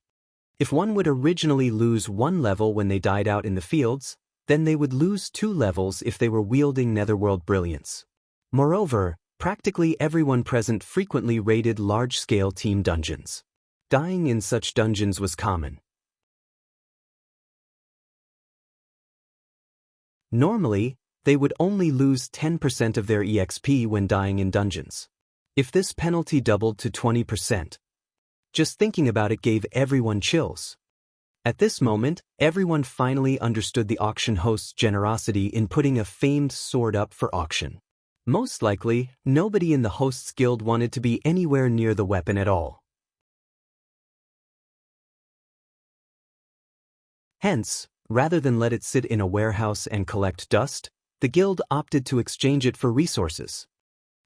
S1: If one would originally lose 1 level when they died out in the fields, then they would lose 2 levels if they were wielding Netherworld Brilliance. Moreover, practically everyone present frequently raided large-scale team dungeons. Dying in such dungeons was common. Normally, they would only lose 10% of their EXP when dying in dungeons. If this penalty doubled to 20%, just thinking about it gave everyone chills. At this moment, everyone finally understood the auction host's generosity in putting a famed sword up for auction. Most likely, nobody in the host's guild wanted to be anywhere near the weapon at all. Hence, rather than let it sit in a warehouse and collect dust, the guild opted to exchange it for resources.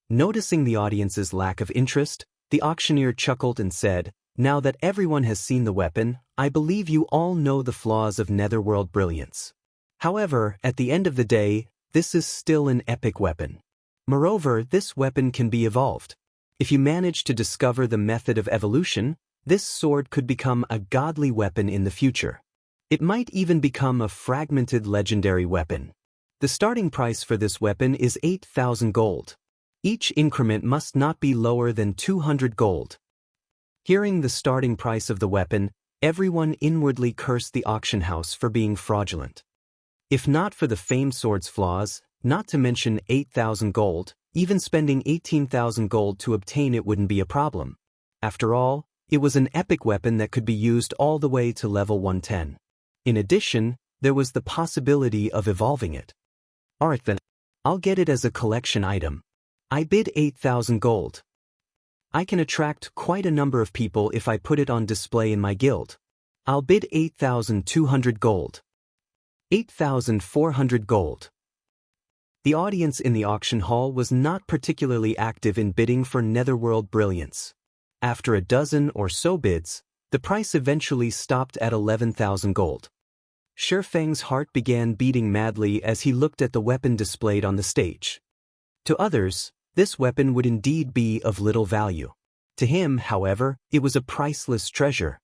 S1: Noticing the audience's lack of interest, the auctioneer chuckled and said, "Now that everyone has seen the weapon, I believe you all know the flaws of Netherworld Brilliance. However, at the end of the day, this is still an epic weapon. Moreover, this weapon can be evolved. If you manage to discover the method of evolution, this sword could become a godly weapon in the future. It might even become a fragmented legendary weapon. The starting price for this weapon is 8,000 gold. Each increment must not be lower than 200 gold." Hearing the starting price of the weapon, everyone inwardly cursed the auction house for being fraudulent. If not for the famed sword's flaws, not to mention 8,000 gold, even spending 18,000 gold to obtain it wouldn't be a problem. After all, it was an epic weapon that could be used all the way to level 110. In addition, there was the possibility of evolving it. Alright then, I'll get it as a collection item. I bid 8,000 gold. I can attract quite a number of people if I put it on display in my guild. I'll bid 8,200 gold. 8,400 gold. The audience in the auction hall was not particularly active in bidding for Netherworld Brilliance. After a dozen or so bids, the price eventually stopped at 11,000 gold. Shifeng's heart began beating madly as he looked at the weapon displayed on the stage. To others, this weapon would indeed be of little value. To him, however, it was a priceless treasure.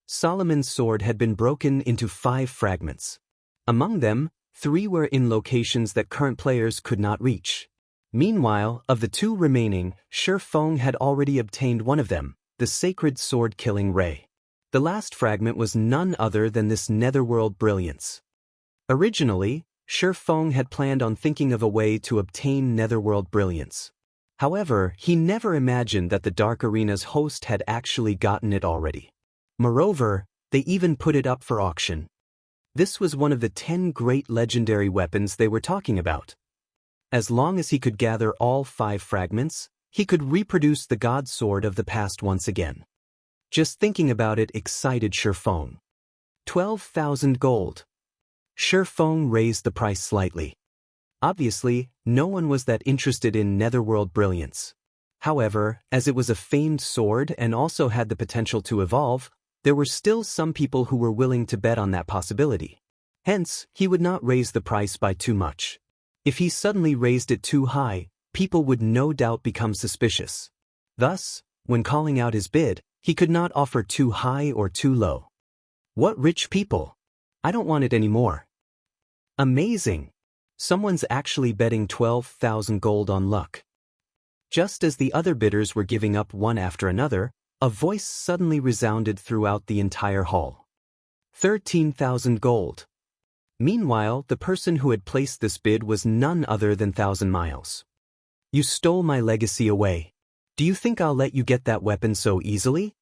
S1: Solomon's sword had been broken into 5 fragments. Among them, 3 were in locations that current players could not reach. Meanwhile, of the 2 remaining, Shifeng had already obtained one of them, the sacred sword-killing ray. The last fragment was none other than this Netherworld Brilliance. Originally, Shifeng had planned on thinking of a way to obtain Netherworld Brilliance. However, he never imagined that the Dark Arena's host had actually gotten it already. Moreover, they even put it up for auction. This was one of the 10 great legendary weapons they were talking about. As long as he could gather all 5 fragments, he could reproduce the God Sword of the past once again. Just thinking about it excited Shifeng. 12,000 gold. Shifeng raised the price slightly. Obviously, no one was that interested in Netherworld Brilliance. However, as it was a famed sword and also had the potential to evolve, there were still some people who were willing to bet on that possibility. Hence, he would not raise the price by too much. If he suddenly raised it too high, people would no doubt become suspicious. Thus, when calling out his bid, he could not offer too high or too low. What rich people! I don't want it anymore. Amazing! Someone's actually betting 12,000 gold on luck. Just as the other bidders were giving up one after another, a voice suddenly resounded throughout the entire hall. 13,000 gold. Meanwhile, the person who had placed this bid was none other than 1,000 Miles. You stole my legacy away. Do you think I'll let you get that weapon so easily?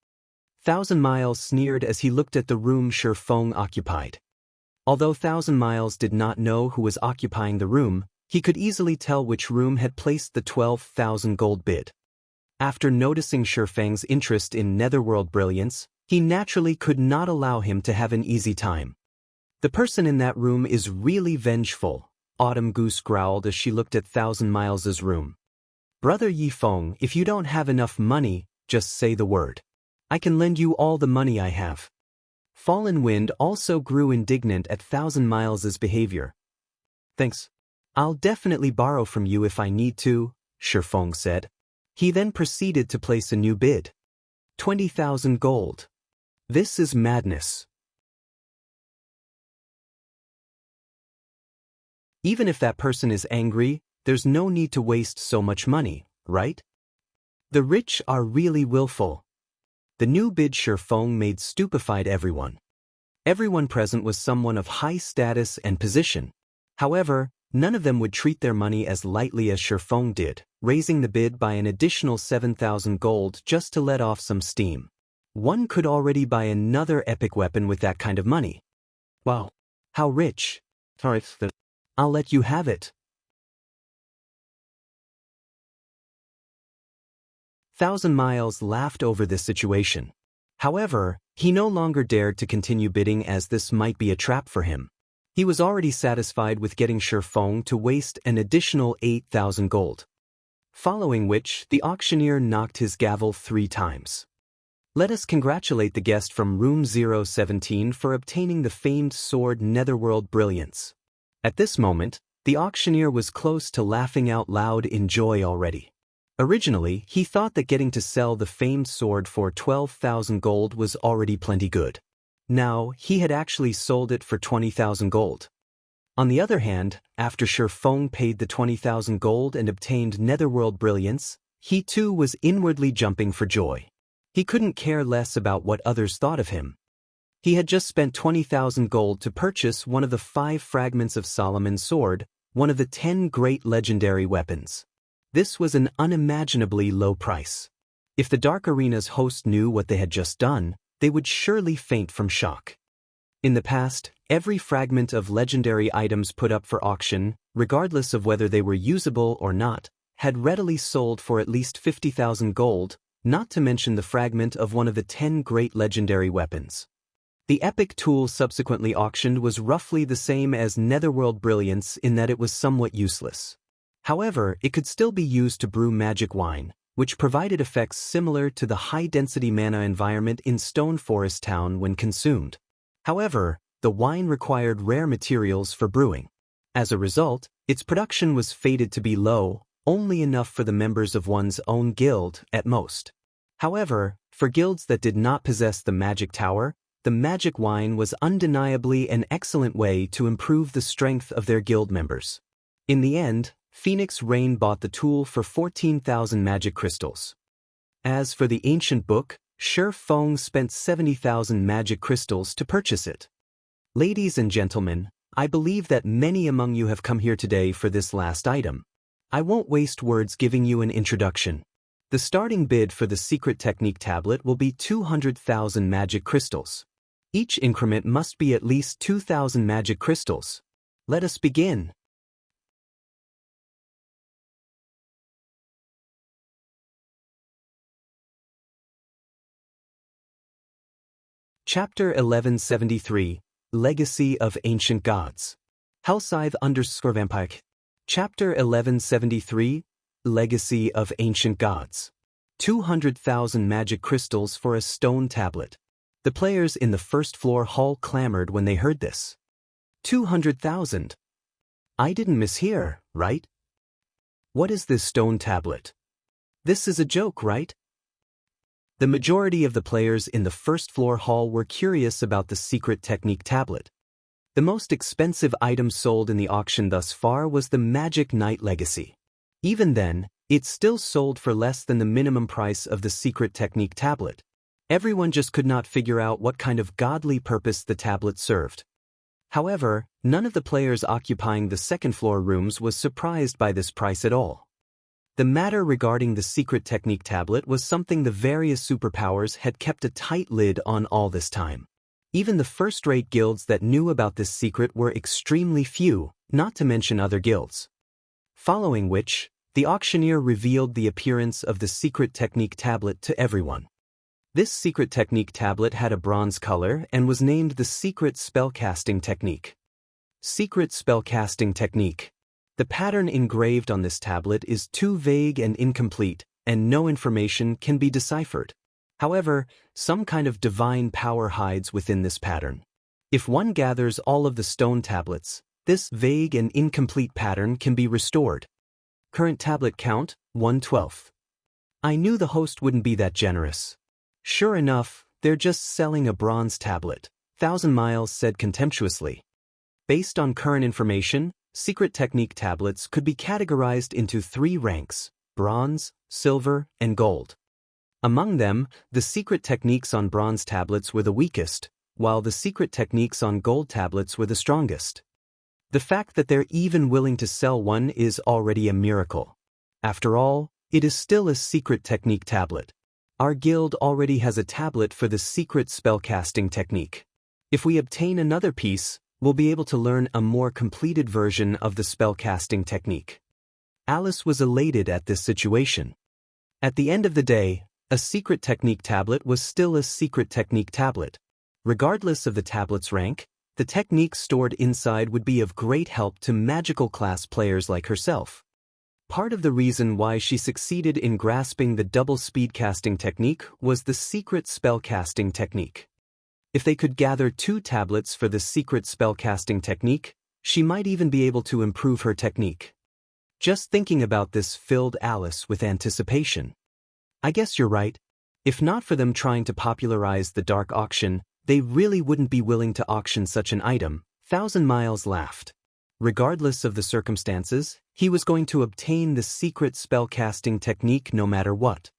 S1: 1,000 Miles sneered as he looked at the room Shifeng occupied. Although 1,000 Miles did not know who was occupying the room, he could easily tell which room had placed the 12,000 gold bid. After noticing Shifeng's interest in Netherworld Brilliance, he naturally could not allow him to have an easy time. The person in that room is really vengeful, Autumn Goose growled as she looked at 1,000 Miles' room. Brother Yifeng, if you don't have enough money, just say the word. I can lend you all the money I have. Fallen Wind also grew indignant at 1,000 Miles' behavior. Thanks. I'll definitely borrow from you if I need to, Shifeng said. He then proceeded to place a new bid. 20,000 gold. This is madness. Even if that person is angry, there's no need to waste so much money, right? The rich are really willful. The new bid Shifeng made stupefied everyone. Everyone present was someone of high status and position. However, none of them would treat their money as lightly as Shifeng did, raising the bid by an additional 7,000 gold just to let off some steam. One could already buy another epic weapon with that kind of money. Wow. How rich. I'll let you have it. 1,000 Miles laughed over this situation. However, he no longer dared to continue bidding as this might be a trap for him. He was already satisfied with getting Shifeng to waste an additional 8,000 gold. Following which, the auctioneer knocked his gavel 3 times. Let us congratulate the guest from room 017 for obtaining the famed sword Netherworld Brilliance. At this moment, the auctioneer was close to laughing out loud in joy already. Originally, he thought that getting to sell the famed sword for 12,000 gold was already plenty good. Now, he had actually sold it for 20,000 gold. On the other hand, after Shifeng paid the 20,000 gold and obtained Netherworld Brilliance, he too was inwardly jumping for joy. He couldn't care less about what others thought of him. He had just spent 20,000 gold to purchase one of the 5 fragments of Solomon's sword, one of the 10 great legendary weapons. This was an unimaginably low price. If the Dark Arena's host knew what they had just done, they would surely faint from shock. In the past, every fragment of legendary items put up for auction, regardless of whether they were usable or not, had readily sold for at least 50,000 gold, not to mention the fragment of one of the 10 great legendary weapons. The epic tool subsequently auctioned was roughly the same as Netherworld Brilliance in that it was somewhat useless. However, it could still be used to brew magic wine, which provided effects similar to the high-density mana environment in Stone Forest Town when consumed. However, the wine required rare materials for brewing. As a result, its production was fated to be low, only enough for the members of one's own guild, at most. However, for guilds that did not possess the magic tower, the magic wine was undeniably an excellent way to improve the strength of their guild members. In the end, Phoenix Rain bought the tool for 14,000 magic crystals. As for the ancient book, Shifeng spent 70,000 magic crystals to purchase it. Ladies and gentlemen, I believe that many among you have come here today for this last item. I won't waste words giving you an introduction. The starting bid for the secret technique tablet will be 200,000 magic crystals. Each increment must be at least 2,000 magic crystals. Let us begin. Chapter 1173, Legacy of Ancient Gods. Hellscythe_Vampire. Chapter 1173, Legacy of Ancient Gods. 200,000 magic crystals for a stone tablet. The players in the first floor hall clamored when they heard this. 200,000. I didn't mishear, right? What is this stone tablet? This is a joke, right? The majority of the players in the first floor hall were curious about the secret technique tablet. The most expensive item sold in the auction thus far was the Magic Knight Legacy. Even then, it still sold for less than the minimum price of the secret technique tablet. Everyone just could not figure out what kind of godly purpose the tablet served. However, none of the players occupying the second floor rooms was surprised by this price at all. The matter regarding the secret technique tablet was something the various superpowers had kept a tight lid on all this time. Even the first-rate guilds that knew about this secret were extremely few, not to mention other guilds. Following which, the auctioneer revealed the appearance of the secret technique tablet to everyone. This secret technique tablet had a bronze color and was named the Secret Spellcasting Technique. Secret Spellcasting Technique. The pattern engraved on this tablet is too vague and incomplete, and no information can be deciphered. However, some kind of divine power hides within this pattern. If one gathers all of the stone tablets, this vague and incomplete pattern can be restored. Current tablet count, 1/12. I knew the host wouldn't be that generous. Sure enough, they're just selling a bronze tablet, 1,000 Miles said contemptuously. Based on current information, secret technique tablets could be categorized into 3 ranks: bronze, silver, and gold. Among them, the secret techniques on bronze tablets were the weakest, while the secret techniques on gold tablets were the strongest. The fact that they're even willing to sell one is already a miracle. After all, it is still a secret technique tablet. Our guild already has a tablet for the secret spellcasting technique. If we obtain another piece, we'll be able to learn a more completed version of the spellcasting technique. Alice was elated at this situation. At the end of the day, a secret technique tablet was still a secret technique tablet. Regardless of the tablet's rank, the techniques stored inside would be of great help to magical class players like herself. Part of the reason why she succeeded in grasping the double speed casting technique was the secret spellcasting technique. If they could gather 2 tablets for the secret spellcasting technique, she might even be able to improve her technique. Just thinking about this filled Alice with anticipation. I guess you're right. If not for them trying to popularize the dark auction, they really wouldn't be willing to auction such an item, 1,000 Miles laughed. Regardless of the circumstances, he was going to obtain the secret spellcasting technique no matter what.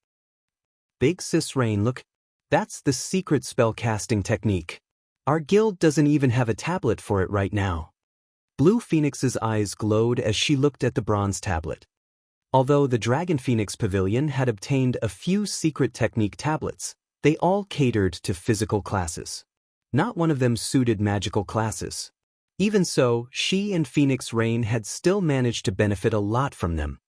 S1: Big Sis Rain, look, that's the secret spellcasting technique. Our guild doesn't even have a tablet for it right now. Blue Phoenix's eyes glowed as she looked at the bronze tablet. Although the Dragon Phoenix Pavilion had obtained a few secret technique tablets, they all catered to physical classes. Not one of them suited magical classes. Even so, she and Phoenix Rain had still managed to benefit a lot from them.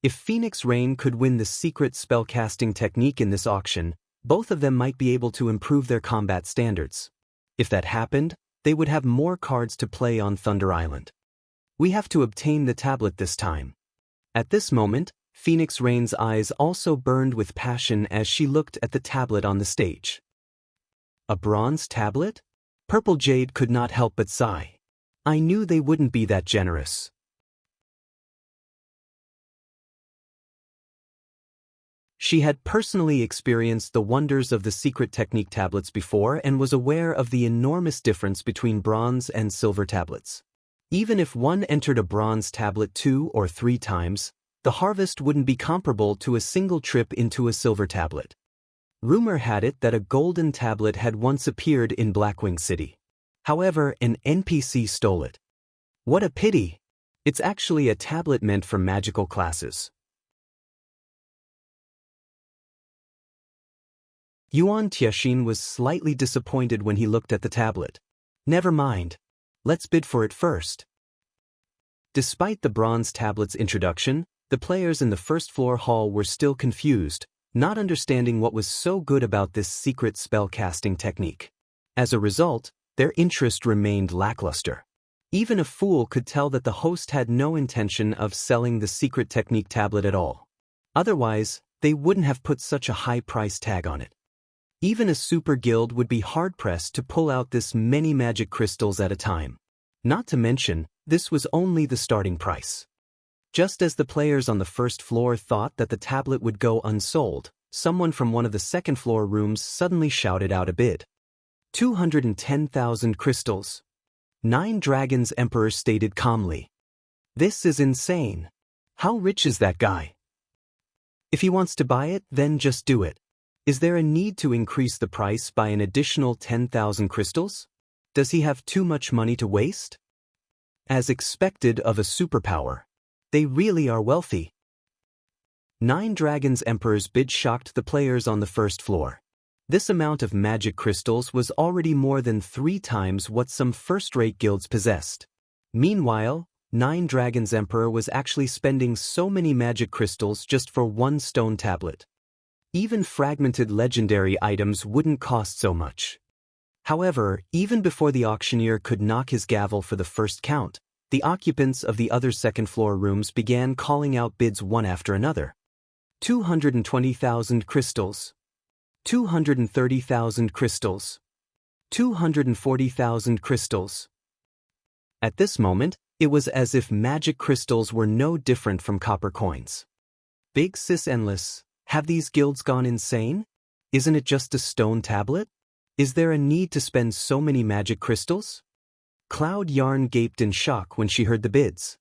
S1: If Phoenix Rain could win the secret spellcasting technique in this auction, both of them might be able to improve their combat standards. If that happened, they would have more cards to play on Thunder Island. We have to obtain the tablet this time. At this moment, Phoenix Rain's eyes also burned with passion as she looked at the tablet on the stage. A bronze tablet? Purple Jade could not help but sigh. I knew they wouldn't be that generous. She had personally experienced the wonders of the secret technique tablets before and was aware of the enormous difference between bronze and silver tablets. Even if one entered a bronze tablet 2 or 3 times, the harvest wouldn't be comparable to a single trip into a silver tablet. Rumor had it that a golden tablet had once appeared in Blackwing City. However, an NPC stole it. What a pity! It's actually a tablet meant for magical classes. Yuan Tiexin was slightly disappointed when he looked at the tablet. Never mind. Let's bid for it first. Despite the bronze tablet's introduction, the players in the first floor hall were still confused, not understanding what was so good about this secret spellcasting technique. As a result, their interest remained lackluster. Even a fool could tell that the host had no intention of selling the secret technique tablet at all. Otherwise, they wouldn't have put such a high price tag on it. Even a super guild would be hard-pressed to pull out this many magic crystals at a time. Not to mention, this was only the starting price. Just as the players on the first floor thought that the tablet would go unsold, someone from one of the second floor rooms suddenly shouted out a bid. 210,000 crystals. 9 Dragons Emperor stated calmly. This is insane. How rich is that guy? If he wants to buy it, then just do it. Is there a need to increase the price by an additional 10,000 crystals? Does he have too much money to waste? As expected of a superpower, they really are wealthy. 9 Dragons Emperor's bid shocked the players on the first floor. This amount of magic crystals was already more than 3 times what some first-rate guilds possessed. Meanwhile, 9 Dragons Emperor was actually spending so many magic crystals just for 1 stone tablet. Even fragmented legendary items wouldn't cost so much. However, even before the auctioneer could knock his gavel for the first count, the occupants of the other second-floor rooms began calling out bids one after another. 220,000 crystals. 230,000 crystals. 240,000 crystals. At this moment, it was as if magic crystals were no different from copper coins. Big Sis Endless, have these guilds gone insane? Isn't it just a stone tablet? Is there a need to spend so many magic crystals? Cloud Yarn gaped in shock when she heard the bids.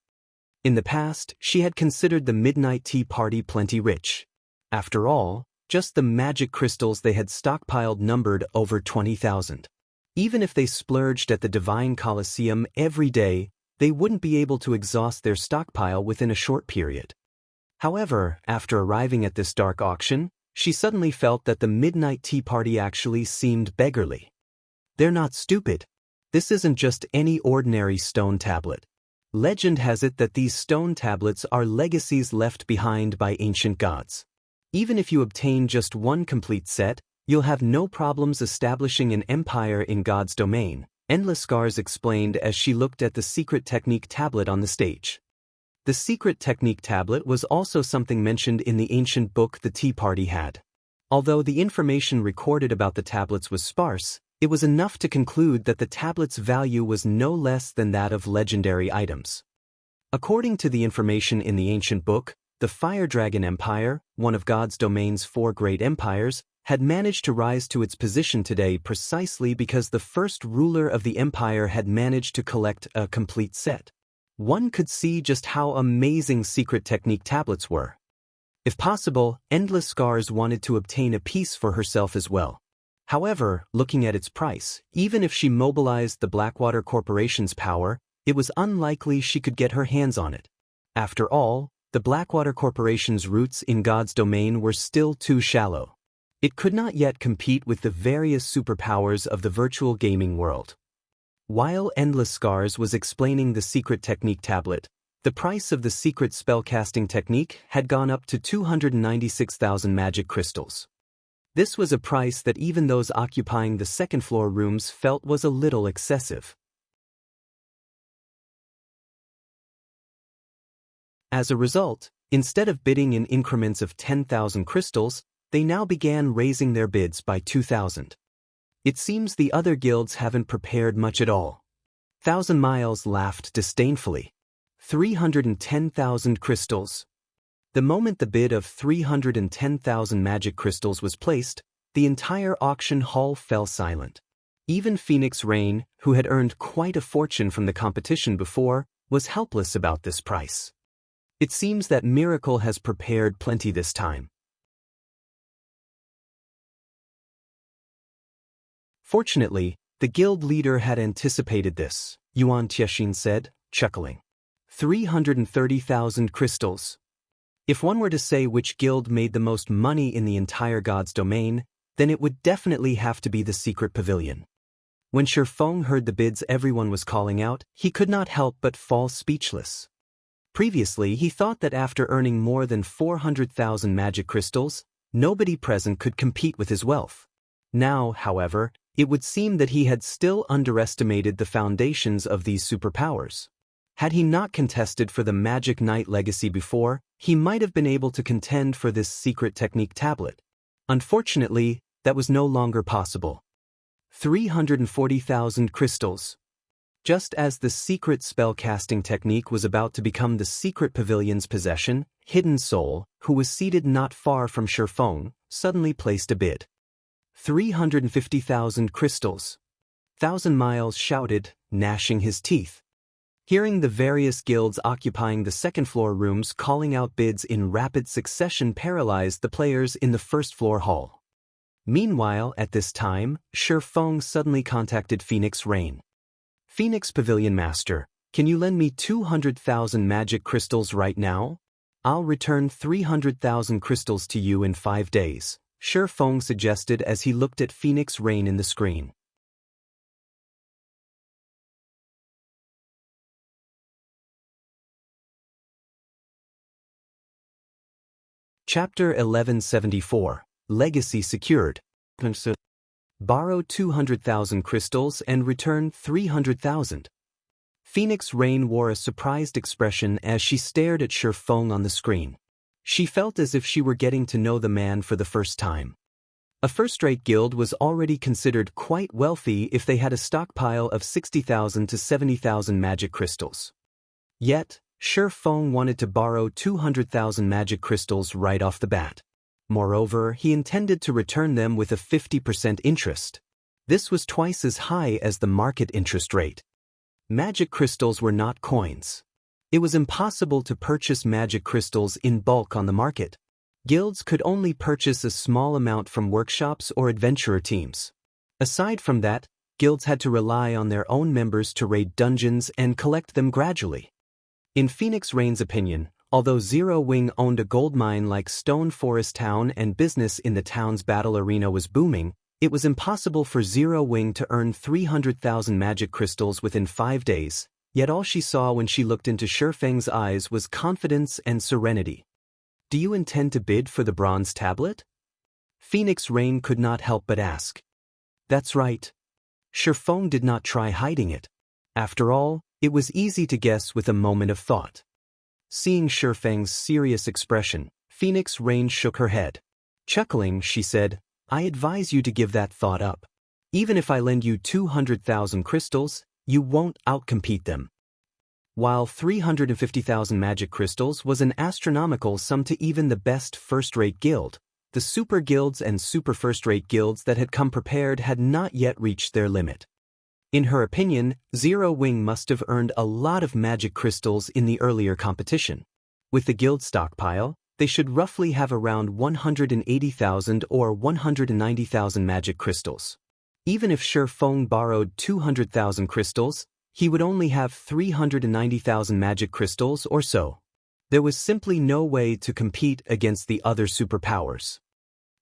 S1: In the past, she had considered the midnight tea party plenty rich. After all, just the magic crystals they had stockpiled numbered over 20,000. Even if they splurged at the Divine Colosseum every day, they wouldn't be able to exhaust their stockpile within a short period. However, after arriving at this dark auction, she suddenly felt that the midnight tea party actually seemed beggarly. They're not stupid. This isn't just any ordinary stone tablet. Legend has it that these stone tablets are legacies left behind by ancient gods. Even if you obtain just one complete set, you'll have no problems establishing an empire in God's domain, Endless Scars explained as she looked at the secret technique tablet on the stage. The secret technique tablet was also something mentioned in the ancient book the tea party had. Although the information recorded about the tablets was sparse, it was enough to conclude that the tablet's value was no less than that of legendary items. According to the information in the ancient book, the Fire Dragon Empire, one of God's domain's 4 great empires, had managed to rise to its position today precisely because the first ruler of the empire had managed to collect a complete set. One could see just how amazing secret technique tablets were. If possible, Endless Scars wanted to obtain a piece for herself as well. However, looking at its price, even if she mobilized the Blackwater Corporation's power, it was unlikely she could get her hands on it. After all, the Blackwater Corporation's roots in God's domain were still too shallow. It could not yet compete with the various superpowers of the virtual gaming world. While Endless Scars was explaining the secret technique tablet, the price of the secret spellcasting technique had gone up to 296,000 magic crystals. This was a price that even those occupying the second-floor rooms felt was a little excessive. As a result, instead of bidding in increments of 10,000 crystals, they now began raising their bids by 2,000. It seems the other guilds haven't prepared much at all. Thousand Miles laughed disdainfully. 310,000 crystals. The moment the bid of 310,000 magic crystals was placed, the entire auction hall fell silent. Even Phoenix Rain, who had earned quite a fortune from the competition before, was helpless about this price. It seems that Miracle has prepared plenty this time. Fortunately, the guild leader had anticipated this, Yuan Tiexin said, chuckling. 330,000 crystals. If one were to say which guild made the most money in the entire God's domain, then it would definitely have to be the Secret Pavilion. When Shifeng heard the bids everyone was calling out, he could not help but fall speechless. Previously, he thought that after earning more than 400,000 magic crystals, nobody present could compete with his wealth. Now, however, it would seem that he had still underestimated the foundations of these superpowers. Had he not contested for the Magic Knight legacy before, he might have been able to contend for this secret technique tablet. Unfortunately, that was no longer possible. 340,000 crystals. Just as the secret spellcasting technique was about to become the Secret Pavilion's possession, Hidden Soul, who was seated not far from Shifeng, suddenly placed a bid. 350,000 crystals. Thousand Miles shouted, gnashing his teeth. Hearing the various guilds occupying the second-floor rooms calling out bids in rapid succession paralyzed the players in the first-floor hall. Meanwhile, at this time, Shifeng suddenly contacted Phoenix Rain. Phoenix Pavilion Master, can you lend me 200,000 magic crystals right now? I'll return 300,000 crystals to you in 5 days. Shifeng suggested as he looked at Phoenix Rain in the screen. Chapter 1174, Legacy Secured. Borrow 200,000 crystals and return 300,000. Phoenix Rain wore a surprised expression as she stared at Shifeng on the screen. She felt as if she were getting to know the man for the first time. A first-rate guild was already considered quite wealthy if they had a stockpile of 60,000 to 70,000 magic crystals. Yet, Shi Feng wanted to borrow 200,000 magic crystals right off the bat. Moreover, he intended to return them with a 50% interest. This was twice as high as the market interest rate. Magic crystals were not coins. It was impossible to purchase magic crystals in bulk on the market. Guilds could only purchase a small amount from workshops or adventurer teams. Aside from that, guilds had to rely on their own members to raid dungeons and collect them gradually. In Phoenix Rain's opinion, although Zero Wing owned a gold mine like Stone Forest Town and business in the town's battle arena was booming, it was impossible for Zero Wing to earn 300,000 magic crystals within 5 days, yet all she saw when she looked into Shi Feng's eyes was confidence and serenity. "Do you intend to bid for the bronze tablet?" Phoenix Rain could not help but ask. "That's right." Shi Feng did not try hiding it. After all, it was easy to guess with a moment of thought. Seeing Shi Feng's serious expression, Phoenix Rain shook her head. Chuckling, she said, "I advise you to give that thought up. Even if I lend you 200,000 crystals, you won't outcompete them." While 350,000 magic crystals was an astronomical sum to even the best first-rate guild, the super guilds and super first-rate guilds that had come prepared had not yet reached their limit. In her opinion, Zero Wing must have earned a lot of magic crystals in the earlier competition. With the guild stockpile, they should roughly have around 180,000 or 190,000 magic crystals. Even if Shi Feng borrowed 200,000 crystals, he would only have 390,000 magic crystals or so. There was simply no way to compete against the other superpowers.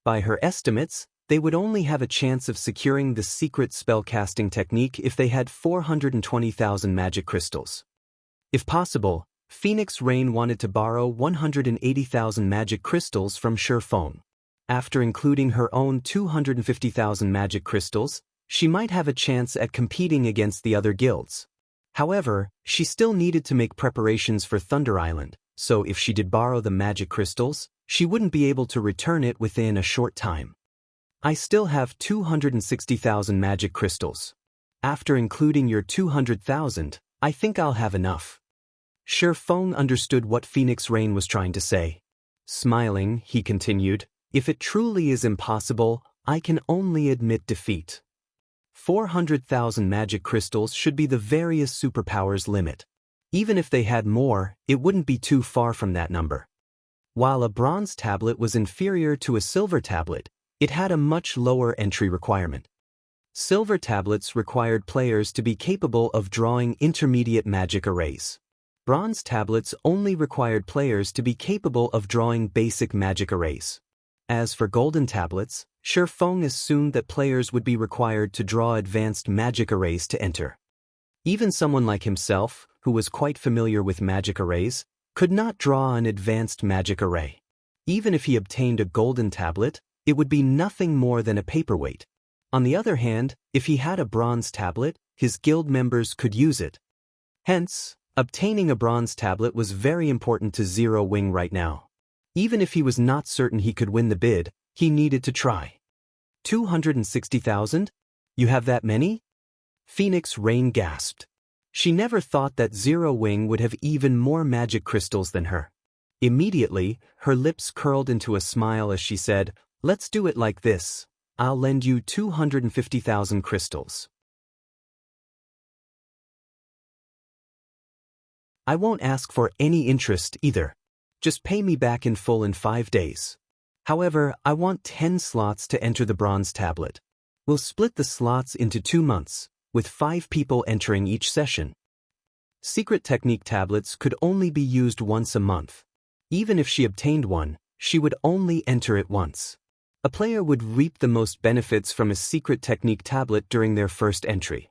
S1: By her estimates, they would only have a chance of securing the secret spellcasting technique if they had 420,000 magic crystals. If possible, Phoenix Rain wanted to borrow 180,000 magic crystals from Shi Feng. After including her own 250,000 magic crystals, she might have a chance at competing against the other guilds. However, she still needed to make preparations for Thunder Island, so if she did borrow the magic crystals, she wouldn't be able to return it within a short time. "I still have 260,000 magic crystals. After including your 200,000, I think I'll have enough." Shi Feng understood what Phoenix Rain was trying to say. Smiling, he continued, "If it truly is impossible, I can only admit defeat. 400,000 magic crystals should be the various superpowers' limit. Even if they had more, it wouldn't be too far from that number." While a bronze tablet was inferior to a silver tablet, it had a much lower entry requirement. Silver tablets required players to be capable of drawing intermediate magic arrays. Bronze tablets only required players to be capable of drawing basic magic arrays. As for golden tablets, Shi Feng assumed that players would be required to draw advanced magic arrays to enter. Even someone like himself, who was quite familiar with magic arrays, could not draw an advanced magic array. Even if he obtained a golden tablet, it would be nothing more than a paperweight. On the other hand, if he had a bronze tablet, his guild members could use it. Hence, obtaining a bronze tablet was very important to Zero Wing right now. Even if he was not certain he could win the bid, he needed to try. 260,000? You have that many? Phoenix Rain gasped. She never thought that Zero Wing would have even more magic crystals than her. Immediately, her lips curled into a smile as she said, "Let's do it like this. I'll lend you 250,000 crystals. I won't ask for any interest either. Just pay me back in full in 5 days. However, I want 10 slots to enter the bronze tablet. We'll split the slots into 2 months, with 5 people entering each session. Secret technique tablets could only be used once a month. Even if she obtained one, she would only enter it once. A player would reap the most benefits from a secret technique tablet during their first entry.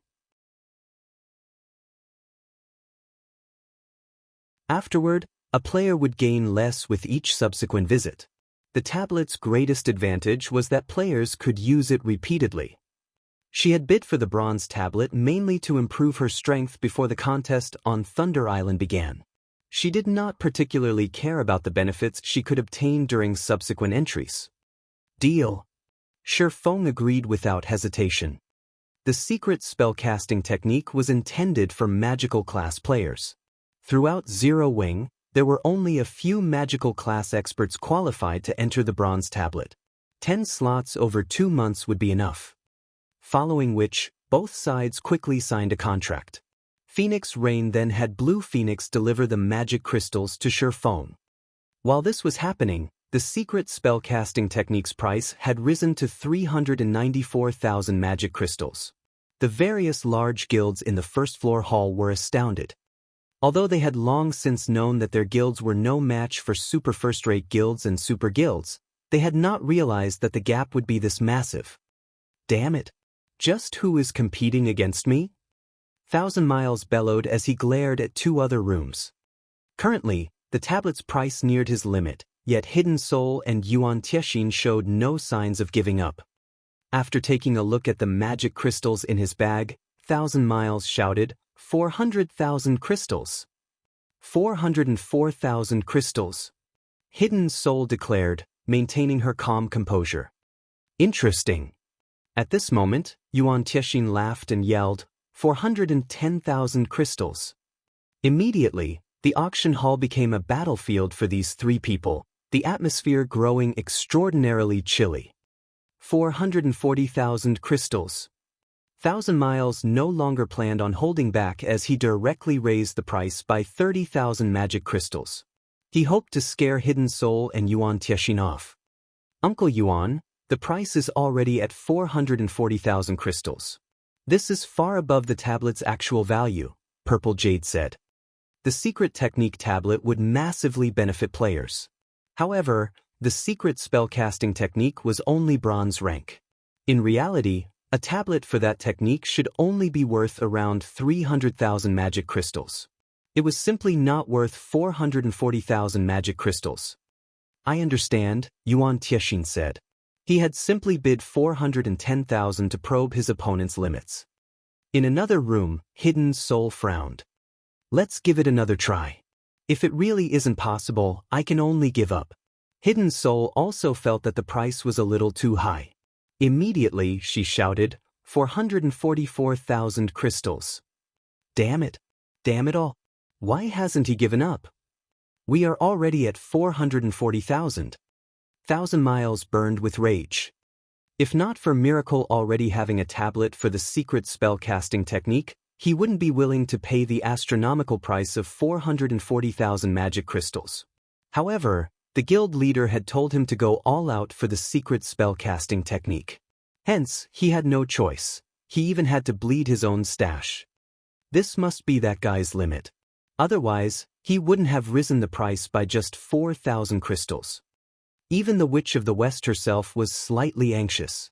S1: Afterward, a player would gain less with each subsequent visit. The tablet's greatest advantage was that players could use it repeatedly. She had bid for the bronze tablet mainly to improve her strength before the contest on Thunder Island began. She did not particularly care about the benefits she could obtain during subsequent entries. "Deal." Feng agreed without hesitation. The secret spellcasting technique was intended for magical class players. Throughout Zero Wing, there were only a few magical class experts qualified to enter the bronze tablet. 10 slots over 2 months would be enough. Following which, both sides quickly signed a contract. Phoenix Rain then had Blue Phoenix deliver the magic crystals to Feng. While this was happening, the secret spellcasting technique's price had risen to 394,000 magic crystals. The various large guilds in the first-floor hall were astounded. Although they had long since known that their guilds were no match for super first-rate guilds and super guilds, they had not realized that the gap would be this massive. Damn it! Just who is competing against me? Thousand Miles bellowed as he glared at 2 other rooms. Currently, the tablet's price neared his limit, yet Hidden Soul and Yuan Tiexin showed no signs of giving up. After taking a look at the magic crystals in his bag, Thousand Miles shouted, 400,000 crystals. 404,000 crystals. Hidden Soul declared, maintaining her calm composure. Interesting. At this moment, Yuan Tiexin laughed and yelled, 410,000 crystals. Immediately, the auction hall became a battlefield for these 3 people, the atmosphere growing extraordinarily chilly. 440,000 crystals. Thousand Miles no longer planned on holding back as he directly raised the price by 30,000 magic crystals. He hoped to scare Hidden Soul and Yuan Tiexin off. Uncle Yuan, the price is already at 440,000 crystals. This is far above the tablet's actual value, Purple Jade said. The secret technique tablet would massively benefit players. However, the secret spellcasting technique was only bronze rank. In reality, a tablet for that technique should only be worth around 300,000 magic crystals. It was simply not worth 440,000 magic crystals. I understand, Yuan Tiexin said. He had simply bid 410,000 to probe his opponent's limits. In another room, Hidden Soul frowned. Let's give it another try. If it really isn't possible, I can only give up. Hidden Soul also felt that the price was a little too high. Immediately, she shouted, 444,000 crystals. Damn it. Damn it all. Why hasn't he given up? We are already at 440,000. Thousand Miles burned with rage. If not for Miracle already having a tablet for the secret spellcasting technique, he wouldn't be willing to pay the astronomical price of 440,000 magic crystals. However, the guild leader had told him to go all out for the secret spellcasting technique. Hence, he had no choice. He even had to bleed his own stash. This must be that guy's limit. Otherwise, he wouldn't have risen the price by just 4,000 crystals. Even the Witch of the West herself was slightly anxious.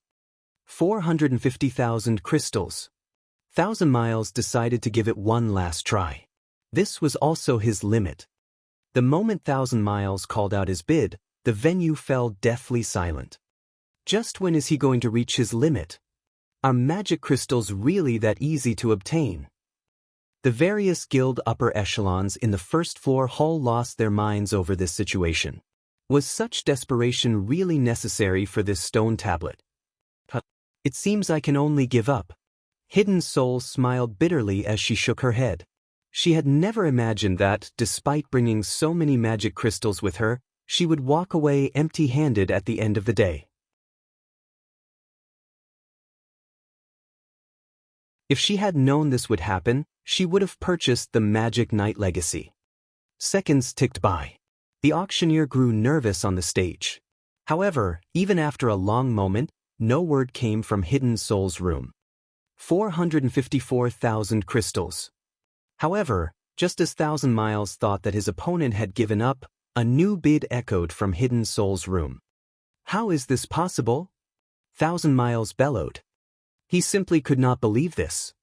S1: 450,000 crystals. Thousand Miles decided to give it one last try. This was also his limit. The moment Thousand Miles called out his bid, the venue fell deathly silent. Just when is he going to reach his limit? Are magic crystals really that easy to obtain? The various guild upper echelons in the first-floor hall lost their minds over this situation. Was such desperation really necessary for this stone tablet? It seems I can only give up. Hidden Soul smiled bitterly as she shook her head. She had never imagined that, despite bringing so many magic crystals with her, she would walk away empty-handed at the end of the day. If she had known this would happen, she would have purchased the Magic Knight Legacy. Seconds ticked by. The auctioneer grew nervous on the stage. However, even after a long moment, no word came from Hidden Soul's room. 454,000 crystals. However, just as Thousand Miles thought that his opponent had given up, a new bid echoed from Hidden Soul's room. How is this possible? Thousand Miles bellowed. He simply could not believe this.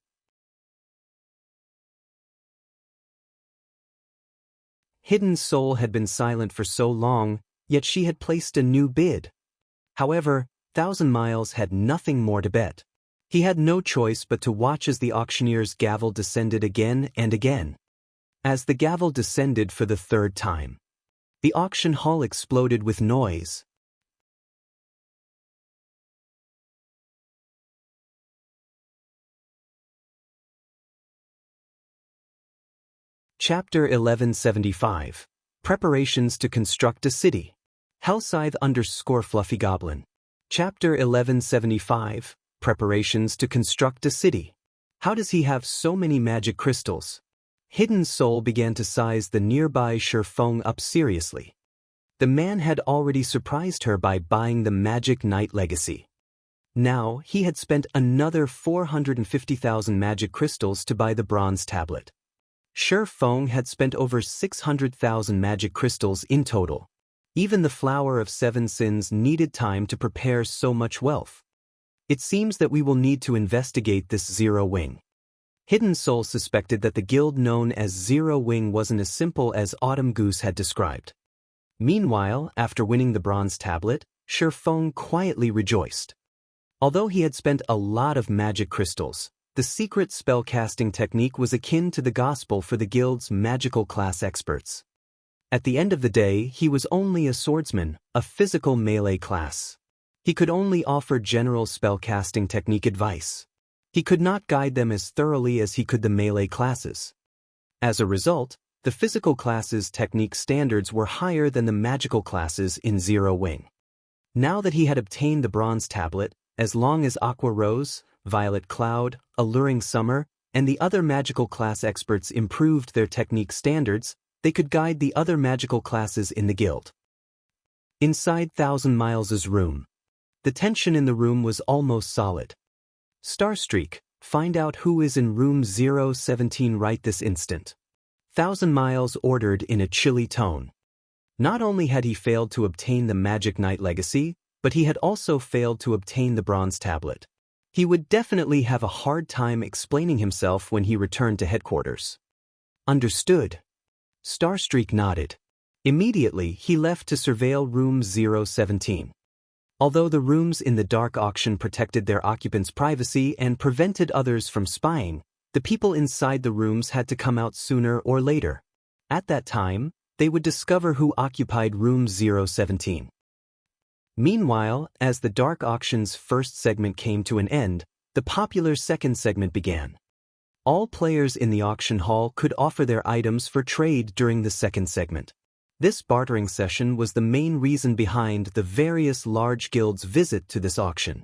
S1: Hidden Soul had been silent for so long, yet she had placed a new bid. However, Thousand Miles had nothing more to bet. He had no choice but to watch as the auctioneer's gavel descended again and again. As the gavel descended for the 3rd time, the auction hall exploded with noise. Chapter 1175. Preparations to construct a city. Hellscythe_Fluffy Goblin. Chapter 1175. Preparations to construct a city. How does he have so many magic crystals? Hidden Soul began to size the nearby Shifeng up seriously. The man had already surprised her by buying the Magic Knight Legacy. Now, he had spent another 450,000 magic crystals to buy the bronze tablet. Shifeng had spent over 600,000 magic crystals in total. Even the Flower of Seven Sins needed time to prepare so much wealth. It seems that we will need to investigate this Zero Wing. Hidden Soul suspected that the guild known as Zero Wing wasn't as simple as Autumn Goose had described. Meanwhile, after winning the bronze tablet, Shifeng quietly rejoiced. Although he had spent a lot of magic crystals, the secret spellcasting technique was akin to the gospel for the guild's magical class experts. At the end of the day, he was only a swordsman, a physical melee class. He could only offer general spellcasting technique advice. He could not guide them as thoroughly as he could the melee classes. As a result, the physical classes' technique standards were higher than the magical classes in Zero Wing. Now that he had obtained the bronze tablet, as long as Aqua Rose, Violet Cloud, Alluring Summer, and the other magical class experts improved their technique standards, they could guide the other magical classes in the guild. Inside Thousand Miles' room. The tension in the room was almost solid. Starstreak, find out who is in room 017 right this instant. Thousand Miles ordered in a chilly tone. Not only had he failed to obtain the Magic Knight Legacy, but he had also failed to obtain the bronze tablet. He would definitely have a hard time explaining himself when he returned to headquarters. Understood. Starstreak nodded. Immediately, he left to surveil room 017. Although the rooms in the dark auction protected their occupants' privacy and prevented others from spying, the people inside the rooms had to come out sooner or later. At that time, they would discover who occupied room 017. Meanwhile, as the dark auction's first segment came to an end, the popular second segment began. All players in the auction hall could offer their items for trade during the second segment. This bartering session was the main reason behind the various large guilds' visit to this auction.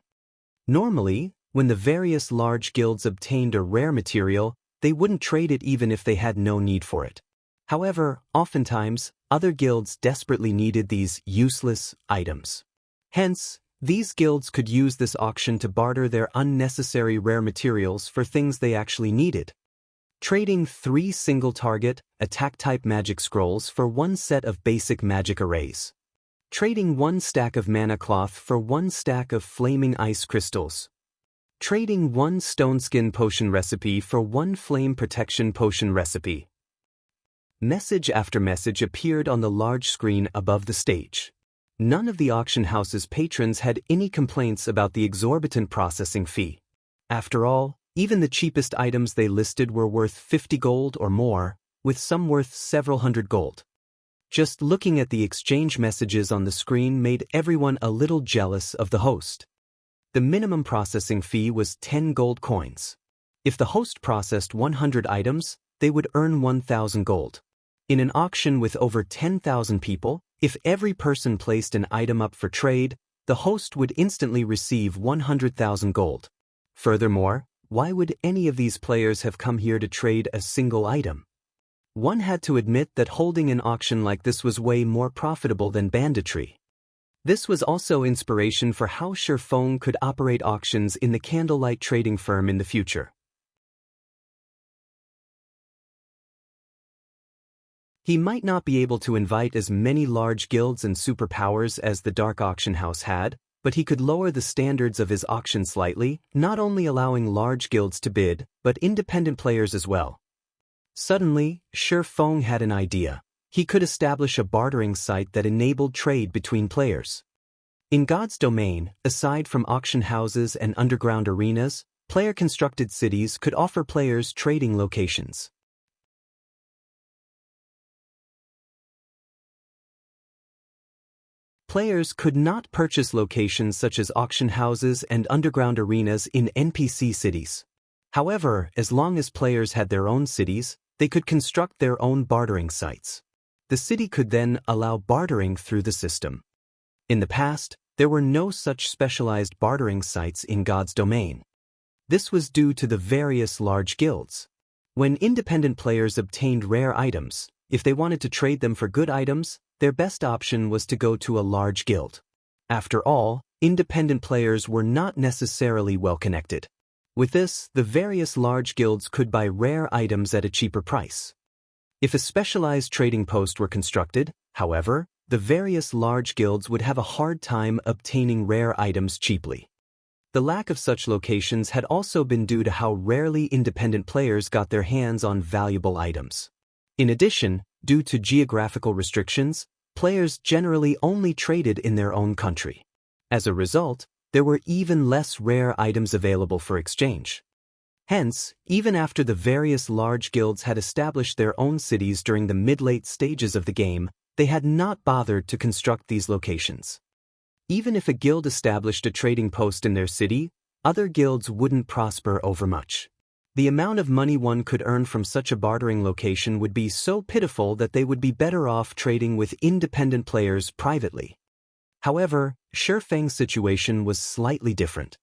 S1: Normally, when the various large guilds obtained a rare material, they wouldn't trade it even if they had no need for it. However, oftentimes, other guilds desperately needed these useless items. Hence, these guilds could use this auction to barter their unnecessary rare materials for things they actually needed. Trading 3 single-target, attack-type magic scrolls for 1 set of basic magic arrays. Trading 1 stack of mana cloth for 1 stack of flaming ice crystals. Trading 1 stone skin potion recipe for 1 flame protection potion recipe. Message after message appeared on the large screen above the stage. None of the auction house's patrons had any complaints about the exorbitant processing fee. After all, even the cheapest items they listed were worth 50 gold or more, with some worth several hundred gold. Just looking at the exchange messages on the screen made everyone a little jealous of the host. The minimum processing fee was 10 gold coins. If the host processed 100 items, they would earn 1,000 gold. In an auction with over 10,000 people, if every person placed an item up for trade, the host would instantly receive 100,000 gold. Furthermore, why would any of these players have come here to trade a single item? One had to admit that holding an auction like this was way more profitable than banditry. This was also inspiration for how Shifeng could operate auctions in the candlelight trading firm in the future. He might not be able to invite as many large guilds and superpowers as the Dark Auction House had, but he could lower the standards of his auction slightly, not only allowing large guilds to bid, but independent players as well. Suddenly, Shifeng had an idea. He could establish a bartering site that enabled trade between players. In God's domain, aside from auction houses and underground arenas, player-constructed cities could offer players trading locations. Players could not purchase locations such as auction houses and underground arenas in NPC cities. However, as long as players had their own cities, they could construct their own bartering sites. The city could then allow bartering through the system. In the past, there were no such specialized bartering sites in God's domain. This was due to the various large guilds. When independent players obtained rare items, if they wanted to trade them for good items, their best option was to go to a large guild. After all, independent players were not necessarily well connected. With this, the various large guilds could buy rare items at a cheaper price. If a specialized trading post were constructed, however, the various large guilds would have a hard time obtaining rare items cheaply. The lack of such locations had also been due to how rarely independent players got their hands on valuable items. In addition, due to geographical restrictions, players generally only traded in their own country. As a result, there were even less rare items available for exchange. Hence, even after the various large guilds had established their own cities during the mid-late stages of the game, they had not bothered to construct these locations. Even if a guild established a trading post in their city, other guilds wouldn't prosper overmuch. The amount of money one could earn from such a bartering location would be so pitiful that they would be better off trading with independent players privately. However, Shifeng's situation was slightly different.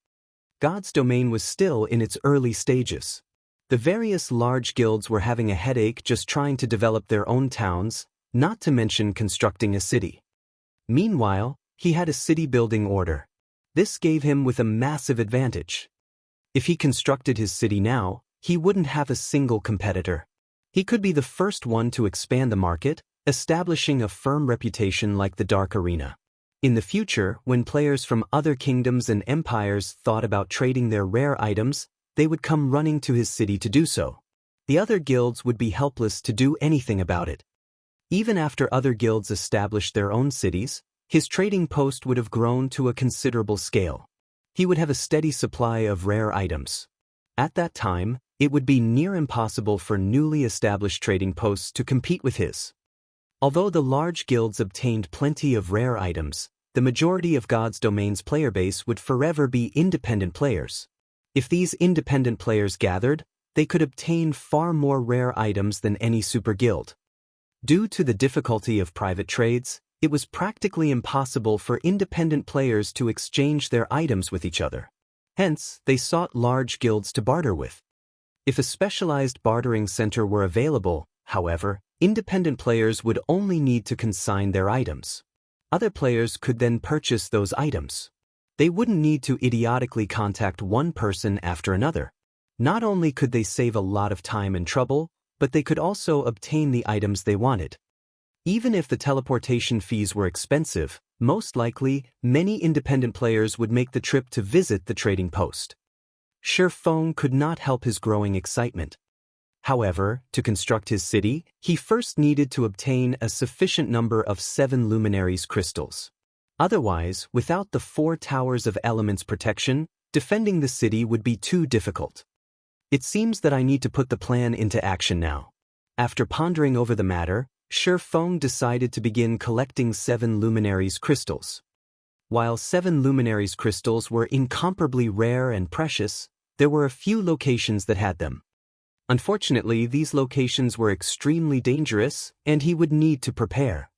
S1: God's domain was still in its early stages. The various large guilds were having a headache just trying to develop their own towns, not to mention constructing a city. Meanwhile, he had a city-building order. This gave him with a massive advantage. If he constructed his city now, he wouldn't have a single competitor. He could be the first one to expand the market, establishing a firm reputation like the Dark Arena. In the future, when players from other kingdoms and empires thought about trading their rare items, they would come running to his city to do so. The other guilds would be helpless to do anything about it. Even after other guilds established their own cities, his trading post would have grown to a considerable scale. He would have a steady supply of rare items. At that time, it would be near impossible for newly established trading posts to compete with his. Although the large guilds obtained plenty of rare items, the majority of God's domain's player base would forever be independent players. If these independent players gathered, they could obtain far more rare items than any super guild. Due to the difficulty of private trades, it was practically impossible for independent players to exchange their items with each other. Hence, they sought large guilds to barter with. If a specialized bartering center were available, however, independent players would only need to consign their items. Other players could then purchase those items. They wouldn't need to idiotically contact one person after another. Not only could they save a lot of time and trouble, but they could also obtain the items they wanted. Even if the teleportation fees were expensive, most likely, many independent players would make the trip to visit the trading post. Shifeng could not help his growing excitement. However, to construct his city, he first needed to obtain a sufficient number of 7 luminaries crystals. Otherwise, without the 4 towers of elements protection, defending the city would be too difficult. It seems that I need to put the plan into action now. After pondering over the matter, Shifeng decided to begin collecting 7 luminaries crystals. While 7 luminaries crystals were incomparably rare and precious, there were a few locations that had them. Unfortunately, these locations were extremely dangerous, and he would need to prepare.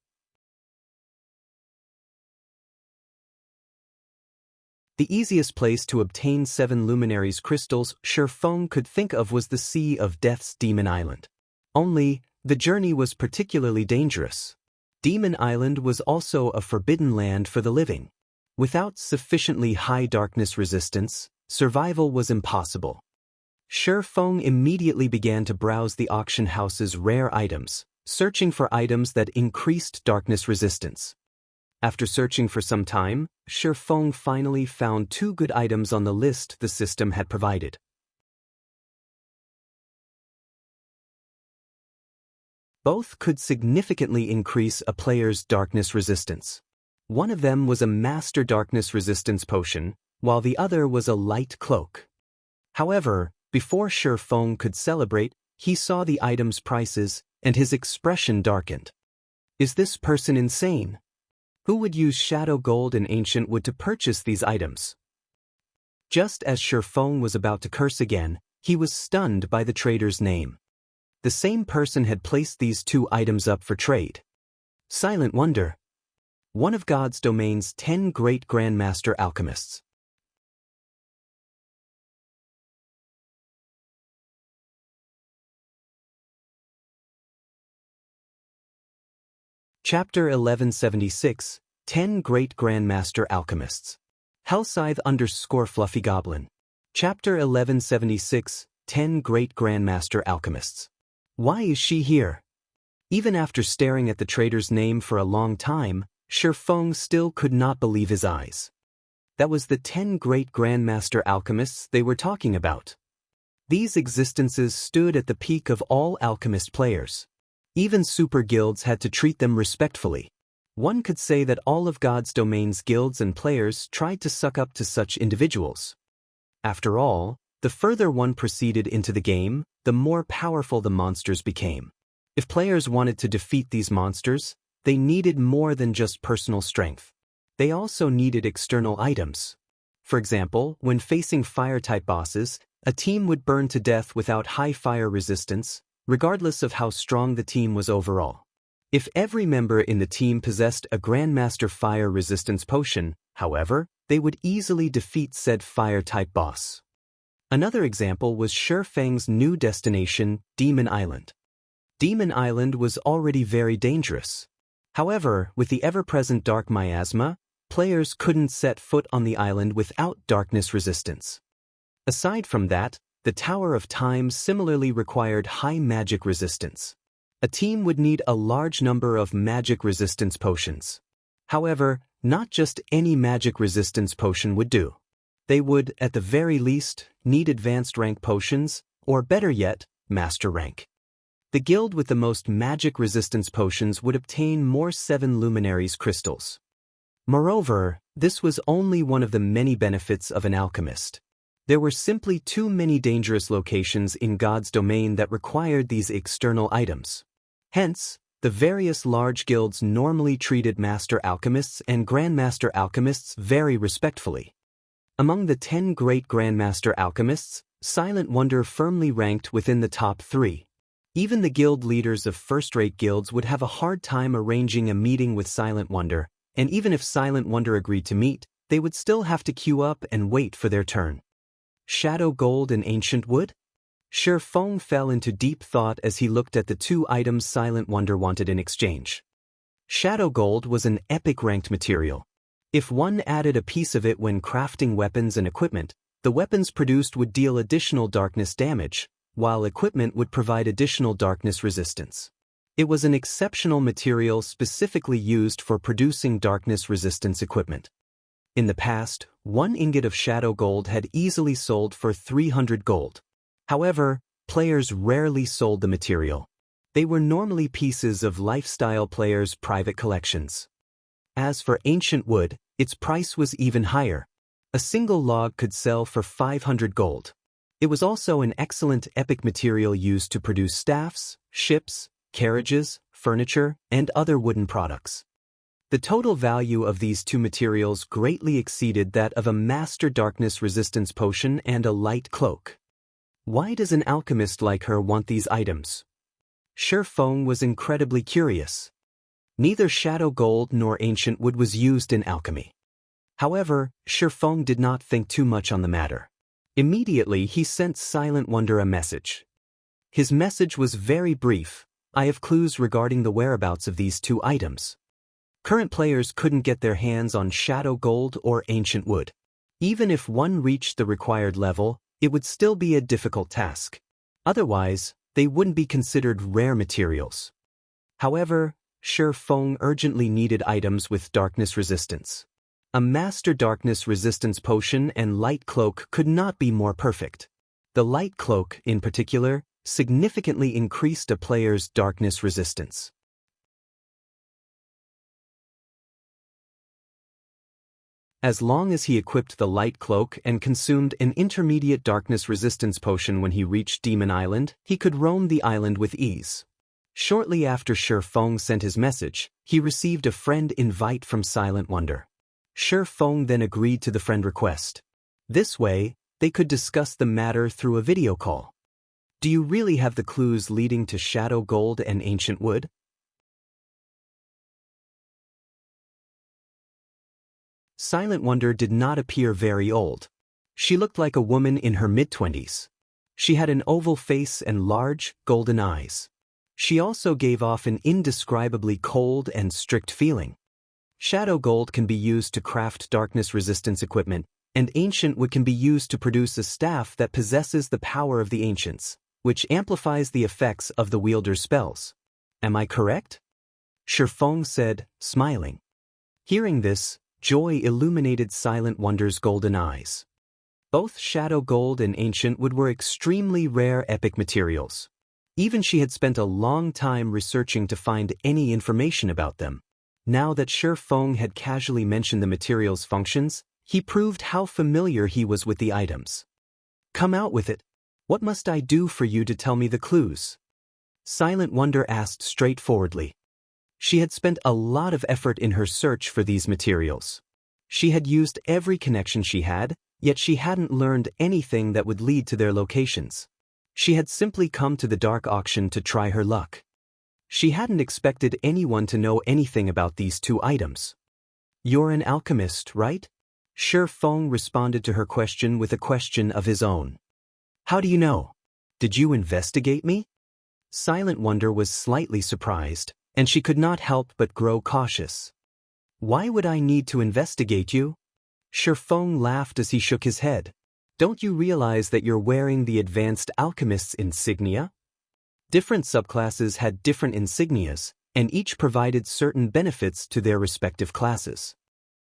S1: The easiest place to obtain 7 luminaries crystals Shifeng could think of was the Sea of Death's Demon Island. Only, the journey was particularly dangerous. Demon Island was also a forbidden land for the living. Without sufficiently high darkness resistance, survival was impossible. Shifeng immediately began to browse the auction house's rare items, searching for items that increased darkness resistance. After searching for some time, Shifeng finally found 2 good items on the list the system had provided. Both could significantly increase a player's darkness resistance. One of them was a Master Darkness Resistance potion, while the other was a light cloak. However, before Shifeng could celebrate, he saw the item's prices, and his expression darkened. Is this person insane? Who would use shadow gold and ancient wood to purchase these items? Just as Shifeng was about to curse again, he was stunned by the trader's name. the same person had placed these two items up for trade. Silent Wonder. One of God's domain's 10 great Grandmaster Alchemists. Chapter 1176, 10 Great Grandmaster Alchemists. Hellscythe_Fluffy Goblin. Chapter 1176, 10 Great Grandmaster Alchemists. Why is she here? Even after staring at the trader's name for a long time, Shi Feng still could not believe his eyes. That was the 10 Great Grandmaster Alchemists they were talking about. These existences stood at the peak of all alchemist players. Even super guilds had to treat them respectfully. One could say that all of God's domain's guilds and players tried to suck up to such individuals. After all, the further one proceeded into the game, the more powerful the monsters became. If players wanted to defeat these monsters, they needed more than just personal strength. They also needed external items. For example, when facing fire-type bosses, a team would burn to death without high fire resistance, regardless of how strong the team was overall. If every member in the team possessed a Grandmaster Fire Resistance potion, however, they would easily defeat said fire-type boss. Another example was Shi Feng's new destination, Demon Island. Demon Island was already very dangerous. However, with the ever-present dark miasma, players couldn't set foot on the island without darkness resistance. Aside from that, the Tower of Time similarly required high magic resistance. A team would need a large number of magic resistance potions. However, not just any magic resistance potion would do. They would, at the very least, need advanced rank potions, or better yet, master rank. The guild with the most magic resistance potions would obtain more 7 luminaries crystals. Moreover, this was only one of the many benefits of an alchemist. There were simply too many dangerous locations in God's domain that required these external items. Hence, the various large guilds normally treated Master Alchemists and Grandmaster Alchemists very respectfully. Among the 10 great Grandmaster Alchemists, Silent Wonder firmly ranked within the top 3. Even the guild leaders of first-rate guilds would have a hard time arranging a meeting with Silent Wonder, and even if Silent Wonder agreed to meet, they would still have to queue up and wait for their turn. Shadow Gold and Ancient Wood? Shi Feng fell into deep thought as he looked at the two items Silent Wonder wanted in exchange. Shadow Gold was an epic ranked material. If one added a piece of it when crafting weapons and equipment, the weapons produced would deal additional darkness damage, while equipment would provide additional darkness resistance. It was an exceptional material specifically used for producing darkness resistance equipment. In the past, 1 ingot of Shadow Gold had easily sold for 300 gold. However, players rarely sold the material. They were normally pieces of lifestyle players' private collections. As for Ancient Wood, its price was even higher. A single log could sell for 500 gold. It was also an excellent epic material used to produce staffs, ships, carriages, furniture, and other wooden products. The total value of these two materials greatly exceeded that of a Master Darkness Resistance potion and a light cloak. Why does an alchemist like her want these items? Shi Feng was incredibly curious. Neither Shadow Gold nor Ancient Wood was used in alchemy. However, Shi Feng did not think too much on the matter. Immediately he sent Silent Wonder a message. His message was very brief: I have clues regarding the whereabouts of these two items. Current players couldn't get their hands on Shadow Gold or Ancient Wood. Even if one reached the required level, it would still be a difficult task. Otherwise, they wouldn't be considered rare materials. However, Shi Feng urgently needed items with darkness resistance. A Master Darkness Resistance potion and light cloak could not be more perfect. The light cloak, in particular, significantly increased a player's darkness resistance. As long as he equipped the light cloak and consumed an intermediate darkness resistance potion when he reached Demon Island, he could roam the island with ease. Shortly after Shi Feng sent his message, he received a friend invite from Silent Wonder. Shi Feng then agreed to the friend request. This way, they could discuss the matter through a video call. Do you really have the clues leading to shadow gold and ancient wood? Silent Wonder did not appear very old. She looked like a woman in her mid-20s. She had an oval face and large, golden eyes. She also gave off an indescribably cold and strict feeling. Shadow gold can be used to craft darkness resistance equipment, and ancient wood can be used to produce a staff that possesses the power of the ancients, which amplifies the effects of the wielder's spells. Am I correct? Shifeng said, smiling. Hearing this, joy illuminated Silent Wonder's golden eyes. Both shadow gold and ancient wood were extremely rare epic materials. Even she had spent a long time researching to find any information about them. Now that Shifeng had casually mentioned the material's functions, he proved how familiar he was with the items. Come out with it. What must I do for you to tell me the clues? Silent Wonder asked straightforwardly. She had spent a lot of effort in her search for these materials. She had used every connection she had, yet she hadn't learned anything that would lead to their locations. She had simply come to the dark auction to try her luck. She hadn't expected anyone to know anything about these two items. You're an alchemist, right? Shifeng responded to her question with a question of his own. How do you know? Did you investigate me? Silent Wonder was slightly surprised, and she could not help but grow cautious. Why would I need to investigate you? Shifeng laughed as he shook his head. Don't you realize that you're wearing the Advanced Alchemists insignia? Different subclasses had different insignias, and each provided certain benefits to their respective classes.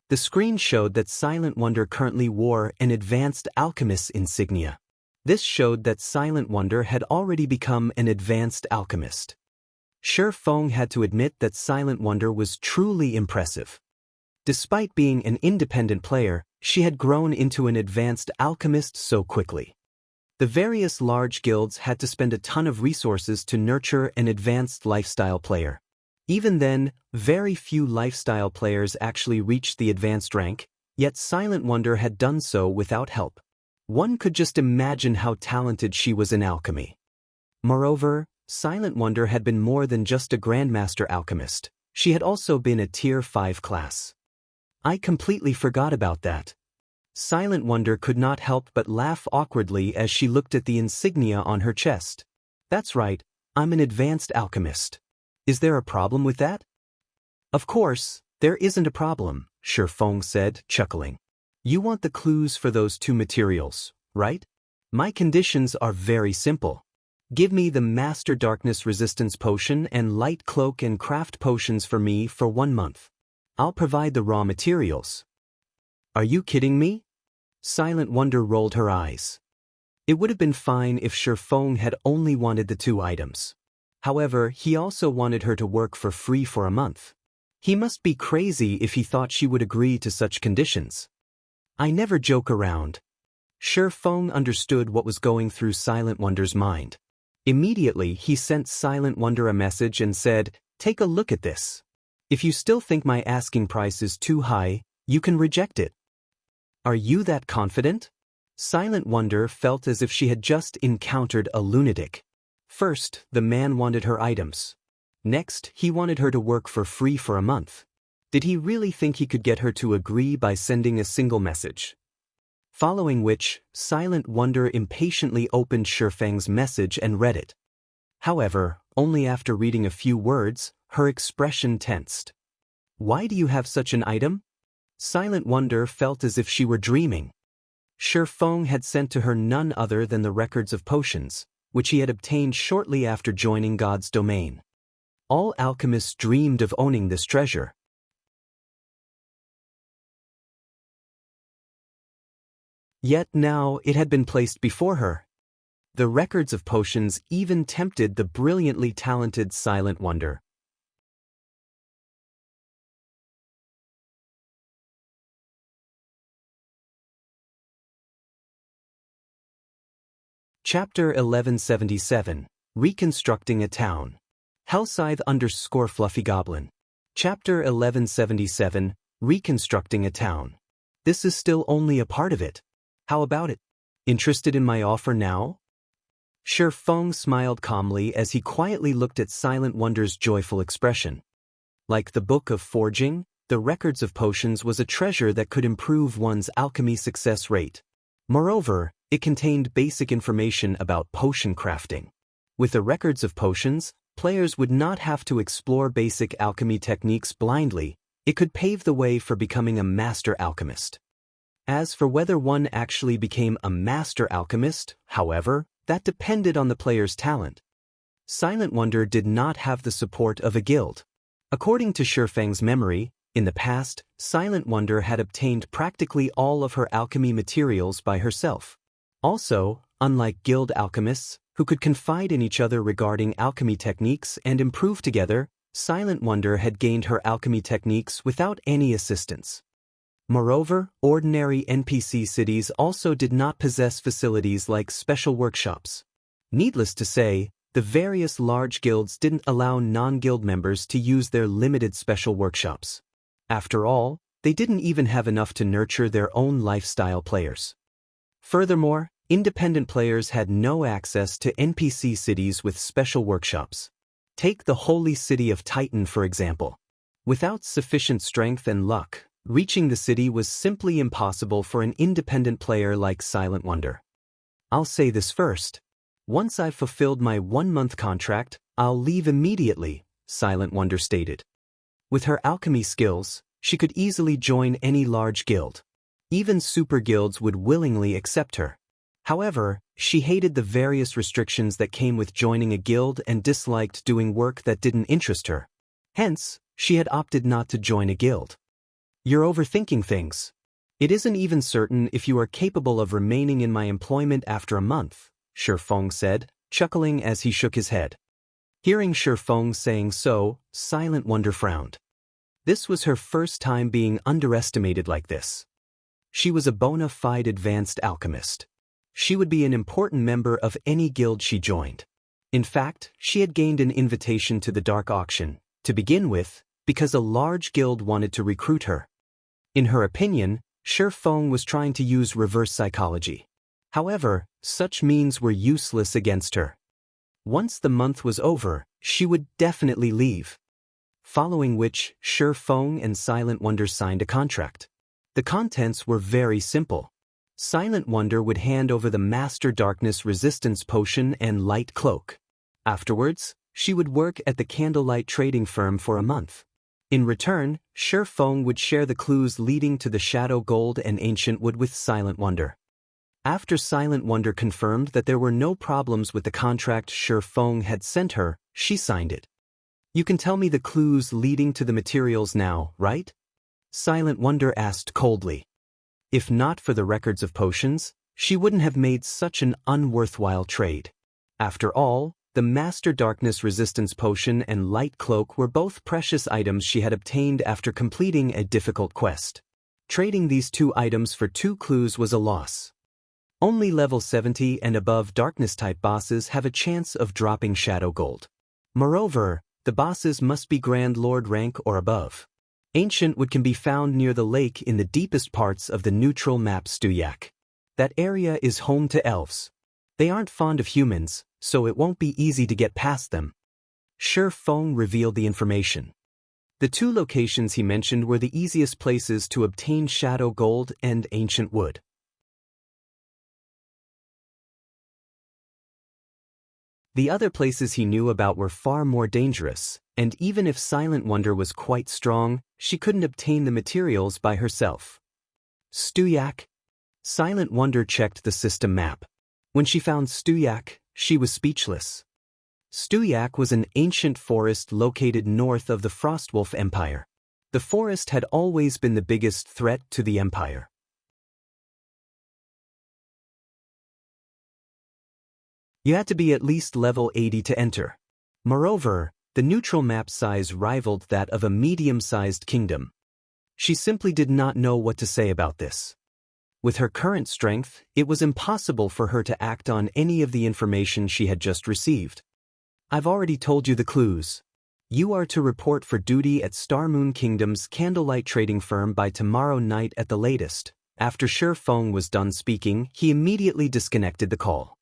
S1: The screen showed that Silent Wonder currently wore an Advanced Alchemist insignia. This showed that Silent Wonder had already become an Advanced Alchemist. Shifeng had to admit that Silent Wonder was truly impressive. Despite being an independent player, she had grown into an Advanced Alchemist so quickly. The various large guilds had to spend a ton of resources to nurture an advanced lifestyle player. Even then, very few lifestyle players actually reached the advanced rank, yet Silent Wonder had done so without help. One could just imagine how talented she was in alchemy. Moreover, Silent Wonder had been more than just a Grandmaster alchemist. She had also been a Tier 5 class. I completely forgot about that. Silent Wonder could not help but laugh awkwardly as she looked at the insignia on her chest. That's right, I'm an Advanced Alchemist. Is there a problem with that? Of course, there isn't a problem, Shifeng said, chuckling. You want the clues for those two materials, right? My conditions are very simple. Give me the Master Darkness Resistance Potion and Light Cloak and Craft Potions for me for 1 month. I'll provide the raw materials. Are you kidding me? Silent Wonder rolled her eyes. It would have been fine if Shifeng had only wanted the two items. However, he also wanted her to work for free for a month. He must be crazy if he thought she would agree to such conditions. I never joke around. Shifeng understood what was going through Silent Wonder's mind. Immediately, he sent Silent Wonder a message and said, "Take a look at this. If you still think my asking price is too high, you can reject it." Are you that confident? Silent Wonder felt as if she had just encountered a lunatic. First, the man wanted her items. Next, he wanted her to work for free for a month. Did he really think he could get her to agree by sending a single message? Following which, Silent Wonder impatiently opened Shifeng's message and read it. However, only after reading a few words, her expression tensed. Why do you have such an item? Silent Wonder felt as if she were dreaming. Shifeng had sent to her none other than the records of potions, which he had obtained shortly after joining God's domain. All alchemists dreamed of owning this treasure. Yet now it had been placed before her. The records of potions even tempted the brilliantly talented Silent Wonder. Chapter 1177, Reconstructing a Town. Hellscythe_Fluffy Goblin. Chapter 1177, Reconstructing a Town. This is still only a part of it. How about it? Interested in my offer now? Shi Feng smiled calmly as he quietly looked at Silent Wonder's joyful expression. Like the Book of Forging, the Records of Potions was a treasure that could improve one's alchemy success rate. Moreover, it contained basic information about potion crafting. With the Records of Potions, players would not have to explore basic alchemy techniques blindly. It could pave the way for becoming a master alchemist. As for whether one actually became a master alchemist, however, that depended on the player's talent. Silent Wonder did not have the support of a guild. According to Shi Feng's memory, in the past, Silent Wonder had obtained practically all of her alchemy materials by herself. Also, unlike guild alchemists, who could confide in each other regarding alchemy techniques and improve together, Silent Wonder had gained her alchemy techniques without any assistance. Moreover, ordinary NPC cities also did not possess facilities like special workshops. Needless to say, the various large guilds didn't allow non-guild members to use their limited special workshops. After all, they didn't even have enough to nurture their own lifestyle players. Furthermore, independent players had no access to NPC cities with special workshops. Take the holy city of Titan, for example. Without sufficient strength and luck, reaching the city was simply impossible for an independent player like Silent Wonder. I'll say this first. Once I've fulfilled my 1-month contract, I'll leave immediately, Silent Wonder stated. With her alchemy skills, she could easily join any large guild. Even super guilds would willingly accept her. However, she hated the various restrictions that came with joining a guild and disliked doing work that didn't interest her. Hence, she had opted not to join a guild. You're overthinking things. It isn't even certain if you are capable of remaining in my employment after a month, Shi Feng said, chuckling as he shook his head. Hearing Shi Feng saying so, Silent Wonder frowned. This was her first time being underestimated like this. She was a bona fide advanced alchemist. She would be an important member of any guild she joined. In fact, she had gained an invitation to the Dark Auction, to begin with, because a large guild wanted to recruit her. In her opinion, Shi Feng was trying to use reverse psychology. However, such means were useless against her. Once the month was over, she would definitely leave. Following which, Shi Feng and Silent Wonder signed a contract. The contents were very simple. Silent Wonder would hand over the Master Darkness Resistance Potion and Light Cloak. Afterwards, she would work at the Candlelight Trading Firm for a month. In return, Shi Feng would share the clues leading to the Shadow Gold and Ancient Wood with Silent Wonder. After Silent Wonder confirmed that there were no problems with the contract Shi Feng had sent her, she signed it. You can tell me the clues leading to the materials now, right? Silent Wonder asked coldly. If not for the Records of Potions, she wouldn't have made such an unworthwhile trade. After all, the Master Darkness Resistance Potion and Light Cloak were both precious items she had obtained after completing a difficult quest. Trading these two items for 2 clues was a loss. Only level 70 and above Darkness-type bosses have a chance of dropping Shadow Gold. Moreover, the bosses must be Grand Lord rank or above. Ancient Wood can be found near the lake in the deepest parts of the neutral map Stuyak. That area is home to elves. They aren't fond of humans, so it won't be easy to get past them. Shi Feng revealed the information. The 2 locations he mentioned were the easiest places to obtain Shadow Gold and Ancient Wood. The other places he knew about were far more dangerous, and even if Silent Wonder was quite strong, she couldn't obtain the materials by herself. Stuyak? Silent Wonder checked the system map. When she found Stuyak, she was speechless. Stuyak was an ancient forest located north of the Frostwolf Empire. The forest had always been the biggest threat to the empire. You had to be at least level 80 to enter. Moreover, the neutral map size rivaled that of a medium-sized kingdom. She simply did not know what to say about this. With her current strength, it was impossible for her to act on any of the information she had just received. I've already told you the clues. You are to report for duty at Starmoon Kingdom's Candlelight Trading Firm by tomorrow night at the latest. After Shi Feng was done speaking, he immediately disconnected the call.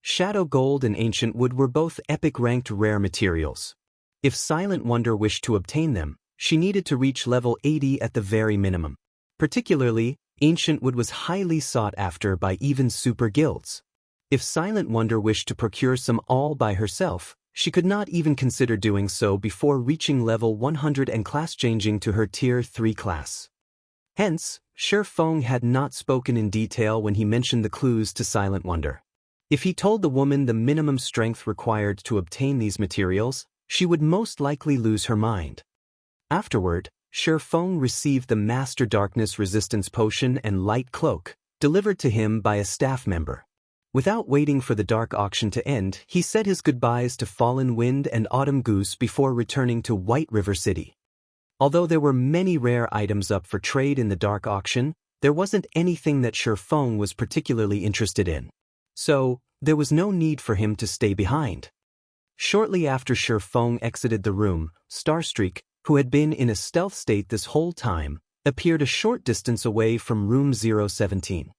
S1: Shadow Gold and Ancient Wood were both epic-ranked rare materials. If Silent Wonder wished to obtain them, she needed to reach level 80 at the very minimum. Particularly, Ancient Wood was highly sought after by even super guilds. If Silent Wonder wished to procure some all by herself, she could not even consider doing so before reaching level 100 and class-changing to her Tier 3 class. Hence, Shi Feng had not spoken in detail when he mentioned the clues to Silent Wonder. If he told the woman the minimum strength required to obtain these materials, she would most likely lose her mind. Afterward, Shi Feng received the Master Darkness Resistance Potion and Light Cloak, delivered to him by a staff member. Without waiting for the dark auction to end, he said his goodbyes to Fallen Wind and Autumn Goose before returning to White River City. Although there were many rare items up for trade in the dark auction, there wasn't anything that Shi Feng was particularly interested in. So, there was no need for him to stay behind. Shortly after Shi Feng exited the room, Starstreak, who had been in a stealth state this whole time, appeared a short distance away from room 017.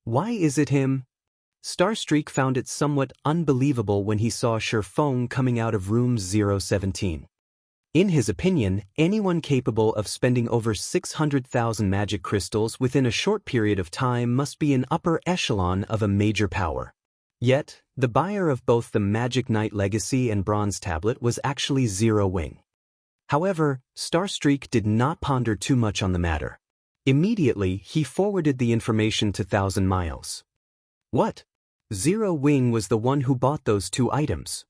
S1: Why is it him? Starstreak found it somewhat unbelievable when he saw Shi Feng coming out of room 017. In his opinion, anyone capable of spending over 600,000 magic crystals within a short period of time must be an upper echelon of a major power. Yet, the buyer of both the Magic Knight Legacy and Bronze Tablet was actually Zero Wing. However, Starstreak did not ponder too much on the matter. Immediately, he forwarded the information to Thousand Miles. What? Zero Wing was the one who bought those two items.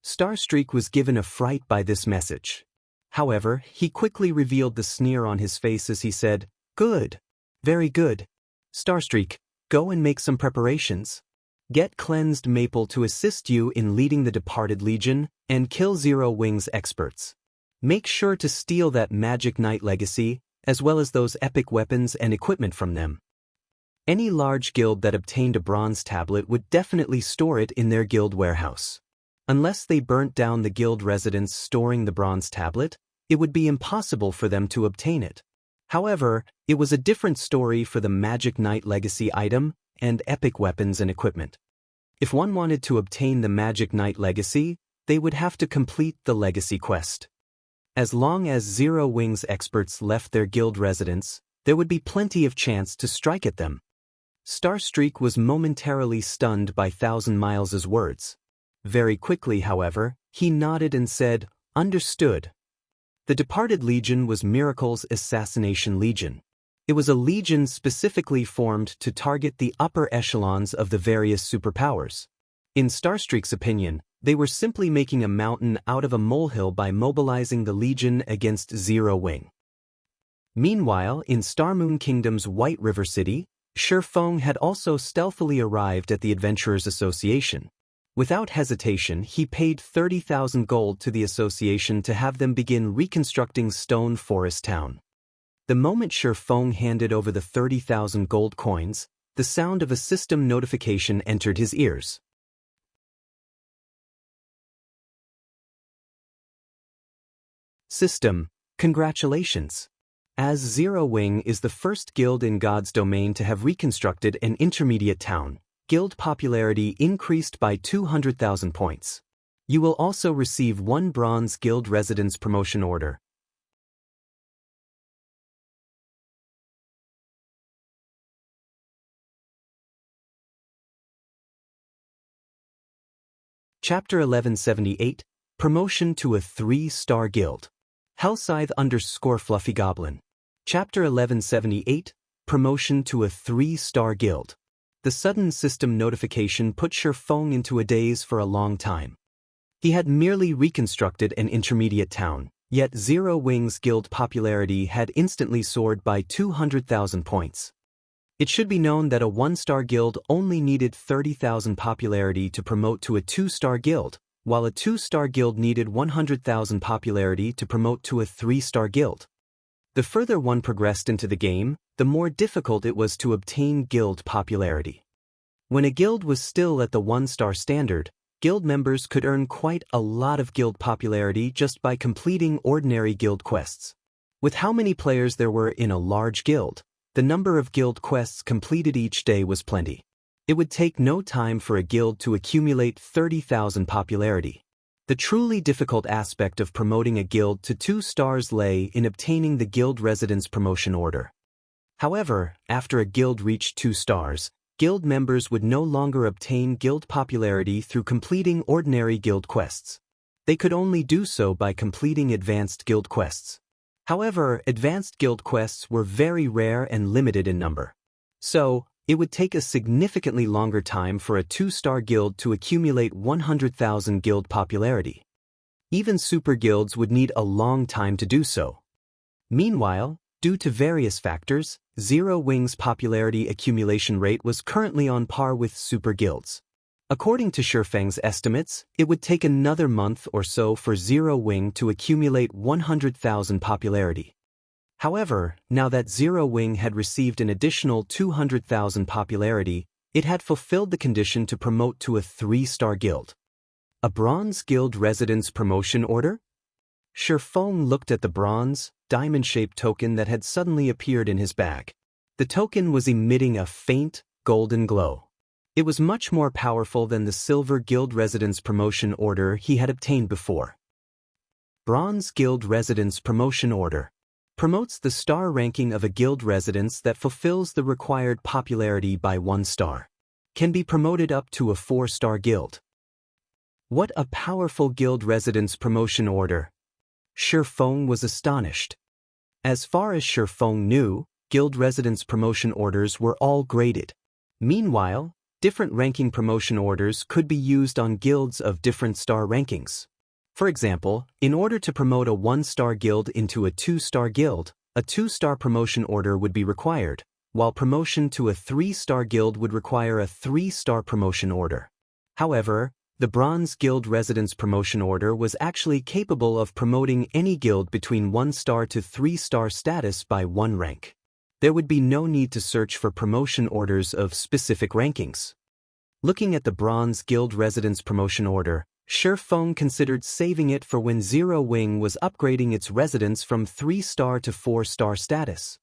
S1: Starstreak was given a fright by this message. However, he quickly revealed the sneer on his face as he said, "Good. Very good. Starstreak, go and make some preparations. Get Cleansed Maple to assist you in leading the Departed Legion, and kill Zero Wing's experts. Make sure to steal that Magic Knight Legacy, as well as those epic weapons and equipment from them." Any large guild that obtained a bronze tablet would definitely store it in their guild warehouse. Unless they burnt down the guild residence storing the bronze tablet, it would be impossible for them to obtain it. However, it was a different story for the Magic Knight Legacy item and epic weapons and equipment. If one wanted to obtain the Magic Knight Legacy, they would have to complete the Legacy quest. As long as Zero Wing's experts left their guild residence, there would be plenty of chance to strike at them. Starstreak was momentarily stunned by Thousand Miles' words. Very quickly, however, he nodded and said, "Understood." The Departed Legion was Miracle's Assassination Legion. It was a legion specifically formed to target the upper echelons of the various superpowers. In Starstreak's opinion, they were simply making a mountain out of a molehill by mobilizing the legion against Zero Wing. Meanwhile, in Starmoon Kingdom's White River City, Shi Feng had also stealthily arrived at the Adventurers Association. Without hesitation, he paid 30,000 gold to the association to have them begin reconstructing Stone Forest Town. The moment Shi Feng handed over the 30,000 gold coins, the sound of a system notification entered his ears. System, congratulations. As Zero Wing is the first guild in God's domain to have reconstructed an intermediate town, guild popularity increased by 200,000 points. You will also receive 1 bronze guild residence promotion order. Chapter 1178, Promotion to a 3-star Guild. Hellscythe _ Goblin. Chapter 1178, Promotion to a 3-star Guild. The sudden system notification put Shi Feng into a daze for a long time. He had merely reconstructed an intermediate town, yet Zero Wing's guild popularity had instantly soared by 200,000 points. It should be known that a 1-star guild only needed 30,000 popularity to promote to a 2-star guild, while a 2-star guild needed 100,000 popularity to promote to a 3-star guild. The further one progressed into the game, the more difficult it was to obtain guild popularity. When a guild was still at the 1-star standard, guild members could earn quite a lot of guild popularity just by completing ordinary guild quests. With how many players there were in a large guild, the number of guild quests completed each day was plenty. It would take no time for a guild to accumulate 30,000 popularity. The truly difficult aspect of promoting a guild to 2 stars lay in obtaining the guild residence promotion order. However, after a guild reached 2 stars, guild members would no longer obtain guild popularity through completing ordinary guild quests. They could only do so by completing advanced guild quests. However, advanced guild quests were very rare and limited in number. So, it would take a significantly longer time for a 2-star guild to accumulate 100,000 guild popularity. Even super guilds would need a long time to do so. Meanwhile, due to various factors, Zero Wing's popularity accumulation rate was currently on par with super guilds. According to Shifeng's estimates, it would take another month or so for Zero Wing to accumulate 100,000 popularity. However, now that Zero Wing had received an additional 200,000 popularity, it had fulfilled the condition to promote to a 3-star guild. A Bronze Guild Residence Promotion Order? Shifeng looked at the bronze, diamond-shaped token that had suddenly appeared in his bag. The token was emitting a faint, golden glow. It was much more powerful than the Silver Guild Residence Promotion Order he had obtained before. Bronze Guild Residence Promotion Order promotes the star ranking of a guild residence that fulfills the required popularity by 1 star. Can be promoted up to a 4-star guild. What a powerful guild residence promotion order! Shifeng was astonished. As far as Shifeng knew, guild residence promotion orders were all graded. Meanwhile, different ranking promotion orders could be used on guilds of different star rankings. For example, in order to promote a 1-star guild into a 2-star guild, a 2-star promotion order would be required, while promotion to a 3-star guild would require a 3-star promotion order. However, the Bronze Guild Residence Promotion Order was actually capable of promoting any guild between 1-star to 3-star status by 1 rank. There would be no need to search for promotion orders of specific rankings. Looking at the Bronze Guild Residence Promotion Order, Shifeng considered saving it for when Zero Wing was upgrading its residence from 3-star to 4-star status.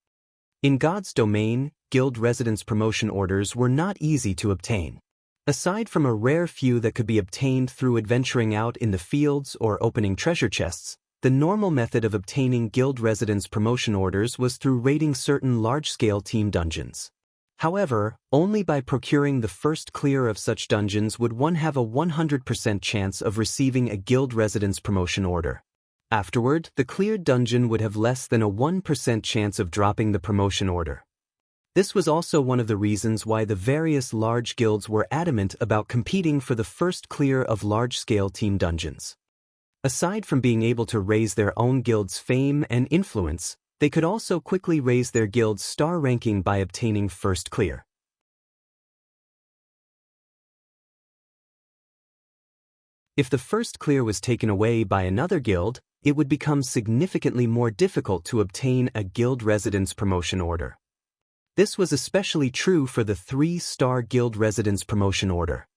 S1: In God's domain, guild residence promotion orders were not easy to obtain. Aside from a rare few that could be obtained through adventuring out in the fields or opening treasure chests, the normal method of obtaining guild residence promotion orders was through raiding certain large-scale team dungeons. However, only by procuring the first clear of such dungeons would one have a 100% chance of receiving a guild residence promotion order. Afterward, the cleared dungeon would have less than a 1% chance of dropping the promotion order. This was also one of the reasons why the various large guilds were adamant about competing for the first clear of large-scale team dungeons. Aside from being able to raise their own guild's fame and influence, they could also quickly raise their guild's star ranking by obtaining first clear. If the first clear was taken away by another guild, it would become significantly more difficult to obtain a guild residence promotion order. This was especially true for the 3-star guild residence promotion order.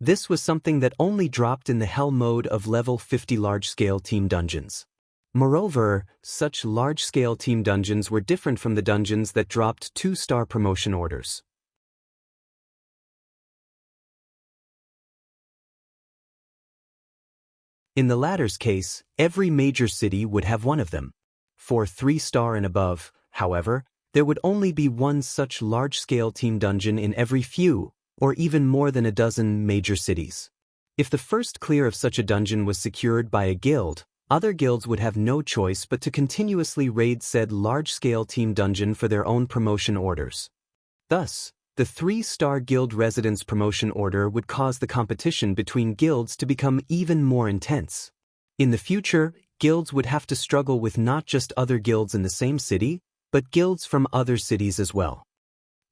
S1: This was something that only dropped in the hell mode of level 50 large-scale team dungeons. Moreover, such large-scale team dungeons were different from the dungeons that dropped 2-star promotion orders. In the latter's case, every major city would have one of them. For 3-star and above, however, there would only be one such large-scale team dungeon in every few, or even more than a dozen major cities. If the first clear of such a dungeon was secured by a guild, other guilds would have no choice but to continuously raid said large-scale team dungeon for their own promotion orders. Thus, the 3-star guild residence promotion order would cause the competition between guilds to become even more intense. In the future, guilds would have to struggle with not just other guilds in the same city, but guilds from other cities as well.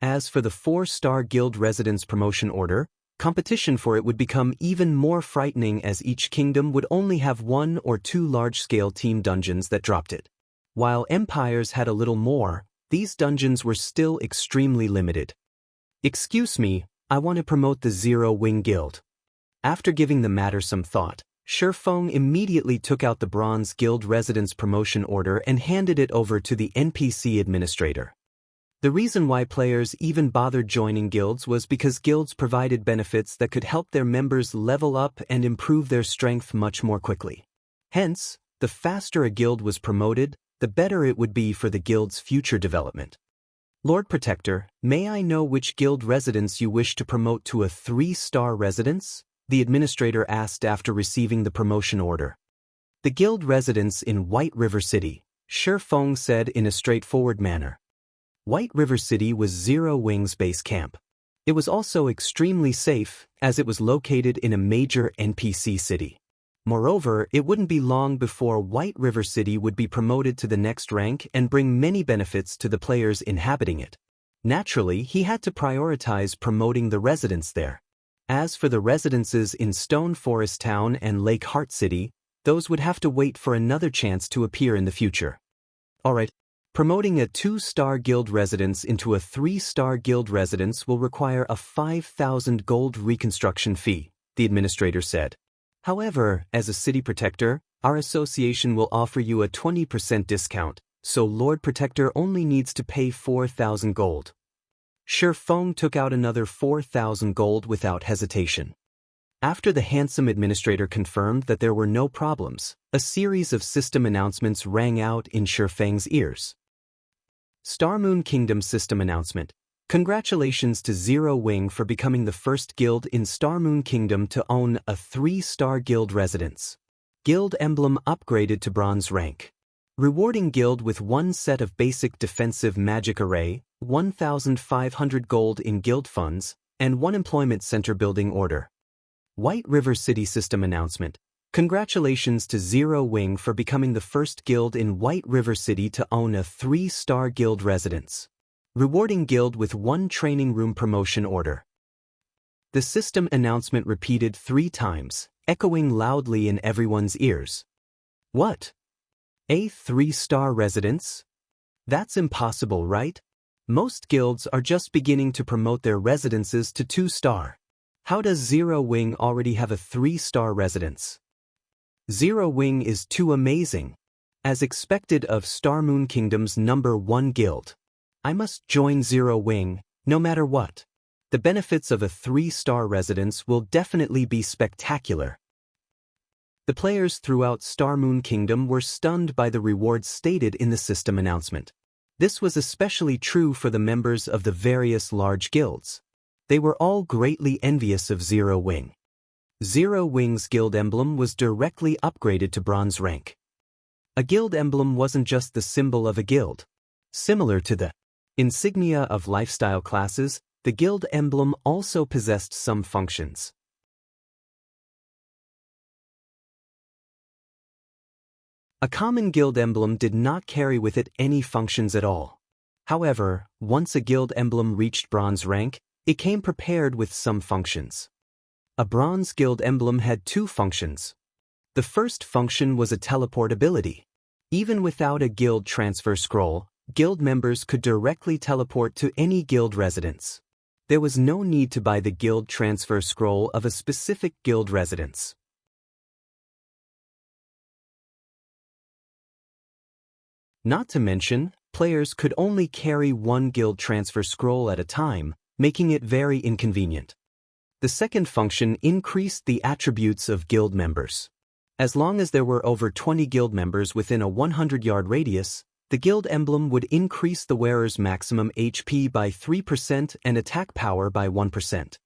S1: As for the 4-star guild residence promotion order, competition for it would become even more frightening as each kingdom would only have 1 or 2 large-scale team dungeons that dropped it. While empires had a little more, these dungeons were still extremely limited. Excuse me, I want to promote the Zero Wing Guild. After giving the matter some thought, Shifeng immediately took out the Bronze Guild Residence Promotion Order and handed it over to the NPC administrator. The reason why players even bothered joining guilds was because guilds provided benefits that could help their members level up and improve their strength much more quickly. Hence, the faster a guild was promoted, the better it would be for the guild's future development. Lord Protector, may I know which guild residence you wish to promote to a 3-star residence? The administrator asked after receiving the promotion order. The guild residence in White River City, Shi Feng said in a straightforward manner. White River City was Zero Wing's base camp. It was also extremely safe, as it was located in a major NPC city. Moreover, it wouldn't be long before White River City would be promoted to the next rank and bring many benefits to the players inhabiting it. Naturally, he had to prioritize promoting the residents there. As for the residences in Stone Forest Town and Lake Heart City, those would have to wait for another chance to appear in the future. Alright, promoting a 2-star guild residence into a 3-star guild residence will require a 5,000 gold reconstruction fee, the administrator said. However, as a city protector, our association will offer you a 20% discount, so Lord Protector only needs to pay 4,000 gold. Shi Feng took out another 4,000 gold without hesitation. After the handsome administrator confirmed that there were no problems, a series of system announcements rang out in Shi Feng's ears. Star Moon Kingdom System Announcement. Congratulations to Zero Wing for becoming the first guild in Star Moon Kingdom to own a 3-star guild residence. Guild emblem upgraded to bronze rank. Rewarding guild with 1 set of basic defensive magic array, 1,500 gold in guild funds, and 1 employment center building order. White River City System Announcement. Congratulations to Zero Wing for becoming the first guild in White River City to own a 3-star guild residence. Rewarding guild with 1 training room promotion order. The system announcement repeated 3 times, echoing loudly in everyone's ears. What? A 3-star residence? That's impossible, right? Most guilds are just beginning to promote their residences to 2-star. How does Zero Wing already have a 3-star residence? Zero Wing is too amazing. As expected of Star Moon Kingdom's #1 guild. I must join Zero Wing, no matter what. The benefits of a 3-star residence will definitely be spectacular. The players throughout Star Moon Kingdom were stunned by the rewards stated in the system announcement. This was especially true for the members of the various large guilds. They were all greatly envious of Zero Wing. Zero Wing's guild emblem was directly upgraded to bronze rank. A guild emblem wasn't just the symbol of a guild. Similar to the insignia of lifestyle classes, the guild emblem also possessed some functions. A common guild emblem did not carry with it any functions at all. However, once a guild emblem reached bronze rank, it came prepared with some functions. A bronze guild emblem had 2 functions. The first function was a teleport ability. Even without a guild transfer scroll, guild members could directly teleport to any guild residence. There was no need to buy the guild transfer scroll of a specific guild residence. Not to mention, players could only carry 1 guild transfer scroll at a time, making it very inconvenient. The second function increased the attributes of guild members. As long as there were over 20 guild members within a 100-yard radius, the guild emblem would increase the wearer's maximum HP by 3% and attack power by 1%.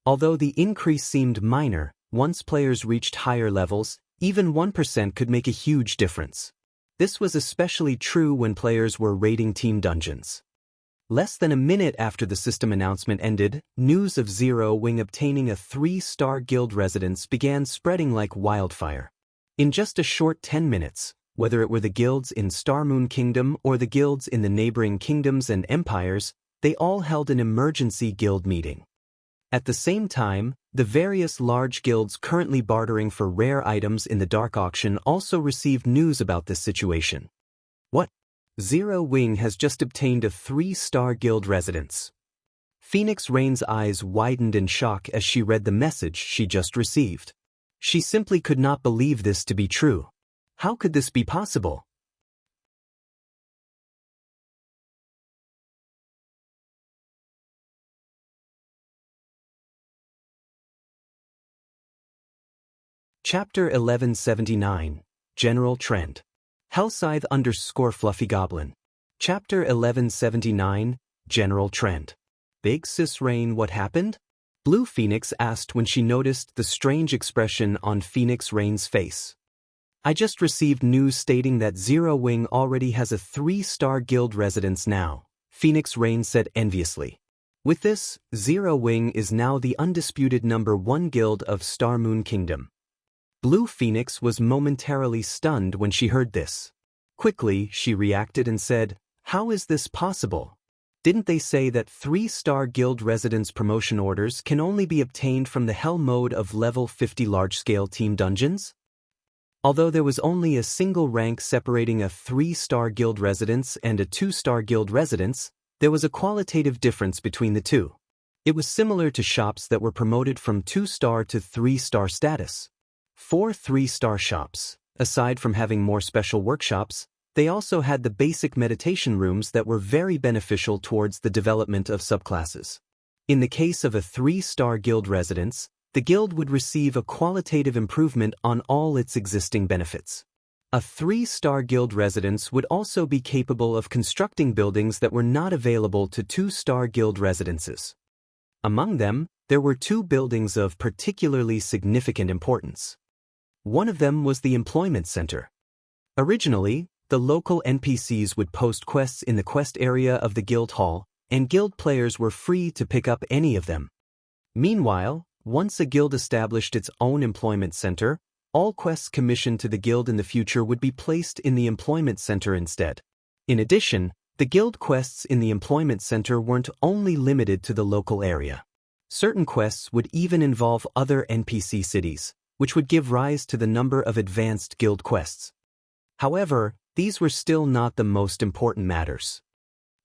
S1: Although the increase seemed minor, once players reached higher levels, even 1% could make a huge difference. This was especially true when players were raiding team dungeons. Less than a minute after the system announcement ended, news of Zero Wing obtaining a 3-star guild residence began spreading like wildfire. In just a short 10 minutes, whether it were the guilds in Star Moon Kingdom or the guilds in the neighboring kingdoms and empires, they all held an emergency guild meeting. At the same time, the various large guilds currently bartering for rare items in the dark auction also received news about this situation. What? Zero Wing has just obtained a 3-star guild residence. Phoenix Rain's eyes widened in shock as she read the message she just received. She simply could not believe this to be true. How could this be possible? Chapter 1179, General Trend. Hellscythe _ Fluffy Chapter 1179, General Trend. Big Sis Rain, what happened? Blue Phoenix asked when she noticed the strange expression on Phoenix Rain's face. I just received news stating that Zero Wing already has a 3-star guild residence now, Phoenix Rain said enviously. With this, Zero Wing is now the undisputed #1 guild of Star Moon Kingdom. Blue Phoenix was momentarily stunned when she heard this. Quickly, she reacted and said, "How is this possible? Didn't they say that 3-star guild residence promotion orders can only be obtained from the Hell mode of level 50 large-scale team dungeons?" Although there was only a single rank separating a 3-star guild residence and a 2-star guild residence, there was a qualitative difference between the two. It was similar to shops that were promoted from 2-star to 3-star status. 4 3-star shops, aside from having more special workshops, they also had the basic meditation rooms that were very beneficial towards the development of subclasses. In the case of a 3-star guild residence, the guild would receive a qualitative improvement on all its existing benefits. A 3-star guild residence would also be capable of constructing buildings that were not available to 2-star guild residences. Among them, there were 2 buildings of particularly significant importance. One of them was the Employment Center. Originally, the local NPCs would post quests in the quest area of the guild hall, and guild players were free to pick up any of them. Meanwhile, once a guild established its own employment center, all quests commissioned to the guild in the future would be placed in the employment center instead. In addition, the guild quests in the employment center weren't only limited to the local area. Certain quests would even involve other NPC cities, which would give rise to the number of advanced guild quests. However, these were still not the most important matters.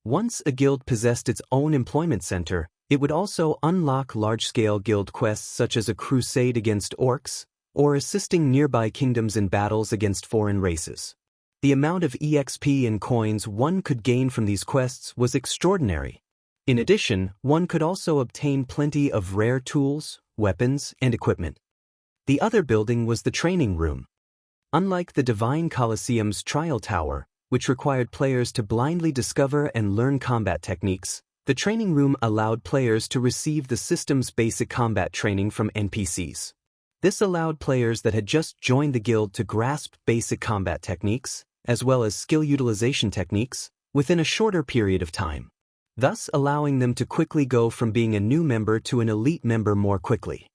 S1: Once a guild possessed its own employment center, it would also unlock large-scale guild quests such as a crusade against orcs, or assisting nearby kingdoms in battles against foreign races. The amount of EXP and coins one could gain from these quests was extraordinary. In addition, one could also obtain plenty of rare tools, weapons, and equipment. The other building was the training room. Unlike the Divine Colosseum's Trial Tower, which required players to blindly discover and learn combat techniques, the training room allowed players to receive the system's basic combat training from NPCs. This allowed players that had just joined the guild to grasp basic combat techniques, as well as skill utilization techniques, within a shorter period of time, thus allowing them to quickly go from being a new member to an elite member more quickly.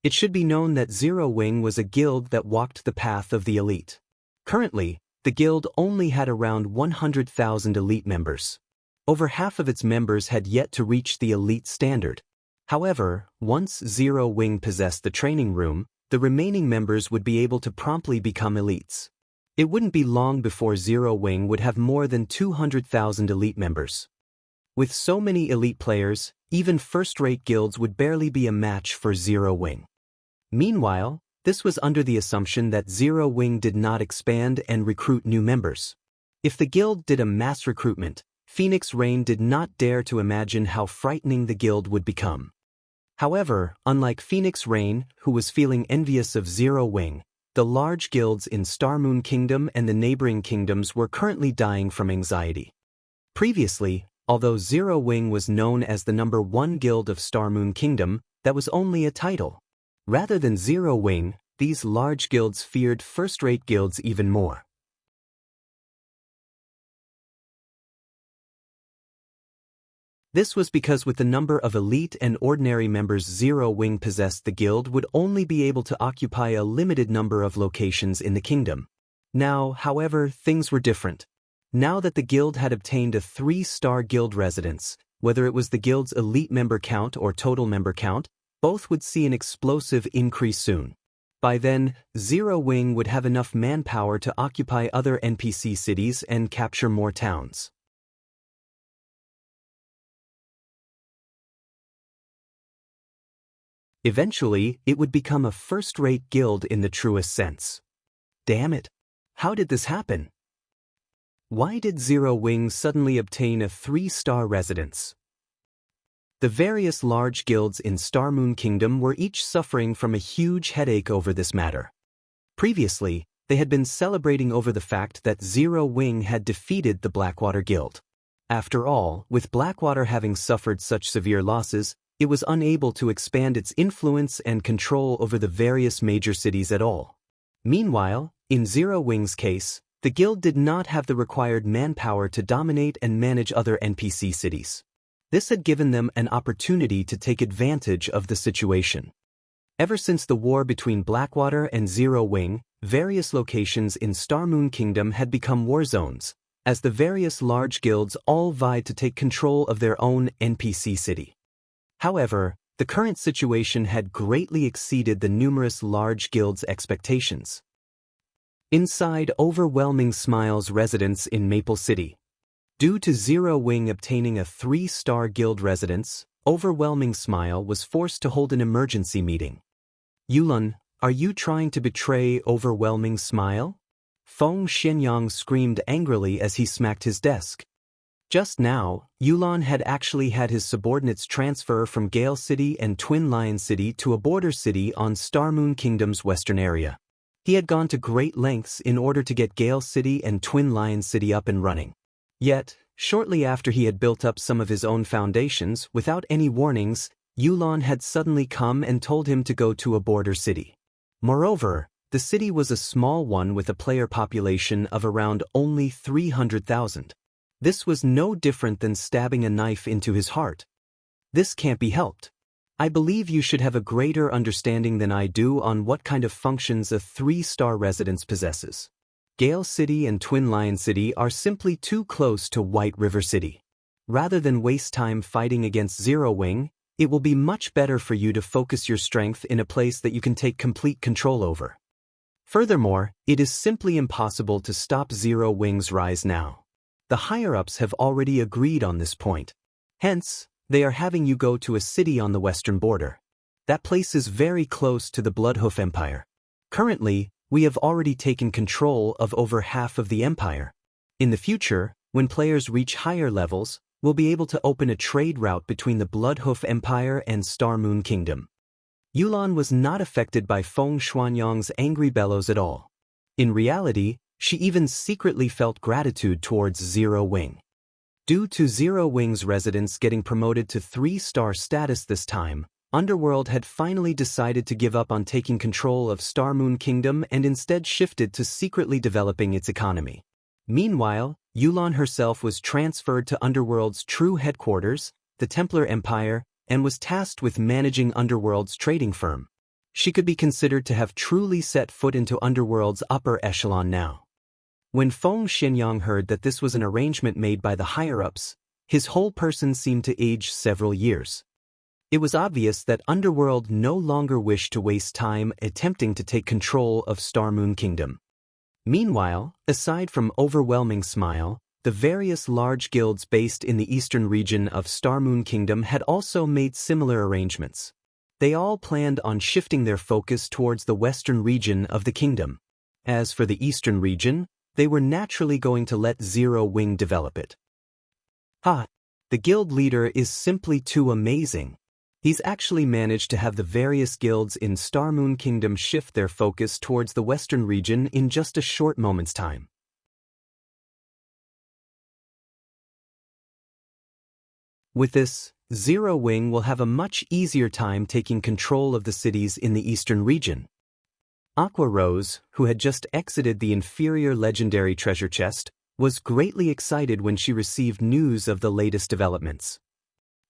S1: It should be known that Zero Wing was a guild that walked the path of the elite. Currently, the guild only had around 100,000 elite members. Over half of its members had yet to reach the elite standard. However, once Zero Wing possessed the training room, the remaining members would be able to promptly become elites. It wouldn't be long before Zero Wing would have more than 200,000 elite members. With so many elite players, even first-rate guilds would barely be a match for Zero Wing. Meanwhile, this was under the assumption that Zero Wing did not expand and recruit new members. If the guild did a mass recruitment, Phoenix Rain did not dare to imagine how frightening the guild would become. However, unlike Phoenix Rain, who was feeling envious of Zero Wing, the large guilds in Star Moon Kingdom and the neighboring kingdoms were currently dying from anxiety. Previously, although Zero Wing was known as the #1 guild of Star Moon Kingdom, that was only a title. Rather than Zero Wing, these large guilds feared first-rate guilds even more. This was because with the number of elite and ordinary members Zero Wing possessed, the guild would only be able to occupy a limited number of locations in the kingdom. Now, however, things were different. Now that the guild had obtained a 3-star guild residence, whether it was the guild's elite member count or total member count, both would see an explosive increase soon. By then, Zero Wing would have enough manpower to occupy other NPC cities and capture more towns. Eventually, it would become a first-rate guild in the truest sense. Damn it! How did this happen? Why did Zero Wing suddenly obtain a 3-star residence? The various large guilds in Star Moon Kingdom were each suffering from a huge headache over this matter. Previously, they had been celebrating over the fact that Zero Wing had defeated the Blackwater Guild. After all, with Blackwater having suffered such severe losses, it was unable to expand its influence and control over the various major cities at all. Meanwhile, in Zero Wing's case, the guild did not have the required manpower to dominate and manage other NPC cities. This had given them an opportunity to take advantage of the situation. Ever since the war between Blackwater and Zero Wing, various locations in Starmoon Kingdom had become war zones, as the various large guilds all vied to take control of their own NPC city. However, the current situation had greatly exceeded the numerous large guilds' expectations. Inside Overwhelming Smile's residence in Maple City. Due to Zero Wing obtaining a 3-star guild residence, Overwhelming Smile was forced to hold an emergency meeting. Yulun, are you trying to betray Overwhelming Smile? Feng Xianyang screamed angrily as he smacked his desk. Just now, Yulon had actually had his subordinates transfer from Gale City and Twin Lion City to a border city on Starmoon Kingdom's western area. He had gone to great lengths in order to get Gale City and Twin Lion City up and running. Yet, shortly after he had built up some of his own foundations, without any warnings, Yulon had suddenly come and told him to go to a border city. Moreover, the city was a small one with a player population of around only 300,000. This was no different than stabbing a knife into his heart. This can't be helped. I believe you should have a greater understanding than I do on what kind of functions a 3-star residence possesses. Gale City and Twin Lion City are simply too close to White River City. Rather than waste time fighting against Zero Wing, it will be much better for you to focus your strength in a place that you can take complete control over. Furthermore, it is simply impossible to stop Zero Wing's rise now. The higher-ups have already agreed on this point. Hence, they are having you go to a city on the western border. That place is very close to the Bloodhoof Empire. Currently, we have already taken control of over half of the empire. In the future, when players reach higher levels, we'll be able to open a trade route between the Bloodhoof Empire and Starmoon Kingdom. Yulon was not affected by Feng Xuanyang's angry bellows at all. In reality, she even secretly felt gratitude towards Zero Wing. Due to Zero Wing's residence getting promoted to 3-star status this time, Underworld had finally decided to give up on taking control of Starmoon Kingdom and instead shifted to secretly developing its economy. Meanwhile, Yulon herself was transferred to Underworld's true headquarters, the Templar Empire, and was tasked with managing Underworld's trading firm. She could be considered to have truly set foot into Underworld's upper echelon now. When Feng Xianyang heard that this was an arrangement made by the higher-ups, his whole person seemed to age several years. It was obvious that Underworld no longer wished to waste time attempting to take control of Starmoon Kingdom. Meanwhile, aside from Overwhelming Smile, the various large guilds based in the eastern region of Starmoon Kingdom had also made similar arrangements. They all planned on shifting their focus towards the western region of the kingdom. As for the eastern region, they were naturally going to let Zero Wing develop it. The guild leader is simply too amazing. He's actually managed to have the various guilds in Starmoon Kingdom shift their focus towards the western region in just a short moment's time. With this, Zero Wing will have a much easier time taking control of the cities in the eastern region. Aqua Rose, who had just exited the inferior legendary treasure chest, was greatly excited when she received news of the latest developments.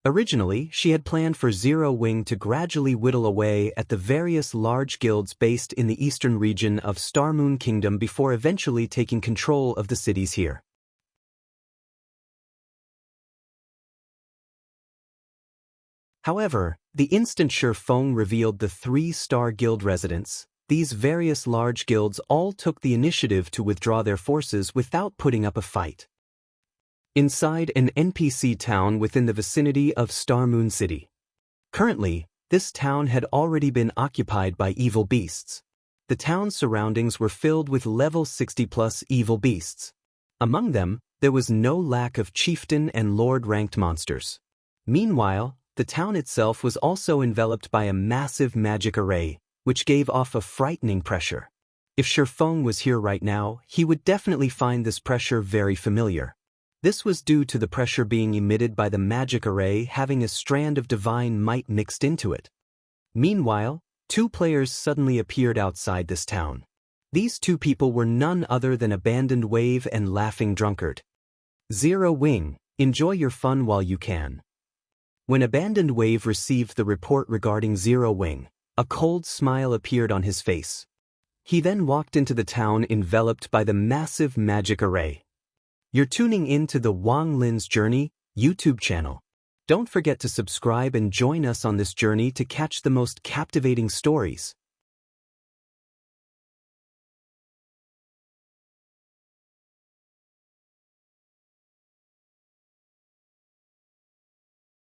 S1: Originally, she had planned for Zero Wing to gradually whittle away at the various large guilds based in the eastern region of Starmoon Kingdom before eventually taking control of the cities here. However, the instant Feng revealed the 3-star guild residence, these various large guilds all took the initiative to withdraw their forces without putting up a fight. Inside an NPC town within the vicinity of Starmoon City. Currently, this town had already been occupied by evil beasts. The town's surroundings were filled with level 60+ evil beasts. Among them, there was no lack of chieftain and lord-ranked monsters. Meanwhile, the town itself was also enveloped by a massive magic array, which gave off a frightening pressure. If Shifeng was here right now, he would definitely find this pressure very familiar. This was due to the pressure being emitted by the magic array having a strand of divine might mixed into it. Meanwhile, two players suddenly appeared outside this town. These two people were none other than Abandoned Wave and Laughing Drunkard. Zero Wing, enjoy your fun while you can. When Abandoned Wave received the report regarding Zero Wing, a cold smile appeared on his face. He then walked into the town enveloped by the massive magic array. You're tuning in to the Wang Lin's Journey YouTube channel. Don't forget to subscribe and join us on this journey to catch the most captivating stories.